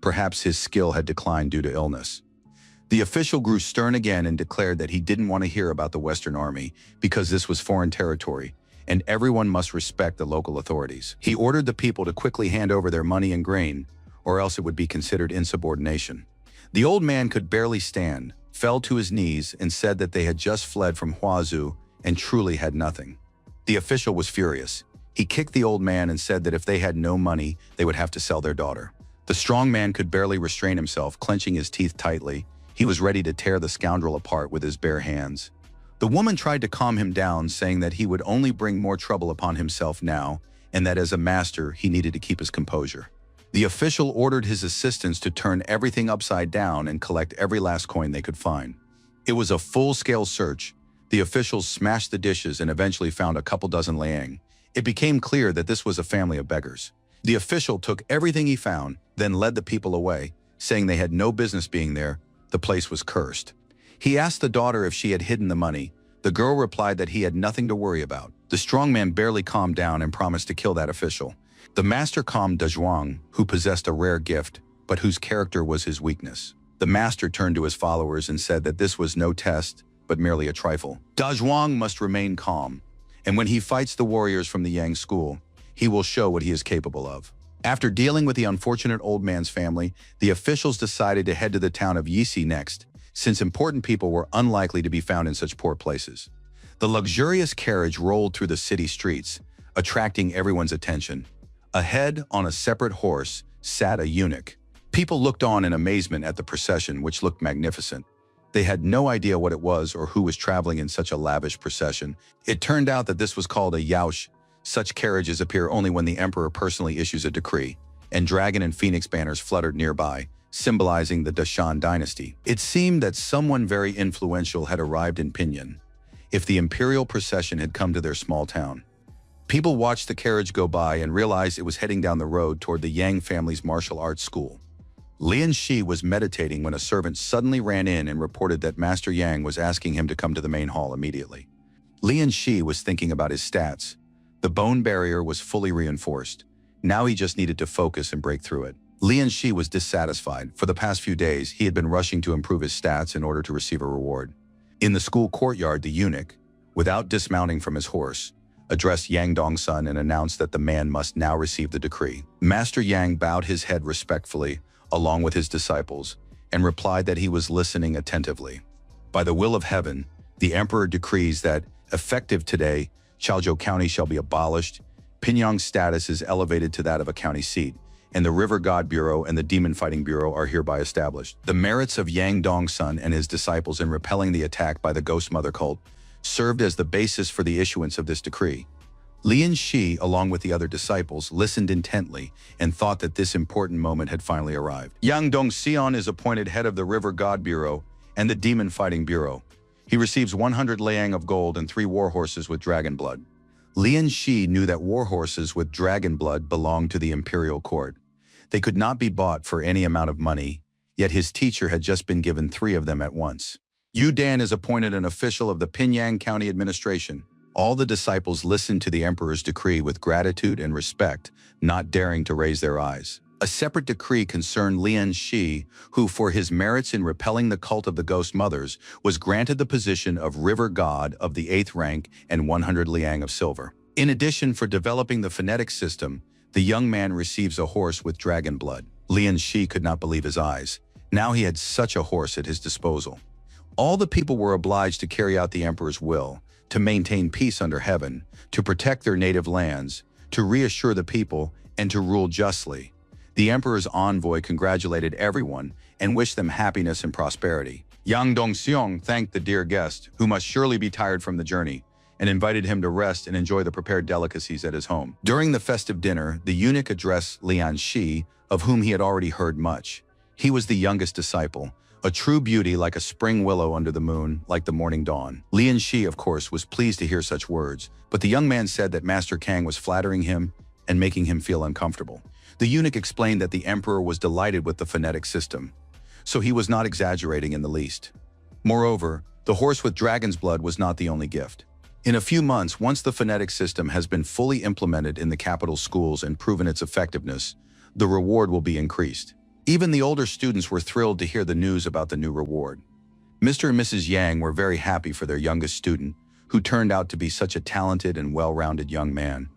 Speaker 1: Perhaps his skill had declined due to illness. The official grew stern again and declared that he didn't want to hear about the Western Army because this was foreign territory, and everyone must respect the local authorities. He ordered the people to quickly hand over their money and grain, or else it would be considered insubordination. The old man could barely stand, fell to his knees, and said that they had just fled from Huazhu and truly had nothing. The official was furious. He kicked the old man and said that if they had no money, they would have to sell their daughter. The strong man could barely restrain himself, clenching his teeth tightly. He was ready to tear the scoundrel apart with his bare hands. The woman tried to calm him down, saying that he would only bring more trouble upon himself now, and that as a master, he needed to keep his composure. The official ordered his assistants to turn everything upside down and collect every last coin they could find. It was a full-scale search. The officials smashed the dishes and eventually found a couple dozen liang. It became clear that this was a family of beggars. The official took everything he found, then led the people away, saying they had no business being there. The place was cursed. He asked the daughter if she had hidden the money. The girl replied that he had nothing to worry about. The strong man barely calmed down and promised to kill that official. The master calmed Dazhuang, who possessed a rare gift, but whose character was his weakness. The master turned to his followers and said that this was no test, but merely a trifle. Dazhuang must remain calm, and when he fights the warriors from the Yang school, he will show what he is capable of. After dealing with the unfortunate old man's family, the officials decided to head to the town of Yixi next, since important people were unlikely to be found in such poor places. The luxurious carriage rolled through the city streets, attracting everyone's attention. Ahead, on a separate horse, sat a eunuch. People looked on in amazement at the procession, which looked magnificent. They had no idea what it was or who was traveling in such a lavish procession. It turned out that this was called a yaosh. Such carriages appear only when the emperor personally issues a decree, and dragon and phoenix banners fluttered nearby, symbolizing the Dashan dynasty. It seemed that someone very influential had arrived in Pinyin, if the imperial procession had come to their small town. People watched the carriage go by and realized it was heading down the road toward the Yang family's martial arts school. Lian Shi was meditating when a servant suddenly ran in and reported that Master Yang was asking him to come to the main hall immediately. Lian Shi was thinking about his stats. The bone barrier was fully reinforced. Now he just needed to focus and break through it. Lian Shi was dissatisfied. For the past few days, he had been rushing to improve his stats in order to receive a reward. In the school courtyard, the eunuch, without dismounting from his horse, addressed Yang Dongsun and announced that the man must now receive the decree. Master Yang bowed his head respectfully, along with his disciples, and replied that he was listening attentively. By the will of heaven, the emperor decrees that, effective today, Chaozhou County shall be abolished, Pinyang's status is elevated to that of a county seat, and the River God Bureau and the Demon Fighting Bureau are hereby established. The merits of Yang Dongsun and his disciples in repelling the attack by the Ghost Mother cult served as the basis for the issuance of this decree. Lian Shi, along with the other disciples, listened intently and thought that this important moment had finally arrived. Yang Dongxian is appointed head of the River God Bureau and the Demon Fighting Bureau. He receives 100 liang of gold and 3 war horses with dragon blood. Lian Shi knew that war horses with dragon blood belonged to the imperial court. They could not be bought for any amount of money, yet his teacher had just been given 3 of them at once. Yu Dan is appointed an official of the Pinyang County administration. All the disciples listened to the emperor's decree with gratitude and respect, not daring to raise their eyes. A separate decree concerned Lian Shi, who, for his merits in repelling the cult of the ghost mothers, was granted the position of river god of the 8th rank and 100 liang of silver. In addition, for developing the phonetic system, the young man receives a horse with dragon blood. Lian Shi could not believe his eyes. Now he had such a horse at his disposal. All the people were obliged to carry out the emperor's will, to maintain peace under heaven, to protect their native lands, to reassure the people, and to rule justly. The emperor's envoy congratulated everyone and wished them happiness and prosperity. Yang Dongxiong thanked the dear guest, who must surely be tired from the journey, and invited him to rest and enjoy the prepared delicacies at his home. During the festive dinner, the eunuch addressed Lian Shi, of whom he had already heard much. He was the youngest disciple, a true beauty like a spring willow under the moon, like the morning dawn. Lian Shi, of course, was pleased to hear such words, but the young man said that Master Kang was flattering him and making him feel uncomfortable. The eunuch explained that the emperor was delighted with the phonetic system, so he was not exaggerating in the least. Moreover, the horse with dragon's blood was not the only gift. In a few months, once the phonetic system has been fully implemented in the capital schools and proven its effectiveness, the reward will be increased. Even the older students were thrilled to hear the news about the new reward. Mr. and Mrs. Yang were very happy for their youngest student, who turned out to be such a talented and well-rounded young man.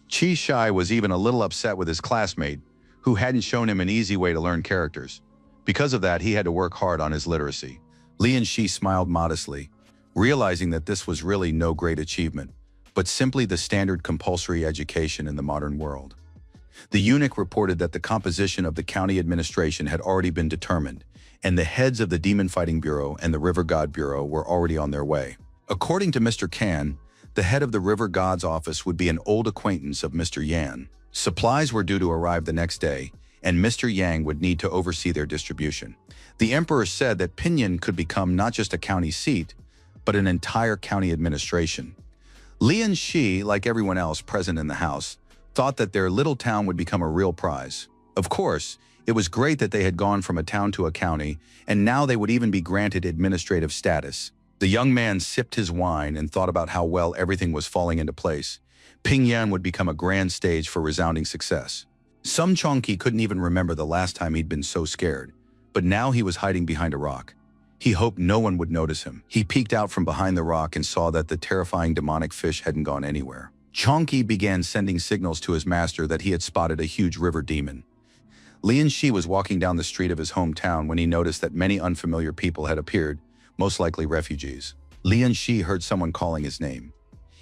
Speaker 1: Chi Shai was even a little upset with his classmate, who hadn't shown him an easy way to learn characters. Because of that, he had to work hard on his literacy. Lian Shi smiled modestly, realizing that this was really no great achievement, but simply the standard compulsory education in the modern world. The eunuch reported that the composition of the county administration had already been determined, and the heads of the Demon Fighting Bureau and the River God Bureau were already on their way. According to Mr. Kan, the head of the River God's office would be an old acquaintance of Mr. Yan. Supplies were due to arrive the next day, and Mr. Yang would need to oversee their distribution. The emperor said that Pinyin could become not just a county seat, but an entire county administration. Lian Shi, like everyone else present in the house, thought that their little town would become a real prize. Of course, it was great that they had gone from a town to a county, and now they would even be granted administrative status. The young man sipped his wine and thought about how well everything was falling into place. Pingyang would become a grand stage for resounding success. Some Chongqi couldn't even remember the last time he'd been so scared, but now he was hiding behind a rock. He hoped no one would notice him. He peeked out from behind the rock and saw that the terrifying demonic fish hadn't gone anywhere. Chongqi began sending signals to his master that he had spotted a huge river demon. Lian Shi was walking down the street of his hometown when he noticed that many unfamiliar people had appeared, most likely refugees. Lian Shi heard someone calling his name.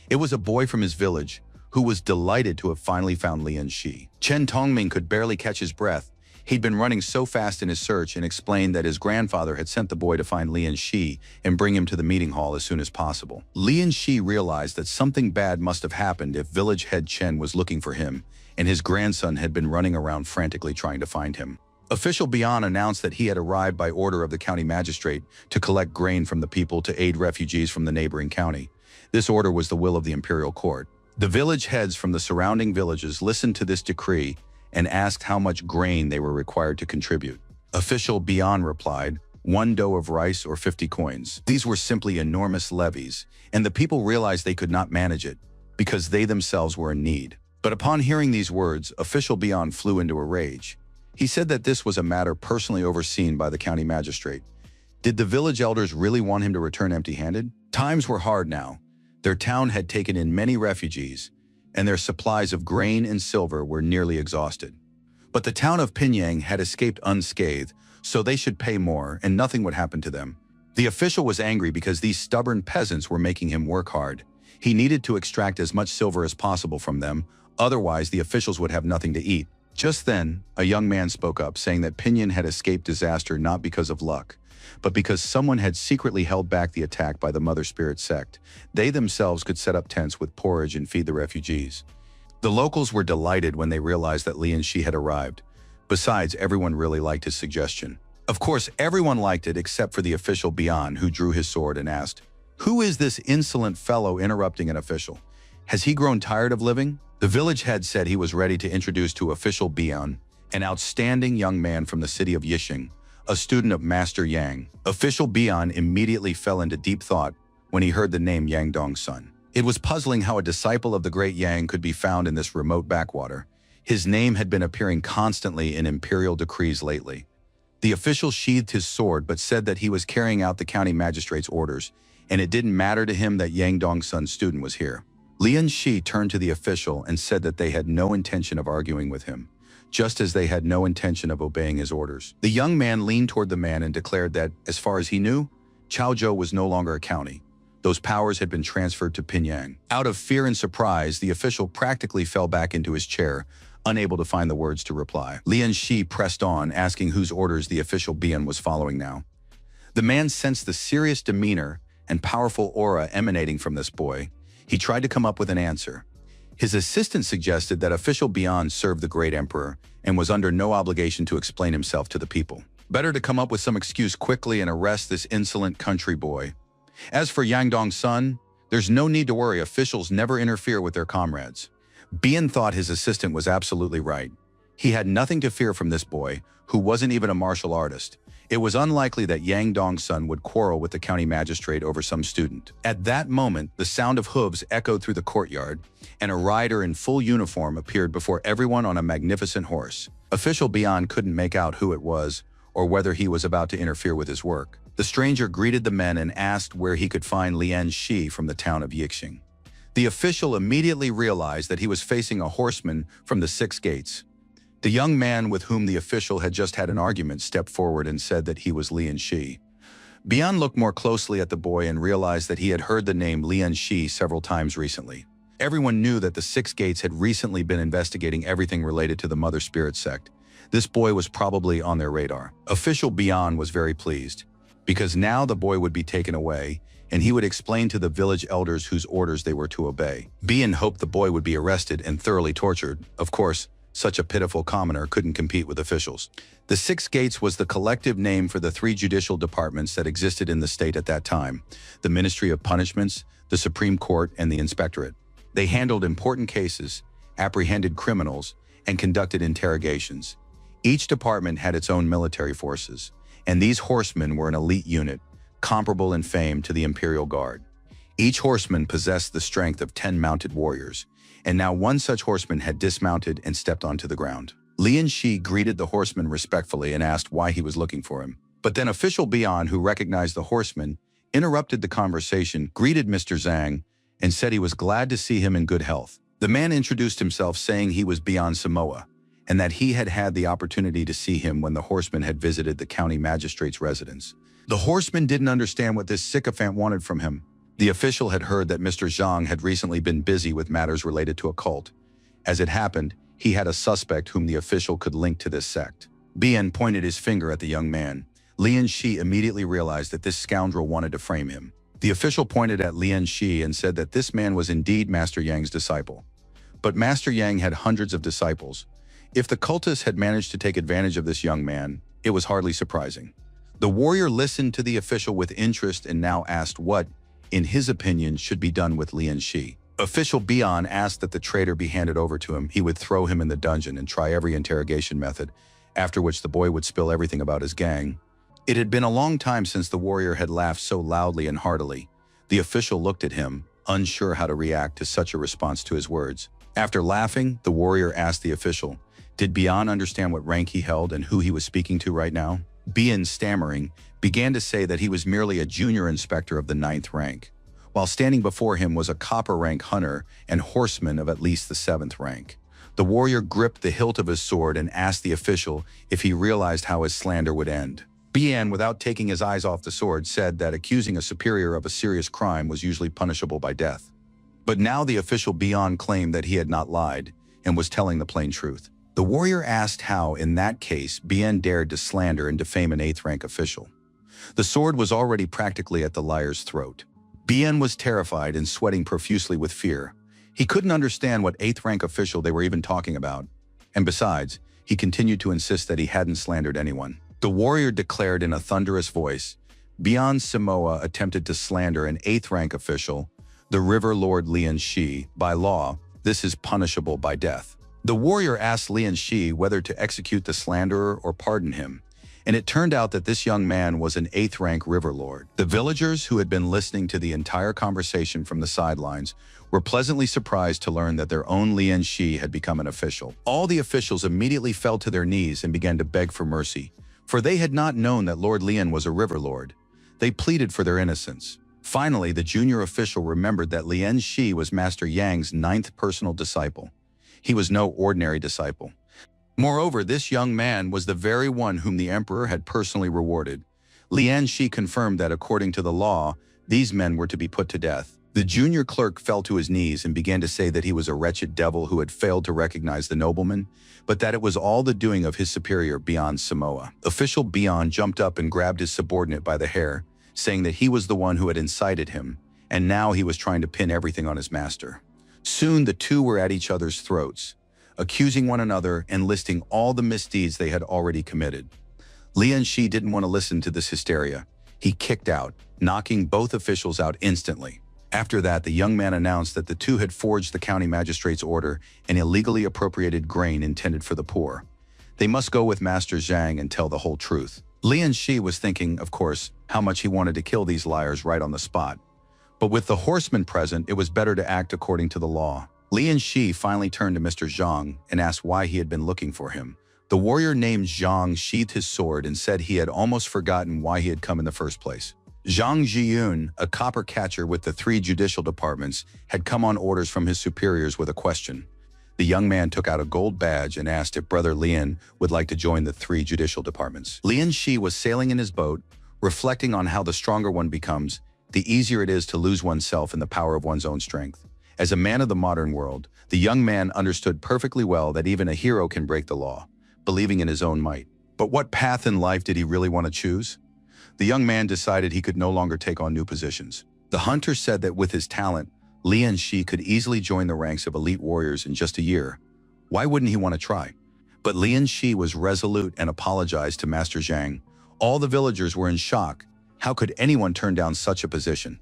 Speaker 1: It was a boy from his village, who was delighted to have finally found Lian Shi. Chen Tongming could barely catch his breath. He'd been running so fast in his search and explained that his grandfather had sent the boy to find Lian Shi and bring him to the meeting hall as soon as possible. Lian Shi realized that something bad must have happened if village head Chen was looking for him, and his grandson had been running around frantically trying to find him. Official Bian announced that he had arrived by order of the county magistrate to collect grain from the people to aid refugees from the neighboring county. This order was the will of the imperial court. The village heads from the surrounding villages listened to this decree and asked how much grain they were required to contribute. Official Bian replied, 1 dough of rice or 50 coins. These were simply enormous levies, and the people realized they could not manage it because they themselves were in need. But upon hearing these words, Official Bian flew into a rage. He said that this was a matter personally overseen by the county magistrate. Did the village elders really want him to return empty-handed? Times were hard now. Their town had taken in many refugees, and their supplies of grain and silver were nearly exhausted. But the town of Pinyang had escaped unscathed, so they should pay more and nothing would happen to them. The official was angry because these stubborn peasants were making him work hard. He needed to extract as much silver as possible from them, otherwise the officials would have nothing to eat. Just then, a young man spoke up saying that Pinyin had escaped disaster not because of luck, but because someone had secretly held back the attack by the Mother Spirit sect. They themselves could set up tents with porridge and feed the refugees. The locals were delighted when they realized that Lian Shi had arrived. Besides, everyone really liked his suggestion. Of course, everyone liked it except for the official Bian, who drew his sword and asked, "Who is this insolent fellow interrupting an official? Has he grown tired of living? The village head said he was ready to introduce to official Bian, an outstanding young man from the city of Yixing, a student of Master Yang. Official Bian immediately fell into deep thought when he heard the name Yang Dongsun. It was puzzling how a disciple of the great Yang could be found in this remote backwater. His name had been appearing constantly in imperial decrees lately. The official sheathed his sword but said that he was carrying out the county magistrate's orders, and it didn't matter to him that Yang Dongsun's student was here. Lian Shi turned to the official and said that they had no intention of arguing with him, just as they had no intention of obeying his orders. The young man leaned toward the man and declared that, as far as he knew, Chaozhou was no longer a county. Those powers had been transferred to Pinyang. Out of fear and surprise, the official practically fell back into his chair, unable to find the words to reply. Lian Shi pressed on, asking whose orders the official Bian was following now. The man sensed the serious demeanor and powerful aura emanating from this boy. He tried to come up with an answer. His assistant suggested that official Bian served the great emperor and was under no obligation to explain himself to the people. Better to come up with some excuse quickly and arrest this insolent country boy. As for Yang Dongsun, there's no need to worry. Officials never interfere with their comrades. Bian thought his assistant was absolutely right. He had nothing to fear from this boy, who wasn't even a martial artist. It was unlikely that Yang Dongsun would quarrel with the county magistrate over some student. At that moment, the sound of hooves echoed through the courtyard, and a rider in full uniform appeared before everyone on a magnificent horse. Official Bian couldn't make out who it was, or whether he was about to interfere with his work. The stranger greeted the men and asked where he could find Lian Shi from the town of Yixing. The official immediately realized that he was facing a horseman from the 6 gates. The young man with whom the official had just had an argument stepped forward and said that he was Lian Shi. Bian looked more closely at the boy and realized that he had heard the name Lian Shi several times recently. Everyone knew that the 6 gates had recently been investigating everything related to the Mother Spirit sect. This boy was probably on their radar. Official Bian was very pleased, because now the boy would be taken away, and he would explain to the village elders whose orders they were to obey. Bian hoped the boy would be arrested and thoroughly tortured. Of course, such a pitiful commoner couldn't compete with officials. The 6 gates was the collective name for the 3 judicial departments that existed in the state at that time: the Ministry of Punishments, the Supreme Court, and the Inspectorate. They handled important cases, apprehended criminals, and conducted interrogations. Each department had its own military forces, and these horsemen were an elite unit, comparable in fame to the Imperial Guard. Each horseman possessed the strength of 10 mounted warriors, and now one such horseman had dismounted and stepped onto the ground. Lian Shi greeted the horseman respectfully and asked why he was looking for him. But then official Bian, who recognized the horseman, interrupted the conversation, greeted Mr. Zhang, and said he was glad to see him in good health. The man introduced himself, saying he was Bian Samoa, and that he had had the opportunity to see him when the horseman had visited the county magistrate's residence. The horseman didn't understand what this sycophant wanted from him. The official had heard that Mr. Zhang had recently been busy with matters related to a cult. As it happened, he had a suspect whom the official could link to this sect. Bian pointed his finger at the young man. Lian Shi immediately realized that this scoundrel wanted to frame him. The official pointed at Lian Shi and said that this man was indeed Master Yang's disciple. But Master Yang had hundreds of disciples. If the cultists had managed to take advantage of this young man, it was hardly surprising. The warrior listened to the official with interest and now asked what, in his opinion, should be done with Lian Shi. Official Bian asked that the traitor be handed over to him. He would throw him in the dungeon and try every interrogation method, after which the boy would spill everything about his gang. It had been a long time since the warrior had laughed so loudly and heartily. The official looked at him, unsure how to react to such a response to his words. After laughing, the warrior asked the official, did Bian understand what rank he held and who he was speaking to right now? Bian, stammering, began to say that he was merely a junior inspector of the 9th rank, while standing before him was a copper rank hunter and horseman of at least the 7th rank. The warrior gripped the hilt of his sword and asked the official if he realized how his slander would end. Bian, without taking his eyes off the sword, said that accusing a superior of a serious crime was usually punishable by death. But now the official Bian claimed that he had not lied and was telling the plain truth. The warrior asked how, in that case, Bian dared to slander and defame an 8th rank official. The sword was already practically at the liar's throat. Bian was terrified and sweating profusely with fear. He couldn't understand what 8th rank official they were even talking about. And besides, he continued to insist that he hadn't slandered anyone. The warrior declared in a thunderous voice, Bian Samoa attempted to slander an 8th rank official the River Lord Lian Shi. By law, this is punishable by death. The warrior asked Lian Shi whether to execute the slanderer or pardon him, and it turned out that this young man was an 8th-rank river lord. The villagers who had been listening to the entire conversation from the sidelines were pleasantly surprised to learn that their own Lian Shi had become an official. All the officials immediately fell to their knees and began to beg for mercy, for they had not known that Lord Lian was a river lord. They pleaded for their innocence. Finally, the junior official remembered that Lian Shi was Master Yang's 9th personal disciple. He was no ordinary disciple. Moreover, this young man was the very one whom the emperor had personally rewarded. Lian Shi confirmed that according to the law, these men were to be put to death. The junior clerk fell to his knees and began to say that he was a wretched devil who had failed to recognize the nobleman, but that it was all the doing of his superior Beyond Samoa. Official Beyond jumped up and grabbed his subordinate by the hair, saying that he was the one who had incited him, and now he was trying to pin everything on his master. Soon the two were at each other's throats, accusing one another and listing all the misdeeds they had already committed. Lian Shi didn't want to listen to this hysteria. He kicked out, knocking both officials out instantly. After that, the young man announced that the two had forged the county magistrate's order and illegally appropriated grain intended for the poor. They must go with Master Zhang and tell the whole truth. Lian Shi was thinking, of course, how much he wanted to kill these liars right on the spot. But with the horsemen present, it was better to act according to the law. Lian Shi finally turned to Mr. Zhang and asked why he had been looking for him. The warrior named Zhang sheathed his sword and said he had almost forgotten why he had come in the first place. Zhang Jiyun, a copper catcher with the 3 judicial departments, had come on orders from his superiors with a question. The young man took out a gold badge and asked if Brother Lian would like to join the 3 judicial departments. Lian Shi was sailing in his boat, reflecting on how the stronger one becomes, the easier it is to lose oneself in the power of one's own strength. As a man of the modern world, the young man understood perfectly well that even a hero can break the law, believing in his own might. But what path in life did he really want to choose? The young man decided he could no longer take on new positions. The hunter said that with his talent, Lian Shi could easily join the ranks of elite warriors in just a year. Why wouldn't he want to try? But Lian Shi was resolute and apologized to Master Zhang. All the villagers were in shock. How could anyone turn down such a position?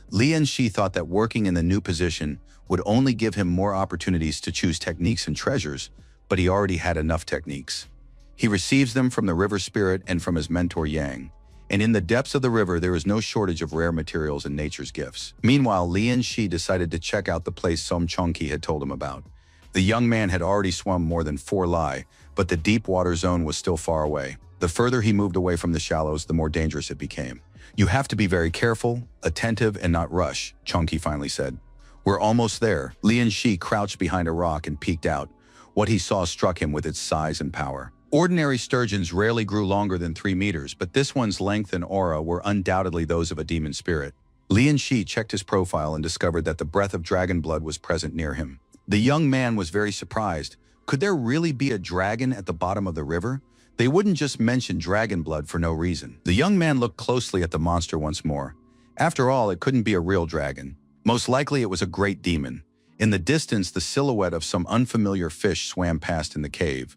Speaker 1: Lian Shi thought that working in the new position would only give him more opportunities to choose techniques and treasures, but he already had enough techniques. He receives them from the river spirit and from his mentor Yang. And in the depths of the river, there is no shortage of rare materials and nature's gifts. Meanwhile, Lian Shi decided to check out the place Som Chongqi had told him about. The young man had already swum more than 4 li, but the deep water zone was still far away. The further he moved away from the shallows, the more dangerous it became. "You have to be very careful, attentive, and not rush," Chongqi finally said. "We're almost there." Lian Shi crouched behind a rock and peeked out. What he saw struck him with its size and power. Ordinary sturgeons rarely grew longer than 3 meters, but this one's length and aura were undoubtedly those of a demon spirit. Lian Shi checked his profile and discovered that the breath of dragon blood was present near him. The young man was very surprised. Could there really be a dragon at the bottom of the river? They wouldn't just mention dragon blood for no reason. The young man looked closely at the monster once more. After all, it couldn't be a real dragon. Most likely it was a great demon. In the distance, the silhouette of some unfamiliar fish swam past in the cave.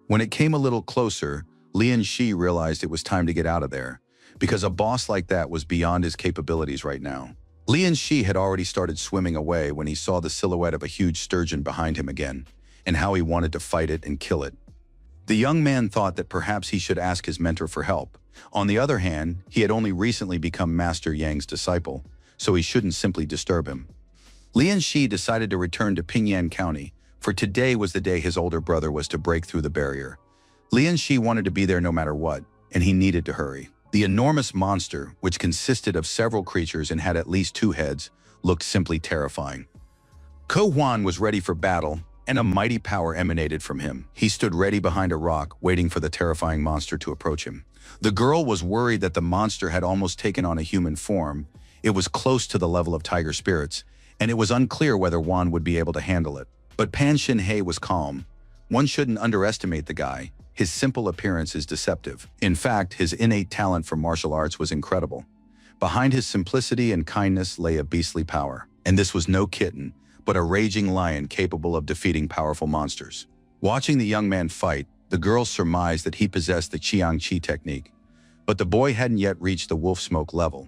Speaker 1: When it came a little closer, Lian Shi realized it was time to get out of there, because a boss like that was beyond his capabilities right now. Lian Shi had already started swimming away when he saw the silhouette of a huge sturgeon behind him again, and how he wanted to fight it and kill it. The young man thought that perhaps he should ask his mentor for help. On the other hand, he had only recently become Master Yang's disciple, so he shouldn't simply disturb him. Lian Shi decided to return to Pingyan County, for today was the day his older brother was to break through the barrier. Lian Shi wanted to be there no matter what, and he needed to hurry. The enormous monster, which consisted of several creatures and had at least 2 heads, looked simply terrifying. Ko Huan was ready for battle, and a mighty power emanated from him. He stood ready behind a rock, waiting for the terrifying monster to approach him. The girl was worried that the monster had almost taken on a human form. It was close to the level of tiger spirits, and it was unclear whether Huan would be able to handle it. But Pan Xinhe was calm. One shouldn't underestimate the guy. His simple appearance is deceptive. In fact, his innate talent for martial arts was incredible. Behind his simplicity and kindness lay a beastly power. And this was no kitten, but a raging lion capable of defeating powerful monsters. Watching the young man fight, the girl surmised that he possessed the Qiang Qi technique. But the boy hadn't yet reached the wolf smoke level.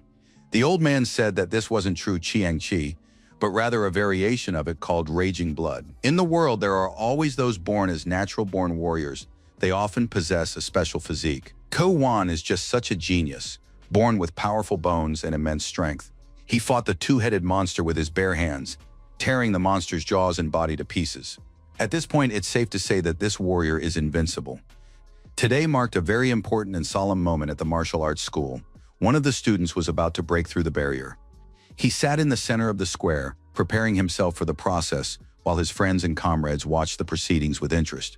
Speaker 1: The old man said that this wasn't true Qiang Qi, but rather a variation of it called raging blood. In the world, there are always those born as natural-born warriors. They often possess a special physique. Ko Wan is just such a genius, born with powerful bones and immense strength. He fought the two-headed monster with his bare hands, tearing the monster's jaws and body to pieces. At this point, it's safe to say that this warrior is invincible. Today marked a very important and solemn moment at the martial arts school. One of the students was about to break through the barrier. He sat in the center of the square, preparing himself for the process, while his friends and comrades watched the proceedings with interest.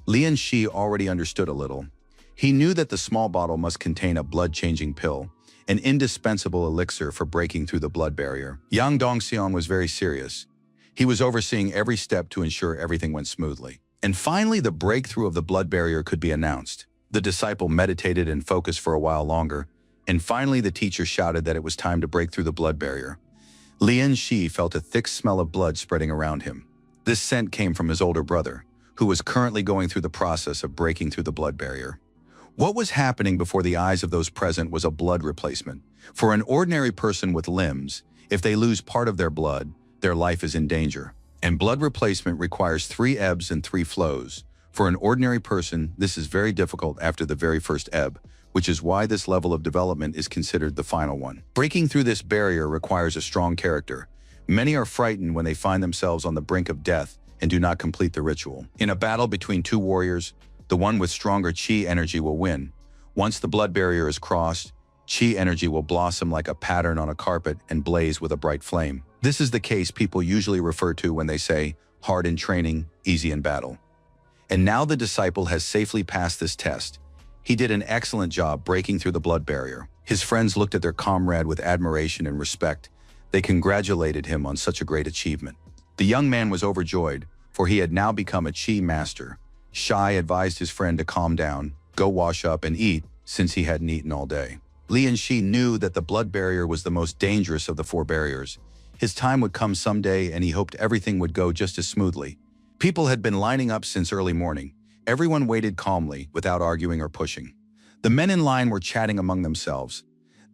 Speaker 1: Lian Shi already understood a little. He knew that the small bottle must contain a blood-changing pill, an indispensable elixir for breaking through the blood barrier. Yang Dongxiang was very serious. He was overseeing every step to ensure everything went smoothly. And finally, the breakthrough of the blood barrier could be announced. The disciple meditated and focused for a while longer, and finally the teacher shouted that it was time to break through the blood barrier. Lian Shi felt a thick smell of blood spreading around him. This scent came from his older brother, who was currently going through the process of breaking through the blood barrier. What was happening before the eyes of those present was a blood replacement. For an ordinary person with limbs, if they lose part of their blood, their life is in danger. And blood replacement requires 3 ebbs and 3 flows. For an ordinary person, this is very difficult after the very first ebb, which is why this level of development is considered the final one. Breaking through this barrier requires a strong character. Many are frightened when they find themselves on the brink of death and do not complete the ritual. In a battle between 2 warriors, the one with stronger chi energy will win. Once the blood barrier is crossed, chi energy will blossom like a pattern on a carpet and blaze with a bright flame. This is the case people usually refer to when they say, hard in training, easy in battle. And now the disciple has safely passed this test. He did an excellent job breaking through the blood barrier. His friends looked at their comrade with admiration and respect. They congratulated him on such a great achievement. The young man was overjoyed, for he had now become a chi master. Shai advised his friend to calm down, go wash up and eat, since he hadn't eaten all day. Lian Shi knew that the blood barrier was the most dangerous of the 4 barriers. His time would come someday, and he hoped everything would go just as smoothly. People had been lining up since early morning. Everyone waited calmly, without arguing or pushing. The men in line were chatting among themselves.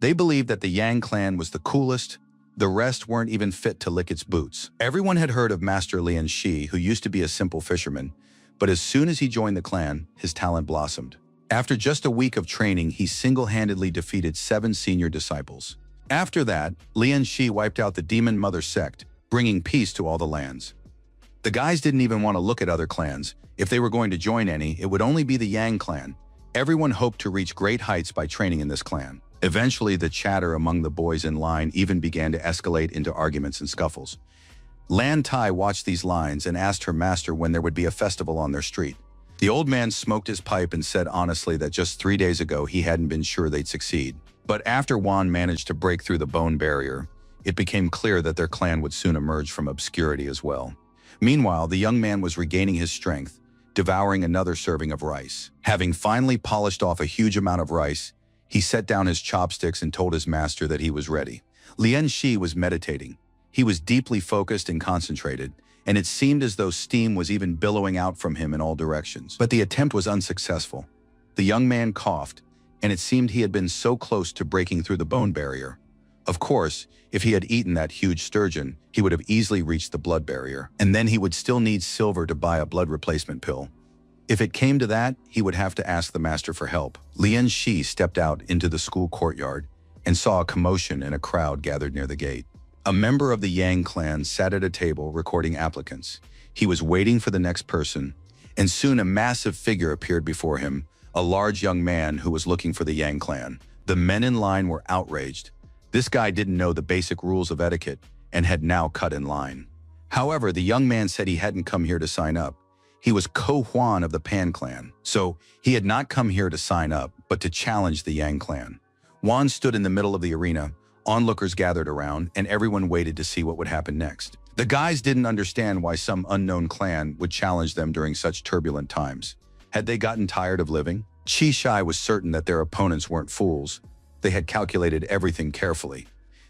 Speaker 1: They believed that the Yang clan was the coolest. The rest weren't even fit to lick its boots. Everyone had heard of Master Lian Shi, who used to be a simple fisherman, but as soon as he joined the clan, his talent blossomed. After just a week of training, he single-handedly defeated 7 senior disciples. After that, Lian Shi wiped out the Demon Mother sect, bringing peace to all the lands. The guys didn't even want to look at other clans. If they were going to join any, it would only be the Yang clan. Everyone hoped to reach great heights by training in this clan. Eventually, the chatter among the boys in line even began to escalate into arguments and scuffles. Lan Tai watched these lines and asked her master when there would be a festival on their street. The old man smoked his pipe and said honestly that just 3 days ago he hadn't been sure they'd succeed. But after Wan managed to break through the bone barrier, it became clear that their clan would soon emerge from obscurity as well. Meanwhile, the young man was regaining his strength, devouring another serving of rice. Having finally polished off a huge amount of rice, he set down his chopsticks and told his master that he was ready. Lian Shi was meditating. He was deeply focused and concentrated, and it seemed as though steam was even billowing out from him in all directions. But the attempt was unsuccessful. The young man coughed, and it seemed he had been so close to breaking through the bone barrier. Of course, if he had eaten that huge sturgeon, he would have easily reached the blood barrier, and then he would still need silver to buy a blood replacement pill. If it came to that, he would have to ask the master for help. Lian Shi stepped out into the school courtyard and saw a commotion and a crowd gathered near the gate. A member of the Yang clan sat at a table recording applicants. He was waiting for the next person, and soon a massive figure appeared before him, a large young man who was looking for the Yang clan. The men in line were outraged. This guy didn't know the basic rules of etiquette and had now cut in line. However, the young man said he hadn't come here to sign up. He was Ko Huan of the Pan clan, so he had not come here to sign up, but to challenge the Yang clan. Huan stood in the middle of the arena. Onlookers gathered around, and everyone waited to see what would happen next. The guys didn't understand why some unknown clan would challenge them during such turbulent times. Had they gotten tired of living? Chi Shai was certain that their opponents weren't fools. They had calculated everything carefully.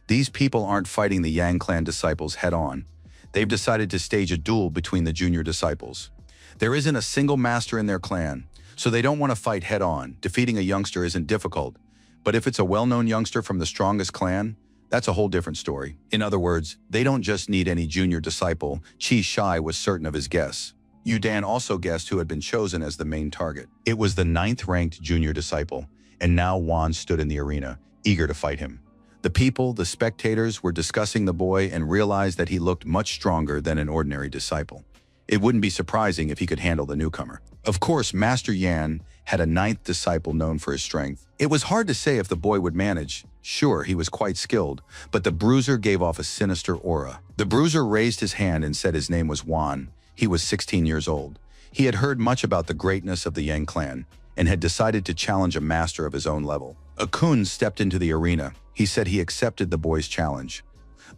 Speaker 1: These people aren't fighting the Yang clan disciples head-on. They've decided to stage a duel between the junior disciples. There isn't a single master in their clan, so they don't want to fight head-on. Defeating a youngster isn't difficult, but if it's a well-known youngster from the strongest clan, That's a whole different story. In other words, they don't just need any junior disciple. Qi Shai was certain of his guess. Yu Dan also guessed who had been chosen as the main target. It was the 9th-ranked junior disciple, and now Wan stood in the arena, eager to fight him. The people, the spectators, were discussing the boy and realized that he looked much stronger than an ordinary disciple. It wouldn't be surprising if he could handle the newcomer. Of course, Master Yan had a 9th disciple known for his strength. It was hard to say if the boy would manage. Sure, he was quite skilled, but the bruiser gave off a sinister aura. The bruiser raised his hand and said his name was Wan. He was 16 years old. He had heard much about the greatness of the Yang clan and had decided to challenge a master of his own level. Akun stepped into the arena. He said he accepted the boy's challenge.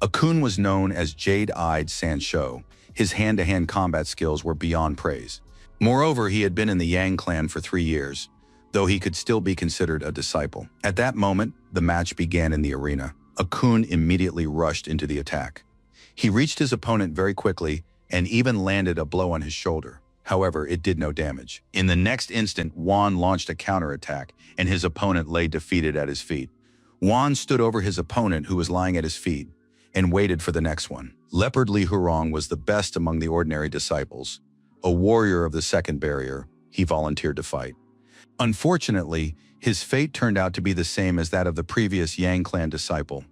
Speaker 1: Akun was known as Jade-Eyed Sanshou. His hand-to-hand combat skills were beyond praise. Moreover, he had been in the Yang clan for 3 years, though he could still be considered a disciple. At that moment, the match began in the arena. Akun immediately rushed into the attack. He reached his opponent very quickly and even landed a blow on his shoulder. However, it did no damage. In the next instant, Wan launched a counterattack, and his opponent lay defeated at his feet. Wan stood over his opponent, who was lying at his feet, and waited for the next one. Leopard Li Hurong was the best among the ordinary disciples. A warrior of the second barrier, he volunteered to fight. Unfortunately, his fate turned out to be the same as that of the previous Yang clan disciple.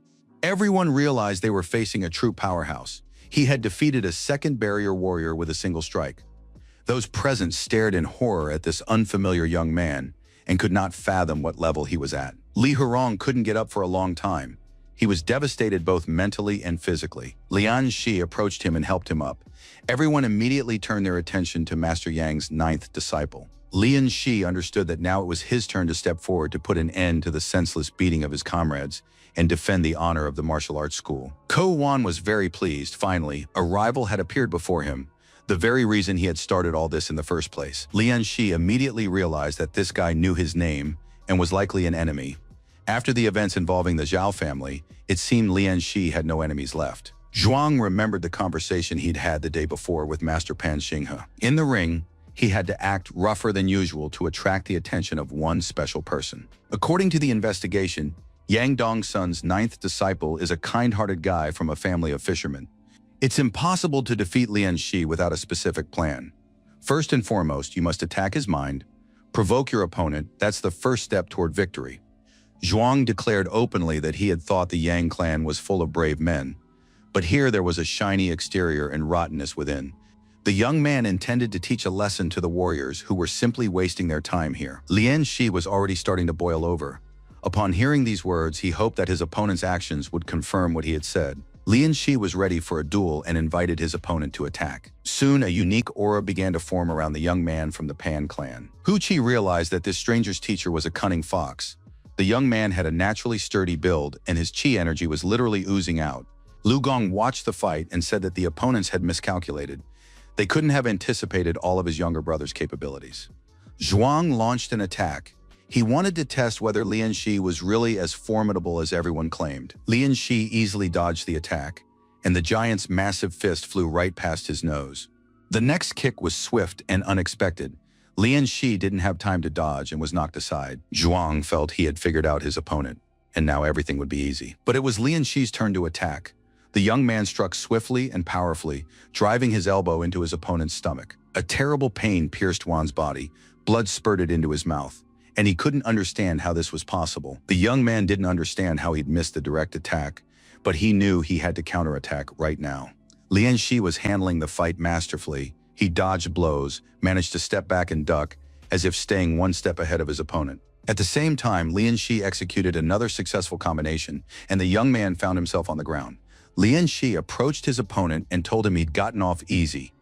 Speaker 1: Everyone realized they were facing a true powerhouse. He had defeated a second barrier warrior with a single strike. Those present stared in horror at this unfamiliar young man and could not fathom what level he was at. Li Hurong couldn't get up for a long time. He was devastated both mentally and physically. Lian Shi approached him and helped him up. Everyone immediately turned their attention to Master Yang's 9th disciple. Lian Shi understood that now it was his turn to step forward to put an end to the senseless beating of his comrades and defend the honor of the martial arts school. Ko Wan was very pleased. Finally, a rival had appeared before him, the very reason he had started all this in the first place. Lian Shi immediately realized that this guy knew his name and was likely an enemy. After the events involving the Zhao family, it seemed Lian Shi had no enemies left. Zhuang remembered the conversation he'd had the day before with Master Pan Xinghe. In the ring, he had to act rougher than usual to attract the attention of one special person. According to the investigation, Yang Dongsun's 9th disciple is a kind-hearted guy from a family of fishermen. It's impossible to defeat Lian Shi without a specific plan. First and foremost, you must attack his mind, provoke your opponent. That's the first step toward victory. Zhuang declared openly that he had thought the Yang clan was full of brave men, but here there was a shiny exterior and rottenness within. The young man intended to teach a lesson to the warriors who were simply wasting their time here. Lian Shi was already starting to boil over. Upon hearing these words, he hoped that his opponent's actions would confirm what he had said. Lian Shi was ready for a duel and invited his opponent to attack. Soon, a unique aura began to form around the young man from the Pan clan. Hu Qi realized that this stranger's teacher was a cunning fox. The young man had a naturally sturdy build, and his qi energy was literally oozing out. Lu Gong watched the fight and said that the opponents had miscalculated. They couldn't have anticipated all of his younger brother's capabilities. Zhuang launched an attack. He wanted to test whether Lian Shi was really as formidable as everyone claimed. Lian Shi easily dodged the attack, and the giant's massive fist flew right past his nose. The next kick was swift and unexpected. Lian Shi didn't have time to dodge and was knocked aside. Zhuang felt he had figured out his opponent, and now everything would be easy. But it was Lian Shi's turn to attack. The young man struck swiftly and powerfully, driving his elbow into his opponent's stomach. A terrible pain pierced Wan's body. Blood spurted into his mouth, and he couldn't understand how this was possible. The young man didn't understand how he'd missed the direct attack, but he knew he had to counterattack right now. Lian Shi was handling the fight masterfully. He dodged blows, managed to step back and duck, as if staying one step ahead of his opponent. At the same time, Lian Shi executed another successful combination, and the young man found himself on the ground. Lian Shi approached his opponent and told him he'd gotten off easy.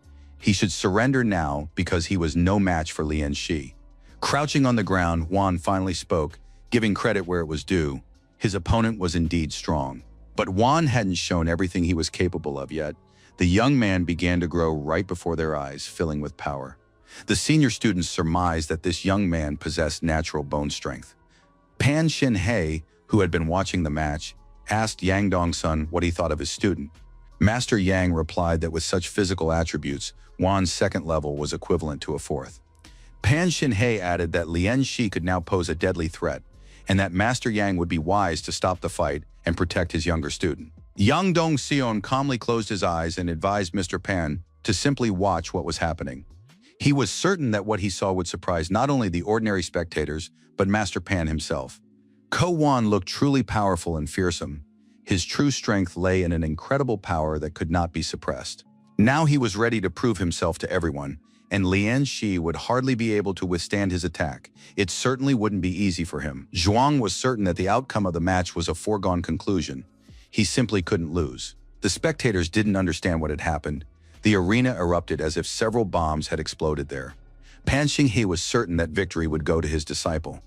Speaker 1: He should surrender now because he was no match for Lian Shi. Crouching on the ground, Wan finally spoke, giving credit where it was due. His opponent was indeed strong. But Wan hadn't shown everything he was capable of yet. The young man began to grow right before their eyes, filling with power. The senior students surmised that this young man possessed natural bone strength. Pan Xinhe, who had been watching the match, asked Yang Dongsun what he thought of his student. Master Yang replied that with such physical attributes, Wan's second level was equivalent to a fourth. Pan Xinhe added that Lian Shi could now pose a deadly threat, and that Master Yang would be wise to stop the fight and protect his younger student. Yang Dong-seon calmly closed his eyes and advised Mr. Pan to simply watch what was happening. He was certain that what he saw would surprise not only the ordinary spectators, but Master Pan himself. Ko Wan looked truly powerful and fearsome. His true strength lay in an incredible power that could not be suppressed. Now he was ready to prove himself to everyone, and Lian Shi would hardly be able to withstand his attack. It certainly wouldn't be easy for him. Zhuang was certain that the outcome of the match was a foregone conclusion. He simply couldn't lose. The spectators didn't understand what had happened. The arena erupted as if several bombs had exploded there. Pan Xinghe was certain that victory would go to his disciple.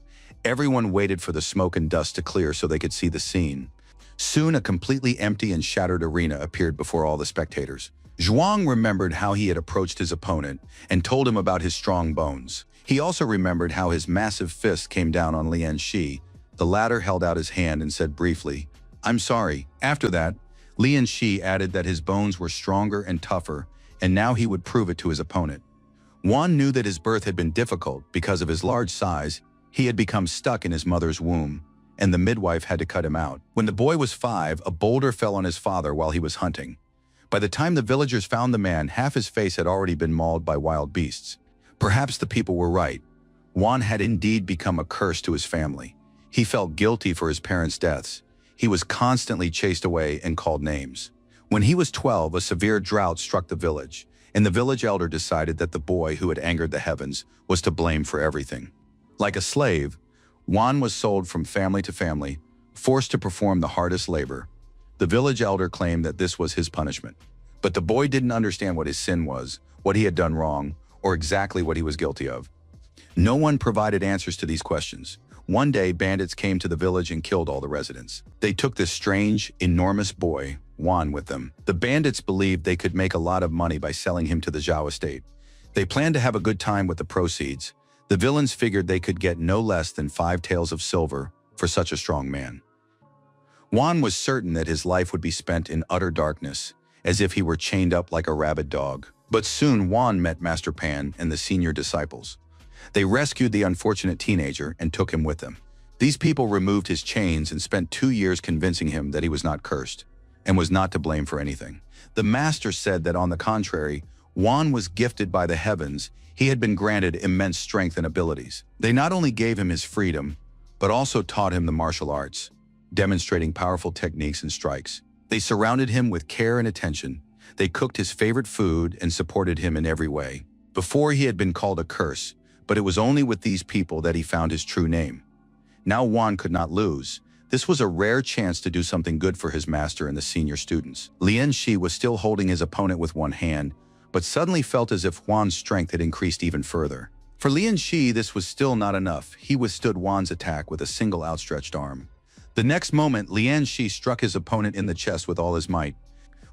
Speaker 1: Everyone waited for the smoke and dust to clear so they could see the scene. Soon, a completely empty and shattered arena appeared before all the spectators. Zhuang remembered how he had approached his opponent and told him about his strong bones. He also remembered how his massive fist came down on Lian Shi. The latter held out his hand and said briefly, "I'm sorry." After that, Lian Shi added that his bones were stronger and tougher, and now he would prove it to his opponent. Wan knew that his birth had been difficult because of his large size. He had become stuck in his mother's womb, and the midwife had to cut him out. When the boy was 5, a boulder fell on his father while he was hunting. By the time the villagers found the man, half his face had already been mauled by wild beasts. Perhaps the people were right. Wan had indeed become a curse to his family. He felt guilty for his parents' deaths. He was constantly chased away and called names. When he was 12, a severe drought struck the village, and the village elder decided that the boy who had angered the heavens was to blame for everything. Like a slave, Wan was sold from family to family, forced to perform the hardest labor. The village elder claimed that this was his punishment. But the boy didn't understand what his sin was, what he had done wrong, or exactly what he was guilty of. No one provided answers to these questions. One day, bandits came to the village and killed all the residents. They took this strange, enormous boy, Wan, with them. The bandits believed they could make a lot of money by selling him to the Zhao estate. They planned to have a good time with the proceeds. The villains figured they could get no less than 5 taels of silver for such a strong man. Wan was certain that his life would be spent in utter darkness, as if he were chained up like a rabid dog. But soon Wan met Master Pan and the senior disciples. They rescued the unfortunate teenager and took him with them. These people removed his chains and spent 2 years convincing him that he was not cursed and was not to blame for anything. The master said that on the contrary, Wan was gifted by the heavens. He had been granted immense strength and abilities. They not only gave him his freedom, but also taught him the martial arts, demonstrating powerful techniques and strikes. They surrounded him with care and attention. They cooked his favorite food and supported him in every way. Before, he had been called a curse, but it was only with these people that he found his true name. Now Wan could not lose. This was a rare chance to do something good for his master and the senior students. Lian Shi was still holding his opponent with one hand, but suddenly felt as if Wan's strength had increased even further. For Lian Shi, this was still not enough. He withstood Wan's attack with a single outstretched arm. The next moment, Lian Shi struck his opponent in the chest with all his might.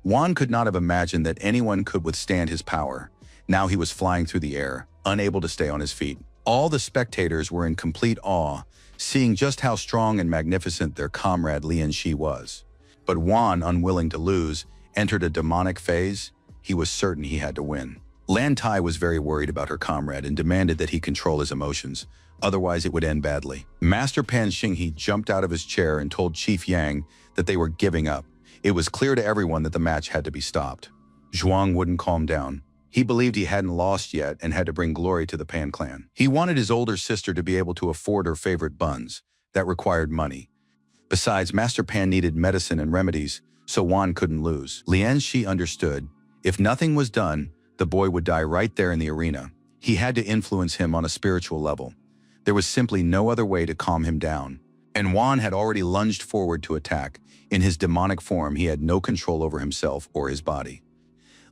Speaker 1: Wan could not have imagined that anyone could withstand his power. Now he was flying through the air, unable to stay on his feet. All the spectators were in complete awe, seeing just how strong and magnificent their comrade Lian Shi was. But Wan, unwilling to lose, entered a demonic phase. He was certain he had to win. Lan Tai was very worried about her comrade and demanded that he control his emotions. Otherwise, it would end badly. Master Pan Xinghe jumped out of his chair and told Chief Yang that they were giving up. It was clear to everyone that the match had to be stopped. Zhuang wouldn't calm down. He believed he hadn't lost yet and had to bring glory to the Pan clan. He wanted his older sister to be able to afford her favorite buns. That required money. Besides, Master Pan needed medicine and remedies, so Wan couldn't lose. Lian Shi understood. If nothing was done, the boy would die right there in the arena. He had to influence him on a spiritual level. There was simply no other way to calm him down. And Wan had already lunged forward to attack. In his demonic form, he had no control over himself or his body.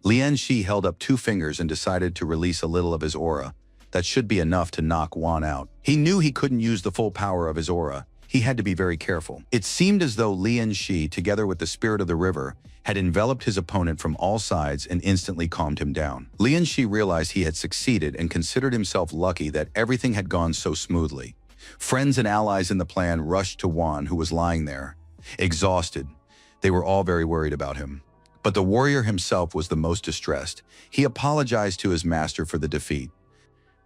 Speaker 1: Lian Shi held up 2 fingers and decided to release a little of his aura. That should be enough to knock Wan out. He knew he couldn't use the full power of his aura. He had to be very careful. It seemed as though Lian Shi, together with the spirit of the river, had enveloped his opponent from all sides and instantly calmed him down. Lian Shi realized he had succeeded and considered himself lucky that everything had gone so smoothly. Friends and allies in the plan rushed to Wan, who was lying there, exhausted. They were all very worried about him. But the warrior himself was the most distressed. He apologized to his master for the defeat.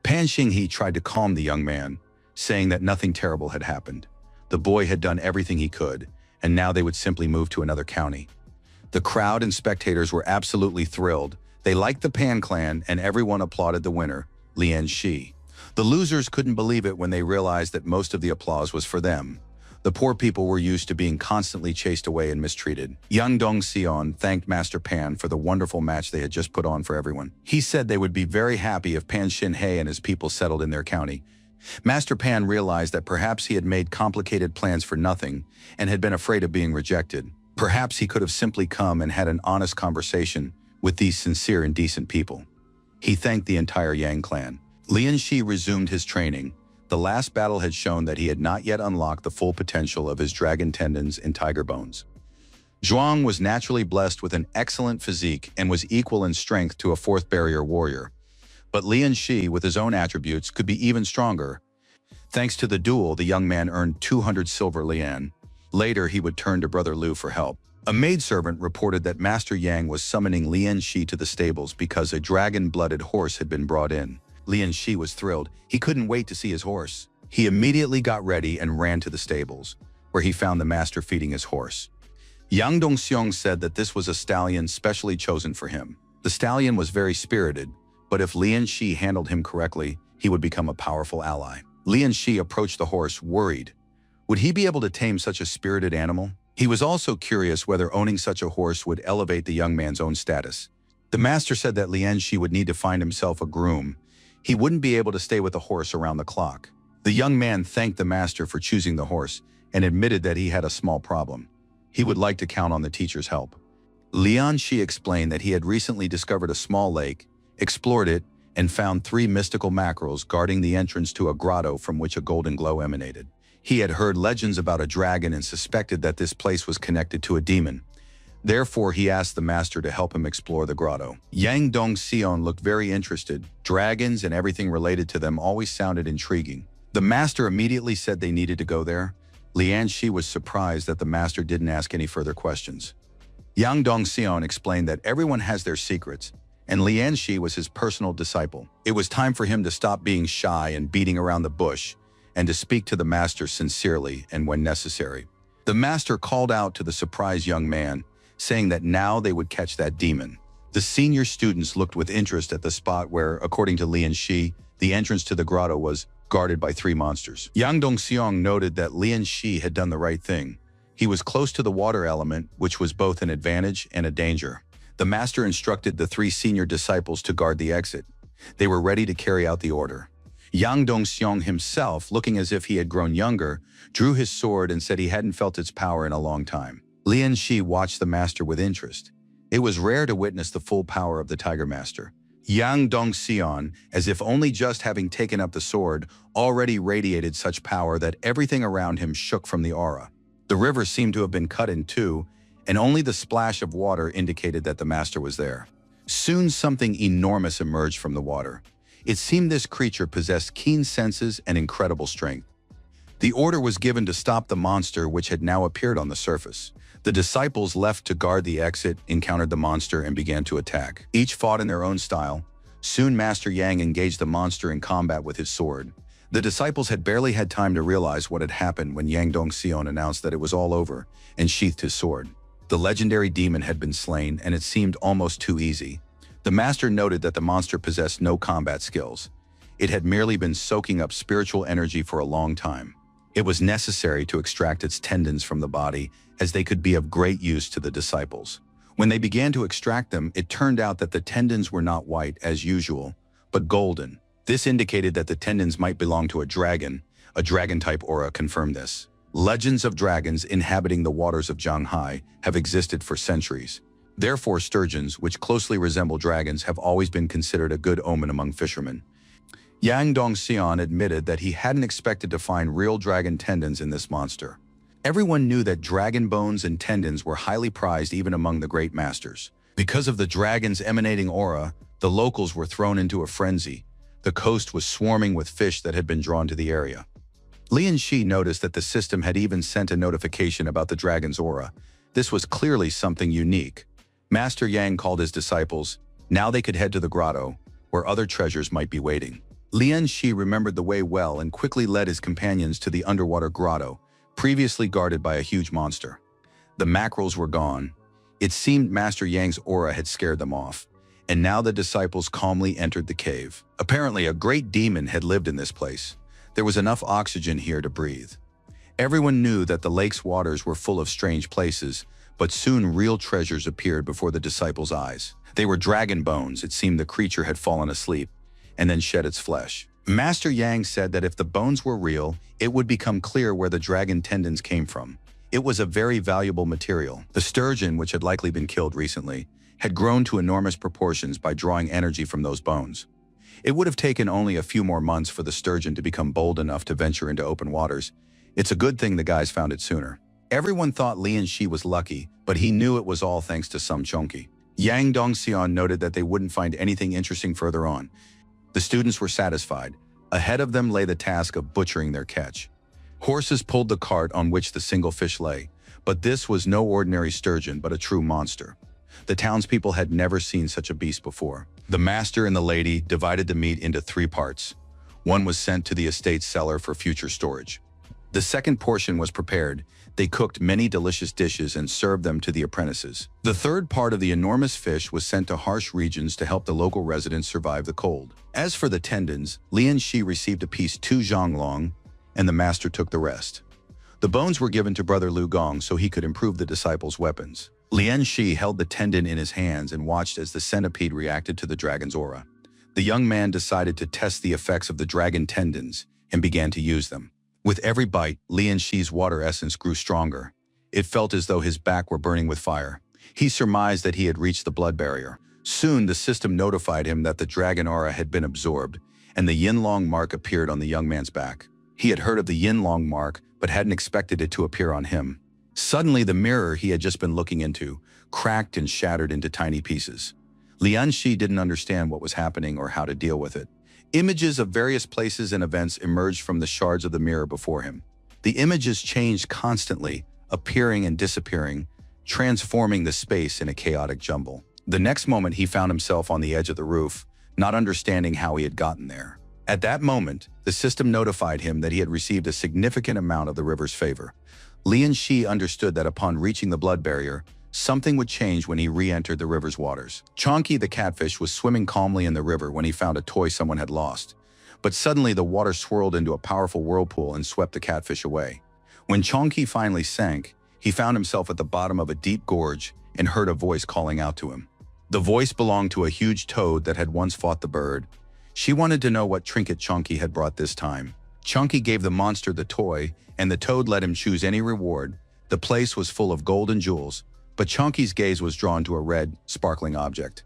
Speaker 1: Pan Xinghe tried to calm the young man, saying that nothing terrible had happened. The boy had done everything he could, and now they would simply move to another county. The crowd and spectators were absolutely thrilled. They liked the Pan clan, and everyone applauded the winner, Lian Shi. The losers couldn't believe it when they realized that most of the applause was for them. The poor people were used to being constantly chased away and mistreated. Yang Dong-seon thanked Master Pan for the wonderful match they had just put on for everyone. He said they would be very happy if Pan Shin-hye and his people settled in their county. Master Pan realized that perhaps he had made complicated plans for nothing and had been afraid of being rejected. Perhaps he could have simply come and had an honest conversation with these sincere and decent people. He thanked the entire Yang clan. Lian Shi resumed his training. The last battle had shown that he had not yet unlocked the full potential of his dragon tendons and tiger bones. Zhuang was naturally blessed with an excellent physique and was equal in strength to a fourth barrier warrior. But Lian Shi, with his own attributes, could be even stronger. Thanks to the duel, the young man earned 200 silver lian. Later, he would turn to Brother Liu for help. A maidservant reported that Master Yang was summoning Lian Shi to the stables because a dragon-blooded horse had been brought in. Lian Shi was thrilled. He couldn't wait to see his horse. He immediately got ready and ran to the stables, where he found the master feeding his horse. Yang Dong-seong said that this was a stallion specially chosen for him. The stallion was very spirited, but if Lian Shi handled him correctly, he would become a powerful ally. Lian Shi approached the horse, worried. Would he be able to tame such a spirited animal? He was also curious whether owning such a horse would elevate the young man's own status. The master said that Lian Shi would need to find himself a groom. He wouldn't be able to stay with the horse around the clock. The young man thanked the master for choosing the horse and admitted that he had a small problem. He would like to count on the teacher's help. Lian Shi explained that he had recently discovered a small lake, explored it, and found 3 mystical mackerels guarding the entrance to a grotto from which a golden glow emanated. He had heard legends about a dragon and suspected that this place was connected to a demon. Therefore, he asked the master to help him explore the grotto. Yang Dong-seon looked very interested. Dragons and everything related to them always sounded intriguing. The master immediately said they needed to go there. Lian Shi was surprised that the master didn't ask any further questions. Yang Dong-seon explained that everyone has their secrets, and Lian Shi was his personal disciple. It was time for him to stop being shy and beating around the bush, and to speak to the master sincerely and when necessary. The master called out to the surprised young man, saying that now they would catch that demon. The senior students looked with interest at the spot where, according to Lian Shi, the entrance to the grotto was guarded by 3 monsters. Yang Dong-seong noted that Lian Shi had done the right thing. He was close to the water element, which was both an advantage and a danger. The master instructed the 3 senior disciples to guard the exit. They were ready to carry out the order. Yang Dong-seong himself, looking as if he had grown younger, drew his sword and said he hadn't felt its power in a long time. Lian Shi watched the master with interest. It was rare to witness the full power of the Tiger Master. Yang Dong-seon, as if only just having taken up the sword, already radiated such power that everything around him shook from the aura. The river seemed to have been cut in 2, and only the splash of water indicated that the master was there. Soon something enormous emerged from the water. It seemed this creature possessed keen senses and incredible strength. The order was given to stop the monster, which had now appeared on the surface. The disciples left to guard the exit, encountered the monster, and began to attack. Each fought in their own style. Soon Master Yang engaged the monster in combat with his sword. The disciples had barely had time to realize what had happened when Yang Dong-seon announced that it was all over and sheathed his sword. The legendary demon had been slain, and it seemed almost too easy. The master noted that the monster possessed no combat skills. It had merely been soaking up spiritual energy for a long time. It was necessary to extract its tendons from the body, as they could be of great use to the disciples. When they began to extract them, it turned out that the tendons were not white, as usual, but golden. This indicated that the tendons might belong to a dragon-type aura confirmed this. Legends of dragons inhabiting the waters of Zhanghai have existed for centuries. Therefore, sturgeons, which closely resemble dragons, have always been considered a good omen among fishermen. Yang Dong-seon admitted that he hadn't expected to find real dragon tendons in this monster. Everyone knew that dragon bones and tendons were highly prized even among the great masters. Because of the dragon's emanating aura, the locals were thrown into a frenzy. The coast was swarming with fish that had been drawn to the area. Lian Shi noticed that the system had even sent a notification about the dragon's aura. This was clearly something unique. Master Yang called his disciples. Now they could head to the grotto, where other treasures might be waiting. Lian Shi remembered the way well and quickly led his companions to the underwater grotto, previously guarded by a huge monster. The mackerels were gone. It seemed Master Yang's aura had scared them off, and now the disciples calmly entered the cave. Apparently, a great demon had lived in this place. There was enough oxygen here to breathe. Everyone knew that the lake's waters were full of strange places, but soon real treasures appeared before the disciples' eyes. They were dragon bones. It seemed the creature had fallen asleep and then shed its flesh. Master Yang said that if the bones were real, it would become clear where the dragon tendons came from. It was a very valuable material. The sturgeon, which had likely been killed recently, had grown to enormous proportions by drawing energy from those bones. It would have taken only a few more months for the sturgeon to become bold enough to venture into open waters. It's a good thing the guys found it sooner. Everyone thought Lian Shi was lucky, but he knew it was all thanks to some Chonki. Yang Dongxian noted that they wouldn't find anything interesting further on. The students were satisfied. Ahead of them lay the task of butchering their catch. Horses pulled the cart on which the single fish lay, but this was no ordinary sturgeon but a true monster. The townspeople had never seen such a beast before. The master and the lady divided the meat into 3 parts. One was sent to the estate's cellar for future storage. The second portion was prepared. They cooked many delicious dishes and served them to the apprentices. The third part of the enormous fish was sent to harsh regions to help the local residents survive the cold. As for the tendons, Lian Shi received a piece 2 zhonglong, and the master took the rest. The bones were given to Brother Lu Gong so he could improve the disciples' weapons. Lian Shi held the tendon in his hands and watched as the centipede reacted to the dragon's aura. The young man decided to test the effects of the dragon tendons and began to use them. With every bite, Lian Shi's water essence grew stronger. It felt as though his back were burning with fire. He surmised that he had reached the blood barrier. Soon, the system notified him that the dragon aura had been absorbed, and the Yinlong mark appeared on the young man's back. He had heard of the Yinlong mark, but hadn't expected it to appear on him. Suddenly, the mirror he had just been looking into cracked and shattered into tiny pieces. Lian Shi didn't understand what was happening or how to deal with it. Images of various places and events emerged from the shards of the mirror before him. The images changed constantly, appearing and disappearing, transforming the space in a chaotic jumble. The next moment, he found himself on the edge of the roof, not understanding how he had gotten there. At that moment, the system notified him that he had received a significant amount of the river's favor. Lian Shi understood that upon reaching the blood barrier, something would change when he re-entered the river's waters. Chonky the catfish was swimming calmly in the river when he found a toy someone had lost. But suddenly the water swirled into a powerful whirlpool and swept the catfish away. When Chonky finally sank, he found himself at the bottom of a deep gorge and heard a voice calling out to him. The voice belonged to a huge toad that had once fought the bird. She wanted to know what trinket Chonky had brought this time. Chonky gave the monster the toy, and the toad let him choose any reward. The place was full of gold and jewels, but Chonky's gaze was drawn to a red, sparkling object.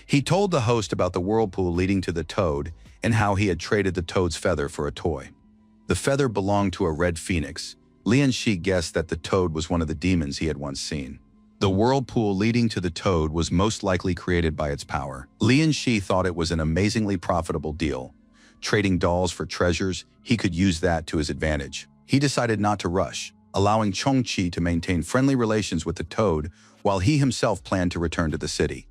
Speaker 1: He told the host about the whirlpool leading to the toad and how he had traded the toad's feather for a toy. The feather belonged to a red phoenix. Lian Shi guessed that the toad was one of the demons he had once seen. The whirlpool leading to the toad was most likely created by its power. Lian Shi thought it was an amazingly profitable deal. Trading dolls for treasures, he could use that to his advantage. He decided not to rush, allowing Chongqi to maintain friendly relations with the toad while he himself planned to return to the city.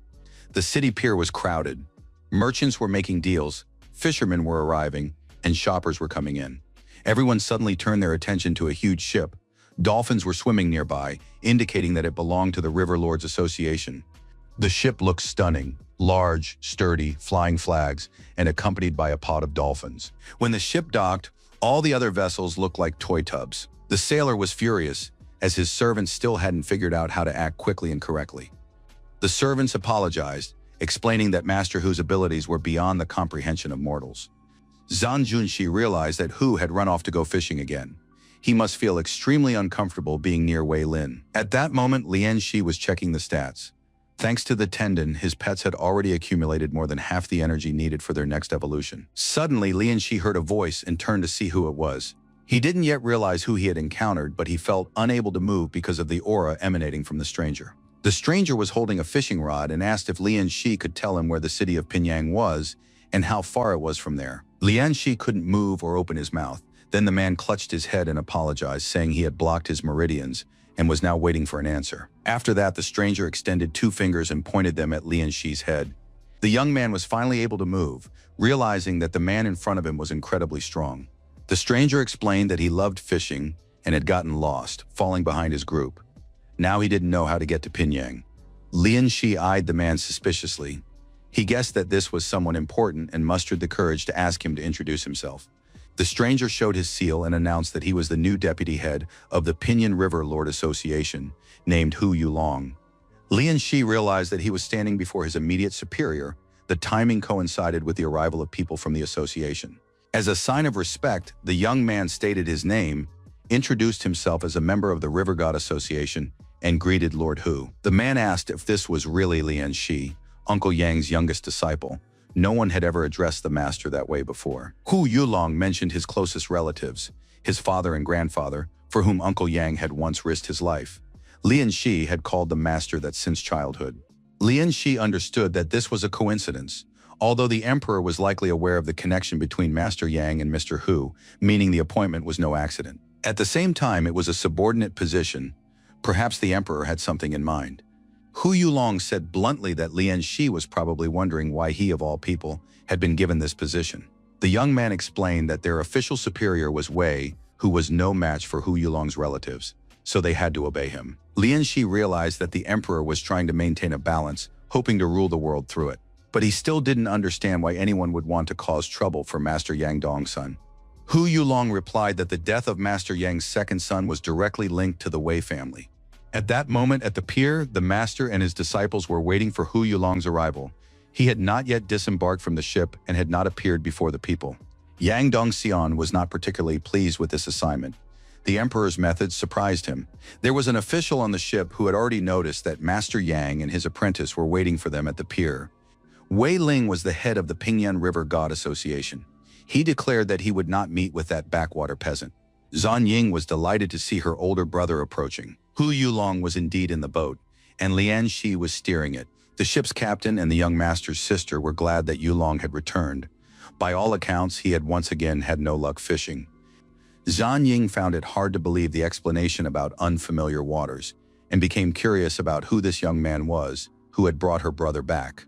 Speaker 1: The city pier was crowded. Merchants were making deals, fishermen were arriving, and shoppers were coming in. Everyone suddenly turned their attention to a huge ship. Dolphins were swimming nearby, indicating that it belonged to the River Lords Association. The ship looked stunning, large, sturdy, flying flags, and accompanied by a pod of dolphins. When the ship docked, all the other vessels looked like toy tubs. The sailor was furious, as his servants still hadn't figured out how to act quickly and correctly. The servants apologized, explaining that Master Hu's abilities were beyond the comprehension of mortals. Zhang Junxi realized that Hu had run off to go fishing again. He must feel extremely uncomfortable being near Wei Lin. At that moment, Lian Shi was checking the stats. Thanks to the tendon, his pets had already accumulated more than half the energy needed for their next evolution. Suddenly, Lian Shi heard a voice and turned to see who it was. He didn't yet realize who he had encountered, but he felt unable to move because of the aura emanating from the stranger. The stranger was holding a fishing rod and asked if Lian Shi could tell him where the city of Pinyang was and how far it was from there. Lian Shi couldn't move or open his mouth. Then the man clutched his head and apologized, saying he had blocked his meridians and was now waiting for an answer. After that, the stranger extended 2 fingers and pointed them at Lian Shi's head. The young man was finally able to move, realizing that the man in front of him was incredibly strong. The stranger explained that he loved fishing and had gotten lost, falling behind his group. Now he didn't know how to get to Pinyang. Lian Shi eyed the man suspiciously. He guessed that this was someone important and mustered the courage to ask him to introduce himself. The stranger showed his seal and announced that he was the new deputy head of the Pinyin River Lord Association, named Hu Yulong. Lian Shi realized that he was standing before his immediate superior. The timing coincided with the arrival of people from the association. As a sign of respect, the young man stated his name, introduced himself as a member of the River God Association, and greeted Lord Hu. The man asked if this was really Lian Shi, Uncle Yang's youngest disciple. No one had ever addressed the master that way before. Hu Yulong mentioned his closest relatives, his father and grandfather, for whom Uncle Yang had once risked his life. Lian Shi had called the master that since childhood. Lian Shi understood that this was a coincidence, although the emperor was likely aware of the connection between Master Yang and Mr. Hu, meaning the appointment was no accident. At the same time, it was a subordinate position. Perhaps the emperor had something in mind. Hu Yulong said bluntly that Lian Shi was probably wondering why he, of all people, had been given this position. The young man explained that their official superior was Wei, who was no match for Hu Yulong's relatives, so they had to obey him. Lian Shi realized that the emperor was trying to maintain a balance, hoping to rule the world through it. But he still didn't understand why anyone would want to cause trouble for Master Yang Dong's son. Hu Yulong replied that the death of Master Yang's second son was directly linked to the Wei family. At that moment at the pier, the master and his disciples were waiting for Hu Yulong's arrival. He had not yet disembarked from the ship and had not appeared before the people. Yang Dongxian was not particularly pleased with this assignment. The emperor's methods surprised him. There was an official on the ship who had already noticed that Master Yang and his apprentice were waiting for them at the pier. Wei Ling was the head of the Pinyin River God Association. He declared that he would not meet with that backwater peasant. Zhan Ying was delighted to see her older brother approaching. Hu Yulong was indeed in the boat, and Lian Shi was steering it. The ship's captain and the young master's sister were glad that Yulong had returned. By all accounts, he had once again had no luck fishing. Zhan Ying found it hard to believe the explanation about unfamiliar waters, and became curious about who this young man was, who had brought her brother back.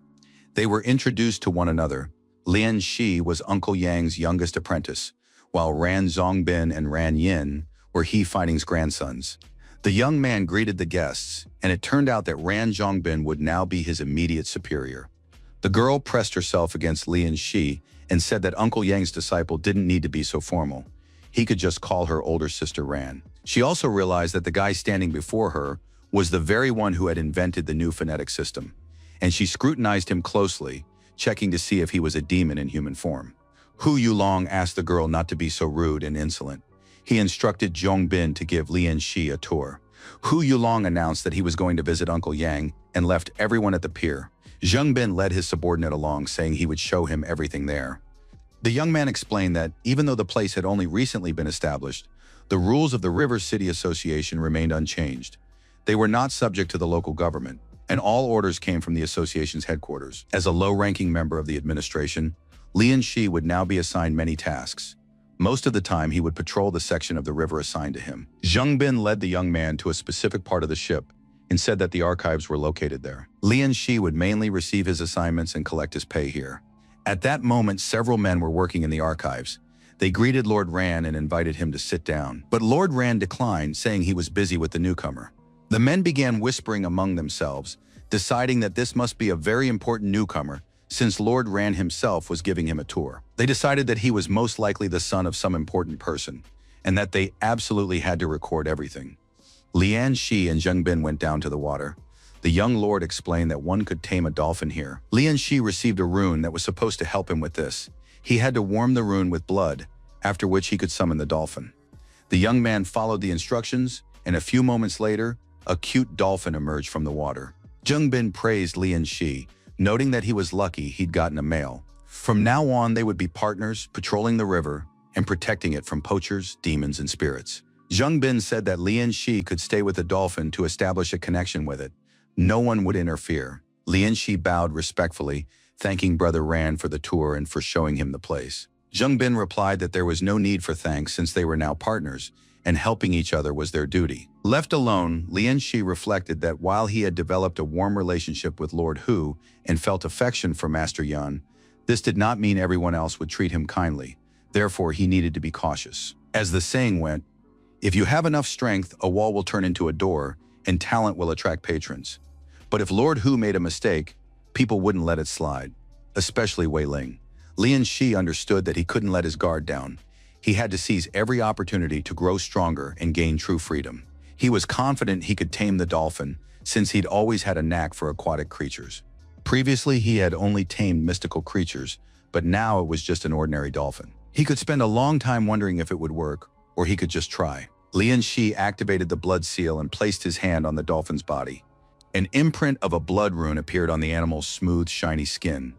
Speaker 1: They were introduced to one another. Lian Shi was Uncle Yang's youngest apprentice, while Ran Zongbin and Ran Yin were He Fighting's grandsons. The young man greeted the guests, and it turned out that Ran Zongbin would now be his immediate superior. The girl pressed herself against Lian Shi and said that Uncle Yang's disciple didn't need to be so formal. He could just call her older sister Ran. She also realized that the guy standing before her was the very one who had invented the new phonetic system, and she scrutinized him closely, checking to see if he was a demon in human form. Hu Yulong asked the girl not to be so rude and insolent. He instructed Zhongbin to give Lian Shi a tour. Hu Yulong announced that he was going to visit Uncle Yang and left everyone at the pier. Zhongbin led his subordinate along, saying he would show him everything there. The young man explained that even though the place had only recently been established, the rules of the River City Association remained unchanged. They were not subject to the local government, and all orders came from the association's headquarters. As a low-ranking member of the administration, Lian Shi would now be assigned many tasks. Most of the time, he would patrol the section of the river assigned to him. Zhongbin led the young man to a specific part of the ship and said that the archives were located there. Lian Shi would mainly receive his assignments and collect his pay here. At that moment, several men were working in the archives. They greeted Lord Ran and invited him to sit down, but Lord Ran declined, saying he was busy with the newcomer. The men began whispering among themselves, deciding that this must be a very important newcomer, since Lord Ran himself was giving him a tour. They decided that he was most likely the son of some important person, and that they absolutely had to record everything. Lian Shi and Zhongbin went down to the water. The young lord explained that one could tame a dolphin here. Lian Shi received a rune that was supposed to help him with this. He had to warm the rune with blood, after which he could summon the dolphin. The young man followed the instructions, and a few moments later, a cute dolphin emerged from the water. Zhongbin praised Lian Shi, noting that he was lucky he'd gotten a male. From now on, they would be partners, patrolling the river and protecting it from poachers, demons, and spirits. Zhongbin said that Lian Shi could stay with the dolphin to establish a connection with it. No one would interfere. Lian Shi bowed respectfully, thanking Brother Ran for the tour and for showing him the place. Zhongbin replied that there was no need for thanks since they were now partners, and helping each other was their duty. Left alone, Lian Shi reflected that while he had developed a warm relationship with Lord Hu and felt affection for Master Yan, this did not mean everyone else would treat him kindly. Therefore, he needed to be cautious. As the saying went, if you have enough strength, a wall will turn into a door, and talent will attract patrons. But if Lord Hu made a mistake, people wouldn't let it slide, especially Wei Ling. Lian Shi understood that he couldn't let his guard down. He had to seize every opportunity to grow stronger and gain true freedom. He was confident he could tame the dolphin, since he'd always had a knack for aquatic creatures. Previously, he had only tamed mystical creatures, but now it was just an ordinary dolphin. He could spend a long time wondering if it would work, or he could just try. Lian Shi activated the blood seal and placed his hand on the dolphin's body. An imprint of a blood rune appeared on the animal's smooth, shiny skin.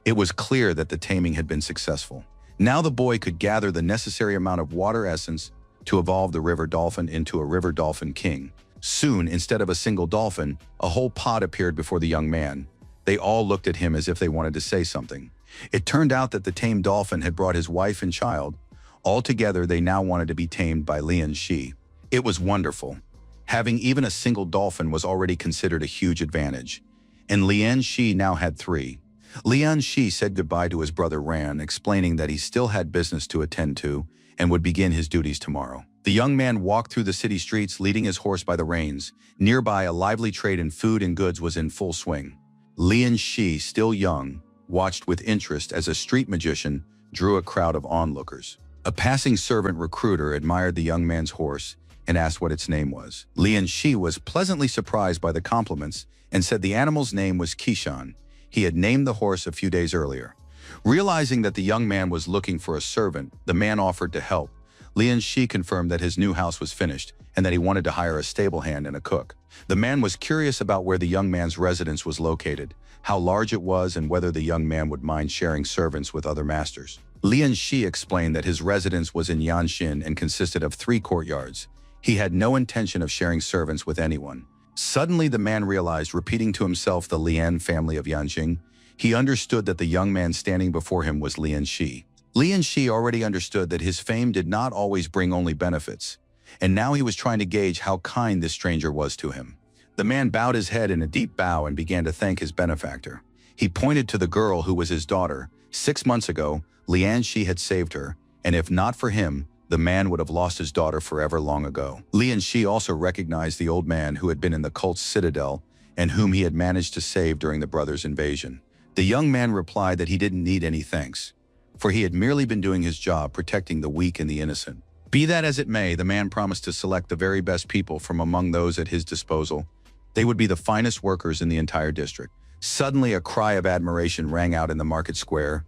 Speaker 1: It was clear that the taming had been successful. Now the boy could gather the necessary amount of water essence to evolve the river dolphin into a river dolphin king. Soon, instead of a single dolphin, a whole pod appeared before the young man. They all looked at him as if they wanted to say something. It turned out that the tamed dolphin had brought his wife and child. Altogether, they now wanted to be tamed by Lian Shi. It was wonderful. Having even a single dolphin was already considered a huge advantage. And Lian Shi now had 3. Lian Shi said goodbye to his brother Ran, explaining that he still had business to attend to and would begin his duties tomorrow. The young man walked through the city streets, leading his horse by the reins. Nearby, a lively trade in food and goods was in full swing. Lian Shi, still young, watched with interest as a street magician drew a crowd of onlookers. A passing servant recruiter admired the young man's horse and asked what its name was. Lian Shi was pleasantly surprised by the compliments and said the animal's name was Kishan. He had named the horse a few days earlier. Realizing that the young man was looking for a servant, the man offered to help. Lian Shi confirmed that his new house was finished and that he wanted to hire a stable hand and a cook. The man was curious about where the young man's residence was located, how large it was, and whether the young man would mind sharing servants with other masters. Lian Shi explained that his residence was in Yanxin and consisted of 3 courtyards. He had no intention of sharing servants with anyone. Suddenly, the man realized, repeating to himself the Lian family of Yanxing. He understood that the young man standing before him was Lian Shi. Lian Shi already understood that his fame did not always bring only benefits, and now he was trying to gauge how kind this stranger was to him. The man bowed his head in a deep bow and began to thank his benefactor. He pointed to the girl who was his daughter. 6 months ago, Lian Shi had saved her, and if not for him, the man would have lost his daughter forever long ago. Lian Shi also recognized the old man who had been in the cult's citadel and whom he had managed to save during the brothers' invasion. The young man replied that he didn't need any thanks, for he had merely been doing his job protecting the weak and the innocent. Be that as it may, the man promised to select the very best people from among those at his disposal. They would be the finest workers in the entire district. Suddenly, a cry of admiration rang out in the market square.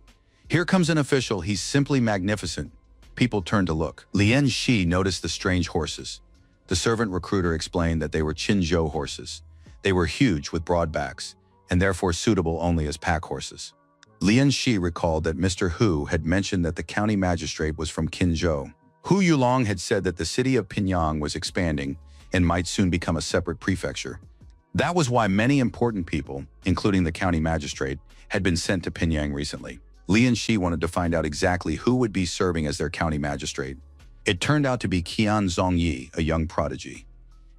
Speaker 1: Here comes an official, he's simply magnificent. People turned to look. Lian Shi noticed the strange horses. The servant recruiter explained that they were Qinzhou horses. They were huge with broad backs, and therefore suitable only as pack horses. Lian Shi recalled that Mr. Hu had mentioned that the county magistrate was from Qinzhou. Hu Yulong had said that the city of Pinyang was expanding and might soon become a separate prefecture. That was why many important people, including the county magistrate, had been sent to Pinyang recently. Lian Shi wanted to find out exactly who would be serving as their county magistrate. It turned out to be Qian Zhongyi, a young prodigy.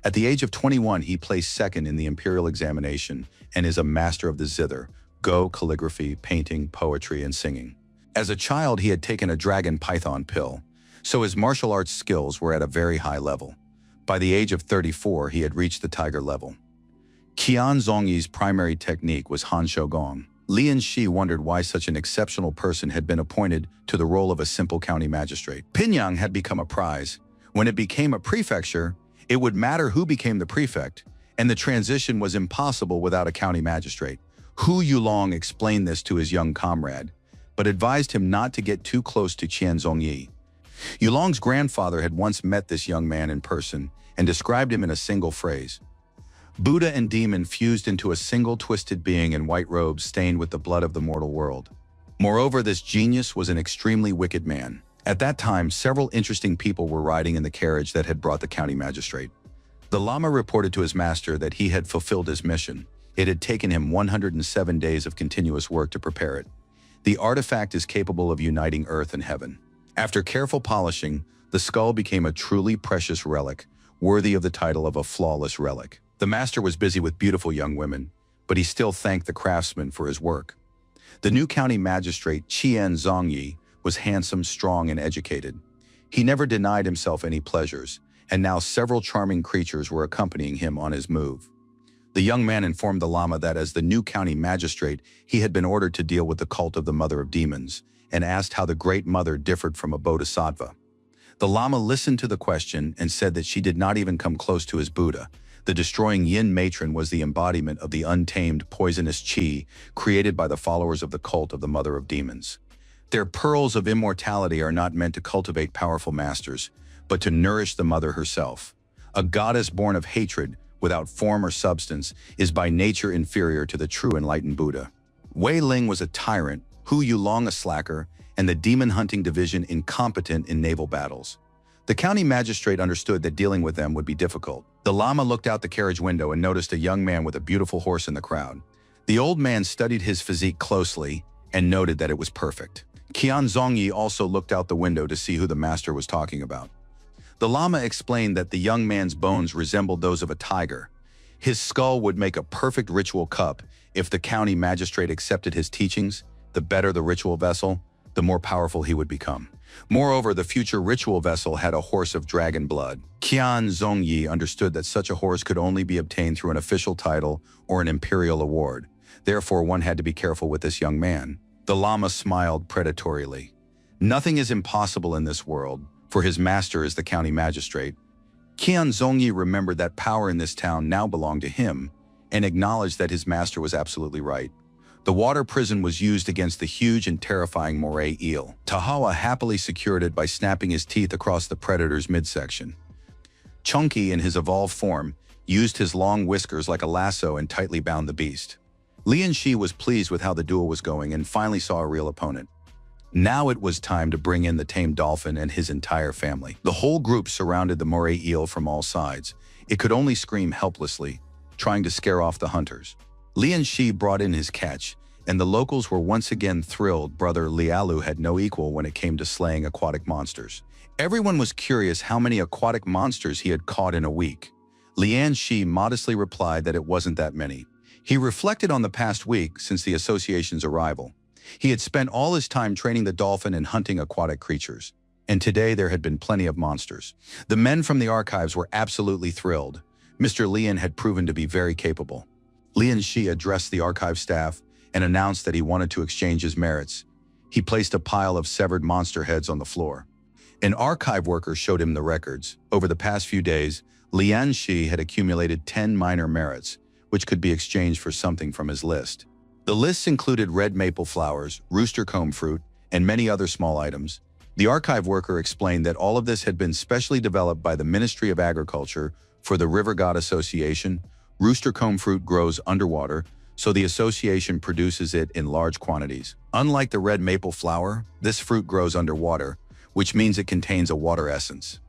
Speaker 1: At the age of 21, he placed second in the imperial examination and is a master of the zither, Go, calligraphy, painting, poetry, and singing. As a child, he had taken a dragon python pill, so his martial arts skills were at a very high level. By the age of 34, he had reached the tiger level. Qian Zhongyi's primary technique was Han Shou Gong. Lian Shi wondered why such an exceptional person had been appointed to the role of a simple county magistrate. Pinyang had become a prize. When it became a prefecture, it would matter who became the prefect, and the transition was impossible without a county magistrate. Hu Yulong explained this to his young comrade, but advised him not to get too close to Qian Zhongyi. Yulong's grandfather had once met this young man in person and described him in a single phrase. Buddha and demon fused into a single twisted being in white robes stained with the blood of the mortal world. Moreover, this genius was an extremely wicked man. At that time, several interesting people were riding in the carriage that had brought the county magistrate. The Lama reported to his master that he had fulfilled his mission. It had taken him 107 days of continuous work to prepare it. The artifact is capable of uniting earth and heaven. After careful polishing, the skull became a truly precious relic, worthy of the title of a flawless relic. The master was busy with beautiful young women, but he still thanked the craftsman for his work. The new county magistrate, Qian Zhongyi, was handsome, strong, and educated. He never denied himself any pleasures, and now several charming creatures were accompanying him on his move. The young man informed the Lama that as the new county magistrate, he had been ordered to deal with the cult of the Mother of Demons, and asked how the Great Mother differed from a Bodhisattva. The Lama listened to the question and said that she did not even come close to his Buddha. The destroying Yin matron was the embodiment of the untamed, poisonous qi created by the followers of the cult of the Mother of Demons. Their pearls of immortality are not meant to cultivate powerful masters, but to nourish the Mother herself. A goddess born of hatred, without form or substance, is by nature inferior to the true enlightened Buddha. Wei Ling was a tyrant, Hu Yulong a slacker, and the demon-hunting division incompetent in naval battles. The county magistrate understood that dealing with them would be difficult. The Lama looked out the carriage window and noticed a young man with a beautiful horse in the crowd. The old man studied his physique closely and noted that it was perfect. Qian Zongyi also looked out the window to see who the master was talking about. The Lama explained that the young man's bones resembled those of a tiger. His skull would make a perfect ritual cup if the county magistrate accepted his teachings. The better the ritual vessel, the more powerful he would become. Moreover, the future ritual vessel had a horse of dragon blood. Qian Zongyi understood that such a horse could only be obtained through an official title or an imperial award. Therefore, one had to be careful with this young man. The Lama smiled predatorily. Nothing is impossible in this world, for his master is the county magistrate. Qian Zongyi remembered that power in this town now belonged to him, and acknowledged that his master was absolutely right. The water prison was used against the huge and terrifying moray eel. Tahawa happily secured it by snapping his teeth across the predator's midsection. Chunky, in his evolved form, used his long whiskers like a lasso and tightly bound the beast. Lian Shi was pleased with how the duel was going and finally saw a real opponent. Now it was time to bring in the tame dolphin and his entire family. The whole group surrounded the moray eel from all sides. It could only scream helplessly, trying to scare off the hunters. Lian Shi brought in his catch, and the locals were once again thrilled. Brother Lialu had no equal when it came to slaying aquatic monsters. Everyone was curious how many aquatic monsters he had caught in a week. Lian Shi modestly replied that it wasn't that many. He reflected on the past week since the association's arrival. He had spent all his time training the dolphin and hunting aquatic creatures, and today there had been plenty of monsters. The men from the archives were absolutely thrilled. Mr. Lian had proven to be very capable. Lian Shi addressed the archive staff and announced that he wanted to exchange his merits. He placed a pile of severed monster heads on the floor. An archive worker showed him the records. Over the past few days, Lian Shi had accumulated 10 minor merits, which could be exchanged for something from his list. The lists included red maple flowers, rooster comb fruit, and many other small items. The archive worker explained that all of this had been specially developed by the Ministry of Agriculture for the River God Association. Rooster comb fruit grows underwater, so the association produces it in large quantities. Unlike the red maple flower, this fruit grows underwater, which means it contains a water essence.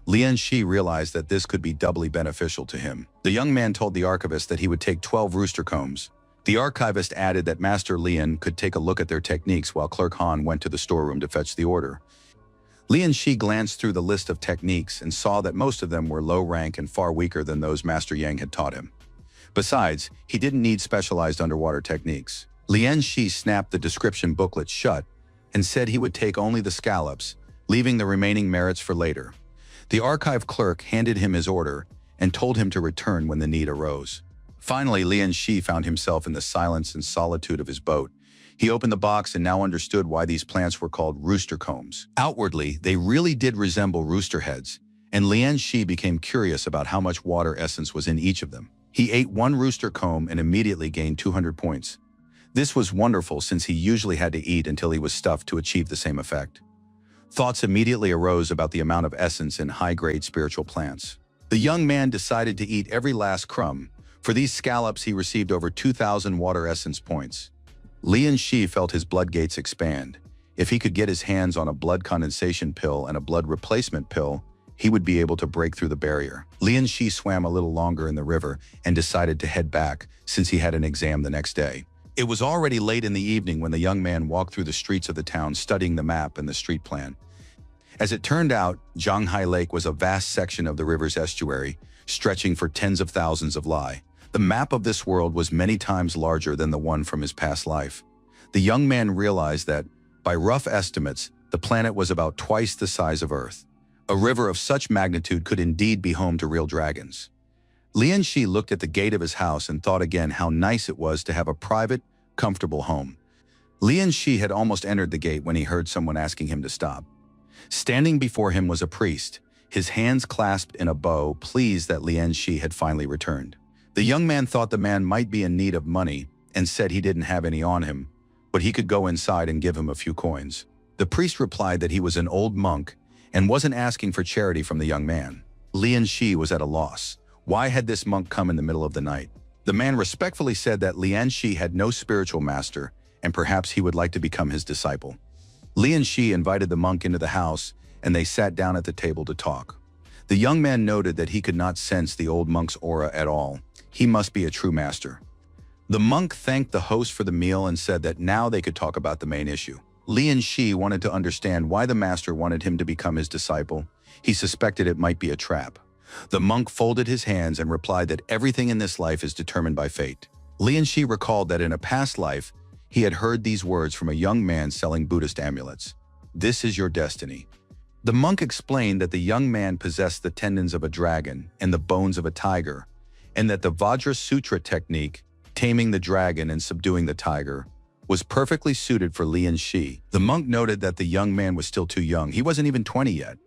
Speaker 1: Lian Shi realized that this could be doubly beneficial to him. The young man told the archivist that he would take 12 rooster combs. The archivist added that Master Lian could take a look at their techniques while Clerk Han went to the storeroom to fetch the order. Lian Shi glanced through the list of techniques and saw that most of them were low rank and far weaker than those Master Yang had taught him. Besides, he didn't need specialized underwater techniques. Lian Shi snapped the description booklet shut and said he would take only the scallops, leaving the remaining merits for later. The archive clerk handed him his order and told him to return when the need arose. Finally, Lian Shi found himself in the silence and solitude of his boat. He opened the box and now understood why these plants were called rooster combs. Outwardly, they really did resemble rooster heads, and Lian Shi became curious about how much water essence was in each of them. He ate one rooster comb and immediately gained 200 points. This was wonderful since he usually had to eat until he was stuffed to achieve the same effect. Thoughts immediately arose about the amount of essence in high-grade spiritual plants. The young man decided to eat every last crumb. For these scallops, he received over 2,000 water essence points. Lian Shi felt his blood gates expand. If he could get his hands on a blood condensation pill and a blood replacement pill, he would be able to break through the barrier. Lian Shi swam a little longer in the river and decided to head back since he had an exam the next day. It was already late in the evening when the young man walked through the streets of the town studying the map and the street plan. As it turned out, Zhanghai Lake was a vast section of the river's estuary, stretching for tens of thousands of li. The map of this world was many times larger than the one from his past life. The young man realized that, by rough estimates, the planet was about twice the size of Earth. A river of such magnitude could indeed be home to real dragons. Lian Shi looked at the gate of his house and thought again how nice it was to have a private, comfortable home. Lian Shi had almost entered the gate when he heard someone asking him to stop. Standing before him was a priest, his hands clasped in a bow, pleased that Lian Shi had finally returned. The young man thought the man might be in need of money and said he didn't have any on him, but he could go inside and give him a few coins. The priest replied that he was an old monk and wasn't asking for charity from the young man. Lian Shi was at a loss. Why had this monk come in the middle of the night? The man respectfully said that Lian Shi had no spiritual master and perhaps he would like to become his disciple. Lian Shi invited the monk into the house and they sat down at the table to talk. The young man noted that he could not sense the old monk's aura at all. He must be a true master. The monk thanked the host for the meal and said that now they could talk about the main issue. Lian Shi wanted to understand why the master wanted him to become his disciple. He suspected it might be a trap. The monk folded his hands and replied that everything in this life is determined by fate. Lian Shi recalled that in a past life, he had heard these words from a young man selling Buddhist amulets. "This is your destiny." The monk explained that the young man possessed the tendons of a dragon and the bones of a tiger, and that the Vajra Sutra technique, taming the dragon and subduing the tiger, was perfectly suited for Lian Shi. The monk noted that the young man was still too young. He wasn't even 20 yet.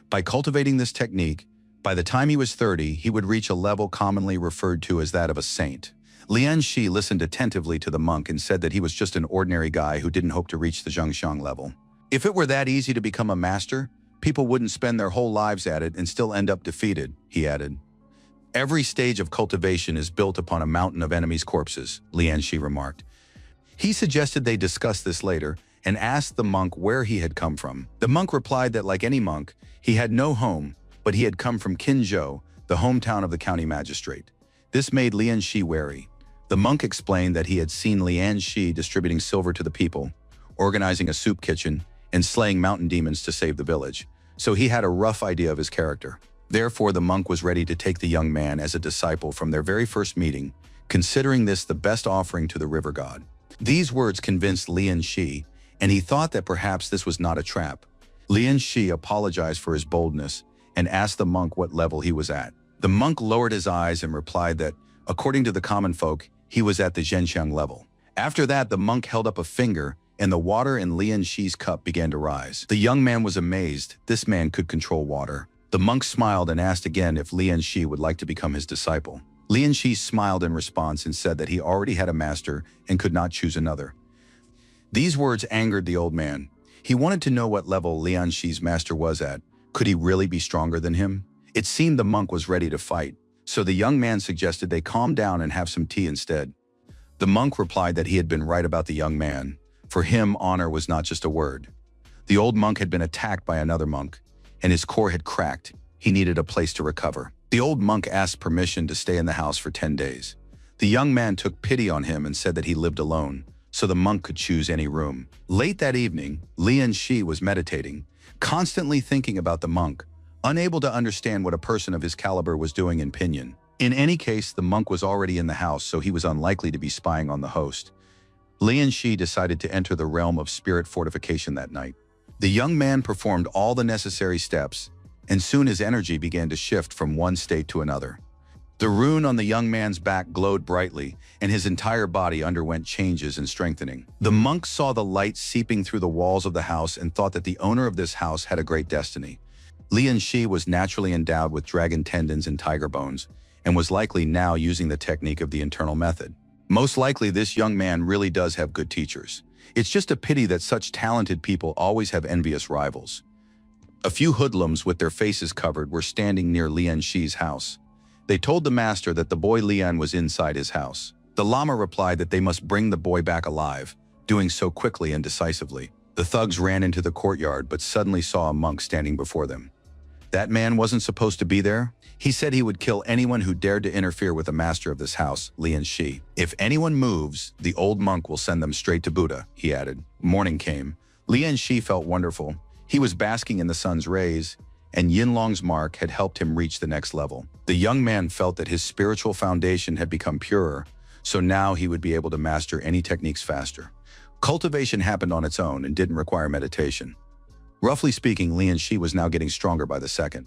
Speaker 1: By cultivating this technique, by the time he was 30, he would reach a level commonly referred to as that of a saint. Lian Shi listened attentively to the monk and said that he was just an ordinary guy who didn't hope to reach the Zhengxiang level. If it were that easy to become a master, people wouldn't spend their whole lives at it and still end up defeated, he added. Every stage of cultivation is built upon a mountain of enemies' corpses, Lian Shi remarked. He suggested they discuss this later and asked the monk where he had come from. The monk replied that like any monk, he had no home, but he had come from Qinzhou, the hometown of the county magistrate. This made Lian Shi wary. The monk explained that he had seen Lian Shi distributing silver to the people, organizing a soup kitchen, and slaying mountain demons to save the village, so he had a rough idea of his character. Therefore, the monk was ready to take the young man as a disciple from their very first meeting, considering this the best offering to the river god. These words convinced Lian Shi, and he thought that perhaps this was not a trap. Lian Shi apologized for his boldness and asked the monk what level he was at. The monk lowered his eyes and replied that, according to the common folk, he was at the Zhengxiang level. After that, the monk held up a finger, and the water in Lian Shi's cup began to rise. The young man was amazed. This man could control water. The monk smiled and asked again if Lian Shi would like to become his disciple. Lian Shi smiled in response and said that he already had a master and could not choose another. These words angered the old man. He wanted to know what level Lian Shi's master was at. Could he really be stronger than him? It seemed the monk was ready to fight, so the young man suggested they calm down and have some tea instead. The monk replied that he had been right about the young man. For him, honor was not just a word. The old monk had been attacked by another monk, and his core had cracked. He needed a place to recover. The old monk asked permission to stay in the house for 10 days. The young man took pity on him and said that he lived alone, so the monk could choose any room. Late that evening, Lian Shi was meditating, constantly thinking about the monk, unable to understand what a person of his caliber was doing in Pinyin. In any case, the monk was already in the house, so he was unlikely to be spying on the host. Lian Shi decided to enter the realm of spirit fortification that night. The young man performed all the necessary steps, and soon his energy began to shift from one state to another. The rune on the young man's back glowed brightly, and his entire body underwent changes and strengthening. The monk saw the light seeping through the walls of the house and thought that the owner of this house had a great destiny. Lian Shi was naturally endowed with dragon tendons and tiger bones, and was likely now using the technique of the internal method. Most likely, this young man really does have good teachers. It's just a pity that such talented people always have envious rivals. A few hoodlums with their faces covered were standing near Lian Shi's house. They told the master that the boy Lian was inside his house. The lama replied that they must bring the boy back alive, doing so quickly and decisively. The thugs ran into the courtyard but suddenly saw a monk standing before them. That man wasn't supposed to be there. He said he would kill anyone who dared to interfere with the master of this house, Lian Shi. If anyone moves, the old monk will send them straight to Buddha, he added. Morning came. Lian Shi felt wonderful. He was basking in the sun's rays, and Yinlong's mark had helped him reach the next level. The young man felt that his spiritual foundation had become purer, so now he would be able to master any techniques faster. Cultivation happened on its own and didn't require meditation. Roughly speaking, Lian Shi was now getting stronger by the second.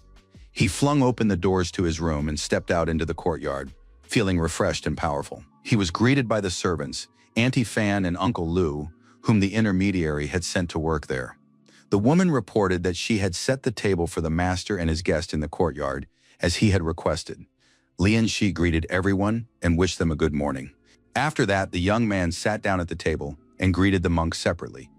Speaker 1: He flung open the doors to his room and stepped out into the courtyard, feeling refreshed and powerful. He was greeted by the servants, Auntie Fan and Uncle Lu, whom the intermediary had sent to work there. The woman reported that she had set the table for the master and his guest in the courtyard, as he had requested. Lian Shi greeted everyone and wished them a good morning. After that, the young man sat down at the table and greeted the monk separately,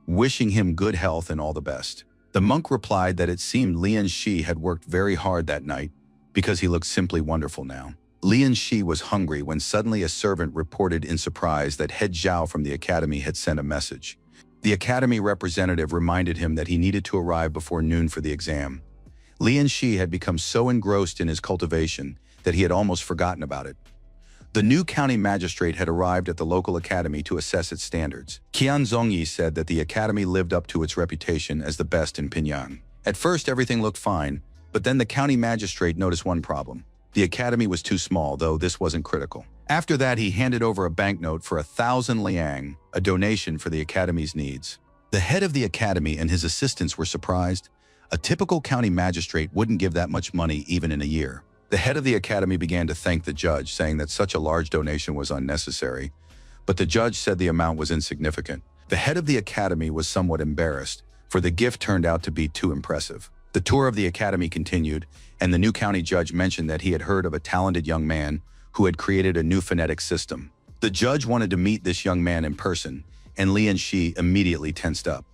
Speaker 1: wishing him good health and all the best. The monk replied that it seemed Lian Shi had worked very hard that night because he looked simply wonderful now. Lian Shi was hungry when suddenly a servant reported in surprise that Head Zhao from the academy had sent a message. The academy representative reminded him that he needed to arrive before noon for the exam. Lian Shi had become so engrossed in his cultivation that he had almost forgotten about it. The new county magistrate had arrived at the local academy to assess its standards. Qian Zongyi said that the academy lived up to its reputation as the best in Pingyang. At first, everything looked fine, but then the county magistrate noticed one problem. The academy was too small, though this wasn't critical. After that, he handed over a banknote for 1,000 liang, a donation for the academy's needs. The head of the academy and his assistants were surprised. A typical county magistrate wouldn't give that much money even in a year. The head of the academy began to thank the judge, saying that such a large donation was unnecessary, but the judge said the amount was insignificant. The head of the academy was somewhat embarrassed, for the gift turned out to be too impressive. The tour of the academy continued, and the new county judge mentioned that he had heard of a talented young man who had created a new phonetic system. The judge wanted to meet this young man in person, and Lian Shi immediately tensed up.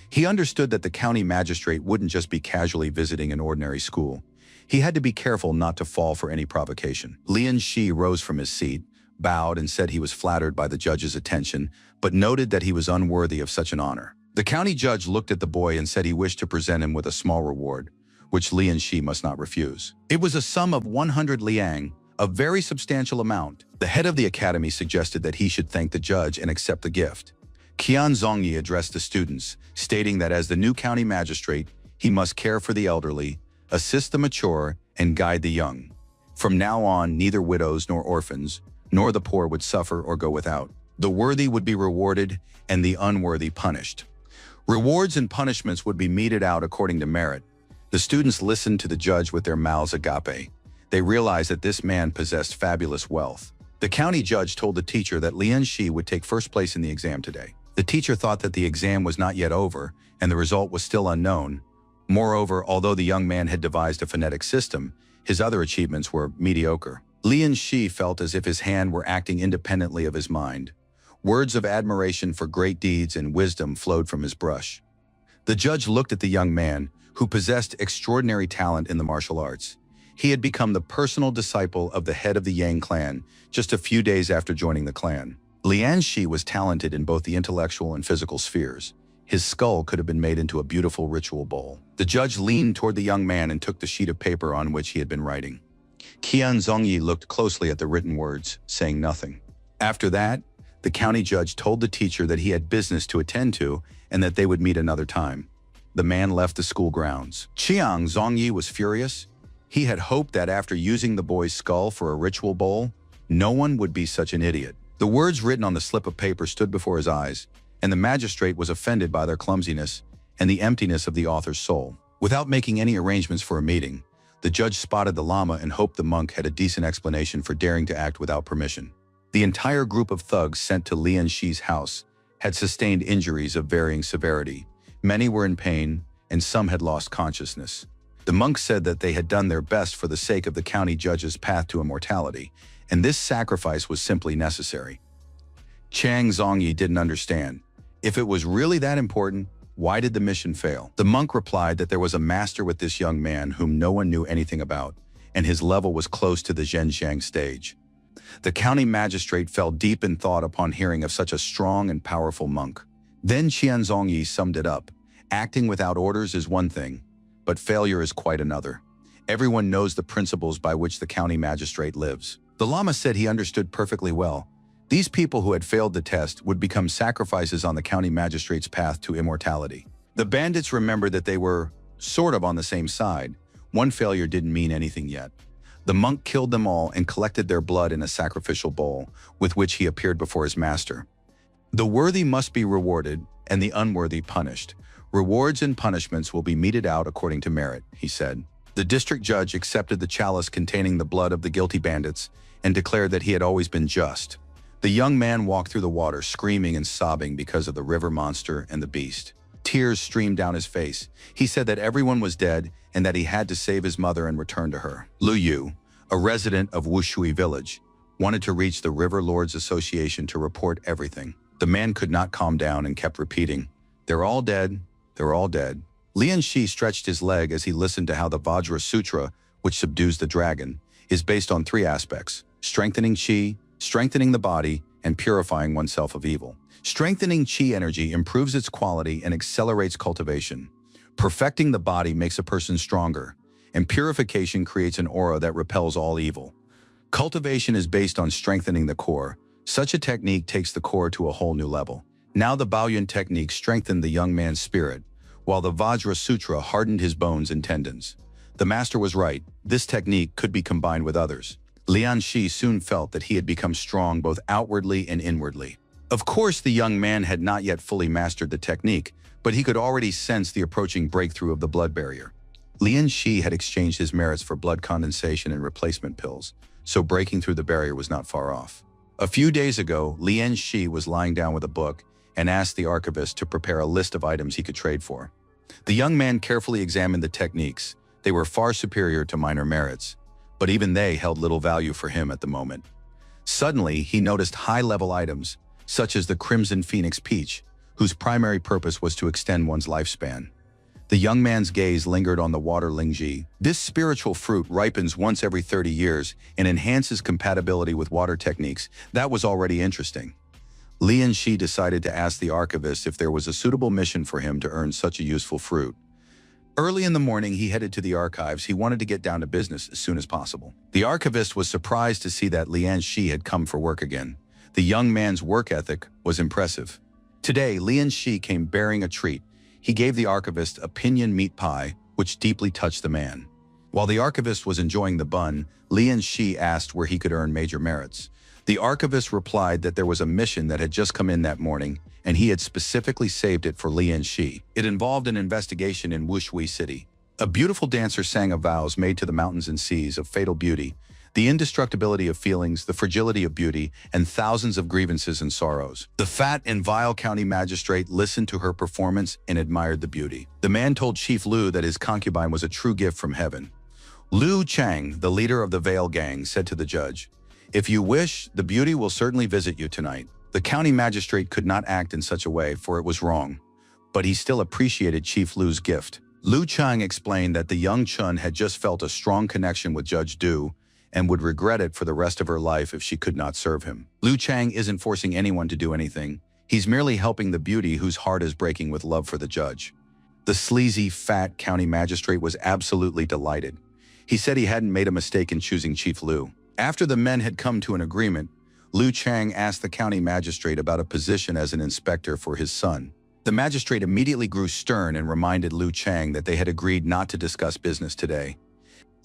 Speaker 1: He understood that the county magistrate wouldn't just be casually visiting an ordinary school. He had to be careful not to fall for any provocation. Lian Shi rose from his seat, bowed, and said he was flattered by the judge's attention, but noted that he was unworthy of such an honor. The county judge looked at the boy and said he wished to present him with a small reward, which Lian Shi must not refuse. It was a sum of 100 liang, a very substantial amount. The head of the academy suggested that he should thank the judge and accept the gift. Qian Zongyi addressed the students, stating that as the new county magistrate, he must care for the elderly, assist the mature, and guide the young. From now on, neither widows nor orphans, nor the poor would suffer or go without. The worthy would be rewarded and the unworthy punished. Rewards and punishments would be meted out according to merit. The students listened to the judge with their mouths agape. They realized that this man possessed fabulous wealth. The county judge told the teacher that Lian Shi would take first place in the exam today. The teacher thought that the exam was not yet over and the result was still unknown. Moreover, although the young man had devised a phonetic system, his other achievements were mediocre. Lian Shi felt as if his hand were acting independently of his mind. Words of admiration for great deeds and wisdom flowed from his brush. The judge looked at the young man, who possessed extraordinary talent in the martial arts. He had become the personal disciple of the head of the Yang clan just a few days after joining the clan. Lian Shi was talented in both the intellectual and physical spheres. His skull could have been made into a beautiful ritual bowl. The judge leaned toward the young man and took the sheet of paper on which he had been writing. Qian Zongyi looked closely at the written words, saying nothing. After that, the county judge told the teacher that he had business to attend to and that they would meet another time. The man left the school grounds. Qian Zongyi was furious. He had hoped that after using the boy's skull for a ritual bowl, no one would be such an idiot. The words written on the slip of paper stood before his eyes, and the magistrate was offended by their clumsiness and the emptiness of the author's soul. Without making any arrangements for a meeting, the judge spotted the lama and hoped the monk had a decent explanation for daring to act without permission. The entire group of thugs sent to Lian Shi's house had sustained injuries of varying severity. Many were in pain, and some had lost consciousness. The monks said that they had done their best for the sake of the county judge's path to immortality, and this sacrifice was simply necessary. Chang Zongyi didn't understand. If it was really that important, why did the mission fail? The monk replied that there was a master with this young man whom no one knew anything about, and his level was close to the Zhenjiang stage. The county magistrate fell deep in thought upon hearing of such a strong and powerful monk. Then Qian Zongyi summed it up. Acting without orders is one thing, but failure is quite another. Everyone knows the principles by which the county magistrate lives. The lama said he understood perfectly well. These people who had failed the test would become sacrifices on the county magistrate's path to immortality. The bandits remembered that they were sort of on the same side. One failure didn't mean anything yet. The monk killed them all and collected their blood in a sacrificial bowl, with which he appeared before his master. The worthy must be rewarded and the unworthy punished. Rewards and punishments will be meted out according to merit, he said. The district judge accepted the chalice containing the blood of the guilty bandits and declared that he had always been just. The young man walked through the water, screaming and sobbing because of the river monster and the beast. Tears streamed down his face. He said that everyone was dead and that he had to save his mother and return to her. Lu Yu, a resident of Wushui village, wanted to reach the River Lords Association to report everything. The man could not calm down and kept repeating, "They're all dead. They're all dead." Lian Shi stretched his leg as he listened to how the Vajra Sutra, which subdues the dragon, is based on 3 aspects: strengthening qi, strengthening the body, and purifying oneself of evil. Strengthening qi energy improves its quality and accelerates cultivation. Perfecting the body makes a person stronger, and purification creates an aura that repels all evil. Cultivation is based on strengthening the core. Such a technique takes the core to a whole new level. Now the Baoyuan technique strengthened the young man's spirit, while the Vajra Sutra hardened his bones and tendons. The master was right. This technique could be combined with others. Lian Shi soon felt that he had become strong both outwardly and inwardly. Of course, the young man had not yet fully mastered the technique, but he could already sense the approaching breakthrough of the blood barrier. Lian Shi had exchanged his merits for blood condensation and replacement pills, so breaking through the barrier was not far off. A few days ago, Lian Shi was lying down with a book and asked the archivist to prepare a list of items he could trade for. The young man carefully examined the techniques. They were far superior to minor merits, but even they held little value for him at the moment. Suddenly, he noticed high-level items, such as the Crimson Phoenix Peach, whose primary purpose was to extend one's lifespan. The young man's gaze lingered on the water lingji. This spiritual fruit ripens once every 30 years and enhances compatibility with water techniques. That was already interesting. Lian Shi decided to ask the archivist if there was a suitable mission for him to earn such a useful fruit. Early in the morning, he headed to the archives. He wanted to get down to business as soon as possible. The archivist was surprised to see that Lian Shi had come for work again. The young man's work ethic was impressive. Today, Lian Shi came bearing a treat. He gave the archivist a pinyon meat pie, which deeply touched the man. While the archivist was enjoying the bun, Lian Shi asked where he could earn major merits. The archivist replied that there was a mission that had just come in that morning, and he had specifically saved it for Lian Shi. It involved an investigation in Wushui City. A beautiful dancer sang of vows made to the mountains and seas of fatal beauty, the indestructibility of feelings, the fragility of beauty, and thousands of grievances and sorrows. The fat and vile county magistrate listened to her performance and admired the beauty. The man told Chief Lu that his concubine was a true gift from heaven. Lu Chang, the leader of the Veil Gang, said to the judge, "If you wish, the beauty will certainly visit you tonight." The county magistrate could not act in such a way, for it was wrong, but he still appreciated Chief Lu's gift. Lu Chang explained that the young Chun had just felt a strong connection with Judge Du and would regret it for the rest of her life if she could not serve him. Lu Chang isn't forcing anyone to do anything. He's merely helping the beauty whose heart is breaking with love for the judge. The sleazy, fat county magistrate was absolutely delighted. He said he hadn't made a mistake in choosing Chief Lu. After the men had come to an agreement, Lu Chang asked the county magistrate about a position as an inspector for his son. The magistrate immediately grew stern and reminded Lu Chang that they had agreed not to discuss business today.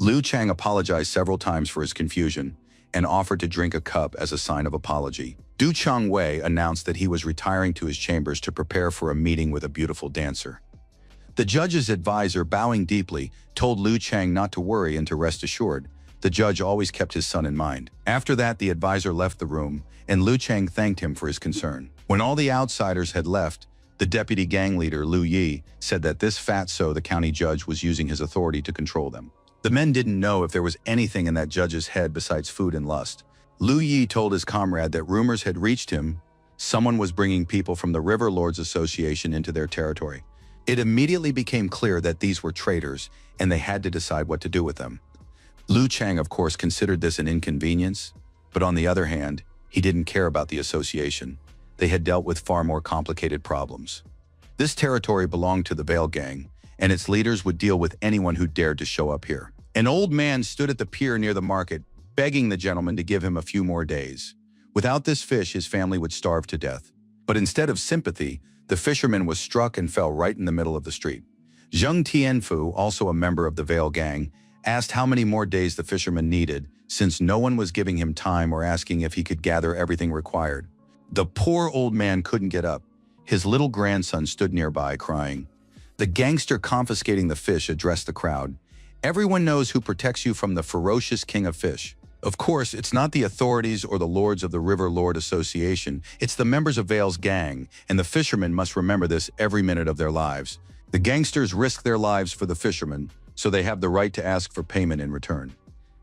Speaker 1: Lu Chang apologized several times for his confusion and offered to drink a cup as a sign of apology. Du Changwei announced that he was retiring to his chambers to prepare for a meeting with a beautiful dancer. The judge's advisor, bowing deeply, told Lu Chang not to worry and to rest assured. The judge always kept his son in mind. After that, the advisor left the room, and Lu Chang thanked him for his concern. When all the outsiders had left, the deputy gang leader, Lu Yi, said that this fatso, the county judge, was using his authority to control them. The men didn't know if there was anything in that judge's head besides food and lust. Lu Yi told his comrade that rumors had reached him. Someone was bringing people from the River Lords Association into their territory. It immediately became clear that these were traitors, and they had to decide what to do with them. Lu Chang, of course, considered this an inconvenience, but on the other hand, he didn't care about the association. They had dealt with far more complicated problems. This territory belonged to the Veil Gang, and its leaders would deal with anyone who dared to show up here. An old man stood at the pier near the market, begging the gentleman to give him a few more days. Without this fish, his family would starve to death. But instead of sympathy, the fisherman was struck and fell right in the middle of the street. Zheng Tianfu, also a member of the Veil Gang, asked how many more days the fisherman needed, since no one was giving him time or asking if he could gather everything required. The poor old man couldn't get up. His little grandson stood nearby, crying. The gangster confiscating the fish addressed the crowd. Everyone knows who protects you from the ferocious king of fish. Of course, it's not the authorities or the lords of the River Lord Association. It's the members of Vale's gang, and the fishermen must remember this every minute of their lives. The gangsters risk their lives for the fishermen, so they have the right to ask for payment in return.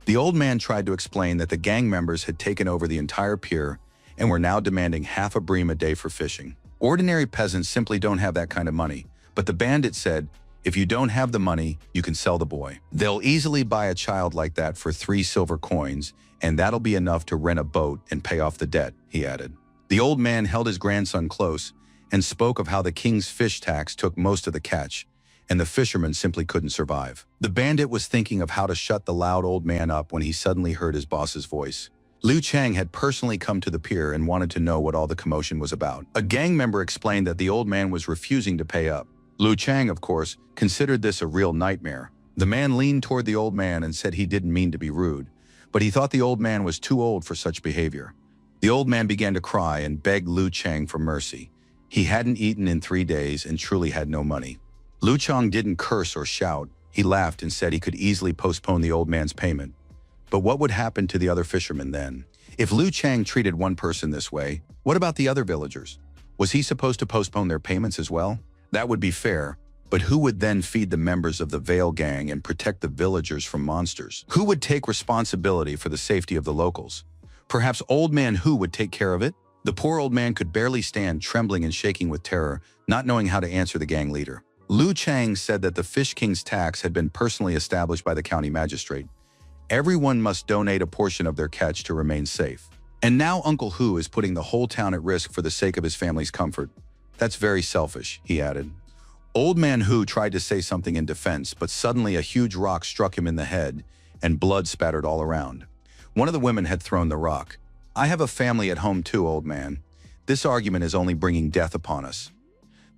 Speaker 1: The old man tried to explain that the gang members had taken over the entire pier and were now demanding half a bream a day for fishing. Ordinary peasants simply don't have that kind of money, but the bandit said, if you don't have the money, you can sell the boy. They'll easily buy a child like that for 3 silver coins, and that'll be enough to rent a boat and pay off the debt, he added. The old man held his grandson close and spoke of how the king's fish tax took most of the catch, and the fishermen simply couldn't survive. The bandit was thinking of how to shut the loud old man up when he suddenly heard his boss's voice. Liu Chang had personally come to the pier and wanted to know what all the commotion was about. A gang member explained that the old man was refusing to pay up. Liu Chang, of course, considered this a real nightmare. The man leaned toward the old man and said he didn't mean to be rude, but he thought the old man was too old for such behavior. The old man began to cry and begged Liu Chang for mercy. He hadn't eaten in 3 days and truly had no money. Liu Chang didn't curse or shout. He laughed and said he could easily postpone the old man's payment. But what would happen to the other fishermen then? If Liu Chang treated one person this way, what about the other villagers? Was he supposed to postpone their payments as well? That would be fair, but who would then feed the members of the Vale gang and protect the villagers from monsters? Who would take responsibility for the safety of the locals? Perhaps Old Man Hu would take care of it? The poor old man could barely stand, trembling and shaking with terror, not knowing how to answer the gang leader. Liu Chang said that the Fish King's tax had been personally established by the county magistrate. Everyone must donate a portion of their catch to remain safe. And now Uncle Hu is putting the whole town at risk for the sake of his family's comfort. That's very selfish, he added. Old Man Hu tried to say something in defense, but suddenly a huge rock struck him in the head, and blood spattered all around. One of the women had thrown the rock. I have a family at home too, old man. This argument is only bringing death upon us.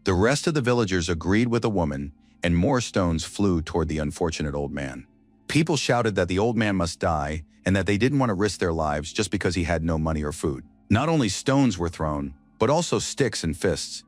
Speaker 1: The rest of the villagers agreed with the woman, and more stones flew toward the unfortunate old man. People shouted that the old man must die, and that they didn't want to risk their lives just because he had no money or food. Not only stones were thrown, but also sticks and fists.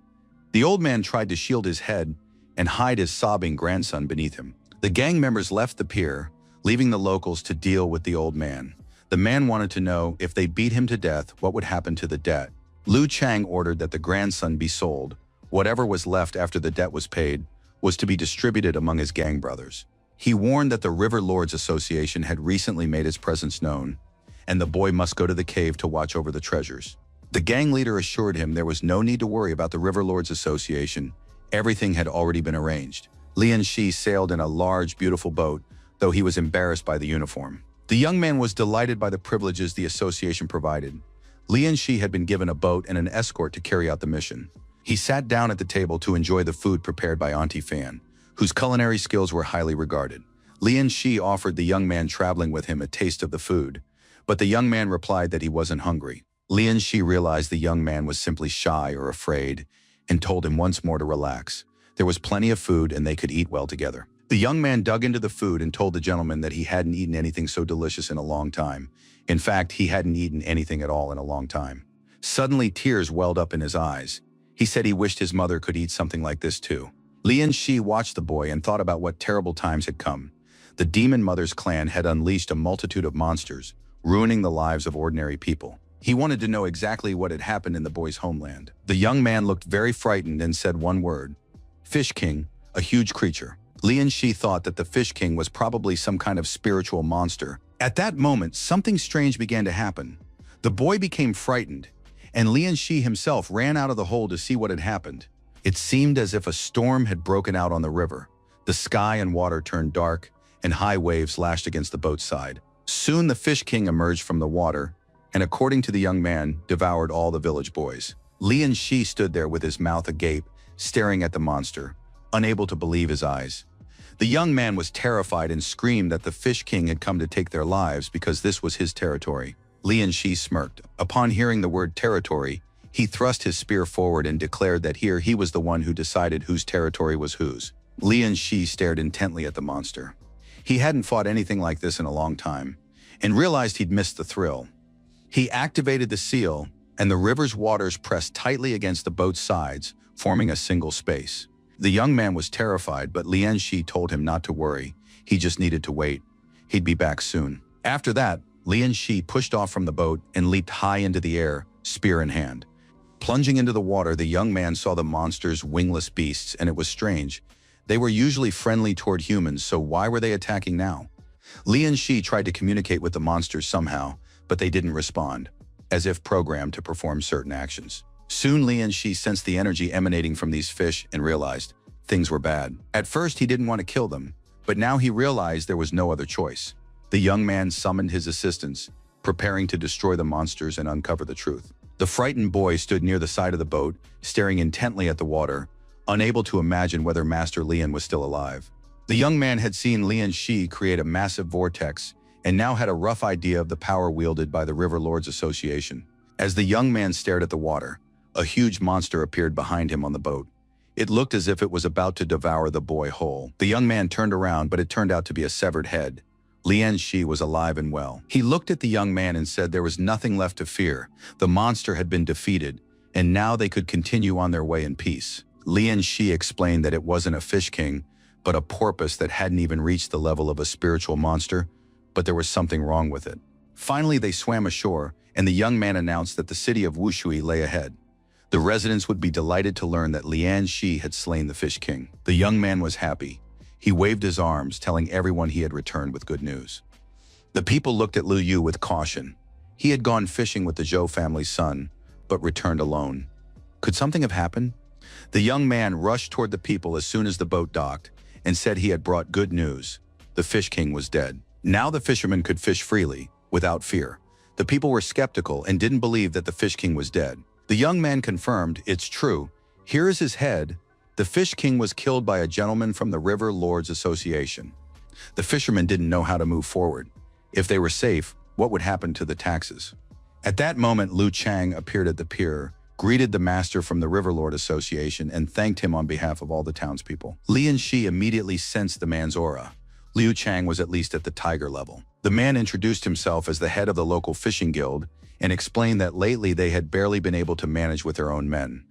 Speaker 1: The old man tried to shield his head and hide his sobbing grandson beneath him. The gang members left the pier, leaving the locals to deal with the old man. The man wanted to know if they beat him to death, what would happen to the debt. Liu Chang ordered that the grandson be sold. Whatever was left after the debt was paid was to be distributed among his gang brothers. He warned that the River Lords Association had recently made its presence known, and the boy must go to the cave to watch over the treasures. The gang leader assured him there was no need to worry about the River Lords Association. Everything had already been arranged. Lian Shi sailed in a large, beautiful boat, though he was embarrassed by the uniform. The young man was delighted by the privileges the association provided. Lian Shi had been given a boat and an escort to carry out the mission. He sat down at the table to enjoy the food prepared by Auntie Fan, whose culinary skills were highly regarded. Lian Shi offered the young man traveling with him a taste of the food, but the young man replied that he wasn't hungry. Lian Shi realized the young man was simply shy or afraid and told him once more to relax. There was plenty of food and they could eat well together. The young man dug into the food and told the gentleman that he hadn't eaten anything so delicious in a long time. In fact, he hadn't eaten anything at all in a long time. Suddenly, tears welled up in his eyes. He said he wished his mother could eat something like this too. Lian Shi watched the boy and thought about what terrible times had come. The demon mother's clan had unleashed a multitude of monsters, ruining the lives of ordinary people. He wanted to know exactly what had happened in the boy's homeland. The young man looked very frightened and said one word: Fish King, a huge creature. Lian Shi thought that the Fish King was probably some kind of spiritual monster. At that moment, something strange began to happen. The boy became frightened, and Lian Shi himself ran out of the hole to see what had happened. It seemed as if a storm had broken out on the river. The sky and water turned dark, and high waves lashed against the boat's side. Soon the Fish King emerged from the water, and according to the young man, devoured all the village boys. Lian Shi stood there with his mouth agape, staring at the monster, unable to believe his eyes. The young man was terrified and screamed that the Fish King had come to take their lives because this was his territory. Lian Shi smirked. Upon hearing the word territory, he thrust his spear forward and declared that here he was the one who decided whose territory was whose. Lian Shi stared intently at the monster. He hadn't fought anything like this in a long time, and realized he'd missed the thrill. He activated the seal, and the river's waters pressed tightly against the boat's sides, forming a single space. The young man was terrified, but Lian Shi told him not to worry. He just needed to wait. He'd be back soon. After that, Lian Shi pushed off from the boat and leaped high into the air, spear in hand. Plunging into the water, the young man saw the monsters, wingless beasts, and it was strange. They were usually friendly toward humans, so why were they attacking now? Lian Shi tried to communicate with the monsters somehow, but they didn't respond, as if programmed to perform certain actions. Soon Lian Shi sensed the energy emanating from these fish and realized things were bad. At first he didn't want to kill them, but now he realized there was no other choice. The young man summoned his assistants, preparing to destroy the monsters and uncover the truth. The frightened boy stood near the side of the boat, staring intently at the water, unable to imagine whether Master Lian was still alive. The young man had seen Lian Shi create a massive vortex and now had a rough idea of the power wielded by the River Lords Association. As the young man stared at the water, a huge monster appeared behind him on the boat. It looked as if it was about to devour the boy whole. The young man turned around, but it turned out to be a severed head. Lian Shi was alive and well. He looked at the young man and said there was nothing left to fear. The monster had been defeated, and now they could continue on their way in peace. Lian Shi explained that it wasn't a fish king, but a porpoise that hadn't even reached the level of a spiritual monster, but there was something wrong with it. Finally, they swam ashore, and the young man announced that the city of Wushui lay ahead. The residents would be delighted to learn that Lian Shi had slain the Fish King. The young man was happy. He waved his arms, telling everyone he had returned with good news. The people looked at Liu Yu with caution. He had gone fishing with the Zhou family's son, but returned alone. Could something have happened? The young man rushed toward the people as soon as the boat docked and said he had brought good news. The Fish King was dead. Now the fishermen could fish freely, without fear. The people were skeptical and didn't believe that the Fish King was dead. The young man confirmed, "It's true. Here is his head. The Fish King was killed by a gentleman from the River Lords Association." The fishermen didn't know how to move forward. If they were safe, what would happen to the taxes? At that moment, Liu Chang appeared at the pier, greeted the master from the River Lord Association, and thanked him on behalf of all the townspeople. Lian Shi immediately sensed the man's aura. Liu Chang was at least at the tiger level. The man introduced himself as the head of the local fishing guild and explained that lately they had barely been able to manage with their own men.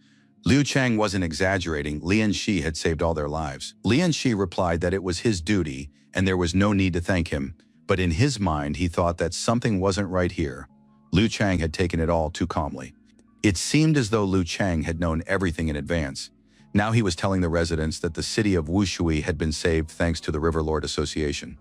Speaker 1: Liu Chang wasn't exaggerating. Lian Shi had saved all their lives. Lian Shi replied that it was his duty and there was no need to thank him, but in his mind he thought that something wasn't right here. Liu Chang had taken it all too calmly. It seemed as though Liu Chang had known everything in advance. Now he was telling the residents that the city of Wushui had been saved thanks to the River Lord Association.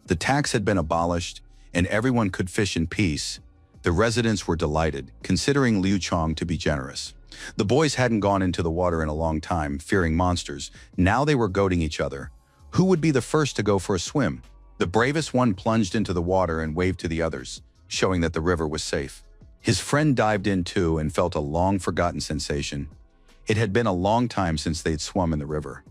Speaker 1: The tax had been abolished and everyone could fish in peace. The residents were delighted, considering Liu Chang to be generous. The boys hadn't gone into the water in a long time, fearing monsters. Now they were goading each other. Who would be the first to go for a swim? The bravest one plunged into the water and waved to the others, showing that the river was safe. His friend dived in too and felt a long-forgotten sensation. It had been a long time since they'd swum in the river.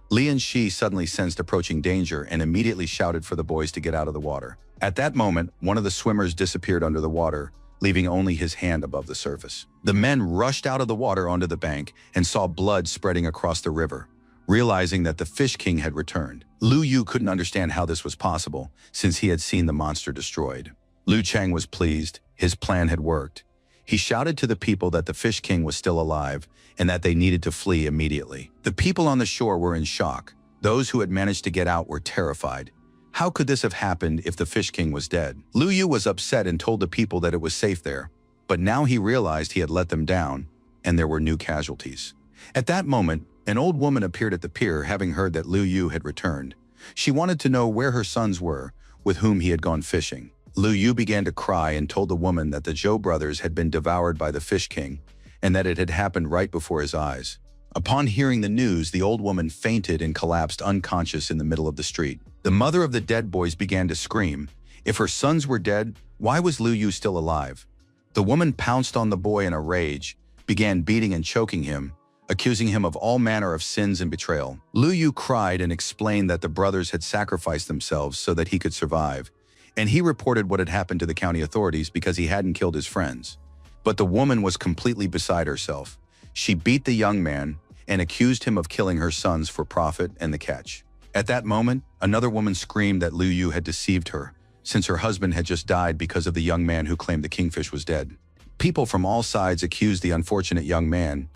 Speaker 1: Lian Shi suddenly sensed approaching danger and immediately shouted for the boys to get out of the water. At that moment, one of the swimmers disappeared under the water, leaving only his hand above the surface. The men rushed out of the water onto the bank and saw blood spreading across the river, realizing that the Fish King had returned. Liu Yu couldn't understand how this was possible, since he had seen the monster destroyed. Liu Chang was pleased. His plan had worked. He shouted to the people that the Fish King was still alive and that they needed to flee immediately. The people on the shore were in shock. Those who had managed to get out were terrified. How could this have happened if the Fish King was dead? Liu Yu was upset and told the people that it was safe there, but now he realized he had let them down, and there were new casualties. At that moment, an old woman appeared at the pier, having heard that Liu Yu had returned. She wanted to know where her sons were, with whom he had gone fishing. Liu Yu began to cry and told the woman that the Zhou brothers had been devoured by the Fish King, and that it had happened right before his eyes. Upon hearing the news, the old woman fainted and collapsed unconscious in the middle of the street. The mother of the dead boys began to scream. If her sons were dead, why was Liu Yu still alive? The woman pounced on the boy in a rage, began beating and choking him, accusing him of all manner of sins and betrayal. Liu Yu cried and explained that the brothers had sacrificed themselves so that he could survive, and he reported what had happened to the county authorities because he hadn't killed his friends. But the woman was completely beside herself. She beat the young man and accused him of killing her sons for profit and the catch. At that moment, another woman screamed that Liu Yu had deceived her, since her husband had just died because of the young man who claimed the kingfish was dead. People from all sides accused the unfortunate young man,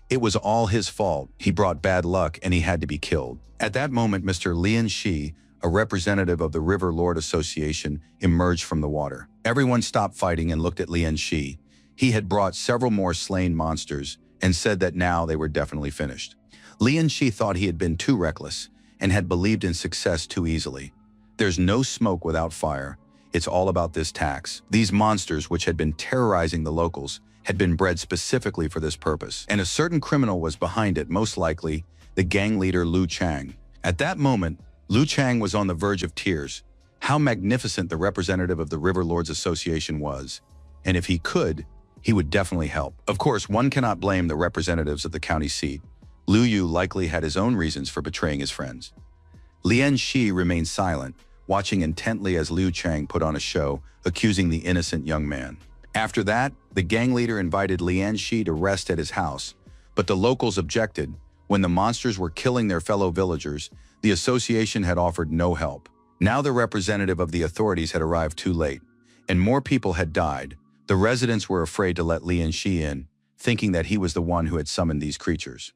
Speaker 1: It was all his fault. He brought bad luck and he had to be killed. At that moment, Mr. Lian Shi, a representative of the River Lord Association, emerged from the water. Everyone stopped fighting and looked at Lian Shi. He had brought several more slain monsters and said that now they were definitely finished. Lian Shi thought he had been too reckless and had believed in success too easily. There's no smoke without fire. It's all about this tax. These monsters, which had been terrorizing the locals, had been bred specifically for this purpose, and a certain criminal was behind it, most likely the gang leader Liu Chang. At that moment, Liu Chang was on the verge of tears. How magnificent the representative of the River Lords Association was, and if he could, he would definitely help. Of course, one cannot blame the representatives of the county seat. Liu Yu likely had his own reasons for betraying his friends. Lian Shi remained silent, watching intently as Liu Chang put on a show, accusing the innocent young man. After that, the gang leader invited Lian Shi to rest at his house, but the locals objected. When the monsters were killing their fellow villagers, the association had offered no help. Now the representative of the authorities had arrived too late, and more people had died. The residents were afraid to let Lian Shi in, thinking that he was the one who had summoned these creatures.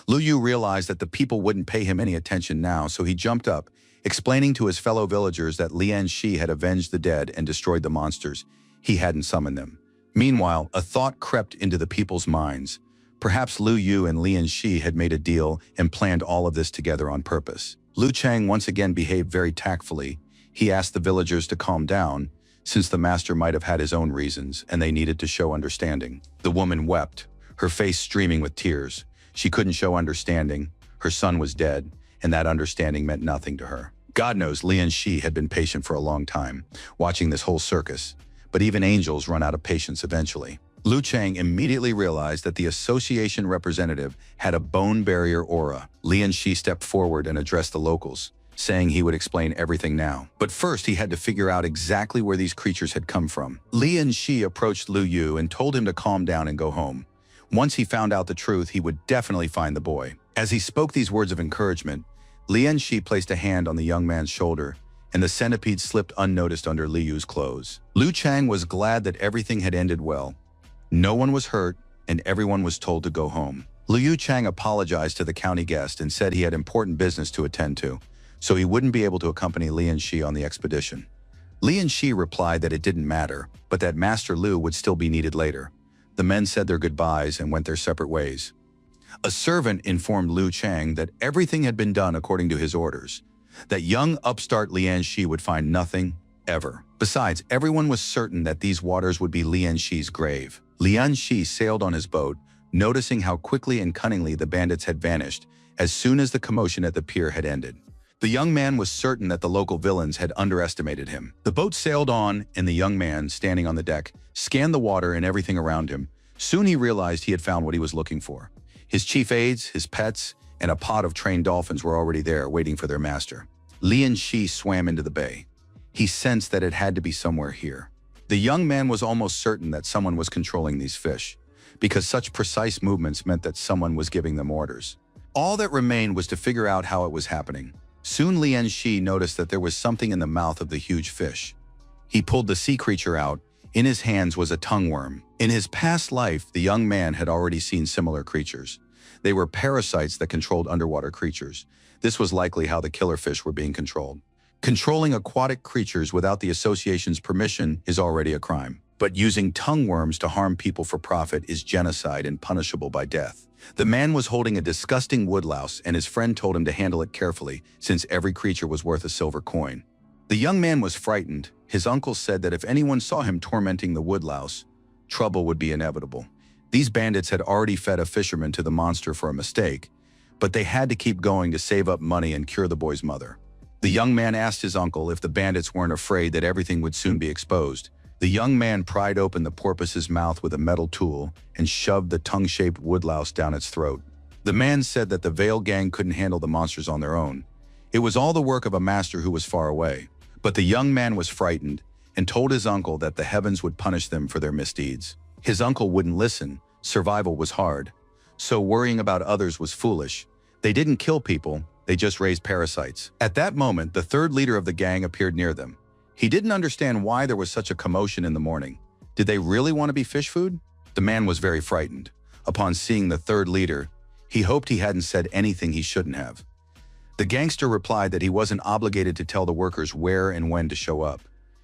Speaker 1: Liu Yu realized that the people wouldn't pay him any attention now, so he jumped up, explaining to his fellow villagers that Lian Shi had avenged the dead and destroyed the monsters. He hadn't summoned them. Meanwhile, a thought crept into the people's minds. Perhaps Liu Yu and Lian Shi had made a deal and planned all of this together on purpose. Liu Chang once again behaved very tactfully. He asked the villagers to calm down, since the master might have had his own reasons and they needed to show understanding. The woman wept, her face streaming with tears. She couldn't show understanding. Her son was dead, and that understanding meant nothing to her. God knows Lian Shi had been patient for a long time, watching this whole circus. But even angels run out of patience eventually. Liu Chang immediately realized that the association representative had a bone barrier aura. Lian Shi stepped forward and addressed the locals, saying he would explain everything now. But first, he had to figure out exactly where these creatures had come from. Lian Shi approached Liu Yu and told him to calm down and go home. Once he found out the truth, he would definitely find the boy. As he spoke these words of encouragement, Lian Shi placed a hand on the young man's shoulder, and the centipede slipped unnoticed under Liu Yu's clothes. Liu Chang was glad that everything had ended well. No one was hurt, and everyone was told to go home. Liu Chang apologized to the county guest and said he had important business to attend to, so he wouldn't be able to accompany Lian Shi on the expedition. Lian Shi replied that it didn't matter, but that Master Liu would still be needed later. The men said their goodbyes and went their separate ways. A servant informed Liu Chang that everything had been done according to his orders, that young upstart Lian Shi would find nothing, ever. Besides, everyone was certain that these waters would be Lian Shi's grave. Lian Shi sailed on his boat, noticing how quickly and cunningly the bandits had vanished as soon as the commotion at the pier had ended. The young man was certain that the local villains had underestimated him. The boat sailed on, and the young man, standing on the deck, scanned the water and everything around him. Soon he realized he had found what he was looking for. His chief aides, his pets, and a pod of trained dolphins were already there, waiting for their master. Lian Shi swam into the bay. He sensed that it had to be somewhere here. The young man was almost certain that someone was controlling these fish, because such precise movements meant that someone was giving them orders. All that remained was to figure out how it was happening. Soon Lian Shi noticed that there was something in the mouth of the huge fish. He pulled the sea creature out. In his hands was a tongue worm. In his past life, the young man had already seen similar creatures. They were parasites that controlled underwater creatures. This was likely how the killer fish were being controlled. Controlling aquatic creatures without the association's permission is already a crime. But using tongue worms to harm people for profit is genocide and punishable by death. The man was holding a disgusting woodlouse, and his friend told him to handle it carefully, since every creature was worth a silver coin. The young man was frightened. His uncle said that if anyone saw him tormenting the woodlouse, trouble would be inevitable. These bandits had already fed a fisherman to the monster for a mistake, but they had to keep going to save up money and cure the boy's mother. The young man asked his uncle if the bandits weren't afraid that everything would soon be exposed. The young man pried open the porpoise's mouth with a metal tool and shoved the tongue-shaped woodlouse down its throat. The man said that the Veil gang couldn't handle the monsters on their own. It was all the work of a master who was far away. But the young man was frightened and told his uncle that the heavens would punish them for their misdeeds. His uncle wouldn't listen. Survival was hard. So worrying about others was foolish. They didn't kill people, they just raised parasites. At that moment, the third leader of the gang appeared near them. He didn't understand why there was such a commotion in the morning. Did they really want to be fish food? The man was very frightened. Upon seeing the third leader, he hoped he hadn't said anything he shouldn't have. The gangster replied that he wasn't obligated to tell the workers where and when to show up.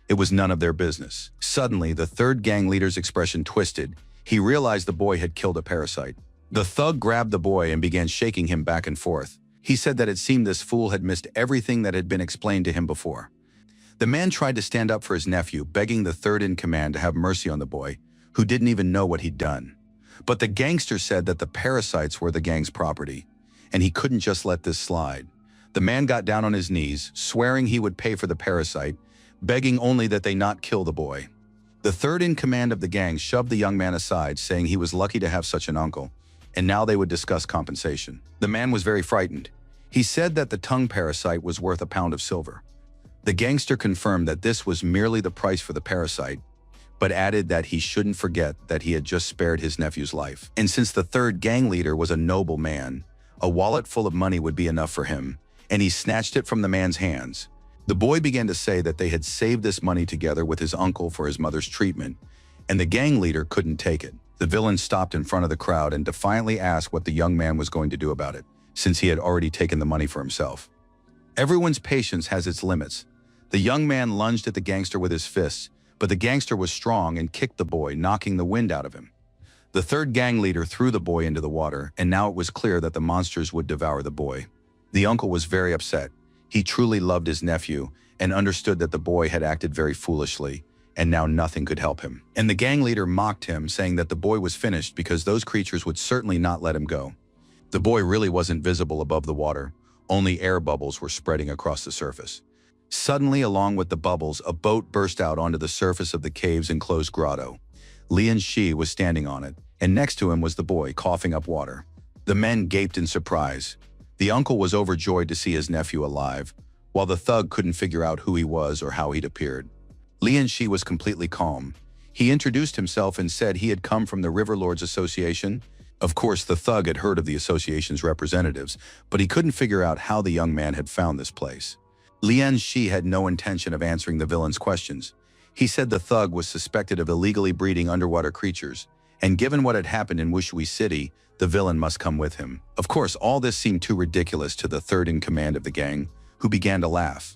Speaker 1: It was none of their business. Suddenly, the third gang leader's expression twisted. He realized the boy had killed a parasite. The thug grabbed the boy and began shaking him back and forth. He said that it seemed this fool had missed everything that had been explained to him before. The man tried to stand up for his nephew, begging the third in command to have mercy on the boy, who didn't even know what he'd done. But the gangster said that the parasites were the gang's property, and he couldn't just let this slide. The man got down on his knees, swearing he would pay for the parasite, begging only that they not kill the boy. The third in command of the gang shoved the young man aside, saying he was lucky to have such an uncle, and now they would discuss compensation. The man was very frightened. He said that the tongue parasite was worth a pound of silver. The gangster confirmed that this was merely the price for the parasite, but added that he shouldn't forget that he had just spared his nephew's life. And since the third gang leader was a noble man, a wallet full of money would be enough for him, and he snatched it from the man's hands. The boy began to say that they had saved this money together with his uncle for his mother's treatment, and the gang leader couldn't take it. The villain stopped in front of the crowd and defiantly asked what the young man was going to do about it, since he had already taken the money for himself. Everyone's patience has its limits. The young man lunged at the gangster with his fists, but the gangster was strong and kicked the boy, knocking the wind out of him. The third gang leader threw the boy into the water, and now it was clear that the monsters would devour the boy. The uncle was very upset. He truly loved his nephew and understood that the boy had acted very foolishly, and now nothing could help him. And the gang leader mocked him, saying that the boy was finished because those creatures would certainly not let him go. The boy really wasn't visible above the water. Only air bubbles were spreading across the surface. Suddenly, along with the bubbles, a boat burst out onto the surface of the cave's enclosed grotto. Lian Shi was standing on it, and next to him was the boy, coughing up water. The men gaped in surprise. The uncle was overjoyed to see his nephew alive, while the thug couldn't figure out who he was or how he'd appeared. Lian Shi was completely calm. He introduced himself and said he had come from the River Lords Association. Of course, the thug had heard of the association's representatives, but he couldn't figure out how the young man had found this place. Lian Shi had no intention of answering the villain's questions. He said the thug was suspected of illegally breeding underwater creatures, and given what had happened in Wushui City, the villain must come with him. Of course, all this seemed too ridiculous to the third in command of the gang, who began to laugh.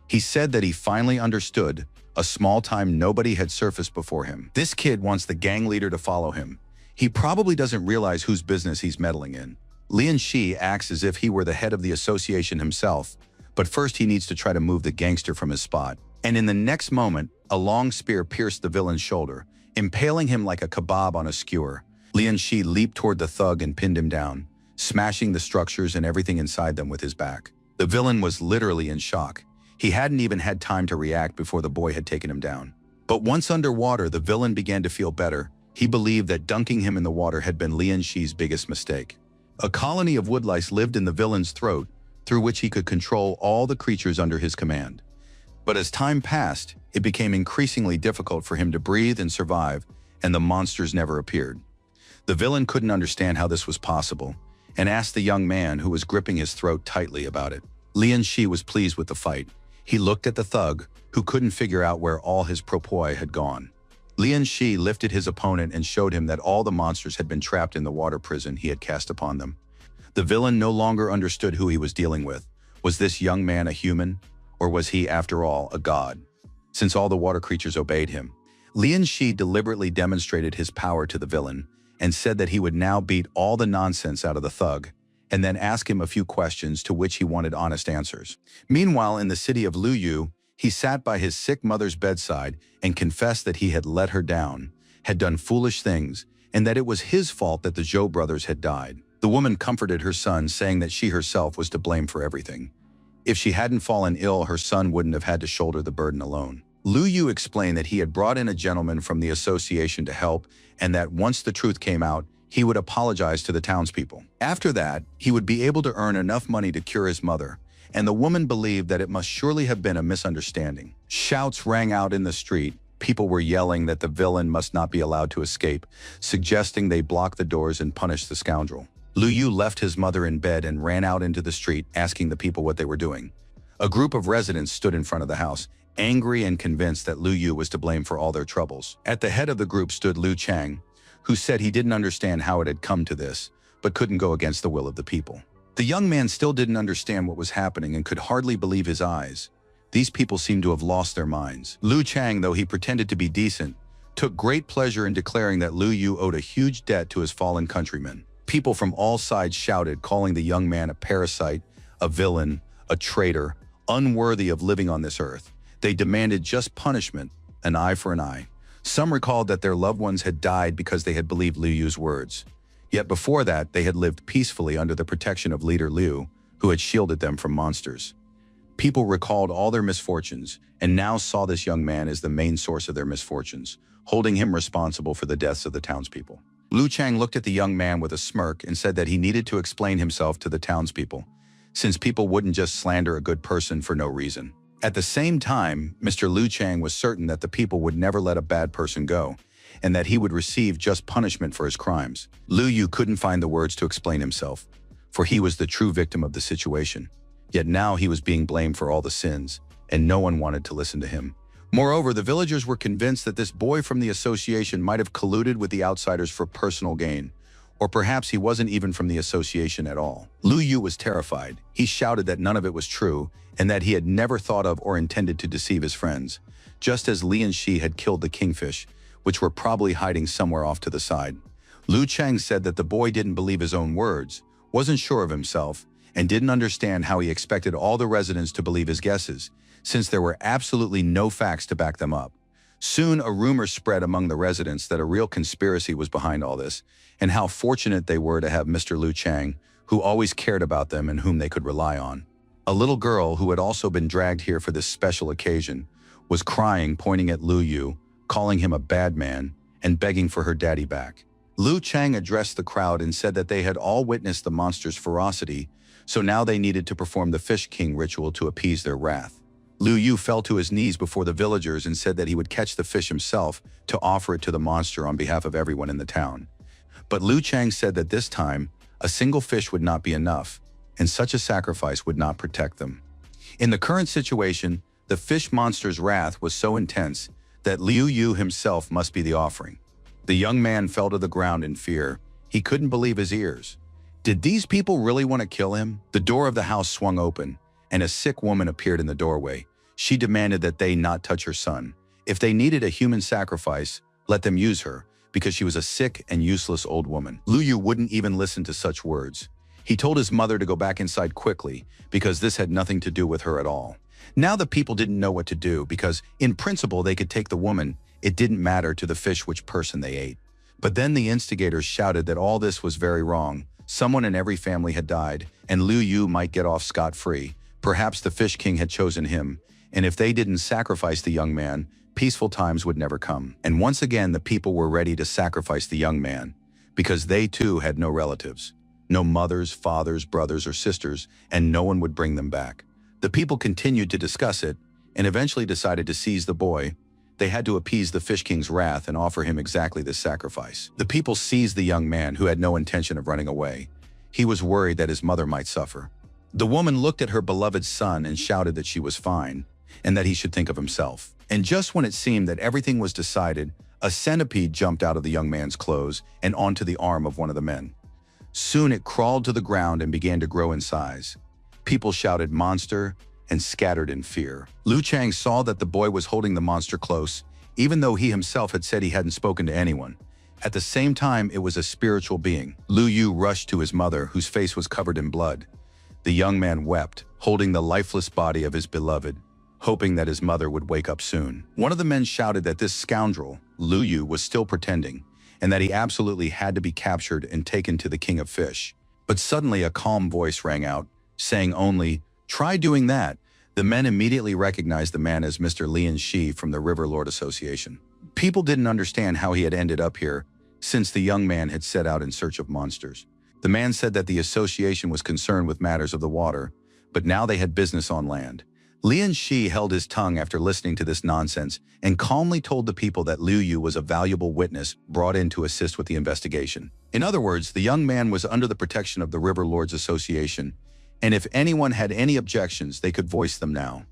Speaker 1: He said that he finally understood. A small time nobody had surfaced before him. This kid wants the gang leader to follow him. He probably doesn't realize whose business he's meddling in. Lian Shi acts as if he were the head of the association himself, but first he needs to try to move the gangster from his spot. And in the next moment, a long spear pierced the villain's shoulder, impaling him like a kebab on a skewer. Lian Shi leaped toward the thug and pinned him down, smashing the structures and everything inside them with his back. The villain was literally in shock. He hadn't even had time to react before the boy had taken him down. But once underwater, the villain began to feel better. He believed that dunking him in the water had been Lian Shi's biggest mistake. A colony of woodlice lived in the villain's throat, through which he could control all the creatures under his command. But as time passed, it became increasingly difficult for him to breathe and survive, and the monsters never appeared. The villain couldn't understand how this was possible, and asked the young man who was gripping his throat tightly about it. Lian Shi was pleased with the fight. He looked at the thug, who couldn't figure out where all his propoi had gone. Lian Shi lifted his opponent and showed him that all the monsters had been trapped in the water prison he had cast upon them. The villain no longer understood who he was dealing with. Was this young man a human, or was he, after all, a god? Since all the water creatures obeyed him, Lian Shi deliberately demonstrated his power to the villain and said that he would now beat all the nonsense out of the thug, and then ask him a few questions to which he wanted honest answers. Meanwhile, in the city of Luyu, he sat by his sick mother's bedside and confessed that he had let her down, had done foolish things, and that it was his fault that the Zhou brothers had died. The woman comforted her son, saying that she herself was to blame for everything. If she hadn't fallen ill, her son wouldn't have had to shoulder the burden alone. Luyu explained that he had brought in a gentleman from the association to help, and that once the truth came out, he would apologize to the townspeople. After that, he would be able to earn enough money to cure his mother, and the woman believed that it must surely have been a misunderstanding. Shouts rang out in the street. People were yelling that the villain must not be allowed to escape, suggesting they block the doors and punish the scoundrel. Luyu left his mother in bed and ran out into the street, asking the people what they were doing. A group of residents stood in front of the house, angry and convinced that Luyu was to blame for all their troubles. At the head of the group stood Lu Chang, who said he didn't understand how it had come to this, but couldn't go against the will of the people. The young man still didn't understand what was happening and could hardly believe his eyes. These people seemed to have lost their minds. Liu Chang, though he pretended to be decent, took great pleasure in declaring that Liu Yu owed a huge debt to his fallen countrymen. People from all sides shouted, calling the young man a parasite, a villain, a traitor, unworthy of living on this earth. They demanded just punishment, an eye for an eye. Some recalled that their loved ones had died because they had believed Liu Yu's words. Yet before that, they had lived peacefully under the protection of leader Liu, who had shielded them from monsters. People recalled all their misfortunes and now saw this young man as the main source of their misfortunes, holding him responsible for the deaths of the townspeople. Liu Chang looked at the young man with a smirk and said that he needed to explain himself to the townspeople, since people wouldn't just slander a good person for no reason. At the same time, Mr. Liu Chang was certain that the people would never let a bad person go, and that he would receive just punishment for his crimes. Liu Yu couldn't find the words to explain himself, for he was the true victim of the situation. Yet now he was being blamed for all the sins, and no one wanted to listen to him. Moreover, the villagers were convinced that this boy from the association might have colluded with the outsiders for personal gain, or perhaps he wasn't even from the association at all. Liu Yu was terrified. He shouted that none of it was true, and that he had never thought of or intended to deceive his friends, just as Li and Shi had killed the kingfish, which were probably hiding somewhere off to the side. Liu Chang said that the boy didn't believe his own words, wasn't sure of himself, and didn't understand how he expected all the residents to believe his guesses, since there were absolutely no facts to back them up. Soon, a rumor spread among the residents that a real conspiracy was behind all this, and how fortunate they were to have Mr. Liu Chang, who always cared about them and whom they could rely on. A little girl, who had also been dragged here for this special occasion, was crying, pointing at Liu Yu, calling him a bad man, and begging for her daddy back. Liu Chang addressed the crowd and said that they had all witnessed the monster's ferocity, so now they needed to perform the Fish King ritual to appease their wrath. Liu Yu fell to his knees before the villagers and said that he would catch the fish himself to offer it to the monster on behalf of everyone in the town. But Liu Chang said that this time, a single fish would not be enough, and such a sacrifice would not protect them. In the current situation, the fish monster's wrath was so intense that Liu Yu himself must be the offering. The young man fell to the ground in fear. He couldn't believe his ears. Did these people really want to kill him? The door of the house swung open, and a sick woman appeared in the doorway. She demanded that they not touch her son. If they needed a human sacrifice, let them use her, because she was a sick and useless old woman. Liu Yu wouldn't even listen to such words. He told his mother to go back inside quickly, because this had nothing to do with her at all. Now the people didn't know what to do, because in principle they could take the woman. It didn't matter to the fish which person they ate. But then the instigators shouted that all this was very wrong. Someone in every family had died, and Liu Yu might get off scot-free. Perhaps the Fish King had chosen him, and if they didn't sacrifice the young man, peaceful times would never come. And once again, the people were ready to sacrifice the young man, because they too had no relatives. No mothers, fathers, brothers, or sisters, and no one would bring them back. The people continued to discuss it, and eventually decided to seize the boy. They had to appease the Fish King's wrath and offer him exactly this sacrifice. The people seized the young man, who had no intention of running away. He was worried that his mother might suffer. The woman looked at her beloved son and shouted that she was fine, and that he should think of himself. And just when it seemed that everything was decided, a centipede jumped out of the young man's clothes and onto the arm of one of the men. Soon it crawled to the ground and began to grow in size. People shouted "monster" and scattered in fear. Liu Chang saw that the boy was holding the monster close, even though he himself had said he hadn't spoken to anyone. At the same time, it was a spiritual being. Liu Yu rushed to his mother, whose face was covered in blood. The young man wept, holding the lifeless body of his beloved, hoping that his mother would wake up soon. One of the men shouted that this scoundrel, Liu Yu, was still pretending, and that he absolutely had to be captured and taken to the King of Fish. But suddenly a calm voice rang out, saying only, "Try doing that." The men immediately recognized the man as Mr. Li and Shi from the River Lord Association. People didn't understand how he had ended up here, since the young man had set out in search of monsters. The man said that the association was concerned with matters of the water, but now they had business on land. Li and Shi held his tongue after listening to this nonsense and calmly told the people that Liu Yu was a valuable witness brought in to assist with the investigation. In other words, the young man was under the protection of the River Lords Association, and if anyone had any objections, they could voice them now.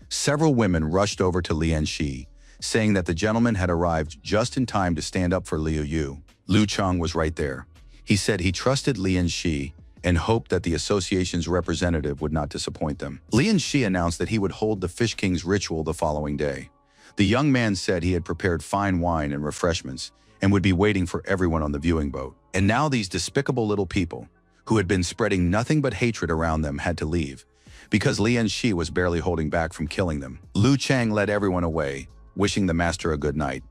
Speaker 1: Several women rushed over to Li and Shi, saying that the gentleman had arrived just in time to stand up for Liu Yu. Liu Chang was right there. He said he trusted Lian Shi and hoped that the association's representative would not disappoint them. Lian Shi announced that he would hold the Fish King's ritual the following day. The young man said he had prepared fine wine and refreshments and would be waiting for everyone on the viewing boat. And now these despicable little people, who had been spreading nothing but hatred around them, had to leave, because Lian Shi was barely holding back from killing them. Liu Chang led everyone away, wishing the master a good night,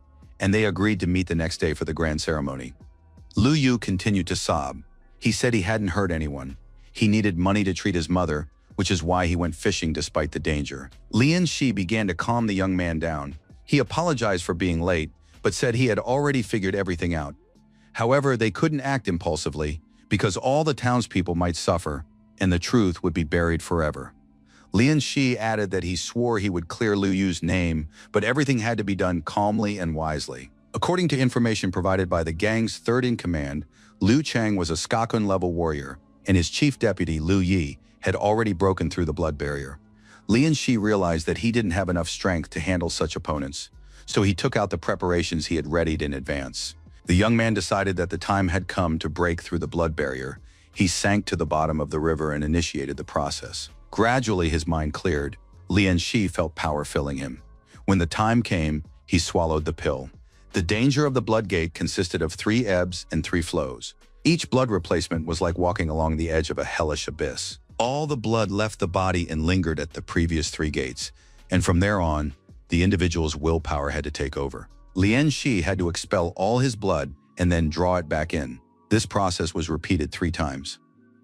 Speaker 1: and they agreed to meet the next day for the grand ceremony. Liu Yu continued to sob. He said he hadn't hurt anyone. He needed money to treat his mother, which is why he went fishing despite the danger. Lian Shi began to calm the young man down. He apologized for being late, but said he had already figured everything out. However, they couldn't act impulsively because all the townspeople might suffer and the truth would be buried forever. Lian Shi added that he swore he would clear Liu Yu's name, but everything had to be done calmly and wisely. According to information provided by the gang's third-in-command, Liu Chang was a Skakun-level warrior, and his chief deputy, Liu Yi, had already broken through the blood barrier. Lian Shi realized that he didn't have enough strength to handle such opponents, so he took out the preparations he had readied in advance. The young man decided that the time had come to break through the blood barrier. He sank to the bottom of the river and initiated the process. Gradually, his mind cleared. Lian Shi felt power filling him. When the time came, he swallowed the pill. The danger of the blood gate consisted of 3 ebbs and 3 flows. Each blood replacement was like walking along the edge of a hellish abyss. All the blood left the body and lingered at the previous 3 gates, and from there on, the individual's willpower had to take over. Lian Shi had to expel all his blood and then draw it back in. This process was repeated 3 times.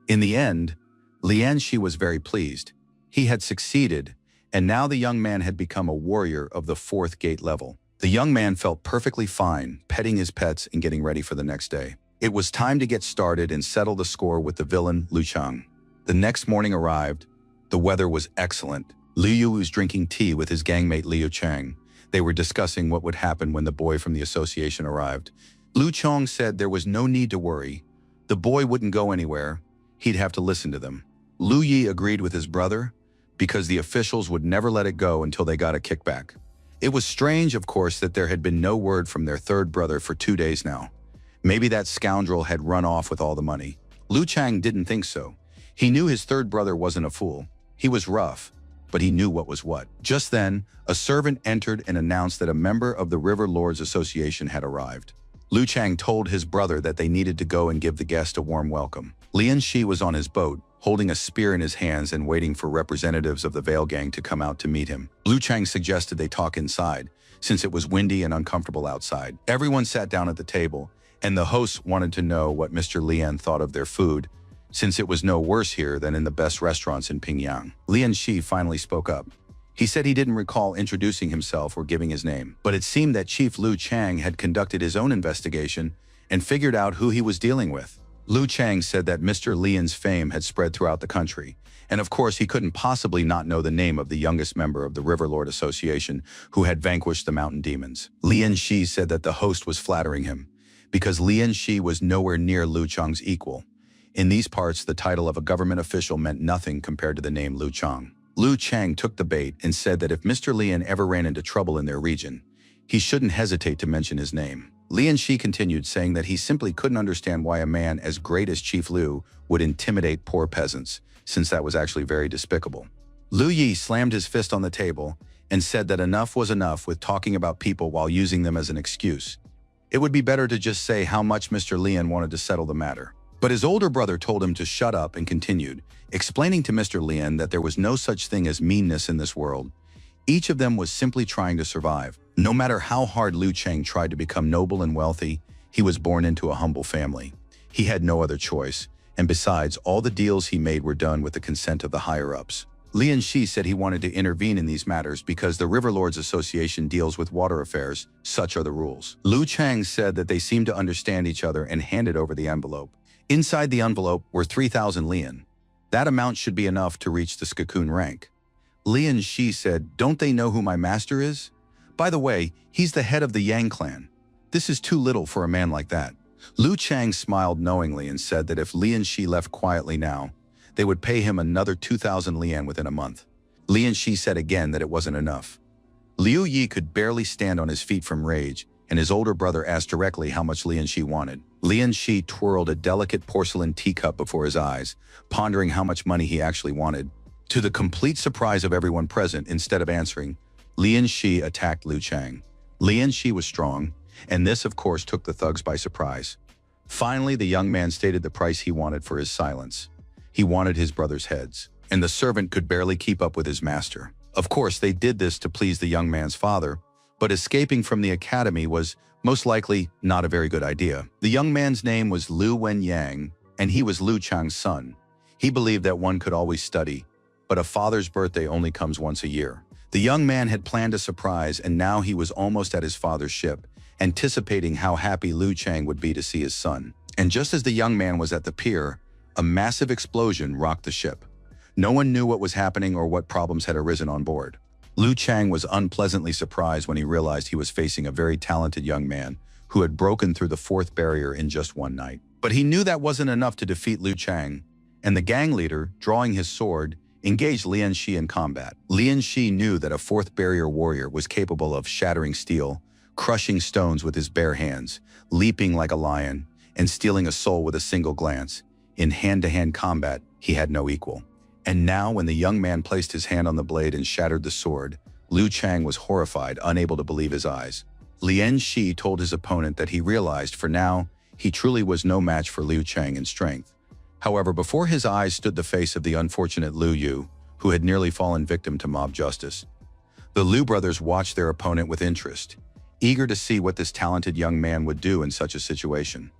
Speaker 1: In the end, Lian Shi was very pleased. He had succeeded, and now the young man had become a warrior of the 4th gate level. The young man felt perfectly fine, petting his pets and getting ready for the next day. It was time to get started and settle the score with the villain, Liu Chang. The next morning arrived. The weather was excellent. Liu Yu was drinking tea with his gangmate Liu Chang. They were discussing what would happen when the boy from the association arrived. Liu Chang said there was no need to worry. The boy wouldn't go anywhere. He'd have to listen to them. Liu Yi agreed with his brother because the officials would never let it go until they got a kickback. It was strange, of course, that there had been no word from their third brother for 2 days now. Maybe that scoundrel had run off with all the money. Liu Chang didn't think so. He knew his third brother wasn't a fool. He was rough, but he knew what was what. Just then, a servant entered and announced that a member of the River Lords Association had arrived. Liu Chang told his brother that they needed to go and give the guest a warm welcome. Lian Shi was on his boat, holding a spear in his hands and waiting for representatives of the Veil Gang to come out to meet him. Liu Chang suggested they talk inside, since it was windy and uncomfortable outside. Everyone sat down at the table, and the hosts wanted to know what Mr. Lian thought of their food, since it was no worse here than in the best restaurants in Pingyang. Lian Shi finally spoke up. He said he didn't recall introducing himself or giving his name, but it seemed that Chief Liu Chang had conducted his own investigation and figured out who he was dealing with. Liu Chang said that Mr. Lian's fame had spread throughout the country, and of course he couldn't possibly not know the name of the youngest member of the River Lord Association who had vanquished the mountain demons. Lian Shi said that the host was flattering him, because Lian Shi was nowhere near Liu Chang's equal. In these parts, the title of a government official meant nothing compared to the name Liu Chang. Liu Chang took the bait and said that if Mr. Lian ever ran into trouble in their region, he shouldn't hesitate to mention his name. Lian Shi continued, saying that he simply couldn't understand why a man as great as Chief Liu would intimidate poor peasants, since that was actually very despicable. Liu Yi slammed his fist on the table and said that enough was enough with talking about people while using them as an excuse. It would be better to just say how much Mr. Lian wanted to settle the matter. But his older brother told him to shut up and continued, explaining to Mr. Lian that there was no such thing as meanness in this world. Each of them was simply trying to survive. No matter how hard Liu Chang tried to become noble and wealthy, he was born into a humble family. He had no other choice, and besides, all the deals he made were done with the consent of the higher-ups. Lian Shi said he wanted to intervene in these matters because the River Lords Association deals with water affairs. Such are the rules. Liu Chang said that they seemed to understand each other and handed over the envelope. Inside the envelope were 3,000 lian. That amount should be enough to reach the Skakun rank. Lian Shi said, "Don't they know who my master is? By the way, he's the head of the Yang clan. This is too little for a man like that." Liu Chang smiled knowingly and said that if Lian Shi left quietly now, they would pay him another 2,000 lian within a month. Lian Shi said again that it wasn't enough. Liu Yi could barely stand on his feet from rage. and his older brother asked directly how much Lian Shi wanted. Lian Shi twirled a delicate porcelain teacup before his eyes, pondering how much money he actually wanted. To the complete surprise of everyone present, instead of answering, Lian Shi attacked Liu Chang. Lian Shi was strong, and this of course took the thugs by surprise. Finally, the young man stated the price he wanted for his silence. He wanted his brother's heads, and the servant could barely keep up with his master. Of course, they did this to please the young man's father, but escaping from the academy was most likely not a very good idea. The young man's name was Liu Wenyang, and he was Liu Chang's son. He believed that one could always study, but a father's birthday only comes once a year. The young man had planned a surprise, and now he was almost at his father's ship, anticipating how happy Liu Chang would be to see his son. And just as the young man was at the pier, a massive explosion rocked the ship. No one knew what was happening or what problems had arisen on board. Liu Chang was unpleasantly surprised when he realized he was facing a very talented young man who had broken through the fourth barrier in just one night. But he knew that wasn't enough to defeat Liu Chang, and the gang leader, drawing his sword, engaged Lian Shi in combat. Lian Shi knew that a fourth barrier warrior was capable of shattering steel, crushing stones with his bare hands, leaping like a lion, and stealing a soul with a single glance. In hand-to-hand combat, he had no equal. And now, when the young man placed his hand on the blade and shattered the sword, Liu Chang was horrified, unable to believe his eyes. Lian Shi told his opponent that he realized, for now, he truly was no match for Liu Chang in strength. However, before his eyes stood the face of the unfortunate Liu Yu, who had nearly fallen victim to mob justice. The Liu brothers watched their opponent with interest, eager to see what this talented young man would do in such a situation.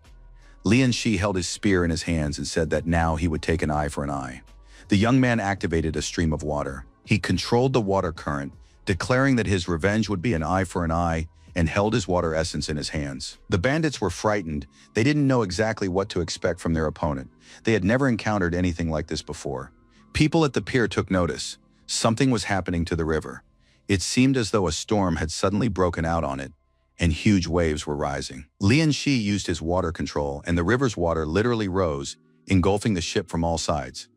Speaker 1: Lian Shi held his spear in his hands and said that now he would take an eye for an eye. The young man activated a stream of water. He controlled the water current, declaring that his revenge would be an eye for an eye, and held his water essence in his hands. The bandits were frightened. They didn't know exactly what to expect from their opponent. They had never encountered anything like this before. People at the pier took notice. Something was happening to the river. It seemed as though a storm had suddenly broken out on it, and huge waves were rising. Lian Shi used his water control, and the river's water literally rose, engulfing the ship from all sides.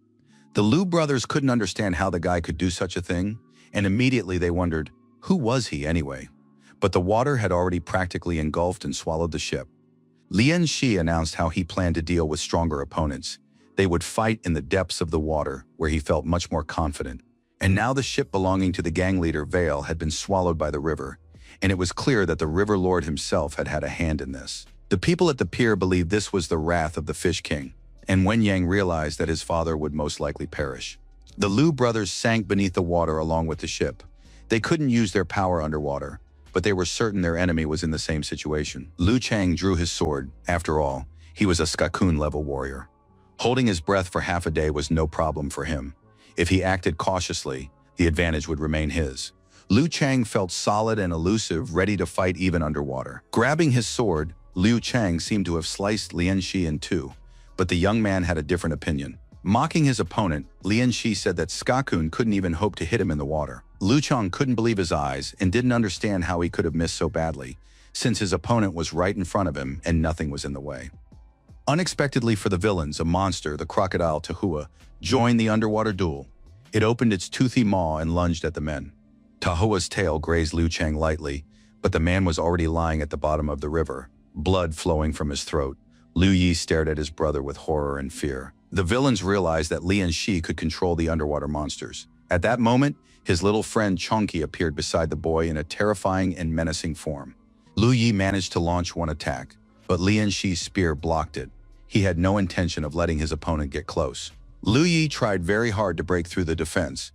Speaker 1: The Liu brothers couldn't understand how the guy could do such a thing, and immediately they wondered, who was he anyway? But the water had already practically engulfed and swallowed the ship. Lian Shi announced how he planned to deal with stronger opponents. They would fight in the depths of the water, where he felt much more confident. And now the ship belonging to the gang leader Vale had been swallowed by the river, and it was clear that the river lord himself had had a hand in this. The people at the pier believed this was the wrath of the Fish King, and Wenyang realized that his father would most likely perish. The Liu brothers sank beneath the water along with the ship. They couldn't use their power underwater, but they were certain their enemy was in the same situation. Liu Chang drew his sword. After all, he was a Skakun-level warrior. Holding his breath for half a day was no problem for him. If he acted cautiously, the advantage would remain his. Liu Chang felt solid and elusive, ready to fight even underwater. Grabbing his sword, Liu Chang seemed to have sliced Lian Shi in two, but the young man had a different opinion. Mocking his opponent, Lian Shi said that Skakun couldn't even hope to hit him in the water. Liu Chang couldn't believe his eyes and didn't understand how he could have missed so badly, since his opponent was right in front of him and nothing was in the way. Unexpectedly for the villains, a monster, the crocodile Tahua, joined the underwater duel. It opened its toothy maw and lunged at the men. Tahua's tail grazed Liu Chang lightly, but the man was already lying at the bottom of the river, blood flowing from his throat. Liu Yi stared at his brother with horror and fear. The villains realized that Lian Shi could control the underwater monsters. At that moment, his little friend Chongqi appeared beside the boy in a terrifying and menacing form. Liu Yi managed to launch one attack, but Lian Shi's spear blocked it. He had no intention of letting his opponent get close. Liu Yi tried very hard to break through the defense,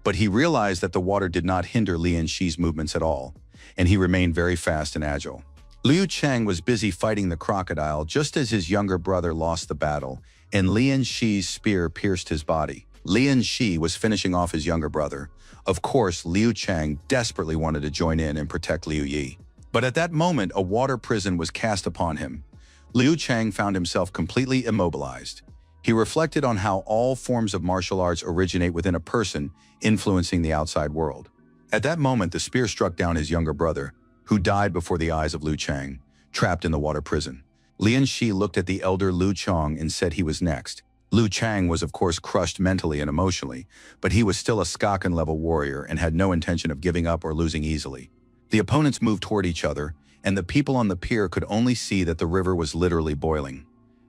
Speaker 1: but he realized that the water did not hinder Lian Shi's movements at all, and he remained very fast and agile. Liu Chang was busy fighting the crocodile just as his younger brother lost the battle, and Lian Shi's spear pierced his body. Lian Shi was finishing off his younger brother. Of course, Liu Chang desperately wanted to join in and protect Liu Yi. But at that moment, a water prison was cast upon him. Liu Chang found himself completely immobilized. He reflected on how all forms of martial arts originate within a person, influencing the outside world. At that moment, the spear struck down his younger brother, who died before the eyes of Liu Chang, trapped in the water prison. Lian Shi looked at the elder Liu Chang and said he was next. Liu Chang was of course crushed mentally and emotionally, but he was still a Skaken-level warrior and had no intention of giving up or losing easily. The opponents moved toward each other, and the people on the pier could only see that the river was literally boiling.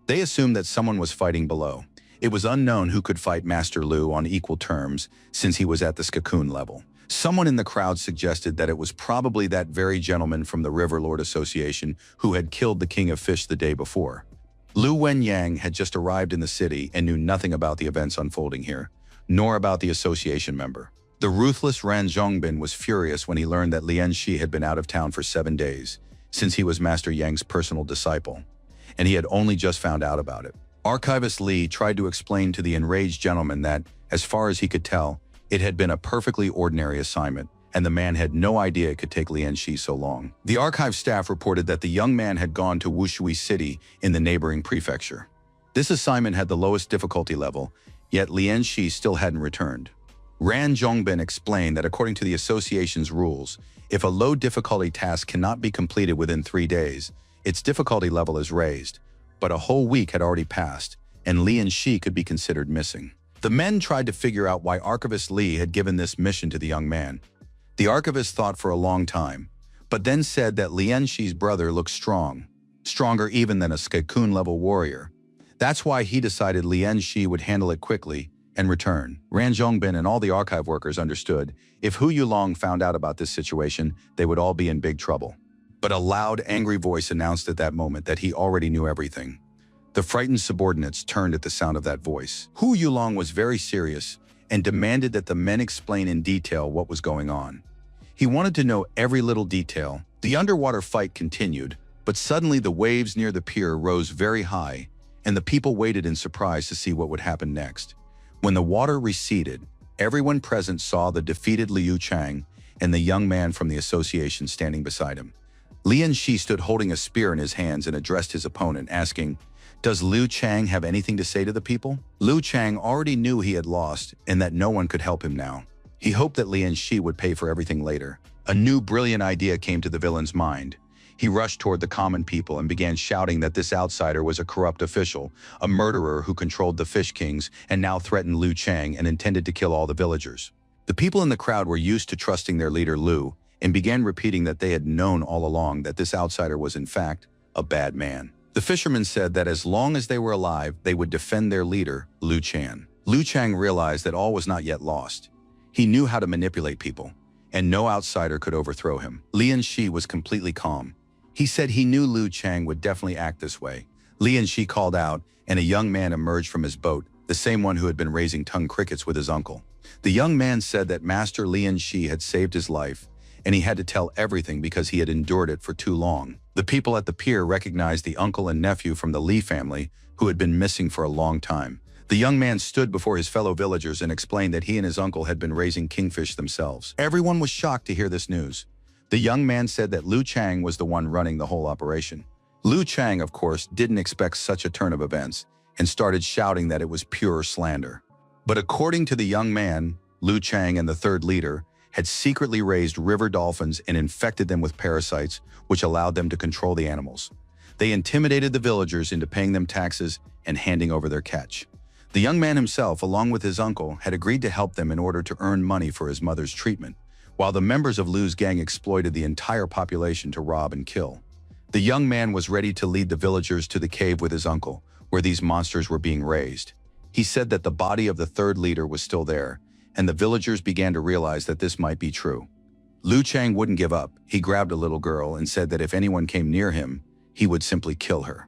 Speaker 1: They assumed that someone was fighting below. It was unknown who could fight Master Lu on equal terms since he was at the Skakun level. Someone in the crowd suggested that it was probably that very gentleman from the River Lord Association who had killed the King of Fish the day before. Lu Wenyang had just arrived in the city and knew nothing about the events unfolding here, nor about the association member. The ruthless Ran Zhongbin was furious when he learned that Lian Shi had been out of town for 7 days, since he was Master Yang's personal disciple, and he had only just found out about it. Archivist Li tried to explain to the enraged gentleman that, as far as he could tell, it had been a perfectly ordinary assignment, and the man had no idea it could take Lian Shi so long. The archive staff reported that the young man had gone to Wushui City in the neighboring prefecture. This assignment had the lowest difficulty level, yet Lian Shi still hadn't returned. Ran Zhongbin explained that according to the association's rules, if a low difficulty task cannot be completed within 3 days, its difficulty level is raised, but a whole week had already passed, and Lian Shi could be considered missing. The men tried to figure out why Archivist Li had given this mission to the young man. The archivist thought for a long time, but then said that Lian Shi's brother looked strong, stronger even than a Skakun-level warrior. That's why he decided Lian Shi would handle it quickly and return. Ran Zhongbin and all the archive workers understood if Hu Yulong found out about this situation, they would all be in big trouble. But a loud, angry voice announced at that moment that he already knew everything. The frightened subordinates turned at the sound of that voice. Hu Yulong was very serious and demanded that the men explain in detail what was going on. He wanted to know every little detail. The underwater fight continued, but suddenly the waves near the pier rose very high, and the people waited in surprise to see what would happen next. When the water receded, everyone present saw the defeated Liu Chang and the young man from the association standing beside him. Lian Shi stood holding a spear in his hands and addressed his opponent, asking, "Does Liu Chang have anything to say to the people?" Liu Chang already knew he had lost and that no one could help him now. He hoped that Lian Shi would pay for everything later. A new brilliant idea came to the villain's mind. He rushed toward the common people and began shouting that this outsider was a corrupt official, a murderer who controlled the Fish Kings and now threatened Liu Chang and intended to kill all the villagers. The people in the crowd were used to trusting their leader Liu and began repeating that they had known all along that this outsider was in fact a bad man. The fishermen said that as long as they were alive, they would defend their leader, Liu Chang. Liu Chang realized that all was not yet lost. He knew how to manipulate people, and no outsider could overthrow him. Lian Shi was completely calm. He said he knew Liu Chang would definitely act this way. Lian Shi called out, and a young man emerged from his boat, the same one who had been raising tongue crickets with his uncle. The young man said that Master Lian Shi had saved his life, and he had to tell everything because he had endured it for too long. The people at the pier recognized the uncle and nephew from the Li family who had been missing for a long time. The young man stood before his fellow villagers and explained that he and his uncle had been raising kingfish themselves. Everyone was shocked to hear this news. The young man said that Liu Chang was the one running the whole operation. Liu Chang, of course, didn't expect such a turn of events and started shouting that it was pure slander. But according to the young man, Liu Chang and the third leader had secretly raised river dolphins and infected them with parasites, which allowed them to control the animals. They intimidated the villagers into paying them taxes and handing over their catch. The young man himself, along with his uncle, had agreed to help them in order to earn money for his mother's treatment, while the members of Liu's gang exploited the entire population to rob and kill. The young man was ready to lead the villagers to the cave with his uncle, where these monsters were being raised. He said that the body of the third leader was still there, and the villagers began to realize that this might be true. Liu Chang wouldn't give up. He grabbed a little girl and said that if anyone came near him, he would simply kill her.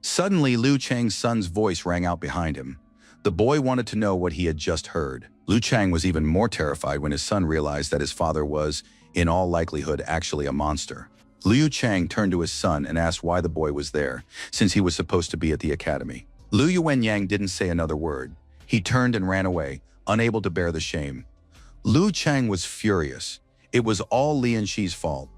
Speaker 1: Suddenly, Liu Chang's son's voice rang out behind him. The boy wanted to know what he had just heard. Liu Chang was even more terrified when his son realized that his father was, in all likelihood, actually a monster. Liu Chang turned to his son and asked why the boy was there, since he was supposed to be at the academy. Liu Wenyang didn't say another word. He turned and ran away, unable to bear the shame. Liu Chang was furious. It was all Lian Shi's fault.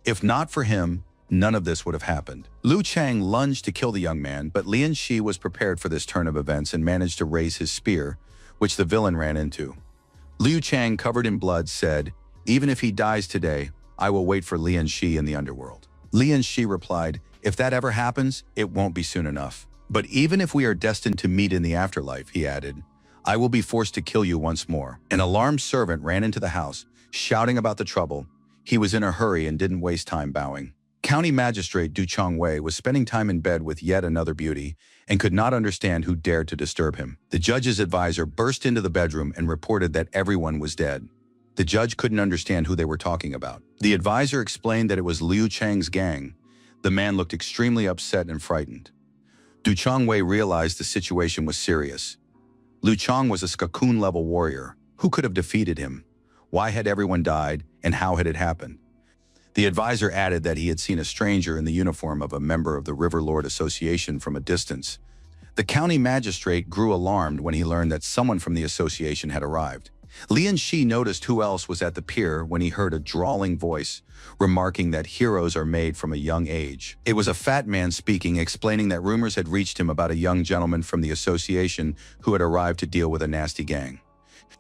Speaker 1: If not for him, none of this would have happened. Liu Chang lunged to kill the young man, but Lian Shi was prepared for this turn of events and managed to raise his spear, which the villain ran into. Liu Chang, covered in blood, said, "Even if he dies today, I will wait for Lian Shi in the underworld." Lian Shi replied, "If that ever happens, it won't be soon enough. But even if we are destined to meet in the afterlife," he added, "I will be forced to kill you once more." An alarmed servant ran into the house, shouting about the trouble. He was in a hurry and didn't waste time bowing. County Magistrate Du Chongwei was spending time in bed with yet another beauty and could not understand who dared to disturb him. The judge's advisor burst into the bedroom and reported that everyone was dead. The judge couldn't understand who they were talking about. The advisor explained that it was Liu Chang's gang. The man looked extremely upset and frightened. Du Chongwei realized the situation was serious. Liu Chang was a Skakun-level warrior. Who could have defeated him? Why had everyone died, and how had it happened? The advisor added that he had seen a stranger in the uniform of a member of the River Lord Association from a distance. The county magistrate grew alarmed when he learned that someone from the association had arrived. Lian Shi noticed who else was at the pier when he heard a drawling voice, remarking that heroes are made from a young age. It was a fat man speaking, explaining that rumors had reached him about a young gentleman from the association who had arrived to deal with a nasty gang.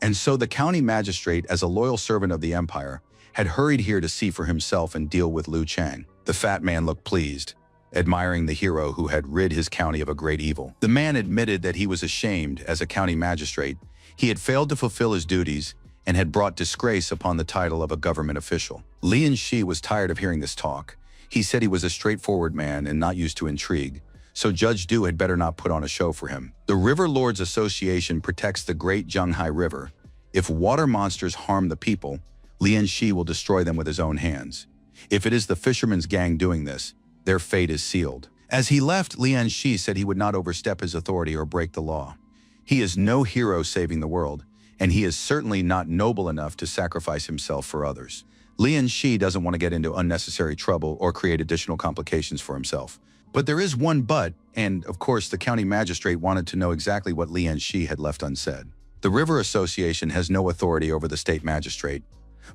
Speaker 1: And so the county magistrate, as a loyal servant of the empire, had hurried here to see for himself and deal with Liu Chang. The fat man looked pleased, admiring the hero who had rid his county of a great evil. The man admitted that he was ashamed as a county magistrate. He had failed to fulfill his duties and had brought disgrace upon the title of a government official. Lian Shi was tired of hearing this talk. He said he was a straightforward man and not used to intrigue, so Judge Du had better not put on a show for him. The River Lords Association protects the Great Zhenghai River. If water monsters harm the people, Lian Shi will destroy them with his own hands. If it is the fishermen's gang doing this, their fate is sealed. As he left, Lian Shi said he would not overstep his authority or break the law. He is no hero saving the world, and he is certainly not noble enough to sacrifice himself for others. Lian Shi doesn't want to get into unnecessary trouble or create additional complications for himself. But there is one but, and of course the county magistrate wanted to know exactly what Lian Shi had left unsaid. The River Association has no authority over the state magistrate,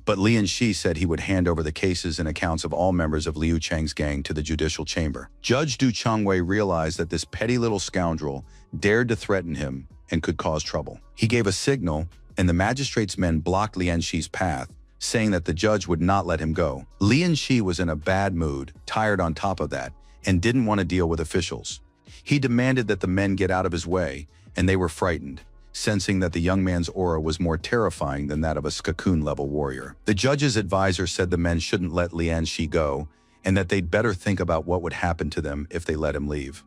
Speaker 1: but Lian Shi said he would hand over the cases and accounts of all members of Liu Chang's gang to the judicial chamber. Judge Du Chongwei realized that this petty little scoundrel dared to threaten him and could cause trouble. He gave a signal, and the magistrate's men blocked Lian Shi's path, saying that the judge would not let him go. Lian Shi was in a bad mood, tired on top of that, and didn't want to deal with officials. He demanded that the men get out of his way, and they were frightened, sensing that the young man's aura was more terrifying than that of a Skakun-level warrior. The judge's advisor said the men shouldn't let Lian Shi go, and that they'd better think about what would happen to them if they let him leave.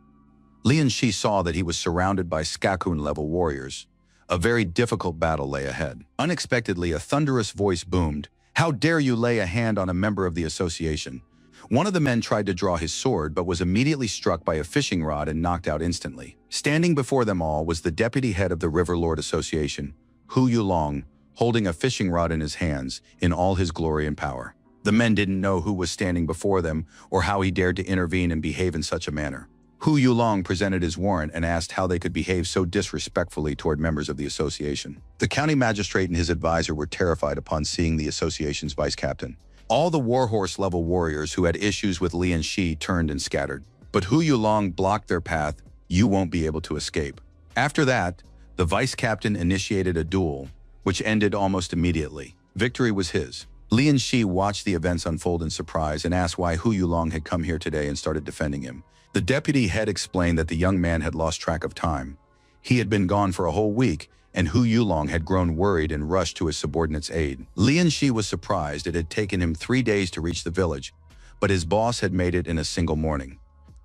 Speaker 1: Lian Shi saw that he was surrounded by Skakun-level warriors. A very difficult battle lay ahead. Unexpectedly, a thunderous voice boomed, "How dare you lay a hand on a member of the association?" One of the men tried to draw his sword but was immediately struck by a fishing rod and knocked out instantly. Standing before them all was the deputy head of the River Lord Association, Hu Yulong, holding a fishing rod in his hands in all his glory and power. The men didn't know who was standing before them or how he dared to intervene and behave in such a manner. Hu Yulong presented his warrant and asked how they could behave so disrespectfully toward members of the association. The county magistrate and his advisor were terrified upon seeing the association's vice captain. All the warhorse-level warriors who had issues with Lian Shi turned and scattered. But Hu Yulong blocked their path. "You won't be able to escape." After that, the vice captain initiated a duel, which ended almost immediately. Victory was his. Lian Shi watched the events unfold in surprise and asked why Hu Yulong had come here today and started defending him. The deputy head explained that the young man had lost track of time. He had been gone for a whole week, and Hu Yulong had grown worried and rushed to his subordinate's aid. Lian Shi was surprised it had taken him 3 days to reach the village, but his boss had made it in a single morning.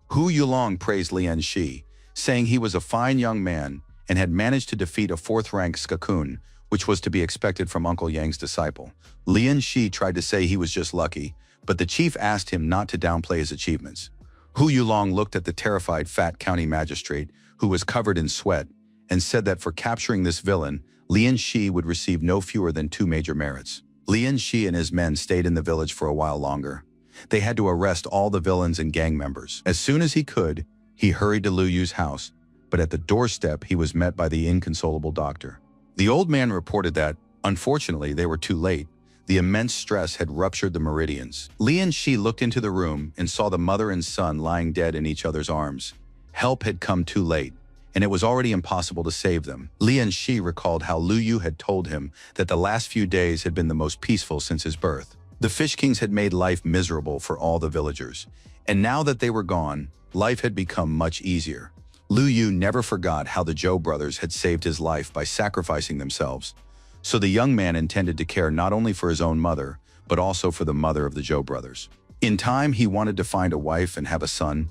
Speaker 1: Hu Yulong praised Lian Shi, saying he was a fine young man and had managed to defeat a 4th-rank Skakun, which was to be expected from Uncle Yang's disciple. Lian Shi tried to say he was just lucky, but the chief asked him not to downplay his achievements. Hu Yulong looked at the terrified fat county magistrate, who was covered in sweat, and said that for capturing this villain, Lian Shi would receive no fewer than 2 major merits. Lian Shi and his men stayed in the village for a while longer. They had to arrest all the villains and gang members. As soon as he could, he hurried to Lu Yu's house, but at the doorstep he was met by the inconsolable doctor. The old man reported that, unfortunately, they were too late. The immense stress had ruptured the meridians. Lian Shi looked into the room and saw the mother and son lying dead in each other's arms. Help had come too late, and it was already impossible to save them. Lian Shi recalled how Lu Yu had told him that the last few days had been the most peaceful since his birth. The Fish Kings had made life miserable for all the villagers, and now that they were gone, life had become much easier. Lu Yu never forgot how the Zhou brothers had saved his life by sacrificing themselves. So the young man intended to care not only for his own mother, but also for the mother of the Zhou brothers. In time, he wanted to find a wife and have a son,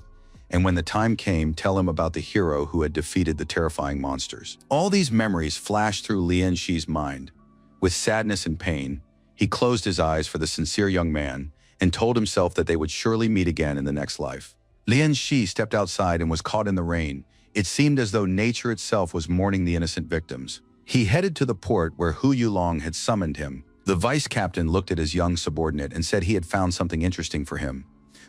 Speaker 1: and when the time came, tell him about the hero who had defeated the terrifying monsters. All these memories flashed through Lian Shi's mind. With sadness and pain, he closed his eyes for the sincere young man and told himself that they would surely meet again in the next life. Lian Shi stepped outside and was caught in the rain. It seemed as though nature itself was mourning the innocent victims. He headed to the port where Hu Yulong had summoned him. The vice captain looked at his young subordinate and said he had found something interesting for him.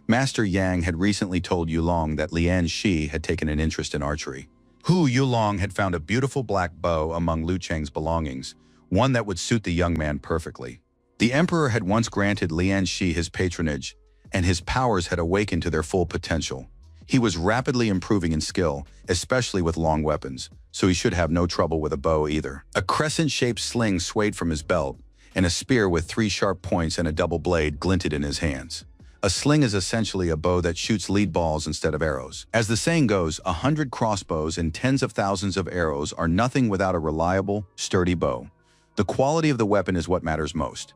Speaker 1: Master Yang had recently told Yulong that Lian Shi had taken an interest in archery. Hu Yulong had found a beautiful black bow among Lu Cheng's belongings, one that would suit the young man perfectly. The emperor had once granted Lian Shi his patronage, and his powers had awakened to their full potential. He was rapidly improving in skill, especially with long weapons, so he should have no trouble with a bow either. A crescent-shaped sling swayed from his belt, and a spear with 3 sharp points and a double blade glinted in his hands. A sling is essentially a bow that shoots lead balls instead of arrows. As the saying goes, 100 crossbows and tens of thousands of arrows are nothing without a reliable, sturdy bow. The quality of the weapon is what matters most.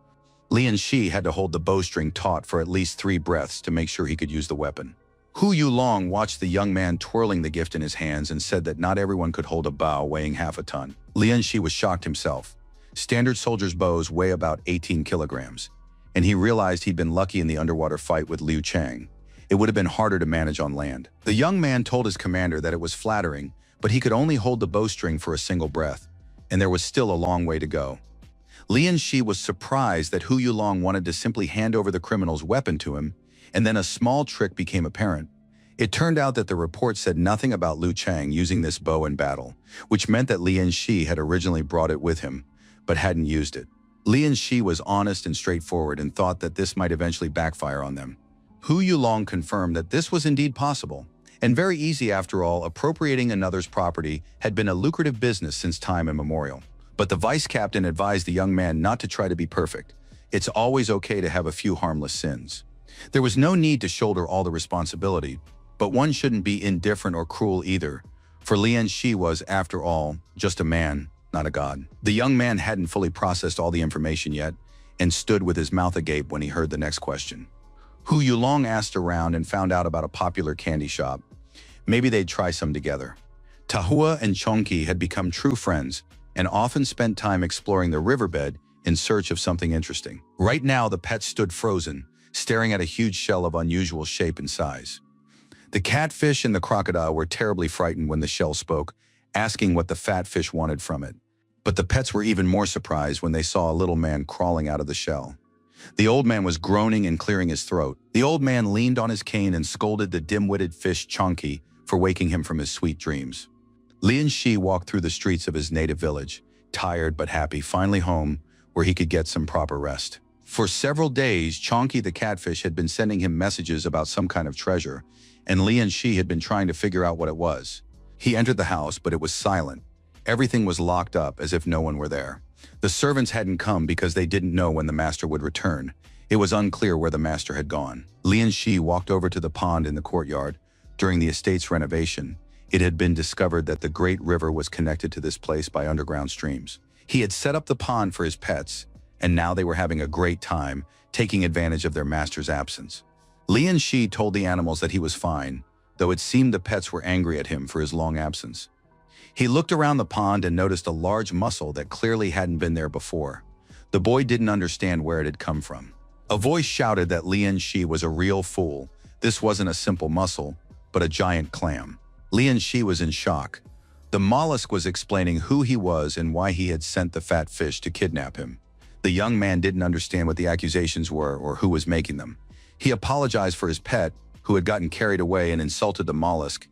Speaker 1: Lian Shi had to hold the bowstring taut for at least 3 breaths to make sure he could use the weapon. Hu Yulong watched the young man twirling the gift in his hands and said that not everyone could hold a bow weighing half a ton. Lian Shi was shocked himself. Standard soldiers' bows weigh about 18 kilograms, and he realized he'd been lucky in the underwater fight with Liu Chang. It would have been harder to manage on land. The young man told his commander that it was flattering, but he could only hold the bowstring for a single breath, and there was still a long way to go. Lian Shi was surprised that Hu Yulong wanted to simply hand over the criminal's weapon to him, and then a small trick became apparent. It turned out that the report said nothing about Liu Chang using this bow in battle, which meant that Lian Shi had originally brought it with him, but hadn't used it. Lian Shi was honest and straightforward and thought that this might eventually backfire on them. Hu Yulong confirmed that this was indeed possible, and very easy after all. Appropriating another's property had been a lucrative business since time immemorial. But the vice captain advised the young man not to try to be perfect. It's always okay to have a few harmless sins. There was no need to shoulder all the responsibility, but one shouldn't be indifferent or cruel either, for Lian Shi was, after all, just a man, not a god. The young man hadn't fully processed all the information yet, and stood with his mouth agape when he heard the next question. Hu Yulong asked around and found out about a popular candy shop. Maybe they'd try some together. Tahua and Chongqi had become true friends, and often spent time exploring the riverbed in search of something interesting. Right now, the pets stood frozen, staring at a huge shell of unusual shape and size. The catfish and the crocodile were terribly frightened when the shell spoke, asking what the fat fish wanted from it. But the pets were even more surprised when they saw a little man crawling out of the shell. The old man was groaning and clearing his throat. The old man leaned on his cane and scolded the dim-witted fish Chongqi for waking him from his sweet dreams. Lian Shi walked through the streets of his native village, tired but happy, finally home where he could get some proper rest. For several days, Chongqi the catfish had been sending him messages about some kind of treasure, and Lian Shi had been trying to figure out what it was. He entered the house, but it was silent. Everything was locked up as if no one were there. The servants hadn't come because they didn't know when the master would return. It was unclear where the master had gone. Lian Shi walked over to the pond in the courtyard. During the estate's renovation, it had been discovered that the great river was connected to this place by underground streams. He had set up the pond for his pets, and now they were having a great time, taking advantage of their master's absence. Lian Shi told the animals that he was fine, though it seemed the pets were angry at him for his long absence. He looked around the pond and noticed a large mussel that clearly hadn't been there before. The boy didn't understand where it had come from. A voice shouted that Lian Shi was a real fool. This wasn't a simple mussel, but a giant clam. Lian Shi was in shock. The mollusk was explaining who he was and why he had sent the fat fish to kidnap him. The young man didn't understand what the accusations were or who was making them. He apologized for his pet, who had gotten carried away and insulted the mollusk,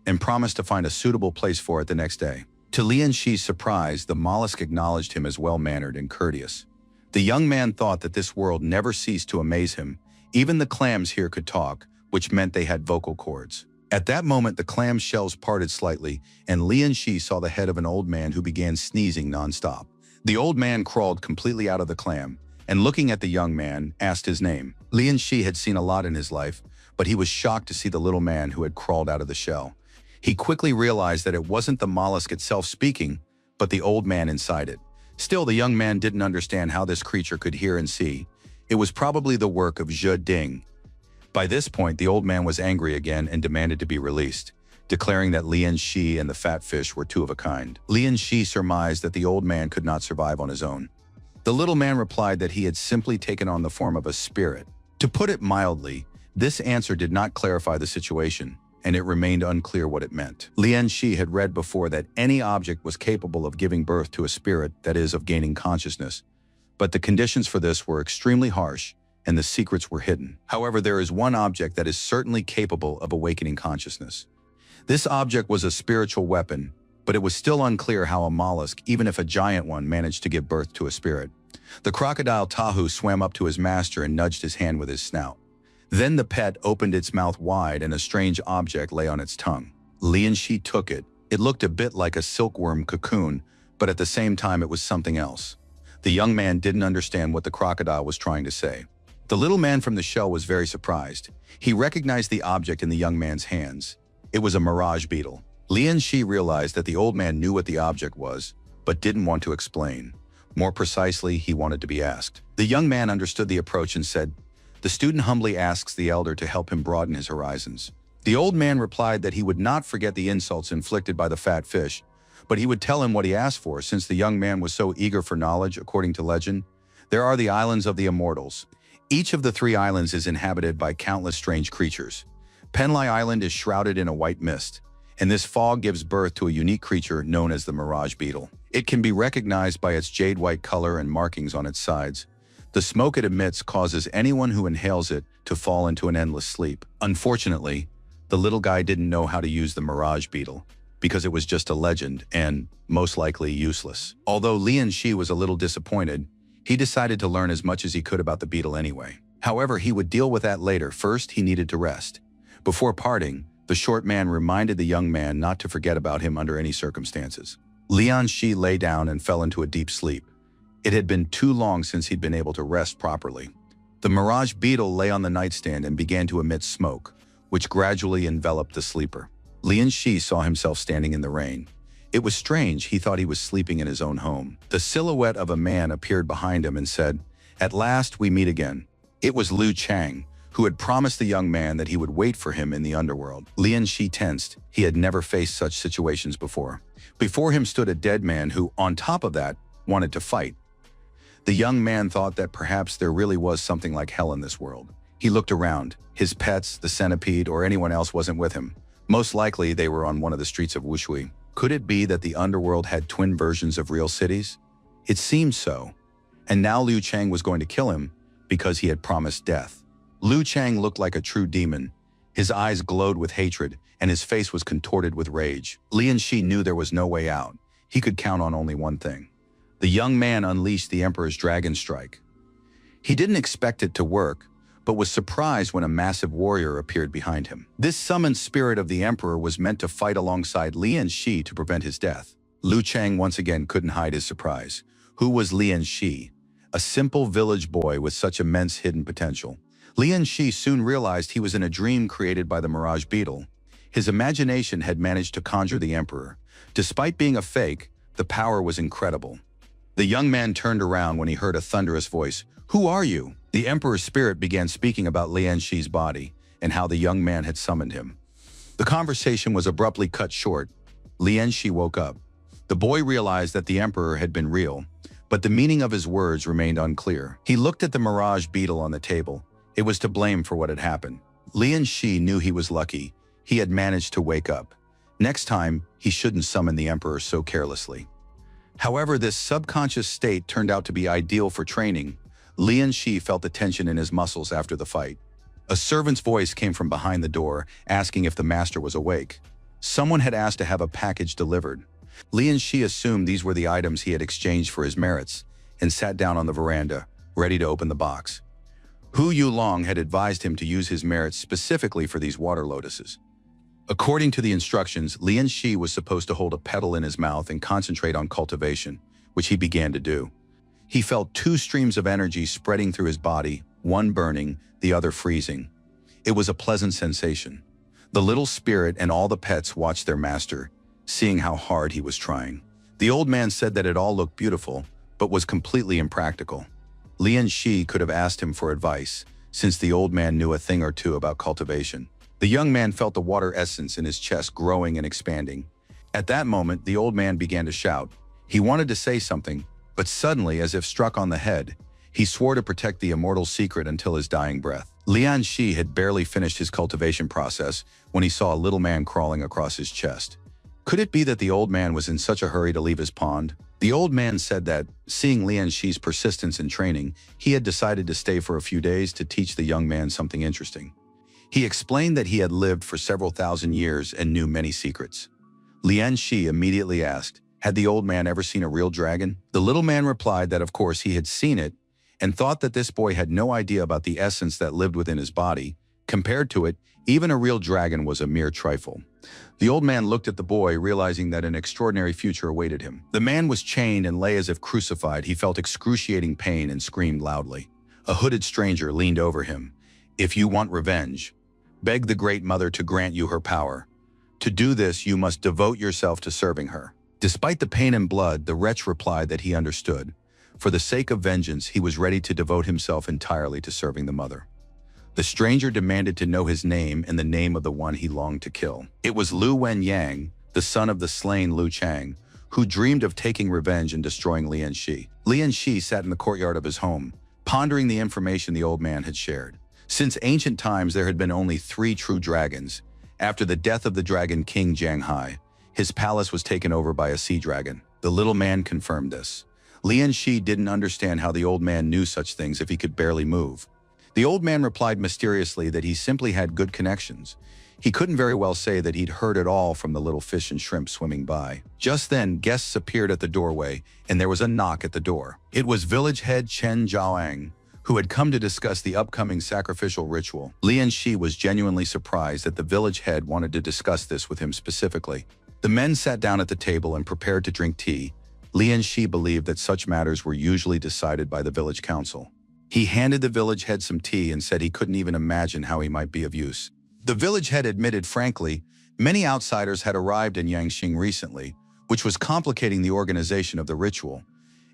Speaker 1: and promised to find a suitable place for it the next day. To Lian Shi's surprise, the mollusk acknowledged him as well-mannered and courteous. The young man thought that this world never ceased to amaze him. Even the clams here could talk, which meant they had vocal cords. At that moment, the clam's shells parted slightly, and Lian Shi saw the head of an old man who began sneezing nonstop. The old man crawled completely out of the clam, and looking at the young man, asked his name. Lian Shi had seen a lot in his life, but he was shocked to see the little man who had crawled out of the shell. He quickly realized that it wasn't the mollusk itself speaking, but the old man inside it. Still, the young man didn't understand how this creature could hear and see. It was probably the work of Zhe Ding, By this point, the old man was angry again and demanded to be released, declaring that Lian Shi and the fat fish were two of a kind. Lian Shi surmised that the old man could not survive on his own. The little man replied that he had simply taken on the form of a spirit. To put it mildly, this answer did not clarify the situation, and it remained unclear what it meant. Lian Shi had read before that any object was capable of giving birth to a spirit, that is, of gaining consciousness, but the conditions for this were extremely harsh, and the secrets were hidden. However, there is one object that is certainly capable of awakening consciousness. This object was a spiritual weapon, but it was still unclear how a mollusk, even if a giant one, managed to give birth to a spirit. The crocodile Tahu swam up to his master and nudged his hand with his snout. Then the pet opened its mouth wide and a strange object lay on its tongue. Lian Shi took it. It looked a bit like a silkworm cocoon, but at the same time it was something else. The young man didn't understand what the crocodile was trying to say. The little man from the shell was very surprised. He recognized the object in the young man's hands. It was a mirage beetle. Lian Shi realized that the old man knew what the object was, but didn't want to explain. More precisely, he wanted to be asked. The young man understood the approach and said, "The student humbly asks the elder to help him broaden his horizons." The old man replied that he would not forget the insults inflicted by the fat fish, but he would tell him what he asked for since the young man was so eager for knowledge. According to legend, there are the islands of the immortals. Each of the 3 islands is inhabited by countless strange creatures. Penlai Island is shrouded in a white mist, and this fog gives birth to a unique creature known as the mirage beetle. It can be recognized by its jade-white color and markings on its sides. The smoke it emits causes anyone who inhales it to fall into an endless sleep. Unfortunately, the little guy didn't know how to use the mirage beetle, because it was just a legend and, most likely, useless. Although Lian Shi was a little disappointed, he decided to learn as much as he could about the beetle anyway. However, he would deal with that later. First, he needed to rest. Before parting, the short man reminded the young man not to forget about him under any circumstances. Lian Shi lay down and fell into a deep sleep. It had been too long since he'd been able to rest properly. The mirage beetle lay on the nightstand and began to emit smoke, which gradually enveloped the sleeper. Lian Shi saw himself standing in the rain. It was strange. He thought he was sleeping in his own home. The silhouette of a man appeared behind him and said, "At last we meet again." It was Liu Chang, who had promised the young man that he would wait for him in the underworld. Lian Shi tensed. He had never faced such situations before. Before him stood a dead man who, on top of that, wanted to fight. The young man thought that perhaps there really was something like hell in this world. He looked around. His pets, the centipede, or anyone else wasn't with him. Most likely, they were on one of the streets of Wushui. Could it be that the underworld had twin versions of real cities? It seemed so. And now Liu Chang was going to kill him because he had promised death. Liu Chang looked like a true demon. His eyes glowed with hatred, and his face was contorted with rage. Lian Shi knew there was no way out. He could count on only one thing. The young man unleashed the Emperor's Dragon Strike. He didn't expect it to work, but was surprised when a massive warrior appeared behind him. This summoned spirit of the Emperor was meant to fight alongside Lian Shi to prevent his death. Liu Chang once again couldn't hide his surprise. Who was Lian Shi? A simple village boy with such immense hidden potential. Lian Shi soon realized he was in a dream created by the mirage beetle. His imagination had managed to conjure the Emperor. Despite being a fake, the power was incredible. The young man turned around when he heard a thunderous voice. "Who are you?" The Emperor's spirit began speaking about Lian Shi's body and how the young man had summoned him. The conversation was abruptly cut short. Lian Shi woke up. The boy realized that the Emperor had been real, but the meaning of his words remained unclear. He looked at the mirage beetle on the table. It was to blame for what had happened. Lian Shi knew he was lucky. He had managed to wake up. Next time, he shouldn't summon the Emperor so carelessly. However, this subconscious state turned out to be ideal for training. Lian Shi felt the tension in his muscles after the fight. A servant's voice came from behind the door, asking if the master was awake. Someone had asked to have a package delivered. Lian Shi assumed these were the items he had exchanged for his merits, and sat down on the veranda, ready to open the box. Hu Yulong had advised him to use his merits specifically for these water lotuses. According to the instructions, Lian Shi was supposed to hold a petal in his mouth and concentrate on cultivation, which he began to do. He felt 2 streams of energy spreading through his body, one burning, the other freezing. It was a pleasant sensation. The little spirit and all the pets watched their master, seeing how hard he was trying. The old man said that it all looked beautiful, but was completely impractical. Lian Shi could have asked him for advice, since the old man knew a thing or two about cultivation. The young man felt the water essence in his chest growing and expanding. At that moment, the old man began to shout. He wanted to say something, but suddenly, as if struck on the head, he swore to protect the immortal secret until his dying breath. Lian Shi had barely finished his cultivation process when he saw a little man crawling across his chest. Could it be that the old man was in such a hurry to leave his pond? The old man said that, seeing Lian Shi's persistence in training, he had decided to stay for a few days to teach the young man something interesting. He explained that he had lived for several thousand years and knew many secrets. Lian Shi immediately asked, had the old man ever seen a real dragon? The little man replied that of course he had seen it, and thought that this boy had no idea about the essence that lived within his body. Compared to it, even a real dragon was a mere trifle. The old man looked at the boy, realizing that an extraordinary future awaited him. The man was chained and lay as if crucified. He felt excruciating pain and screamed loudly. A hooded stranger leaned over him. If you want revenge, beg the Great Mother to grant you her power. To do this, you must devote yourself to serving her. Despite the pain and blood, the wretch replied that he understood. For the sake of vengeance, he was ready to devote himself entirely to serving the mother. The stranger demanded to know his name and the name of the one he longed to kill. It was Lu Wen Yang, the son of the slain Lu Chang, who dreamed of taking revenge and destroying Lian Shi. Lian Shi sat in the courtyard of his home, pondering the information the old man had shared. Since ancient times, there had been only 3 true dragons. After the death of the dragon king Jiang Hai, his palace was taken over by a sea dragon. The little man confirmed this. Lian Shi didn't understand how the old man knew such things if he could barely move. The old man replied mysteriously that he simply had good connections. He couldn't very well say that he'd heard it all from the little fish and shrimp swimming by. Just then, guests appeared at the doorway, and there was a knock at the door. It was village head Chen Zhaoang, who had come to discuss the upcoming sacrificial ritual. Lian Shi was genuinely surprised that the village head wanted to discuss this with him specifically. The men sat down at the table and prepared to drink tea. Lian Shi believed that such matters were usually decided by the village council. He handed the village head some tea and said he couldn't even imagine how he might be of use. The village head admitted frankly, many outsiders had arrived in Yangxing recently, which was complicating the organization of the ritual.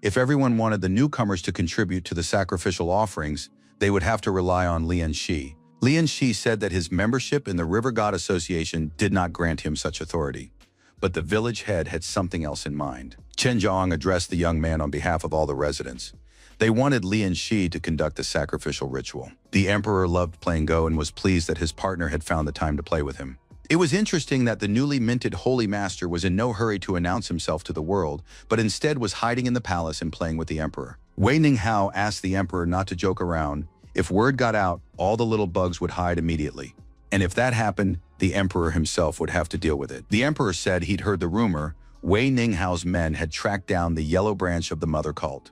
Speaker 1: If everyone wanted the newcomers to contribute to the sacrificial offerings, they would have to rely on Lian Shi. Lian Shi said that his membership in the River God Association did not grant him such authority. But the village head had something else in mind. Chen Zhang addressed the young man on behalf of all the residents. They wanted Lian Shi to conduct the sacrificial ritual. The emperor loved playing Go and was pleased that his partner had found the time to play with him. It was interesting that the newly minted Holy Master was in no hurry to announce himself to the world, but instead was hiding in the palace and playing with the emperor. Wei Ninghao asked the emperor not to joke around. If word got out, all the little bugs would hide immediately. And if that happened, the emperor himself would have to deal with it. The emperor said he'd heard the rumor. Wei Ninghao's men had tracked down the yellow branch of the mother cult.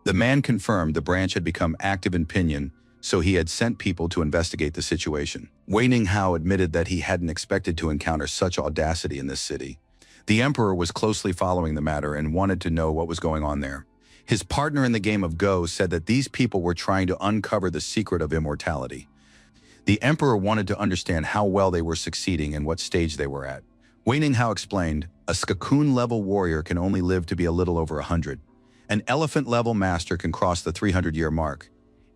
Speaker 1: The man confirmed the branch had become active in Pinyin, so he had sent people to investigate the situation. Wei Ninghao admitted that he hadn't expected to encounter such audacity in this city. The emperor was closely following the matter and wanted to know what was going on there. His partner in the game of Go said that these people were trying to uncover the secret of immortality. The emperor wanted to understand how well they were succeeding and what stage they were at. Wei Ninghao explained, a Skakun-level warrior can only live to be a little over 100. An elephant-level master can cross the 300-year mark.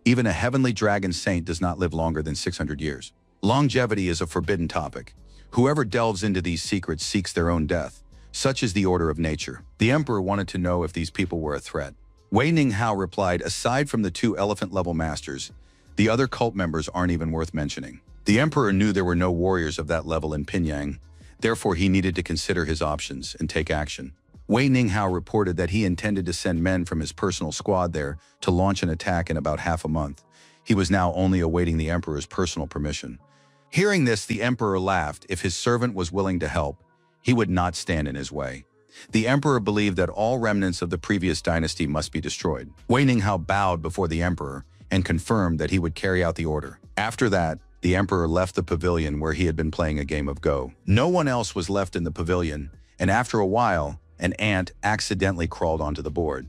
Speaker 1: Even a heavenly dragon saint does not live longer than 600 years. Longevity is a forbidden topic. Whoever delves into these secrets seeks their own death. Such is the order of nature. The emperor wanted to know if these people were a threat. Wei Ninghao replied, aside from the 2 elephant-level masters, the other cult members aren't even worth mentioning. The emperor knew there were no warriors of that level in Pinyin. Therefore, he needed to consider his options and take action. Wei Ninghao reported that he intended to send men from his personal squad there to launch an attack in about half a month. He was now only awaiting the emperor's personal permission. Hearing this, the emperor laughed. If his servant was willing to help, he would not stand in his way. The emperor believed that all remnants of the previous dynasty must be destroyed. Wei Ninghao bowed before the emperor and confirmed that he would carry out the order. After that, the emperor left the pavilion where he had been playing a game of Go. No one else was left in the pavilion, and after a while, an ant accidentally crawled onto the board.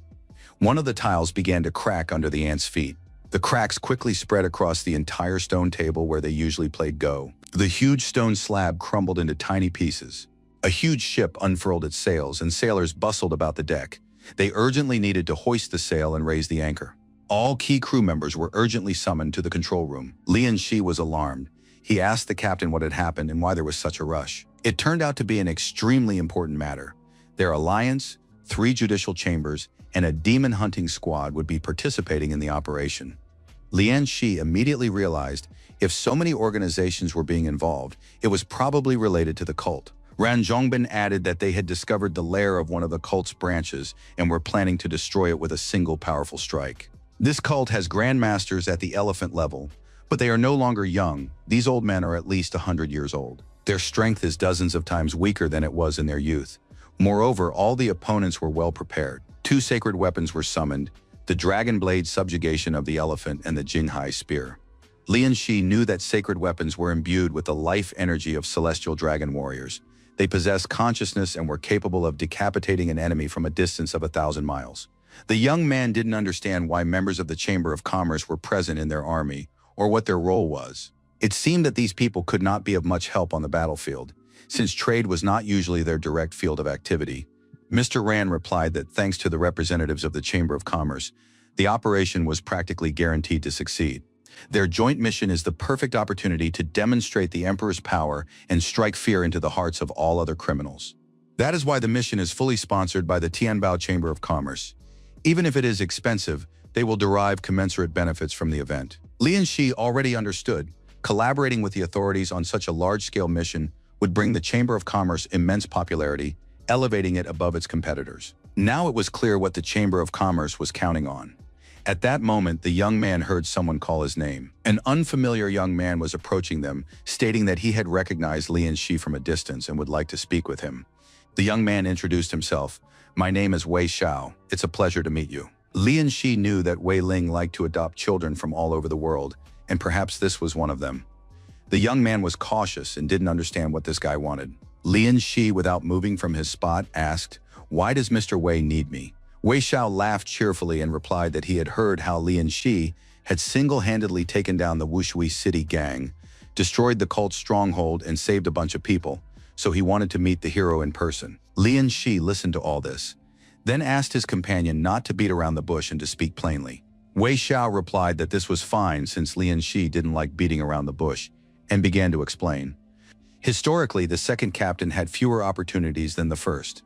Speaker 1: One of the tiles began to crack under the ant's feet. The cracks quickly spread across the entire stone table where they usually played Go. The huge stone slab crumbled into tiny pieces. A huge ship unfurled its sails, and sailors bustled about the deck. They urgently needed to hoist the sail and raise the anchor. All key crew members were urgently summoned to the control room. Lian Shi was alarmed. He asked the captain what had happened and why there was such a rush. It turned out to be an extremely important matter. Their alliance, 3 judicial chambers, and a demon hunting squad would be participating in the operation. Lian Shi immediately realized if so many organizations were being involved, it was probably related to the cult. Ran Zhongbin added that they had discovered the lair of one of the cult's branches and were planning to destroy it with a single powerful strike. This cult has grandmasters at the elephant level, but they are no longer young. These old men are at least 100 years old. Their strength is dozens of times weaker than it was in their youth. Moreover, all the opponents were well prepared. 2 sacred weapons were summoned, the dragon blade subjugation of the elephant and the Jinghai spear. Lian Shi knew that sacred weapons were imbued with the life energy of celestial dragon warriors. They possessed consciousness and were capable of decapitating an enemy from a distance of 1,000 miles. The young man didn't understand why members of the Chamber of Commerce were present in their army, or what their role was. It seemed that these people could not be of much help on the battlefield, since trade was not usually their direct field of activity. Mr. Rand replied that thanks to the representatives of the Chamber of Commerce, the operation was practically guaranteed to succeed. Their joint mission is the perfect opportunity to demonstrate the Emperor's power and strike fear into the hearts of all other criminals. That is why the mission is fully sponsored by the Tianbao Chamber of Commerce. Even if it is expensive, they will derive commensurate benefits from the event. Lian Shi already understood, collaborating with the authorities on such a large-scale mission would bring the Chamber of Commerce immense popularity, elevating it above its competitors. Now it was clear what the Chamber of Commerce was counting on. At that moment, the young man heard someone call his name. An unfamiliar young man was approaching them, stating that he had recognized Lian Shi from a distance and would like to speak with him. The young man introduced himself. "My name is Wei Xiao. It's a pleasure to meet you." Lian Shi knew that Wei Ling liked to adopt children from all over the world, and perhaps this was one of them. The young man was cautious and didn't understand what this guy wanted. Lian Shi, without moving from his spot, asked, "Why does Mr. Wei need me?" Wei Xiao laughed cheerfully and replied that he had heard how Lian Shi had single-handedly taken down the Wushui City gang, destroyed the cult's stronghold, and saved a bunch of people, so he wanted to meet the hero in person. Lian Shi listened to all this, then asked his companion not to beat around the bush and to speak plainly. Wei Xiao replied that this was fine since Lian Shi didn't like beating around the bush, and began to explain. Historically, the second captain had fewer opportunities than the first.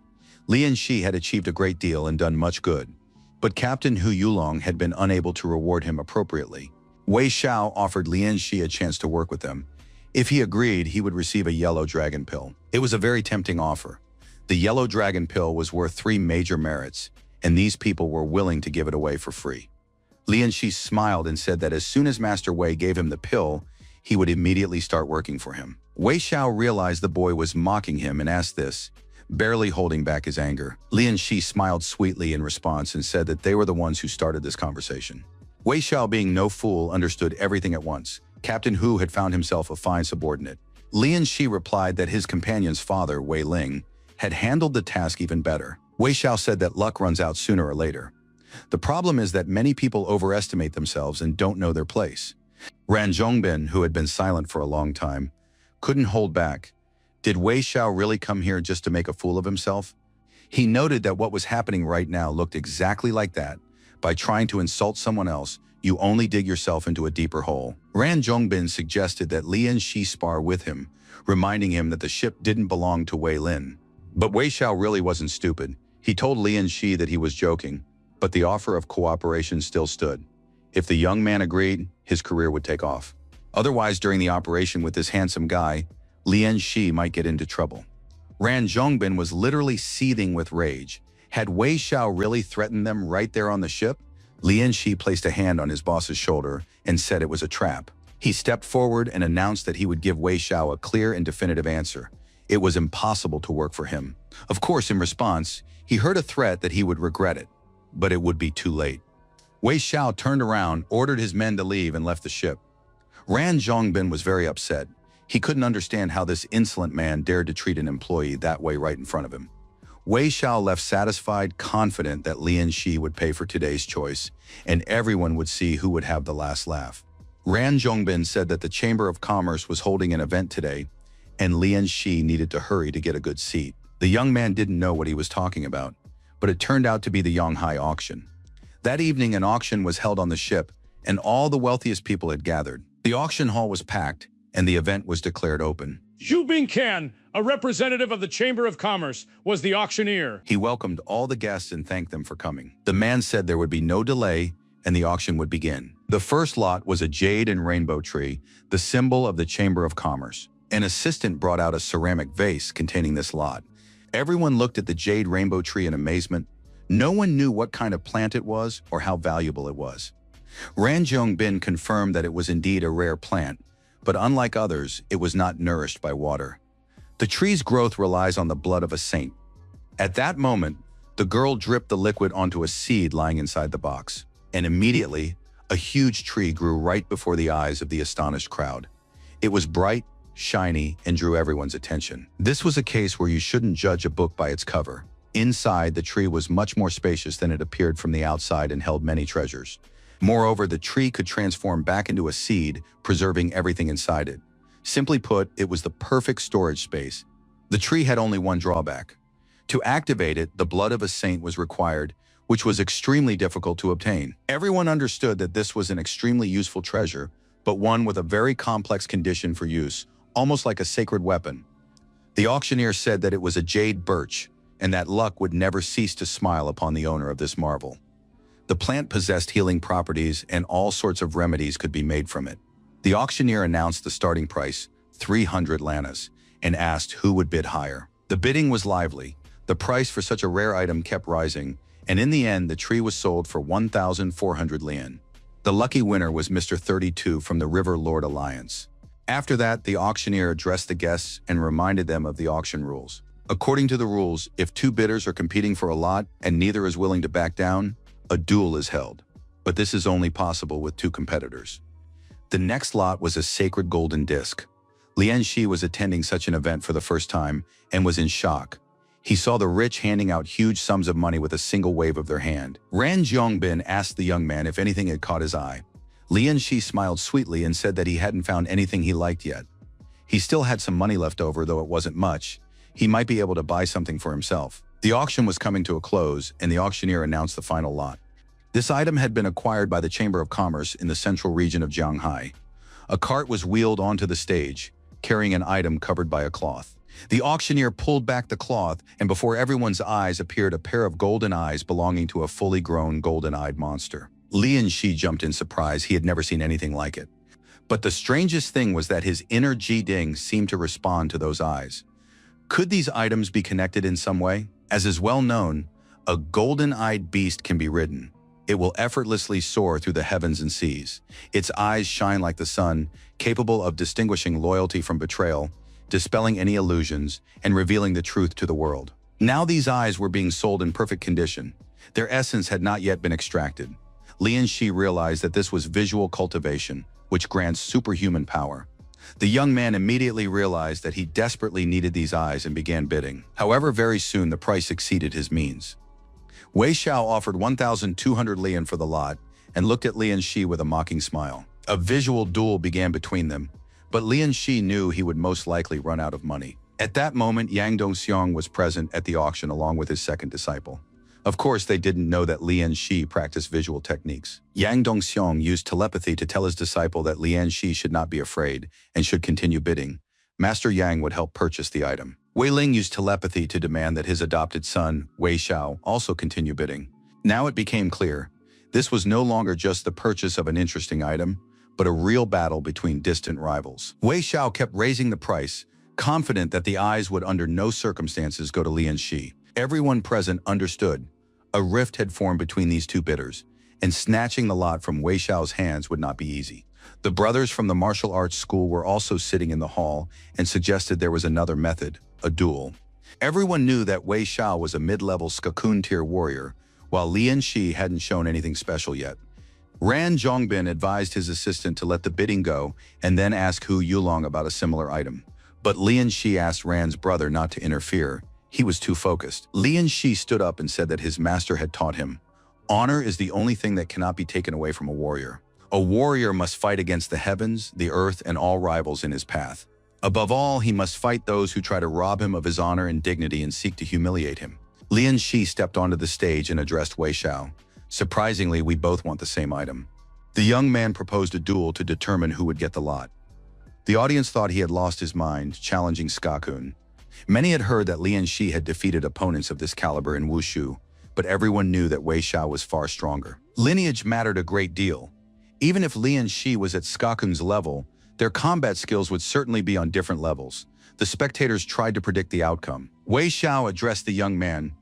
Speaker 1: Lian Shi had achieved a great deal and done much good, but Captain Hu Yulong had been unable to reward him appropriately. Wei Xiao offered Lian Shi a chance to work with them. If he agreed, he would receive a yellow dragon pill. It was a very tempting offer. The yellow dragon pill was worth 3 major merits, and these people were willing to give it away for free. Lian Shi smiled and said that as soon as Master Wei gave him the pill, he would immediately start working for him. Wei Xiao realized the boy was mocking him and asked this, barely holding back his anger. Lian Shi smiled sweetly in response and said that they were the ones who started this conversation. Wei Xiao, being no fool, understood everything at once. Captain Hu had found himself a fine subordinate. Lian Shi replied that his companion's father, Wei Ling, had handled the task even better. Wei Xiao said that luck runs out sooner or later. The problem is that many people overestimate themselves and don't know their place. Ran Zhongbin, who had been silent for a long time, couldn't hold back. Did Wei Xiao really come here just to make a fool of himself? He noted that what was happening right now looked exactly like that. By trying to insult someone else, you only dig yourself into a deeper hole. Ran Zhongbin suggested that Lian Shi spar with him, reminding him that the ship didn't belong to Wei Lin. But Wei Xiao really wasn't stupid. He told Lian Shi that he was joking, but the offer of cooperation still stood. If the young man agreed, his career would take off. Otherwise, during the operation with this handsome guy, Lian Shi might get into trouble. Ran Zhongbin was literally seething with rage. Had Wei Xiao really threatened them right there on the ship? Lian Shi placed a hand on his boss's shoulder and said it was a trap. He stepped forward and announced that he would give Wei Xiao a clear and definitive answer. It was impossible to work for him. Of course, in response, he heard a threat that he would regret it, but it would be too late. Wei Xiao turned around, ordered his men to leave, and left the ship. Ran Zhongbin was very upset. He couldn't understand how this insolent man dared to treat an employee that way right in front of him. Wei Xiao left satisfied, confident that Lian Shi would pay for today's choice, and everyone would see who would have the last laugh. Ran Zhongbin said that the Chamber of Commerce was holding an event today, and Lian Shi needed to hurry to get a good seat. The young man didn't know what he was talking about, but it turned out to be the Yonghai auction. That evening, an auction was held on the ship, and all the wealthiest people had gathered. The auction hall was packed, and the event was declared open.
Speaker 2: Zhu Bingcan, a representative of the Chamber of Commerce, was the auctioneer.
Speaker 1: He welcomed all the guests and thanked them for coming. The man said there would be no delay, and the auction would begin. The first lot was a jade and rainbow tree, the symbol of the Chamber of Commerce. An assistant brought out a ceramic vase containing this lot. Everyone looked at the jade rainbow tree in amazement. No one knew what kind of plant it was or how valuable it was. Ran Jongbin confirmed that it was indeed a rare plant, but unlike others, it was not nourished by water. The tree's growth relies on the blood of a saint. At that moment, the girl dripped the liquid onto a seed lying inside the box, and immediately, a huge tree grew right before the eyes of the astonished crowd. It was bright, shiny, and drew everyone's attention. This was a case where you shouldn't judge a book by its cover. Inside, the tree was much more spacious than it appeared from the outside and held many treasures. Moreover, the tree could transform back into a seed, preserving everything inside it. Simply put, it was the perfect storage space. The tree had only one drawback. To activate it, the blood of a saint was required, which was extremely difficult to obtain. Everyone understood that this was an extremely useful treasure, but one with a very complex condition for use, almost like a sacred weapon. The auctioneer said that it was a jade birch, and that luck would never cease to smile upon the owner of this marvel. The plant possessed healing properties, and all sorts of remedies could be made from it. The auctioneer announced the starting price, 300 lanas, and asked who would bid higher. The bidding was lively. The price for such a rare item kept rising, and in the end, the tree was sold for 1,400 lian. The lucky winner was Mr. 32 from the River Lord Alliance. After that, the auctioneer addressed the guests and reminded them of the auction rules. According to the rules, if two bidders are competing for a lot and neither is willing to back down, a duel is held. But this is only possible with two competitors. The next lot was a sacred golden disc. Lian Shi was attending such an event for the first time and was in shock. He saw the rich handing out huge sums of money with a single wave of their hand. Ran Jongbin asked the young man if anything had caught his eye. Lian Shi smiled sweetly and said that he hadn't found anything he liked yet. He still had some money left over, though it wasn't much. He might be able to buy something for himself. The auction was coming to a close, and the auctioneer announced the final lot. This item had been acquired by the Chamber of Commerce in the central region of Jianghai. A cart was wheeled onto the stage, carrying an item covered by a cloth. The auctioneer pulled back the cloth, and before everyone's eyes appeared a pair of golden eyes belonging to a fully grown golden-eyed monster. Lian Shi jumped in surprise. He had never seen anything like it. But the strangest thing was that his inner Ji-Ding seemed to respond to those eyes. Could these items be connected in some way? As is well known, a golden-eyed beast can be ridden. It will effortlessly soar through the heavens and seas. Its eyes shine like the sun, capable of distinguishing loyalty from betrayal, dispelling any illusions, and revealing the truth to the world. Now these eyes were being sold in perfect condition. Their essence had not yet been extracted. Lian Shi realized that this was visual cultivation, which grants superhuman power. The young man immediately realized that he desperately needed these eyes and began bidding. However, very soon the price exceeded his means. Wei Xiao offered 1,200 lian for the lot and looked at Lian Shi with a mocking smile. A visual duel began between them, but Lian Shi knew he would most likely run out of money. At that moment, Yang Dongxiang was present at the auction along with his second disciple. Of course, they didn't know that Lian Shi practiced visual techniques. Yang Dongxiang used telepathy to tell his disciple that Lian Shi should not be afraid and should continue bidding. Master Yang would help purchase the item. Wei Ling used telepathy to demand that his adopted son, Wei Xiao, also continue bidding. Now it became clear. This was no longer just the purchase of an interesting item, but a real battle between distant rivals. Wei Xiao kept raising the price, confident that the eyes would under no circumstances go to Lian Shi. Everyone present understood. A rift had formed between these two bidders, and snatching the lot from Wei Xiao's hands would not be easy. The brothers from the martial arts school were also sitting in the hall and suggested there was another method, a duel. Everyone knew that Wei Xiao was a mid-level Skakun tier warrior, while Lian Shi hadn't shown anything special yet. Ran Jongbin advised his assistant to let the bidding go and then ask Hu Yulong about a similar item. But Lian Shi asked Ran's brother not to interfere. He was too focused. Lian Shi stood up and said that his master had taught him, "Honor is the only thing that cannot be taken away from a warrior. A warrior must fight against the heavens, the earth, and all rivals in his path. Above all, he must fight those who try to rob him of his honor and dignity and seek to humiliate him." Lian Shi stepped onto the stage and addressed Wei Xiao. Surprisingly, we both want the same item. The young man proposed a duel to determine who would get the lot. The audience thought he had lost his mind, challenging Skakun. Many had heard that Lian Shi had defeated opponents of this caliber in Wushu, but everyone knew that Wei Xiao was far stronger. Lineage mattered a great deal. Even if Lian Shi was at Skakun's level, their combat skills would certainly be on different levels. The spectators tried to predict the outcome. Wei Xiao addressed the young man.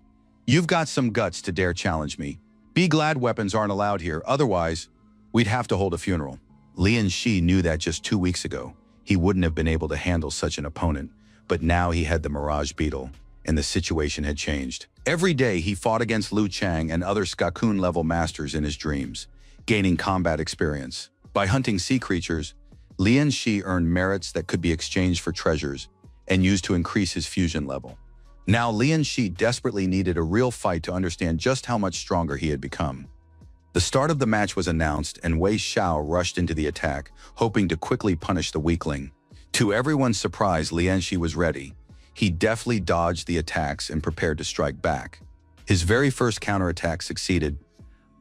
Speaker 1: "You've got some guts to dare challenge me. Be glad weapons aren't allowed here, otherwise, we'd have to hold a funeral." Lian Shi knew that just 2 weeks ago, he wouldn't have been able to handle such an opponent, but now he had the Mirage Beetle, and the situation had changed. Every day he fought against Liu Chang and other Skakun-level masters in his dreams, gaining combat experience. By hunting sea creatures, Lian Shi earned merits that could be exchanged for treasures and used to increase his fusion level. Now Lian Shi desperately needed a real fight to understand just how much stronger he had become. The start of the match was announced and Wei Xiao rushed into the attack, hoping to quickly punish the weakling. To everyone's surprise, Lian Shi was ready. He deftly dodged the attacks and prepared to strike back. His very first counterattack succeeded.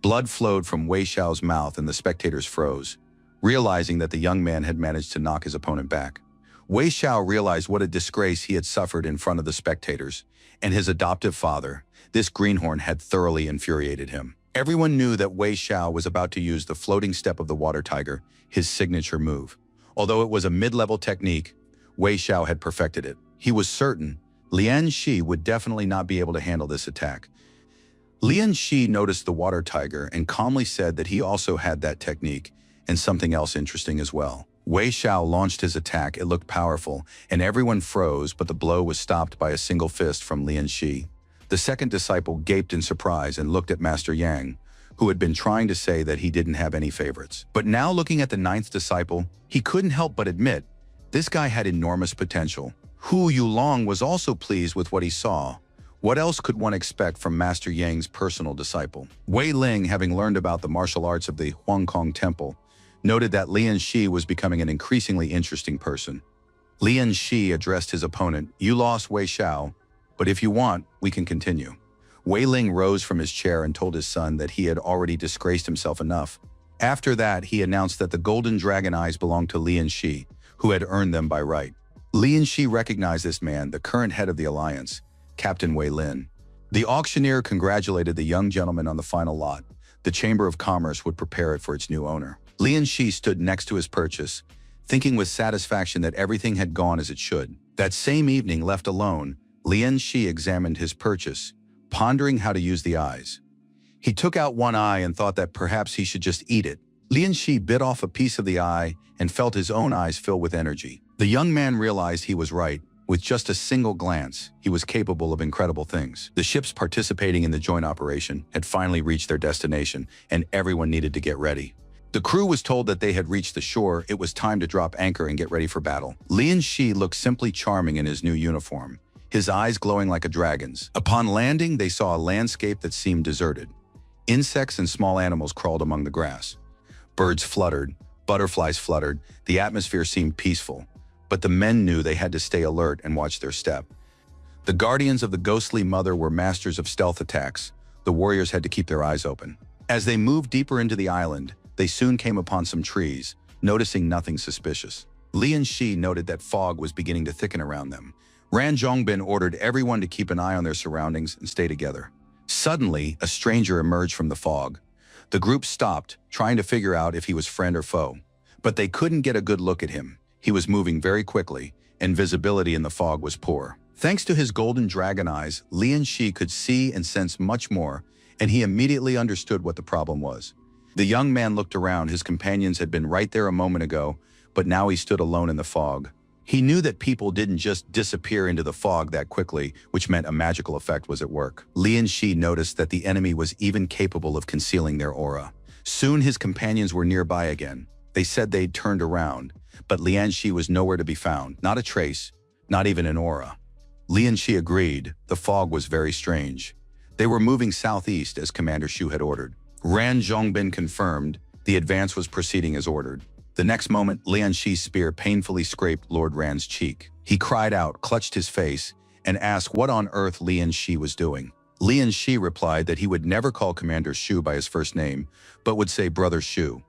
Speaker 1: Blood flowed from Wei Xiao's mouth and the spectators froze, realizing that the young man had managed to knock his opponent back. Wei Xiao realized what a disgrace he had suffered in front of the spectators, and his adoptive father, this greenhorn, had thoroughly infuriated him. Everyone knew that Wei Xiao was about to use the floating step of the water tiger, his signature move. Although it was a mid-level technique, Wei Xiao had perfected it. He was certain Lian Shi would definitely not be able to handle this attack. Lian Shi noticed the water tiger and calmly said that he also had that technique, and something else interesting as well. Wei Xiao launched his attack. It looked powerful, and everyone froze, but the blow was stopped by a single fist from Lian Shi. The second disciple gaped in surprise and looked at Master Yang, who had been trying to say that he didn't have any favorites. But now looking at the ninth disciple, he couldn't help but admit, this guy had enormous potential. Hu Yulong was also pleased with what he saw. What else could one expect from Master Yang's personal disciple? Wei Ling, having learned about the martial arts of the Huangkong Temple, noted that Lian Shi was becoming an increasingly interesting person. Lian Shi addressed his opponent, "You lost, Wei Xiao, but if you want, we can continue." Wei Ling rose from his chair and told his son that he had already disgraced himself enough. After that, he announced that the golden dragon eyes belonged to Lian Shi, who had earned them by right. Lian Shi recognized this man, the current head of the alliance, Captain Wei Lin. The auctioneer congratulated the young gentleman on the final lot. The Chamber of Commerce would prepare it for its new owner. Lian Shi stood next to his purchase, thinking with satisfaction that everything had gone as it should. That same evening, left alone, Lian Shi examined his purchase, pondering how to use the eyes. He took out one eye and thought that perhaps he should just eat it. Lian Shi bit off a piece of the eye and felt his own eyes fill with energy. The young man realized he was right. With just a single glance, he was capable of incredible things. The ships participating in the joint operation had finally reached their destination, and everyone needed to get ready. The crew was told that they had reached the shore. It was time to drop anchor and get ready for battle. Lian Shi looked simply charming in his new uniform, his eyes glowing like a dragon's. Upon landing, they saw a landscape that seemed deserted. Insects and small animals crawled among the grass. Birds fluttered, butterflies fluttered, the atmosphere seemed peaceful. But the men knew they had to stay alert and watch their step. The guardians of the ghostly mother were masters of stealth attacks. The warriors had to keep their eyes open. As they moved deeper into the island, they soon came upon some trees, noticing nothing suspicious. Lian Shi noted that fog was beginning to thicken around them. Ran Zhongbin ordered everyone to keep an eye on their surroundings and stay together. Suddenly, a stranger emerged from the fog. The group stopped, trying to figure out if he was friend or foe. But they couldn't get a good look at him. He was moving very quickly, and visibility in the fog was poor. Thanks to his golden dragon eyes, Lian Shi could see and sense much more, and he immediately understood what the problem was. The young man looked around. His companions had been right there a moment ago, but now he stood alone in the fog. He knew that people didn't just disappear into the fog that quickly, which meant a magical effect was at work. Lian Shi noticed that the enemy was even capable of concealing their aura. Soon his companions were nearby again. They said they'd turned around, but Lian Shi was nowhere to be found. Not a trace, not even an aura. Lian Shi agreed. The fog was very strange. They were moving southeast as Commander Shu had ordered. Ran Zhongbin confirmed the advance was proceeding as ordered. The next moment, Lian Shi's spear painfully scraped Lord Ran's cheek. He cried out, clutched his face, and asked what on earth Lian Shi was doing. Lian Shi replied that he would never call Commander Shu by his first name, but would say Brother Shu.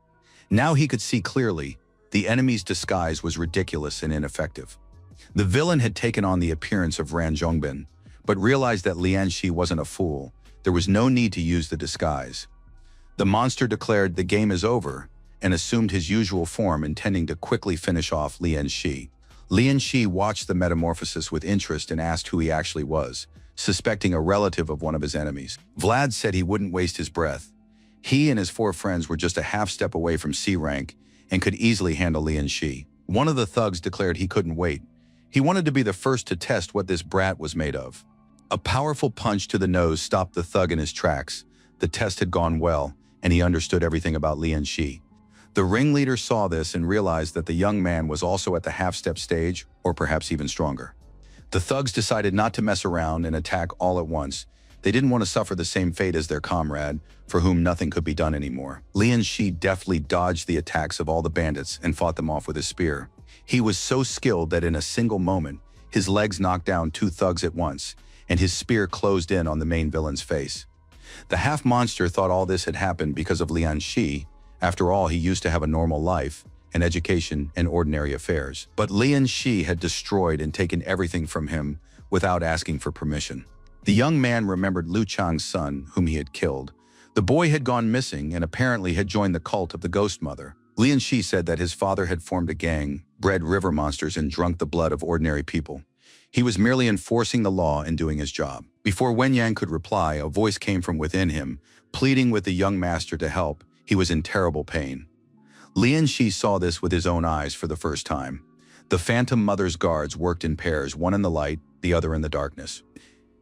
Speaker 1: Now he could see clearly, the enemy's disguise was ridiculous and ineffective. The villain had taken on the appearance of Ran Zhongbin, but realized that Lian Shi wasn't a fool. There was no need to use the disguise. The monster declared the game is over and assumed his usual form, intending to quickly finish off Lian Shi. Lian Shi watched the metamorphosis with interest and asked who he actually was, suspecting a relative of one of his enemies. Vlad said he wouldn't waste his breath. He and his 4 friends were just a half step away from C rank and could easily handle Lian Shi. One of the thugs declared he couldn't wait. He wanted to be the first to test what this brat was made of. A powerful punch to the nose stopped the thug in his tracks. The test had gone well, and he understood everything about Lian Shi. The ringleader saw this and realized that the young man was also at the half-step stage, or perhaps even stronger. The thugs decided not to mess around and attack all at once. They didn't want to suffer the same fate as their comrade, for whom nothing could be done anymore. Lian Shi deftly dodged the attacks of all the bandits and fought them off with his spear. He was so skilled that in a single moment, his legs knocked down 2 thugs at once, and his spear closed in on the main villain's face. The half-monster thought all this had happened because of Lian Shi. After all, he used to have a normal life, an education, and ordinary affairs. But Lian Shi had destroyed and taken everything from him without asking for permission. The young man remembered Liu Chang's son, whom he had killed. The boy had gone missing and apparently had joined the cult of the Ghost Mother. Lian Shi said that his father had formed a gang, bred river monsters, and drunk the blood of ordinary people. He was merely enforcing the law and doing his job. Before Wen Yang could reply, a voice came from within him, pleading with the young master to help. He was in terrible pain. Lian Shi saw this with his own eyes for the first time. The Phantom Mother's guards worked in pairs, one in the light, the other in the darkness.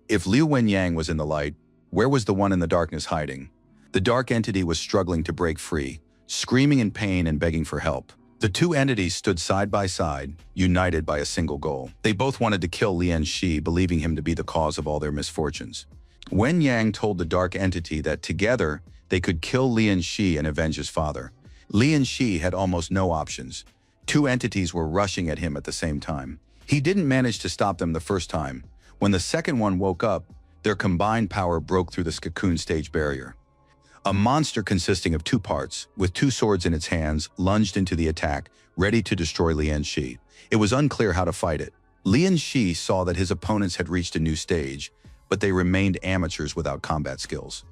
Speaker 1: If Liu Wenyang was in the light, where was the one in the darkness hiding? The dark entity was struggling to break free, screaming in pain and begging for help. The 2 entities stood side by side, united by a single goal. They both wanted to kill Lian Shi, believing him to be the cause of all their misfortunes. Wen Yang told the dark entity that together they could kill Lian Shi and avenge his father. Lian Shi had almost no options. 2 entities were rushing at him at the same time. He didn't manage to stop them the first time. When the second one woke up, their combined power broke through the cocoon stage barrier. A monster consisting of 2 parts, with 2 swords in its hands, lunged into the attack, ready to destroy Lian Shi. It was unclear how to fight it. Lian Shi saw that his opponents had reached a new stage, but they remained amateurs without combat skills.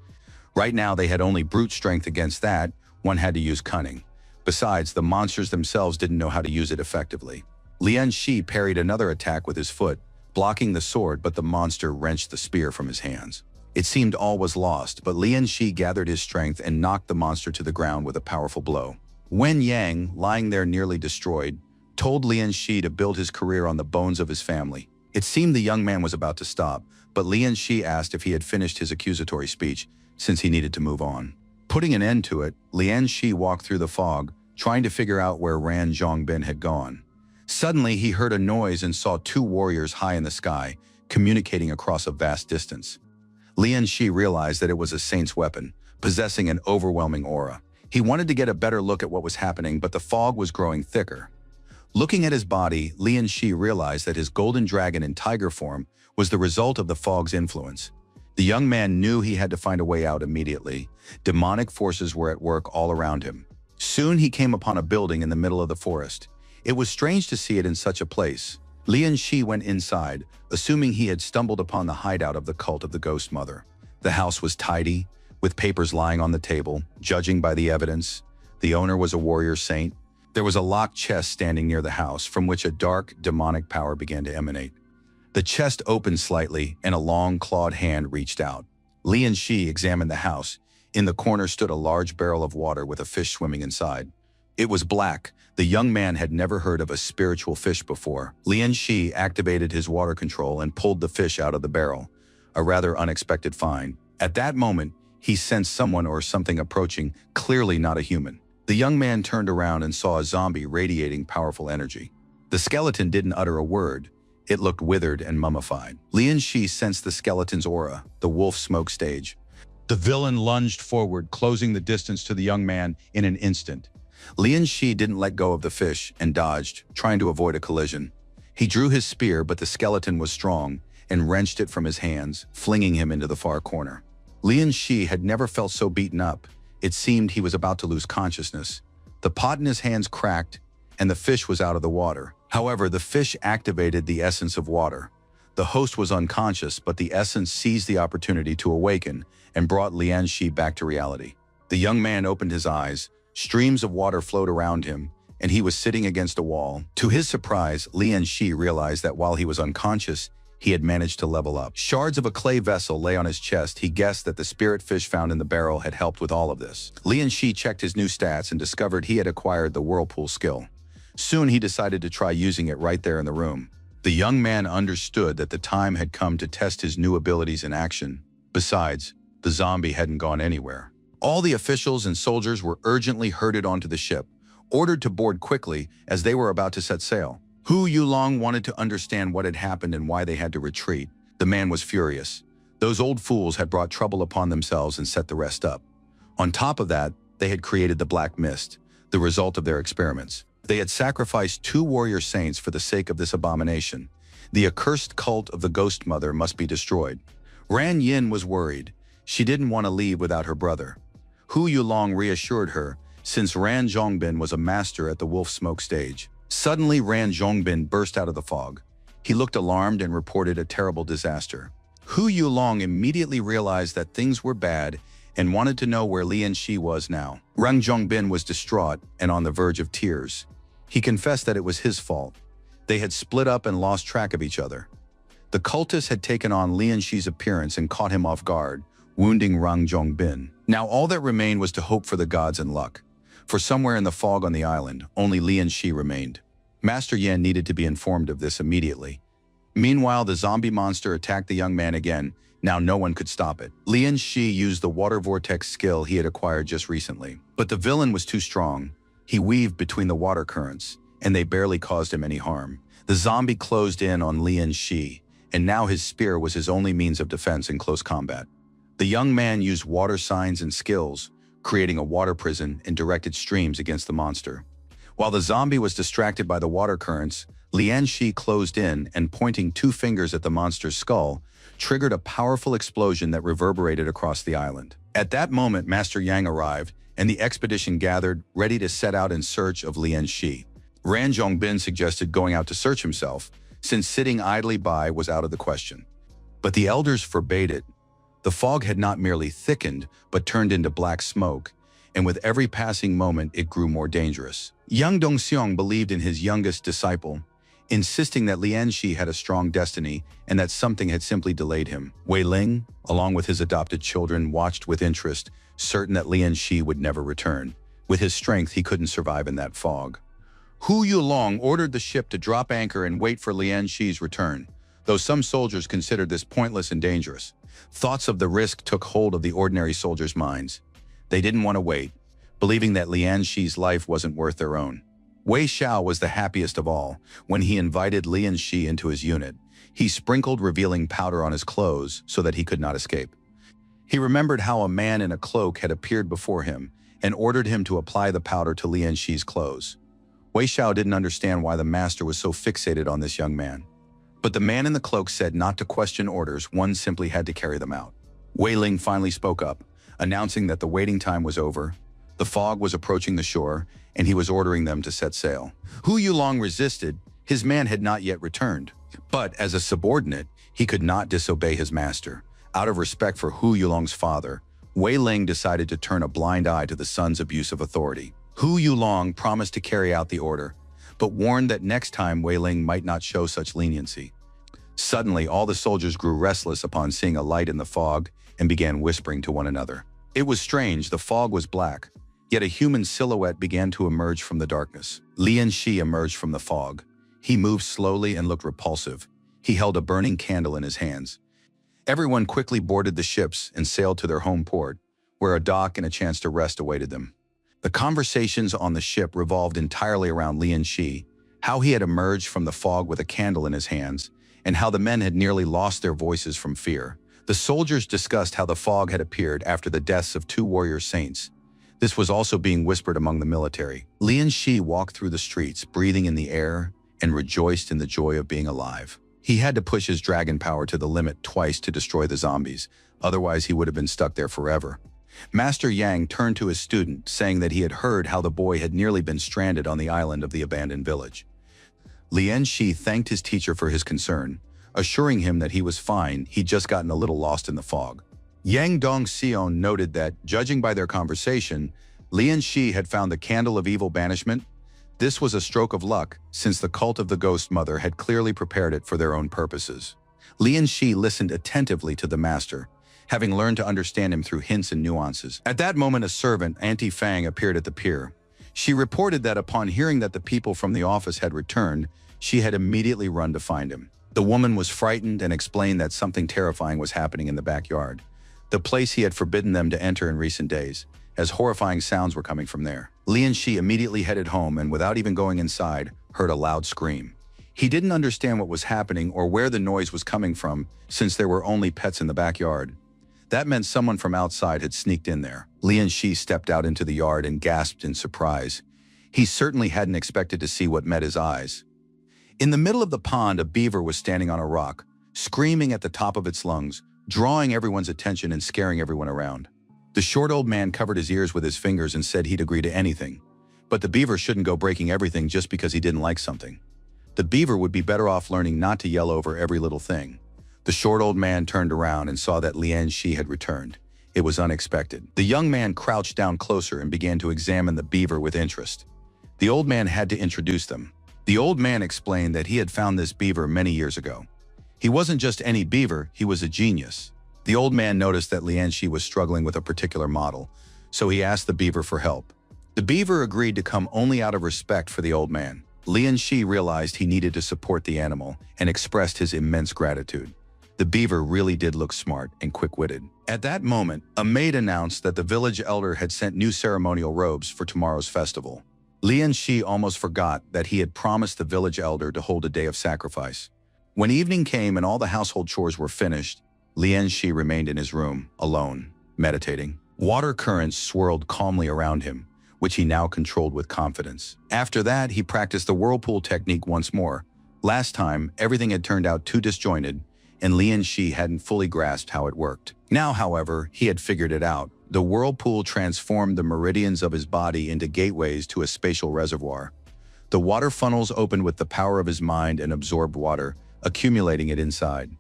Speaker 1: Right now, they had only brute strength. Against that, one had to use cunning. Besides, the monsters themselves didn't know how to use it effectively. Lian Shi parried another attack with his foot, blocking the sword, but the monster wrenched the spear from his hands. It seemed all was lost, but Lian Shi gathered his strength and knocked the monster to the ground with a powerful blow. Wen Yang, lying there nearly destroyed, told Lian Shi to build his career on the bones of his family. It seemed the young man was about to stop, but Lian Shi asked if he had finished his accusatory speech, since he needed to move on. Putting an end to it, Lian Shi walked through the fog, trying to figure out where Ran Zhongbin had gone. Suddenly, he heard a noise and saw 2 warriors high in the sky, communicating across a vast distance. Lian Shi realized that it was a saint's weapon, possessing an overwhelming aura. He wanted to get a better look at what was happening, but the fog was growing thicker. Looking at his body, Lian Shi realized that his golden dragon in tiger form was the result of the fog's influence. The young man knew he had to find a way out immediately. Demonic forces were at work all around him. Soon he came upon a building in the middle of the forest. It was strange to see it in such a place. Lian Shi went inside, assuming he had stumbled upon the hideout of the cult of the Ghost Mother. The house was tidy, with papers lying on the table. Judging by the evidence, the owner was a warrior saint. There was a locked chest standing near the house, from which a dark, demonic power began to emanate. The chest opened slightly, and a long, clawed hand reached out. Lian Shi examined the house. In the corner stood a large barrel of water with a fish swimming inside. It was black. The young man had never heard of a spiritual fish before. Lian Shi activated his water control and pulled the fish out of the barrel, a rather unexpected find. At that moment, he sensed someone or something approaching, clearly not a human. The young man turned around and saw a zombie radiating powerful energy. The skeleton didn't utter a word. It looked withered and mummified. Lian Shi sensed the skeleton's aura, the wolf smoke stage. The villain lunged forward, closing the distance to the young man in an instant. Lian Shi didn't let go of the fish and dodged, trying to avoid a collision. He drew his spear, but the skeleton was strong, and wrenched it from his hands, flinging him into the far corner. Lian Shi had never felt so beaten up. It seemed he was about to lose consciousness. The pot in his hands cracked, and the fish was out of the water. However, the fish activated the essence of water. The host was unconscious, but the essence seized the opportunity to awaken and brought Lian Shi back to reality. The young man opened his eyes, streams of water flowed around him, and he was sitting against a wall. To his surprise, Lian Shi realized that while he was unconscious, he had managed to level up. Shards of a clay vessel lay on his chest. He guessed that the spirit fish found in the barrel had helped with all of this. Lian Shi checked his new stats and discovered he had acquired the whirlpool skill. Soon he decided to try using it right there in the room. The young man understood that the time had come to test his new abilities in action. Besides, the zombie hadn't gone anywhere. All the officials and soldiers were urgently herded onto the ship, ordered to board quickly as they were about to set sail. Hu Yulong wanted to understand what had happened and why they had to retreat. The man was furious. Those old fools had brought trouble upon themselves and set the rest up. On top of that, they had created the Black Mist, the result of their experiments. They had sacrificed 2 warrior saints for the sake of this abomination. The accursed cult of the Ghost Mother must be destroyed. Ran Yin was worried. She didn't want to leave without her brother. Hu Yulong reassured her, since Ran Zhongbin was a master at the wolf smoke stage. Suddenly, Ran Zhongbin burst out of the fog. He looked alarmed and reported a terrible disaster. Hu Yulong immediately realized that things were bad and wanted to know where Lian Shi was now. Ran Zhongbin was distraught and on the verge of tears. He confessed that it was his fault. They had split up and lost track of each other. The cultists had taken on Lian Shi's appearance and caught him off guard, wounding Ran Zhongbin. Now all that remained was to hope for the gods and luck. For somewhere in the fog on the island, only Lian Shi remained. Master Yan needed to be informed of this immediately. Meanwhile, the zombie monster attacked the young man again. Now no one could stop it. Lian Shi used the water vortex skill he had acquired just recently. But the villain was too strong. He weaved between the water currents, and they barely caused him any harm. The zombie closed in on Lian Shi, and now his spear was his only means of defense in close combat. The young man used water signs and skills, creating a water prison and directed streams against the monster. While the zombie was distracted by the water currents, Lian Shi closed in and, pointing 2 fingers at the monster's skull, triggered a powerful explosion that reverberated across the island. At that moment, Master Yang arrived, and the expedition gathered, ready to set out in search of Lian Shi. Ran Zhongbin suggested going out to search himself, since sitting idly by was out of the question. But the elders forbade it. The fog had not merely thickened, but turned into black smoke, and with every passing moment it grew more dangerous. Young Dongxiong believed in his youngest disciple, insisting that Lian Shi had a strong destiny and that something had simply delayed him. Wei Ling, along with his adopted children, watched with interest, certain that Lian Shi would never return. With his strength, he couldn't survive in that fog. Hu Yulong ordered the ship to drop anchor and wait for Lian Shi's return, though some soldiers considered this pointless and dangerous. Thoughts of the risk took hold of the ordinary soldiers' minds. They didn't want to wait, believing that Lian Shi's life wasn't worth their own. Wei Xiao was the happiest of all when he invited Lian Shi into his unit. He sprinkled revealing powder on his clothes so that he could not escape. He remembered how a man in a cloak had appeared before him and ordered him to apply the powder to Lian Shi's clothes. Wei Xiao didn't understand why the master was so fixated on this young man. But the man in the cloak said not to question orders, one simply had to carry them out. Wei Ling finally spoke up, announcing that the waiting time was over. The fog was approaching the shore, and he was ordering them to set sail. Hu Yulong resisted. His man had not yet returned. But as a subordinate, he could not disobey his master. Out of respect for Hu Yulong's father, Wei Ling decided to turn a blind eye to the son's abuse of authority. Hu Yulong promised to carry out the order, but warned that next time Wei Ling might not show such leniency. Suddenly, all the soldiers grew restless upon seeing a light in the fog and began whispering to one another. It was strange, the fog was black, yet a human silhouette began to emerge from the darkness. Lian Shi emerged from the fog. He moved slowly and looked repulsive. He held a burning candle in his hands. Everyone quickly boarded the ships and sailed to their home port, where a dock and a chance to rest awaited them. The conversations on the ship revolved entirely around Lian Shi, how he had emerged from the fog with a candle in his hands, and how the men had nearly lost their voices from fear. The soldiers discussed how the fog had appeared after the deaths of 2 warrior saints. This was also being whispered among the military. Lian Shi walked through the streets, breathing in the air, and rejoiced in the joy of being alive. He had to push his dragon power to the limit twice to destroy the zombies, otherwise he would have been stuck there forever. Master Yang turned to his student, saying that he had heard how the boy had nearly been stranded on the island of the abandoned village. Lian Shi thanked his teacher for his concern, assuring him that he was fine, he'd just gotten a little lost in the fog. Yang Dongxion noted that, judging by their conversation, Lian Shi had found the candle of evil banishment. This was a stroke of luck, since the cult of the Ghost Mother had clearly prepared it for their own purposes. Lian Shi listened attentively to the master, having learned to understand him through hints and nuances. At that moment, a servant, Auntie Fang, appeared at the pier. She reported that upon hearing that the people from the office had returned, she had immediately run to find him. The woman was frightened and explained that something terrifying was happening in the backyard, the place he had forbidden them to enter in recent days, as horrifying sounds were coming from there. Lian Shi immediately headed home and, without even going inside, heard a loud scream. He didn't understand what was happening or where the noise was coming from, since there were only pets in the backyard. That meant someone from outside had sneaked in there. Lian Shi stepped out into the yard and gasped in surprise. He certainly hadn't expected to see what met his eyes. In the middle of the pond, a beaver was standing on a rock, screaming at the top of its lungs, drawing everyone's attention and scaring everyone around. The short old man covered his ears with his fingers and said he'd agree to anything. But the beaver shouldn't go breaking everything just because he didn't like something. The beaver would be better off learning not to yell over every little thing. The short old man turned around and saw that Lian Shi had returned. It was unexpected. The young man crouched down closer and began to examine the beaver with interest. The old man had to introduce them. The old man explained that he had found this beaver many years ago. He wasn't just any beaver, he was a genius. The old man noticed that Lian Shi was struggling with a particular model, so he asked the beaver for help. The beaver agreed to come only out of respect for the old man. Lian Shi realized he needed to support the animal and expressed his immense gratitude. The beaver really did look smart and quick-witted. At that moment, a maid announced that the village elder had sent new ceremonial robes for tomorrow's festival. Lian Shi almost forgot that he had promised the village elder to hold a day of sacrifice. When evening came and all the household chores were finished, Lian Shi remained in his room, alone, meditating. Water currents swirled calmly around him, which he now controlled with confidence. After that, he practiced the whirlpool technique once more. Last time, everything had turned out too disjointed, and Lian Shi hadn't fully grasped how it worked. Now, however, he had figured it out. The whirlpool transformed the meridians of his body into gateways to a spatial reservoir. The water funnels opened with the power of his mind and absorbed water, accumulating it inside.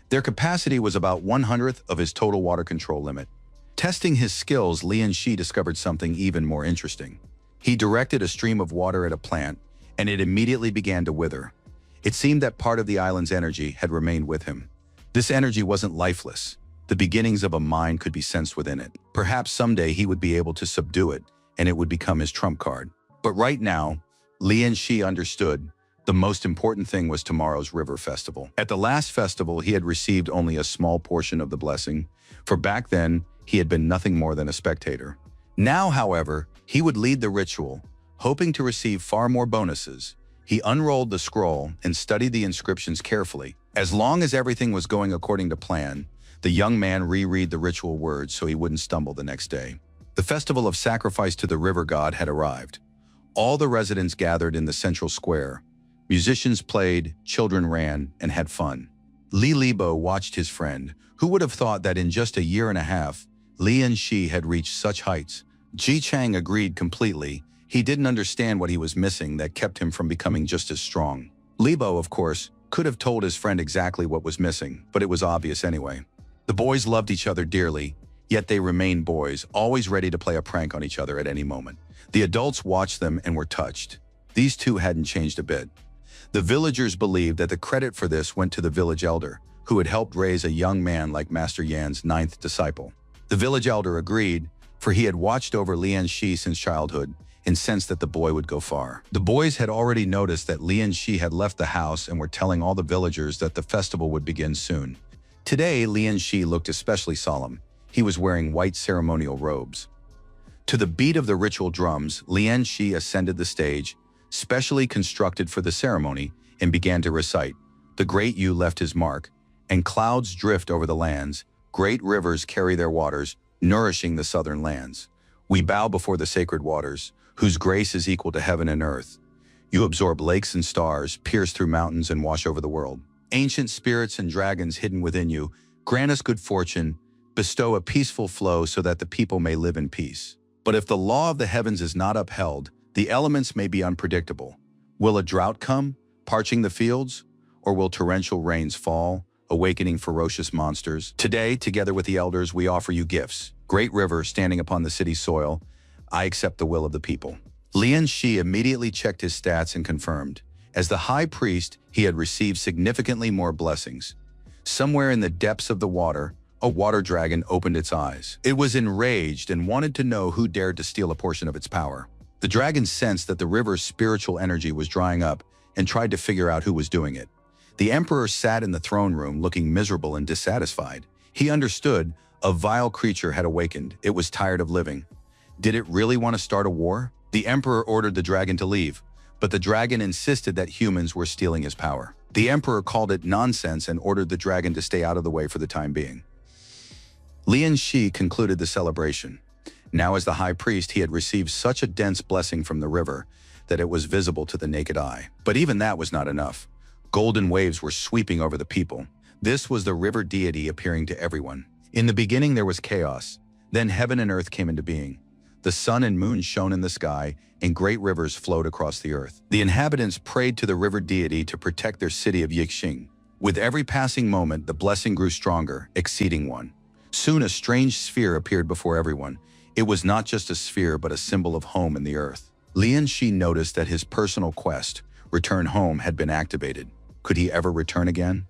Speaker 1: Their capacity was about 1/100th of his total water control limit. Testing his skills, Lian Shi discovered something even more interesting. He directed a stream of water at a plant, and it immediately began to wither. It seemed that part of the island's energy had remained with him. This energy wasn't lifeless. The beginnings of a mind could be sensed within it. Perhaps someday he would be able to subdue it, and it would become his trump card. But right now, Lian Shi understood the most important thing was tomorrow's river festival. At the last festival, he had received only a small portion of the blessing, for back then, he had been nothing more than a spectator. Now, however, he would lead the ritual, hoping to receive far more bonuses. He unrolled the scroll and studied the inscriptions carefully. As long as everything was going according to plan, the young man reread the ritual words so he wouldn't stumble the next day. The festival of sacrifice to the river god had arrived. All the residents gathered in the central square. Musicians played, children ran, and had fun. Li Libo watched his friend. Who would have thought that in just a year and a half, Lian Shi had reached such heights? Ji Chang agreed completely. He didn't understand what he was missing that kept him from becoming just as strong. Libo, of course, could have told his friend exactly what was missing, but it was obvious anyway. The boys loved each other dearly, yet they remained boys, always ready to play a prank on each other at any moment. The adults watched them and were touched. These two hadn't changed a bit. The villagers believed that the credit for this went to the village elder, who had helped raise a young man like Master Yan's 9th disciple. The village elder agreed, for he had watched over Lian Shi since childhood and sensed that the boy would go far. The boys had already noticed that Lian Shi had left the house and were telling all the villagers that the festival would begin soon. Today, Lian Shi looked especially solemn. He was wearing white ceremonial robes. To the beat of the ritual drums, Lian Shi ascended the stage, specially constructed for the ceremony, and began to recite. The great Yu left his mark, and clouds drift over the lands. Great rivers carry their waters, nourishing the southern lands. We bow before the sacred waters, whose grace is equal to heaven and earth. You absorb lakes and stars, pierce through mountains, and wash over the world. Ancient spirits and dragons hidden within you, grant us good fortune, bestow a peaceful flow so that the people may live in peace. But if the law of the heavens is not upheld, the elements may be unpredictable. Will a drought come, parching the fields? Or will torrential rains fall, awakening ferocious monsters? Today, together with the elders, we offer you gifts. Great river standing upon the city's soil, I accept the will of the people. Lian Shi immediately checked his stats and confirmed. As the high priest, he had received significantly more blessings. Somewhere in the depths of the water, a water dragon opened its eyes. It was enraged and wanted to know who dared to steal a portion of its power. The dragon sensed that the river's spiritual energy was drying up and tried to figure out who was doing it. The emperor sat in the throne room looking miserable and dissatisfied. He understood a vile creature had awakened. It was tired of living. Did it really want to start a war? The emperor ordered the dragon to leave, but the dragon insisted that humans were stealing his power. The emperor called it nonsense and ordered the dragon to stay out of the way for the time being. Lian Shi concluded the celebration. Now as the high priest, he had received such a dense blessing from the river that it was visible to the naked eye. But even that was not enough. Golden waves were sweeping over the people. This was the river deity appearing to everyone. In the beginning there was chaos. Then heaven and earth came into being. The sun and moon shone in the sky, and great rivers flowed across the earth. The inhabitants prayed to the river deity to protect their city of Yixing. With every passing moment, the blessing grew stronger, exceeding one. Soon a strange sphere appeared before everyone. It was not just a sphere, but a symbol of home in the earth. Lian Shi noticed that his personal quest, return home, had been activated. Could he ever return again?